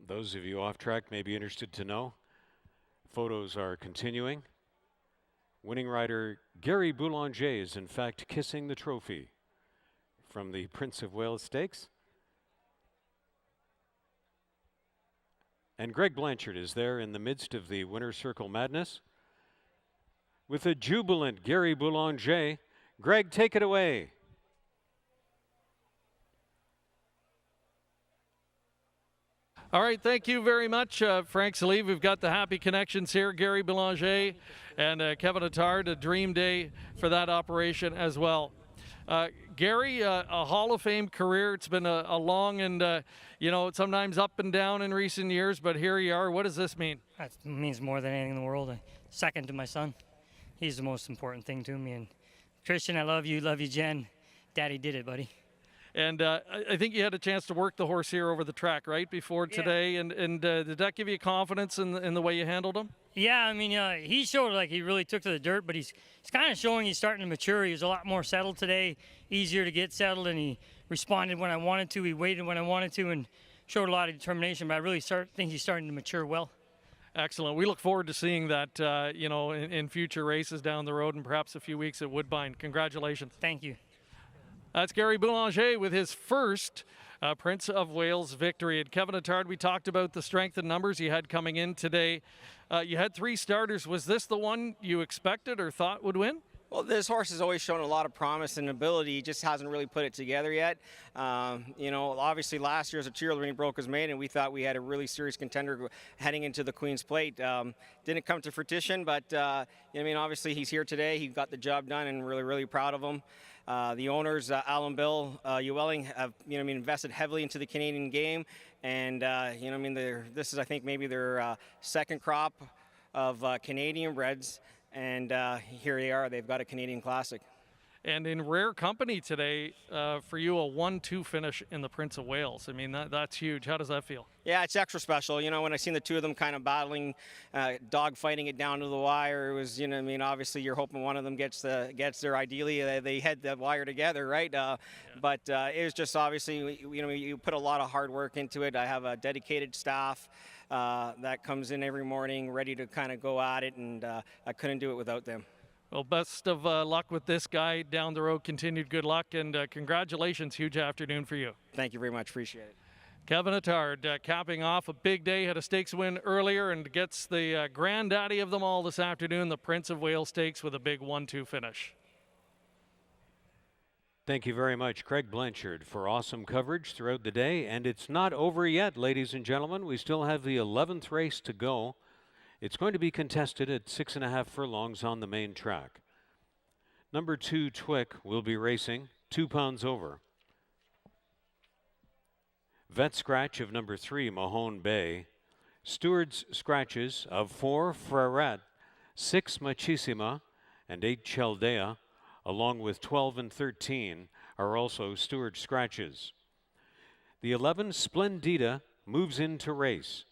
Those of you off track may be interested to know, photos are continuing. Winning rider Gary Boulanger is in fact kissing the trophy from the Prince of Wales Stakes. And Greg Blanchard is there in the midst of the Winner's Circle madness. with a jubilant Gary Boulanger. Greg, take it away. All right, thank you very much, Frank Salive. We've got the happy connections here. Gary Boulanger and Kevin Attard, a dream day for that operation as well. Gary, a Hall of Fame career. It's been a long and, sometimes up and down in recent years, but here you are. What does this mean? That means more than anything in the world. Second to my son. He's the most important thing to me. And Christian, I love you, Jen. Daddy did it, buddy. And I think you had a chance to work the horse here over the track, right, before today. And did that give you confidence in the way you handled him? Yeah, I mean, he showed like he really took to the dirt, but he's kind of showing he's starting to mature. He was a lot more settled today, easier to get settled, and he responded when I wanted to. He waited when I wanted to, and showed a lot of determination. But I really think he's starting to mature well. Excellent. We look forward to seeing that, in future races down the road and perhaps a few weeks at Woodbine. Congratulations. Thank you. That's Gary Boulanger with his first Prince of Wales victory. And Kevin Attard, we talked about the strength and numbers you had coming in today. You had 3 starters. Was this the one you expected or thought would win? Well, this horse has always shown a lot of promise and ability. He just hasn't really put it together yet. Obviously last year as a cheerleader he broke his maiden, and we thought we had a really serious contender heading into the Queen's Plate. Didn't come to fruition, but obviously he's here today. He got the job done, and really, really proud of him. The owners, Alan Bill, Ewelling, have invested heavily into the Canadian game, and this is I think maybe their second crop of Canadian breds. And here they are. They've got a Canadian Classic. And in rare company today, for you, a 1-2 finish in the Prince of Wales. I mean, that's huge. How does that feel? Yeah, it's extra special. When I seen the two of them kind of battling, dog fighting it down to the wire, it was, obviously you're hoping one of them gets there. Ideally, they head the wire together, right? But it was just obviously, you put a lot of hard work into it. I have a dedicated staff that comes in every morning ready to kind of go at it, and I couldn't do it without them. Well, best of luck with this guy down the road. Continued good luck, and congratulations. Huge afternoon for you. Thank you very much. Appreciate it. Kevin Attard capping off a big day, had a stakes win earlier and gets the granddaddy of them all this afternoon, the Prince of Wales Stakes, with a big 1-2 finish. Thank you very much, Craig Blanchard, for awesome coverage throughout the day. And it's not over yet, ladies and gentlemen. We still have the 11th race to go. It's going to be contested at 6.5 furlongs on the main track. Number 2, Twick, will be racing 2 pounds over. Vet Scratch of number 3, Mahone Bay. Steward's Scratches of 4, Freret, 6, Machisima, and 8, Chaldea, along with 12 and 13, are also Steward Scratches. The 11, Splendida, moves into race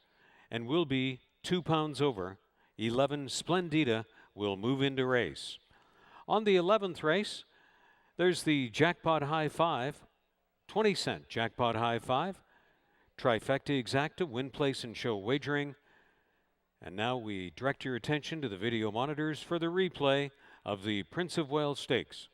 and will be 2 pounds over. 11, Splendida, will move into race. On the 11th race, there's the Jackpot High 5, 20-cent Jackpot High 5, Trifecta Exacta, Win Place and Show Wagering. And now we direct your attention to the video monitors for the replay of the Prince of Wales Stakes.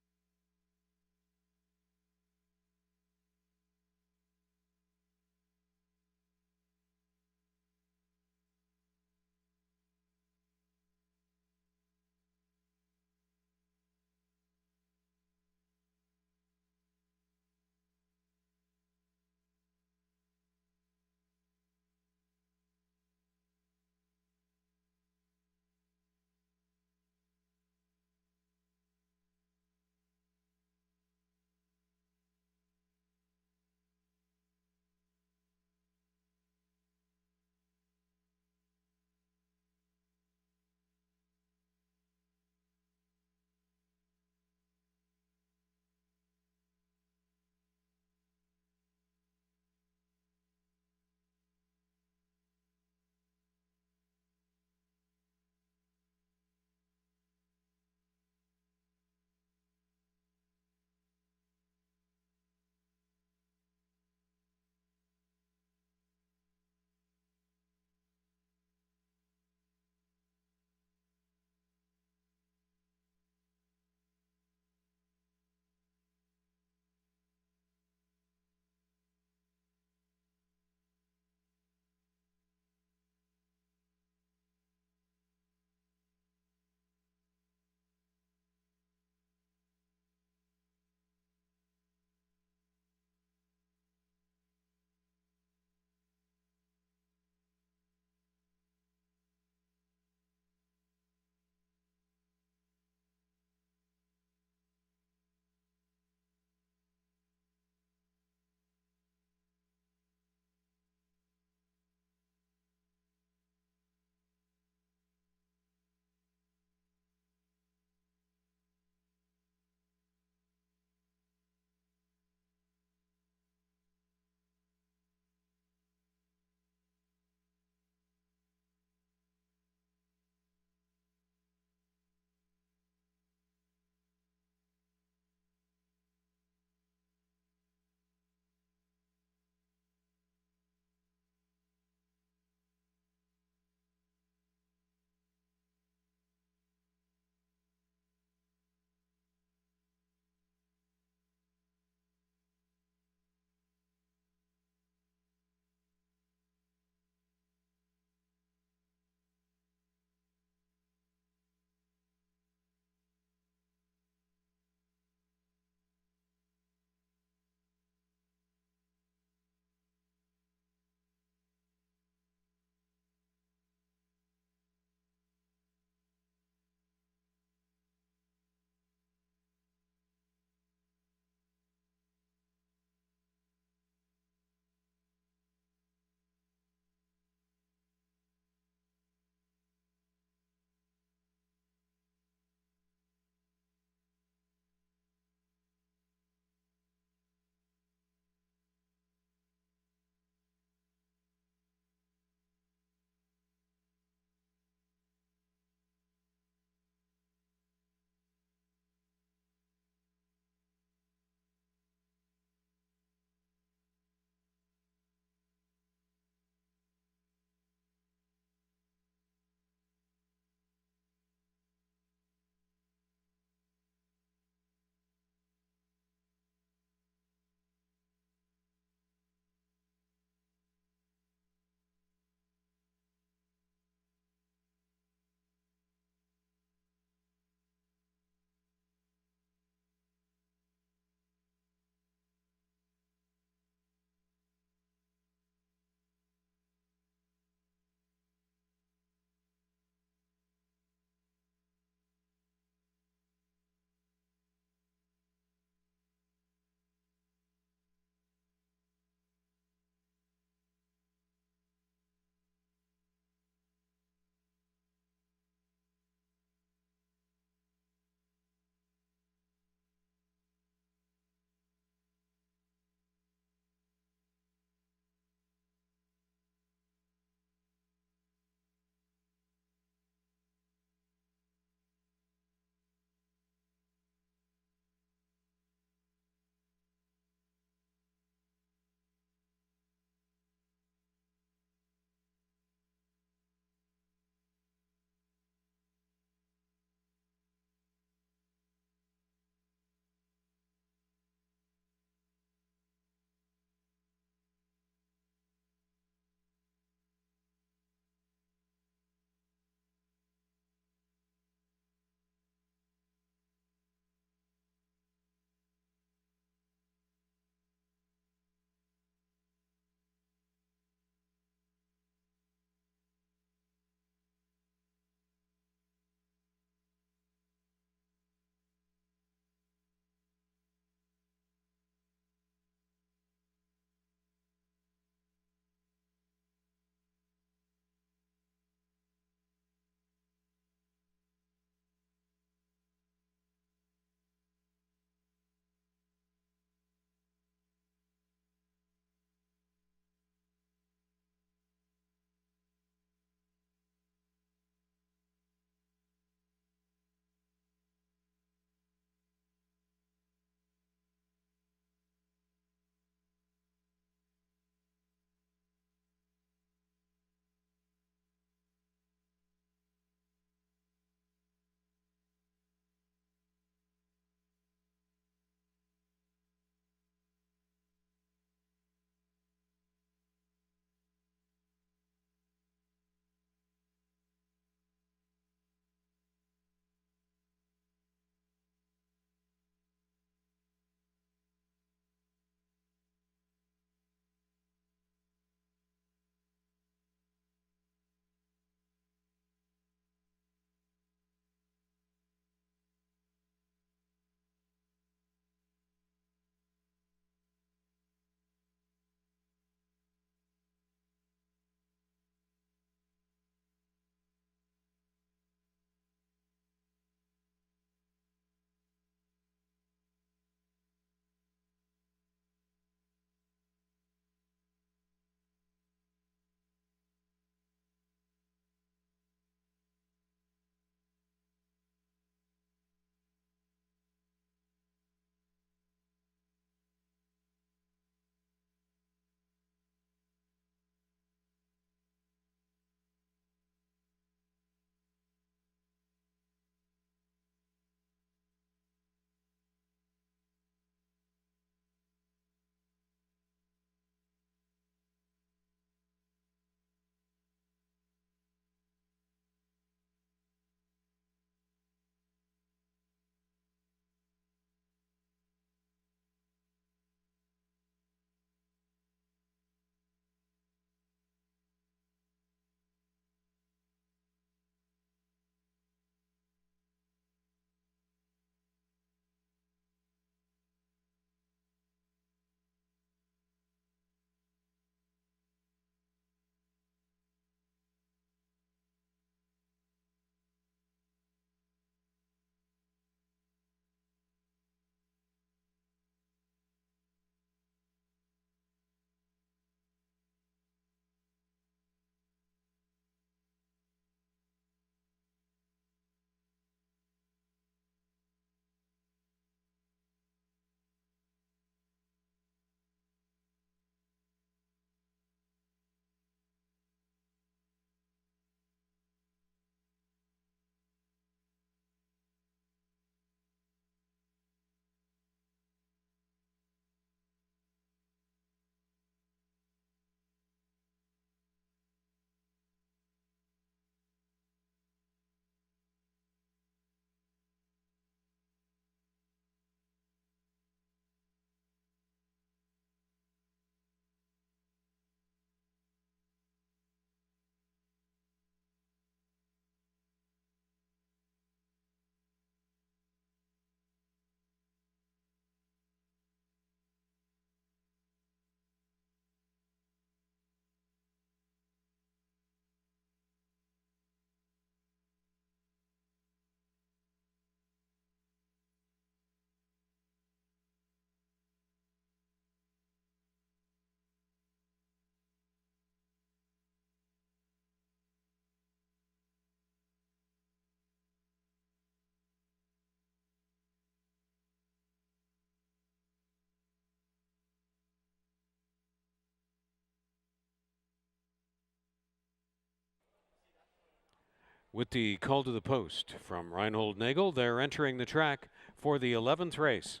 with the call to the post from Reinhold Nagel. They're entering the track for the 11th race.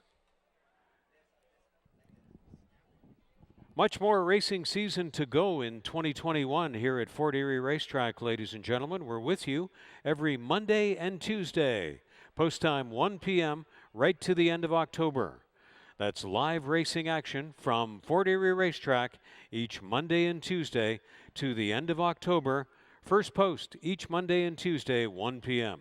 Much more racing season to go in 2021 here at Fort Erie Racetrack, ladies and gentlemen. We're with you every Monday and Tuesday. Post time 1 p.m. right to the end of October. That's live racing action from Fort Erie Racetrack each Monday and Tuesday to the end of October. First post each Monday and Tuesday, 1 p.m.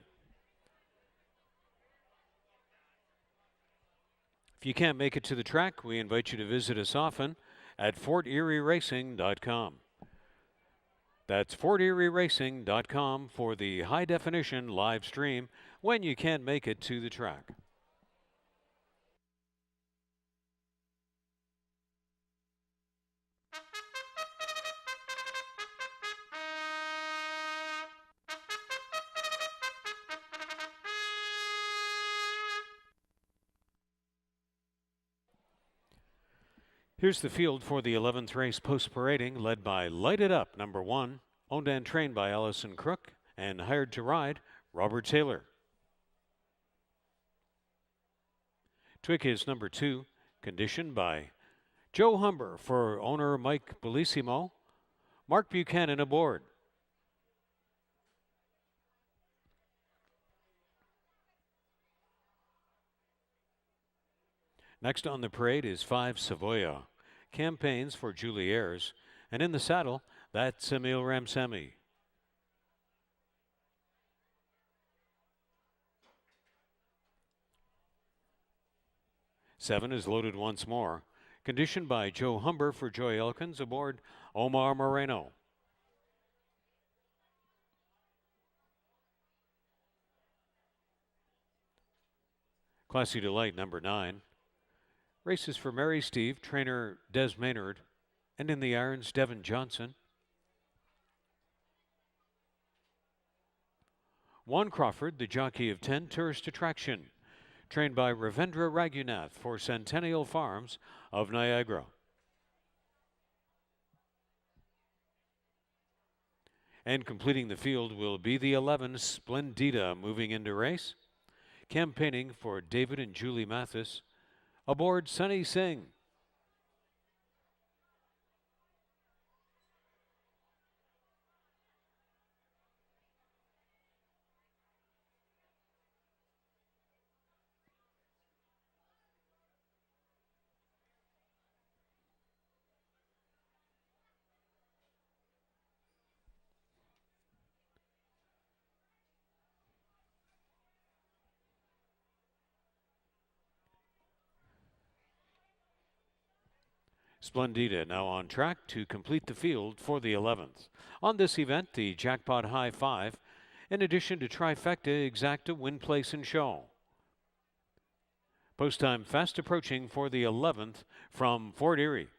If you can't make it to the track, we invite you to visit us often at FortErieRacing.com. That's FortErieRacing.com for the high-definition live stream when you can't make it to the track. Here's the field for the 11th race post-parading, led by Light It Up, number 1, owned and trained by Allison Crook, and hired to ride Robert Taylor. Twick is number 2, conditioned by Joe Humber for owner Mike Bellissimo, Mark Buchanan aboard. Next on the parade is 5 Savoya, campaigns for Julie Ayres, and in the saddle, that's Emil Ramsamy. Seven is loaded once more, conditioned by Joe Humber for Joy Elkins aboard Omar Moreno. Classy Delight, number 9. Races for Mary Steve, trainer Des Maynard, and in the irons, Devin Johnson. Juan Crawford, the jockey of 10, Tourist Attraction, trained by Ravendra Raghunath for Centennial Farms of Niagara. And completing the field will be the 11, Splendida, moving into race, campaigning for David and Julie Mathis, aboard Sunny Singh. Splendida now on track to complete the field for the 11th. On this event, the Jackpot High 5, in addition to Trifecta, Exacta, Win, Place, and Show. Post time fast approaching for the 11th from Fort Erie.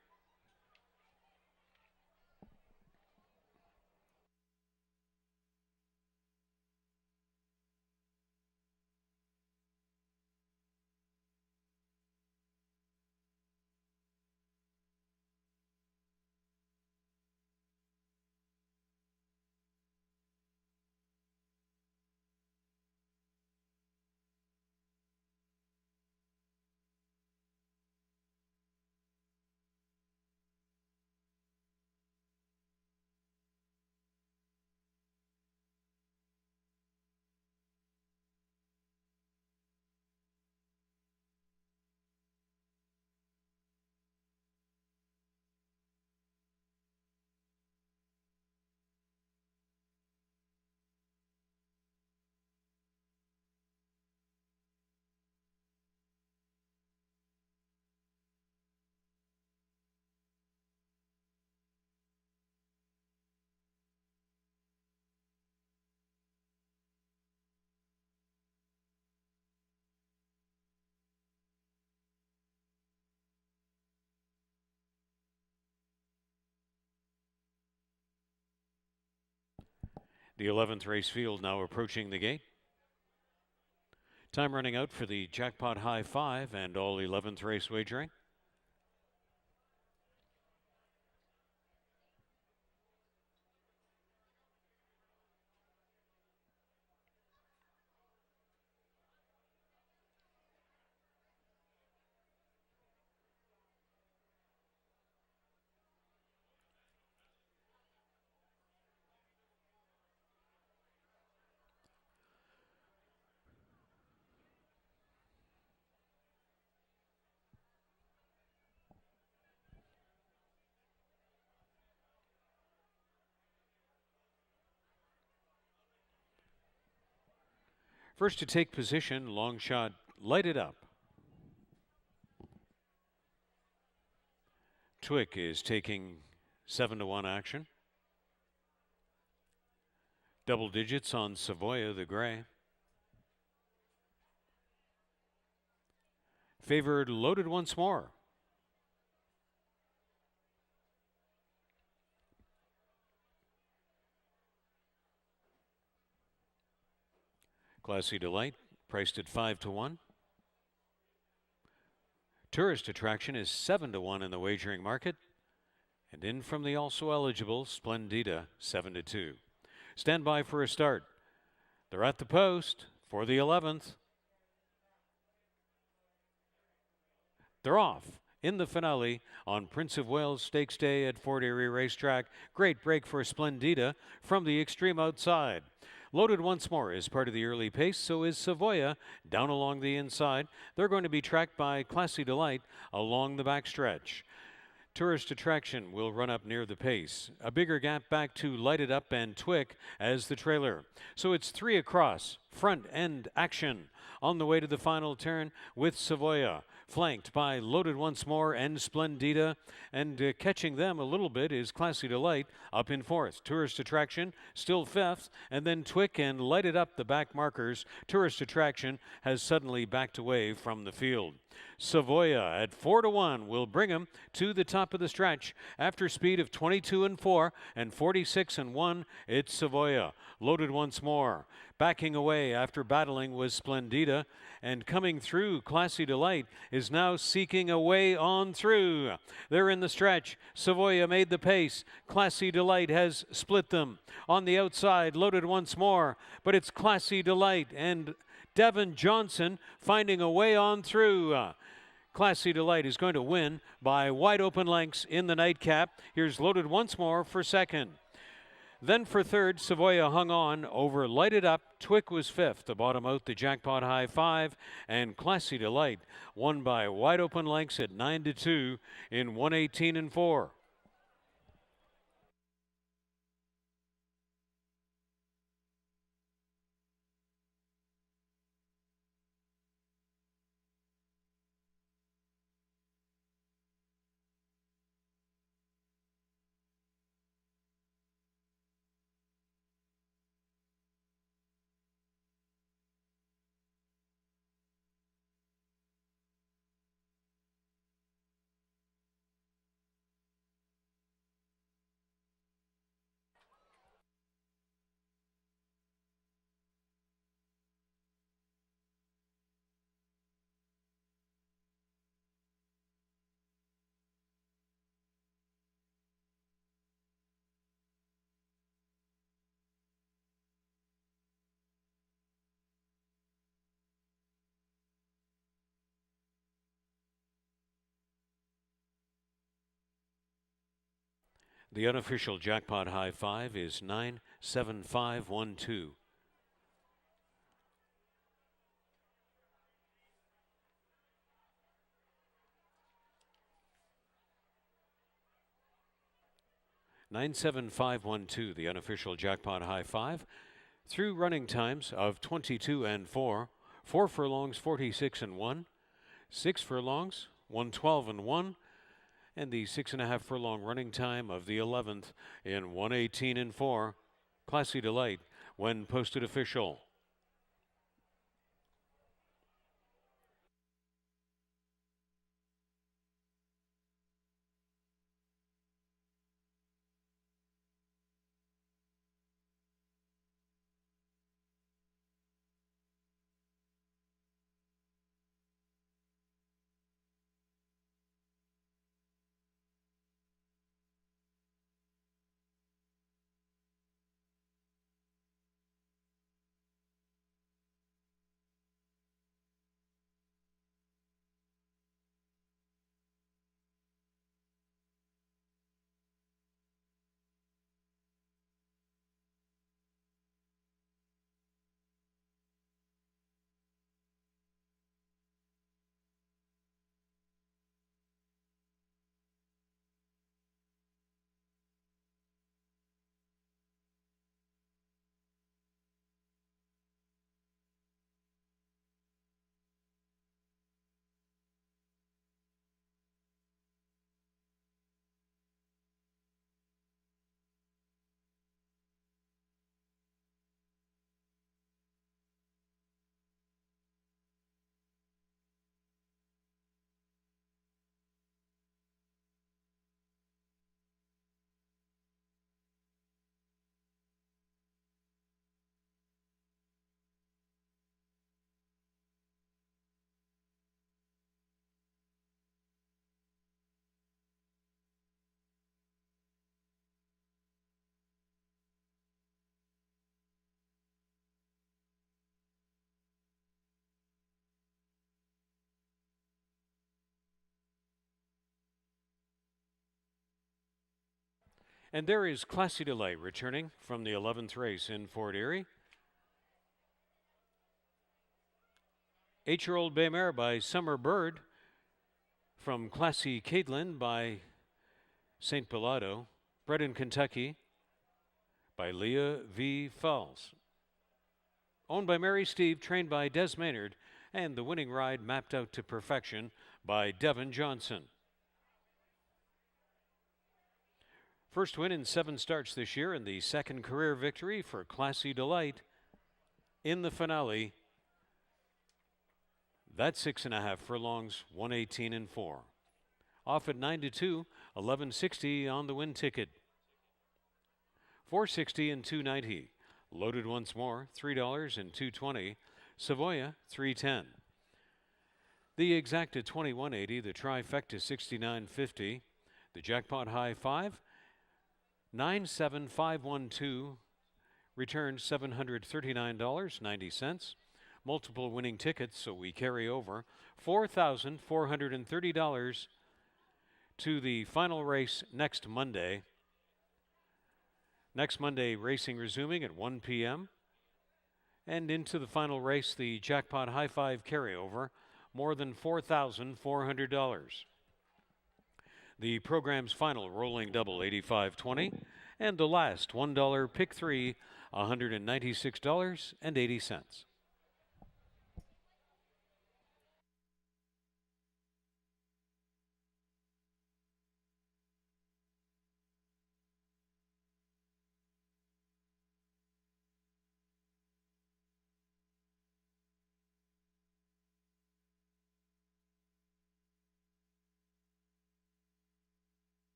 The 11th race field now approaching the gate. Time running out for the Jackpot High 5 and all 11th race wagering. First to take position, long shot, Light It Up. Twick is taking 7-1 action. Double digits on Savoia the Gray. Favored Loaded once more. Classy Delight, priced at 5-1. Tourist Attraction is 7-1 in the wagering market. And in from the also eligible Splendida, 7-2. Stand by for a start. They're at the post for the 11th. They're off in the finale on Prince of Wales Stakes Day at Fort Erie Racetrack. Great break for Splendida from the extreme outside. Loaded once more is part of the early pace, so is Savoia down along the inside. They're going to be tracked by Classy Delight along the backstretch. Tourist Attraction will run up near the pace. A bigger gap back to Light It Up and Twick as the trailer. So it's 3 across, front end action on the way to the final turn with Savoia, flanked by Loaded Once More and Splendida, and catching them a little bit is Classy Delight up in 4th. Tourist Attraction still 5th, and then Twick and Light It Up the back markers. Tourist Attraction has suddenly backed away from the field. Savoia at 4-1 will bring him to the top of the stretch. After speed of 22-4 and 46-1, it's Savoia. Loaded once more. Backing away after battling was Splendida, and coming through, Classy Delight is now seeking a way on through. They're in the stretch. Savoia made the pace. Classy Delight has split them. On the outside, Loaded once more, but it's Classy Delight and Devin Johnson finding a way on through. Classy Delight is going to win by wide open lengths in the nightcap. Here's Loaded once more for second. Then for third, Savoia hung on over Light It Up. Twick was 5th. To bottom out the Jackpot High 5, and Classy Delight won by wide open lengths at 9-2 in 118-4. The unofficial Jackpot High 5 is 97512. $97512, the unofficial Jackpot High 5, through running times of 22-4, 4 furlongs 46-1, 6 furlongs 112-1, and the 6.5 furlong running time of the 11th in 118-4. Classy Delight when posted official. And there is Classy Delight returning from the 11th race in Fort Erie. 8-year-old bay mare by Summer Bird from Classy Caitlin by St. Pilado. Bred in Kentucky by Leah V. Falls. Owned by Mary Steve, trained by Des Maynard, and the winning ride mapped out to perfection by Devin Johnson. First win in 7 starts this year, and the second career victory for Classy Delight in the finale. That's 6.5 furlongs, 118-4. Off at 9-2, 1160 on the win ticket. 460 and 290. Loaded once more, $3 and 220. Savoya, 310. The exacta 2180, the trifecta 6950. The jackpot high 5, 97512, returned $739.90. Multiple winning tickets, so we carry over $4,430 to the final race next Monday. Next Monday, racing resuming at 1 p.m. And into the final race, the jackpot high 5 carryover, more than $4,400. The program's final rolling double 8520, and the last $1 pick 3, $196.80.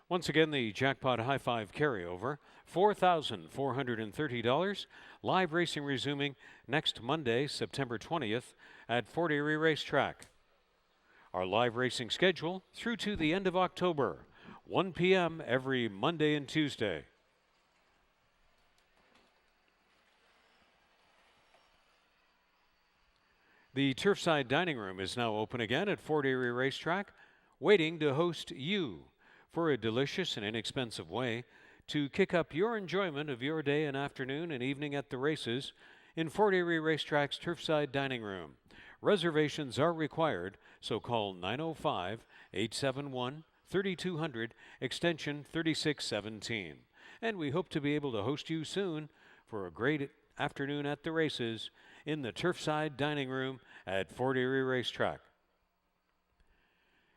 Once again, the jackpot high 5 carryover, $4,430. Live racing resuming next Monday, September 20th at Fort Erie Racetrack. Our live racing schedule through to the end of October, 1 p.m. every Monday and Tuesday. The Turfside Dining Room is now open again at Fort Erie Racetrack, waiting to host you for a delicious and inexpensive way to kick up your enjoyment of your day and afternoon and evening at the races in Fort Erie Racetrack's Turfside Dining Room. Reservations are required, so call 905-871-3200, extension 3617. And we hope to be able to host you soon for a great afternoon at the races in the Turfside Dining Room at Fort Erie Racetrack.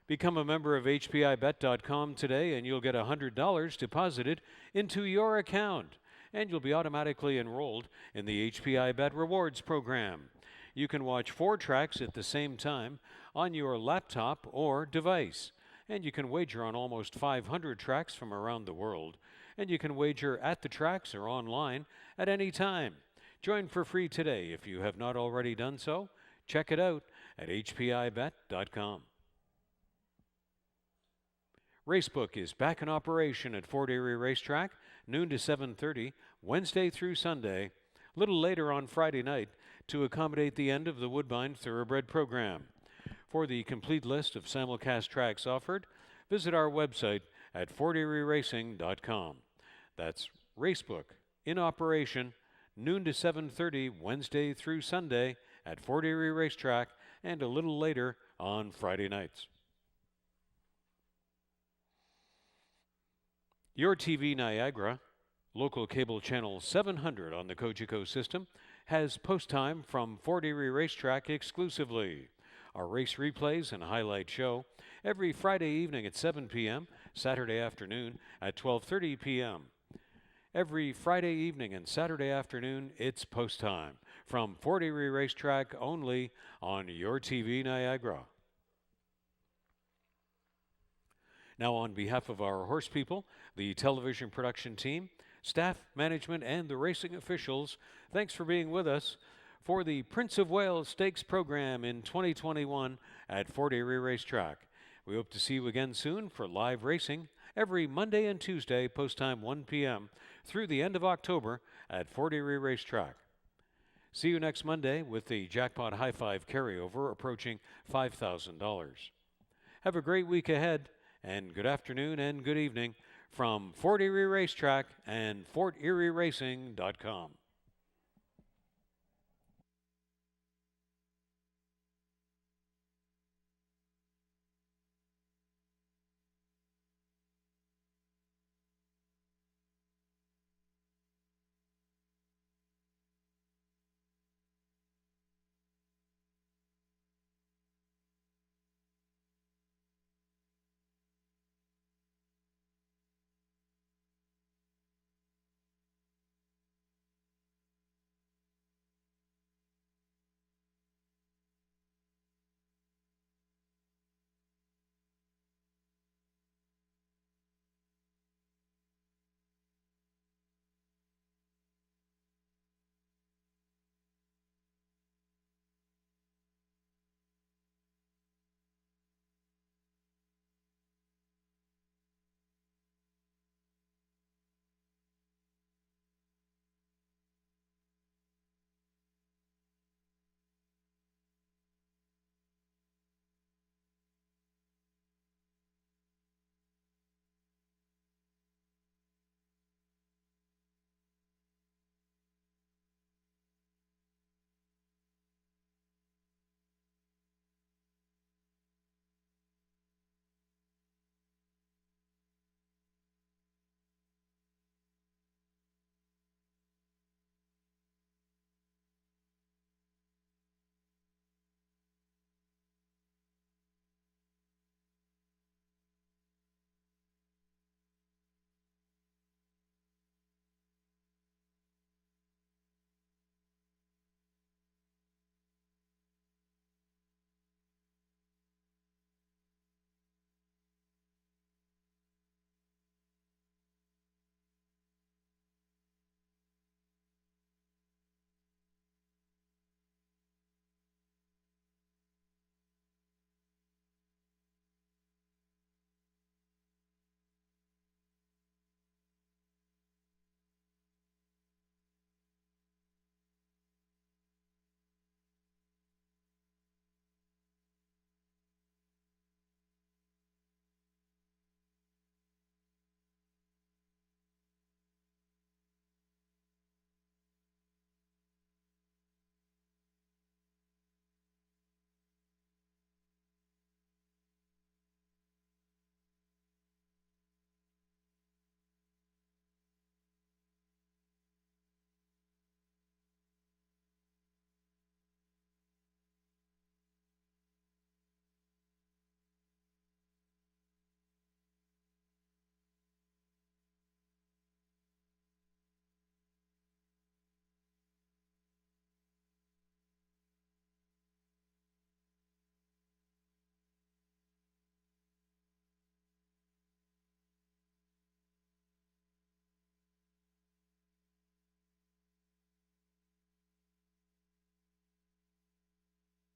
Become a member of HPIBet.com today and you'll get $100 deposited into your account, and you'll be automatically enrolled in the HPIBet Rewards program. You can watch 4 tracks at the same time on your laptop or device, and you can wager on almost 500 tracks from around the world, and you can wager at the tracks or online at any time. Join for free today if you have not already done so. Check it out at HPIBet.com. Racebook is back in operation at Fort Erie Racetrack, noon to 7:30, Wednesday through Sunday, a little later on Friday night to accommodate the end of the Woodbine Thoroughbred program. For the complete list of simulcast tracks offered, visit our website at forterieracing.com. That's Racebook in operation, noon to 7:30, Wednesday through Sunday at Fort Erie Racetrack, and a little later on Friday nights. Your TV Niagara, local cable channel 700 on the Cogeco system, has post time from Fort Erie Racetrack exclusively. Our race replays and highlight show every Friday evening at 7 p.m., Saturday afternoon at 12:30 p.m. Every Friday evening and Saturday afternoon, it's post time from Fort Erie Racetrack only on Your TV Niagara. Now, on behalf of our horse people, the television production team, staff, management, and the racing officials, thanks for being with us for the Prince of Wales Stakes program in 2021 at Fort Erie Racetrack. We hope to see you again soon for live racing every Monday and Tuesday, post time 1 p.m. through the end of October at Fort Erie Racetrack. See you next Monday with the Jackpot High Five carryover approaching $5,000. Have a great week ahead, and good afternoon and good evening from Fort Erie Racetrack and FortErieRacing.com.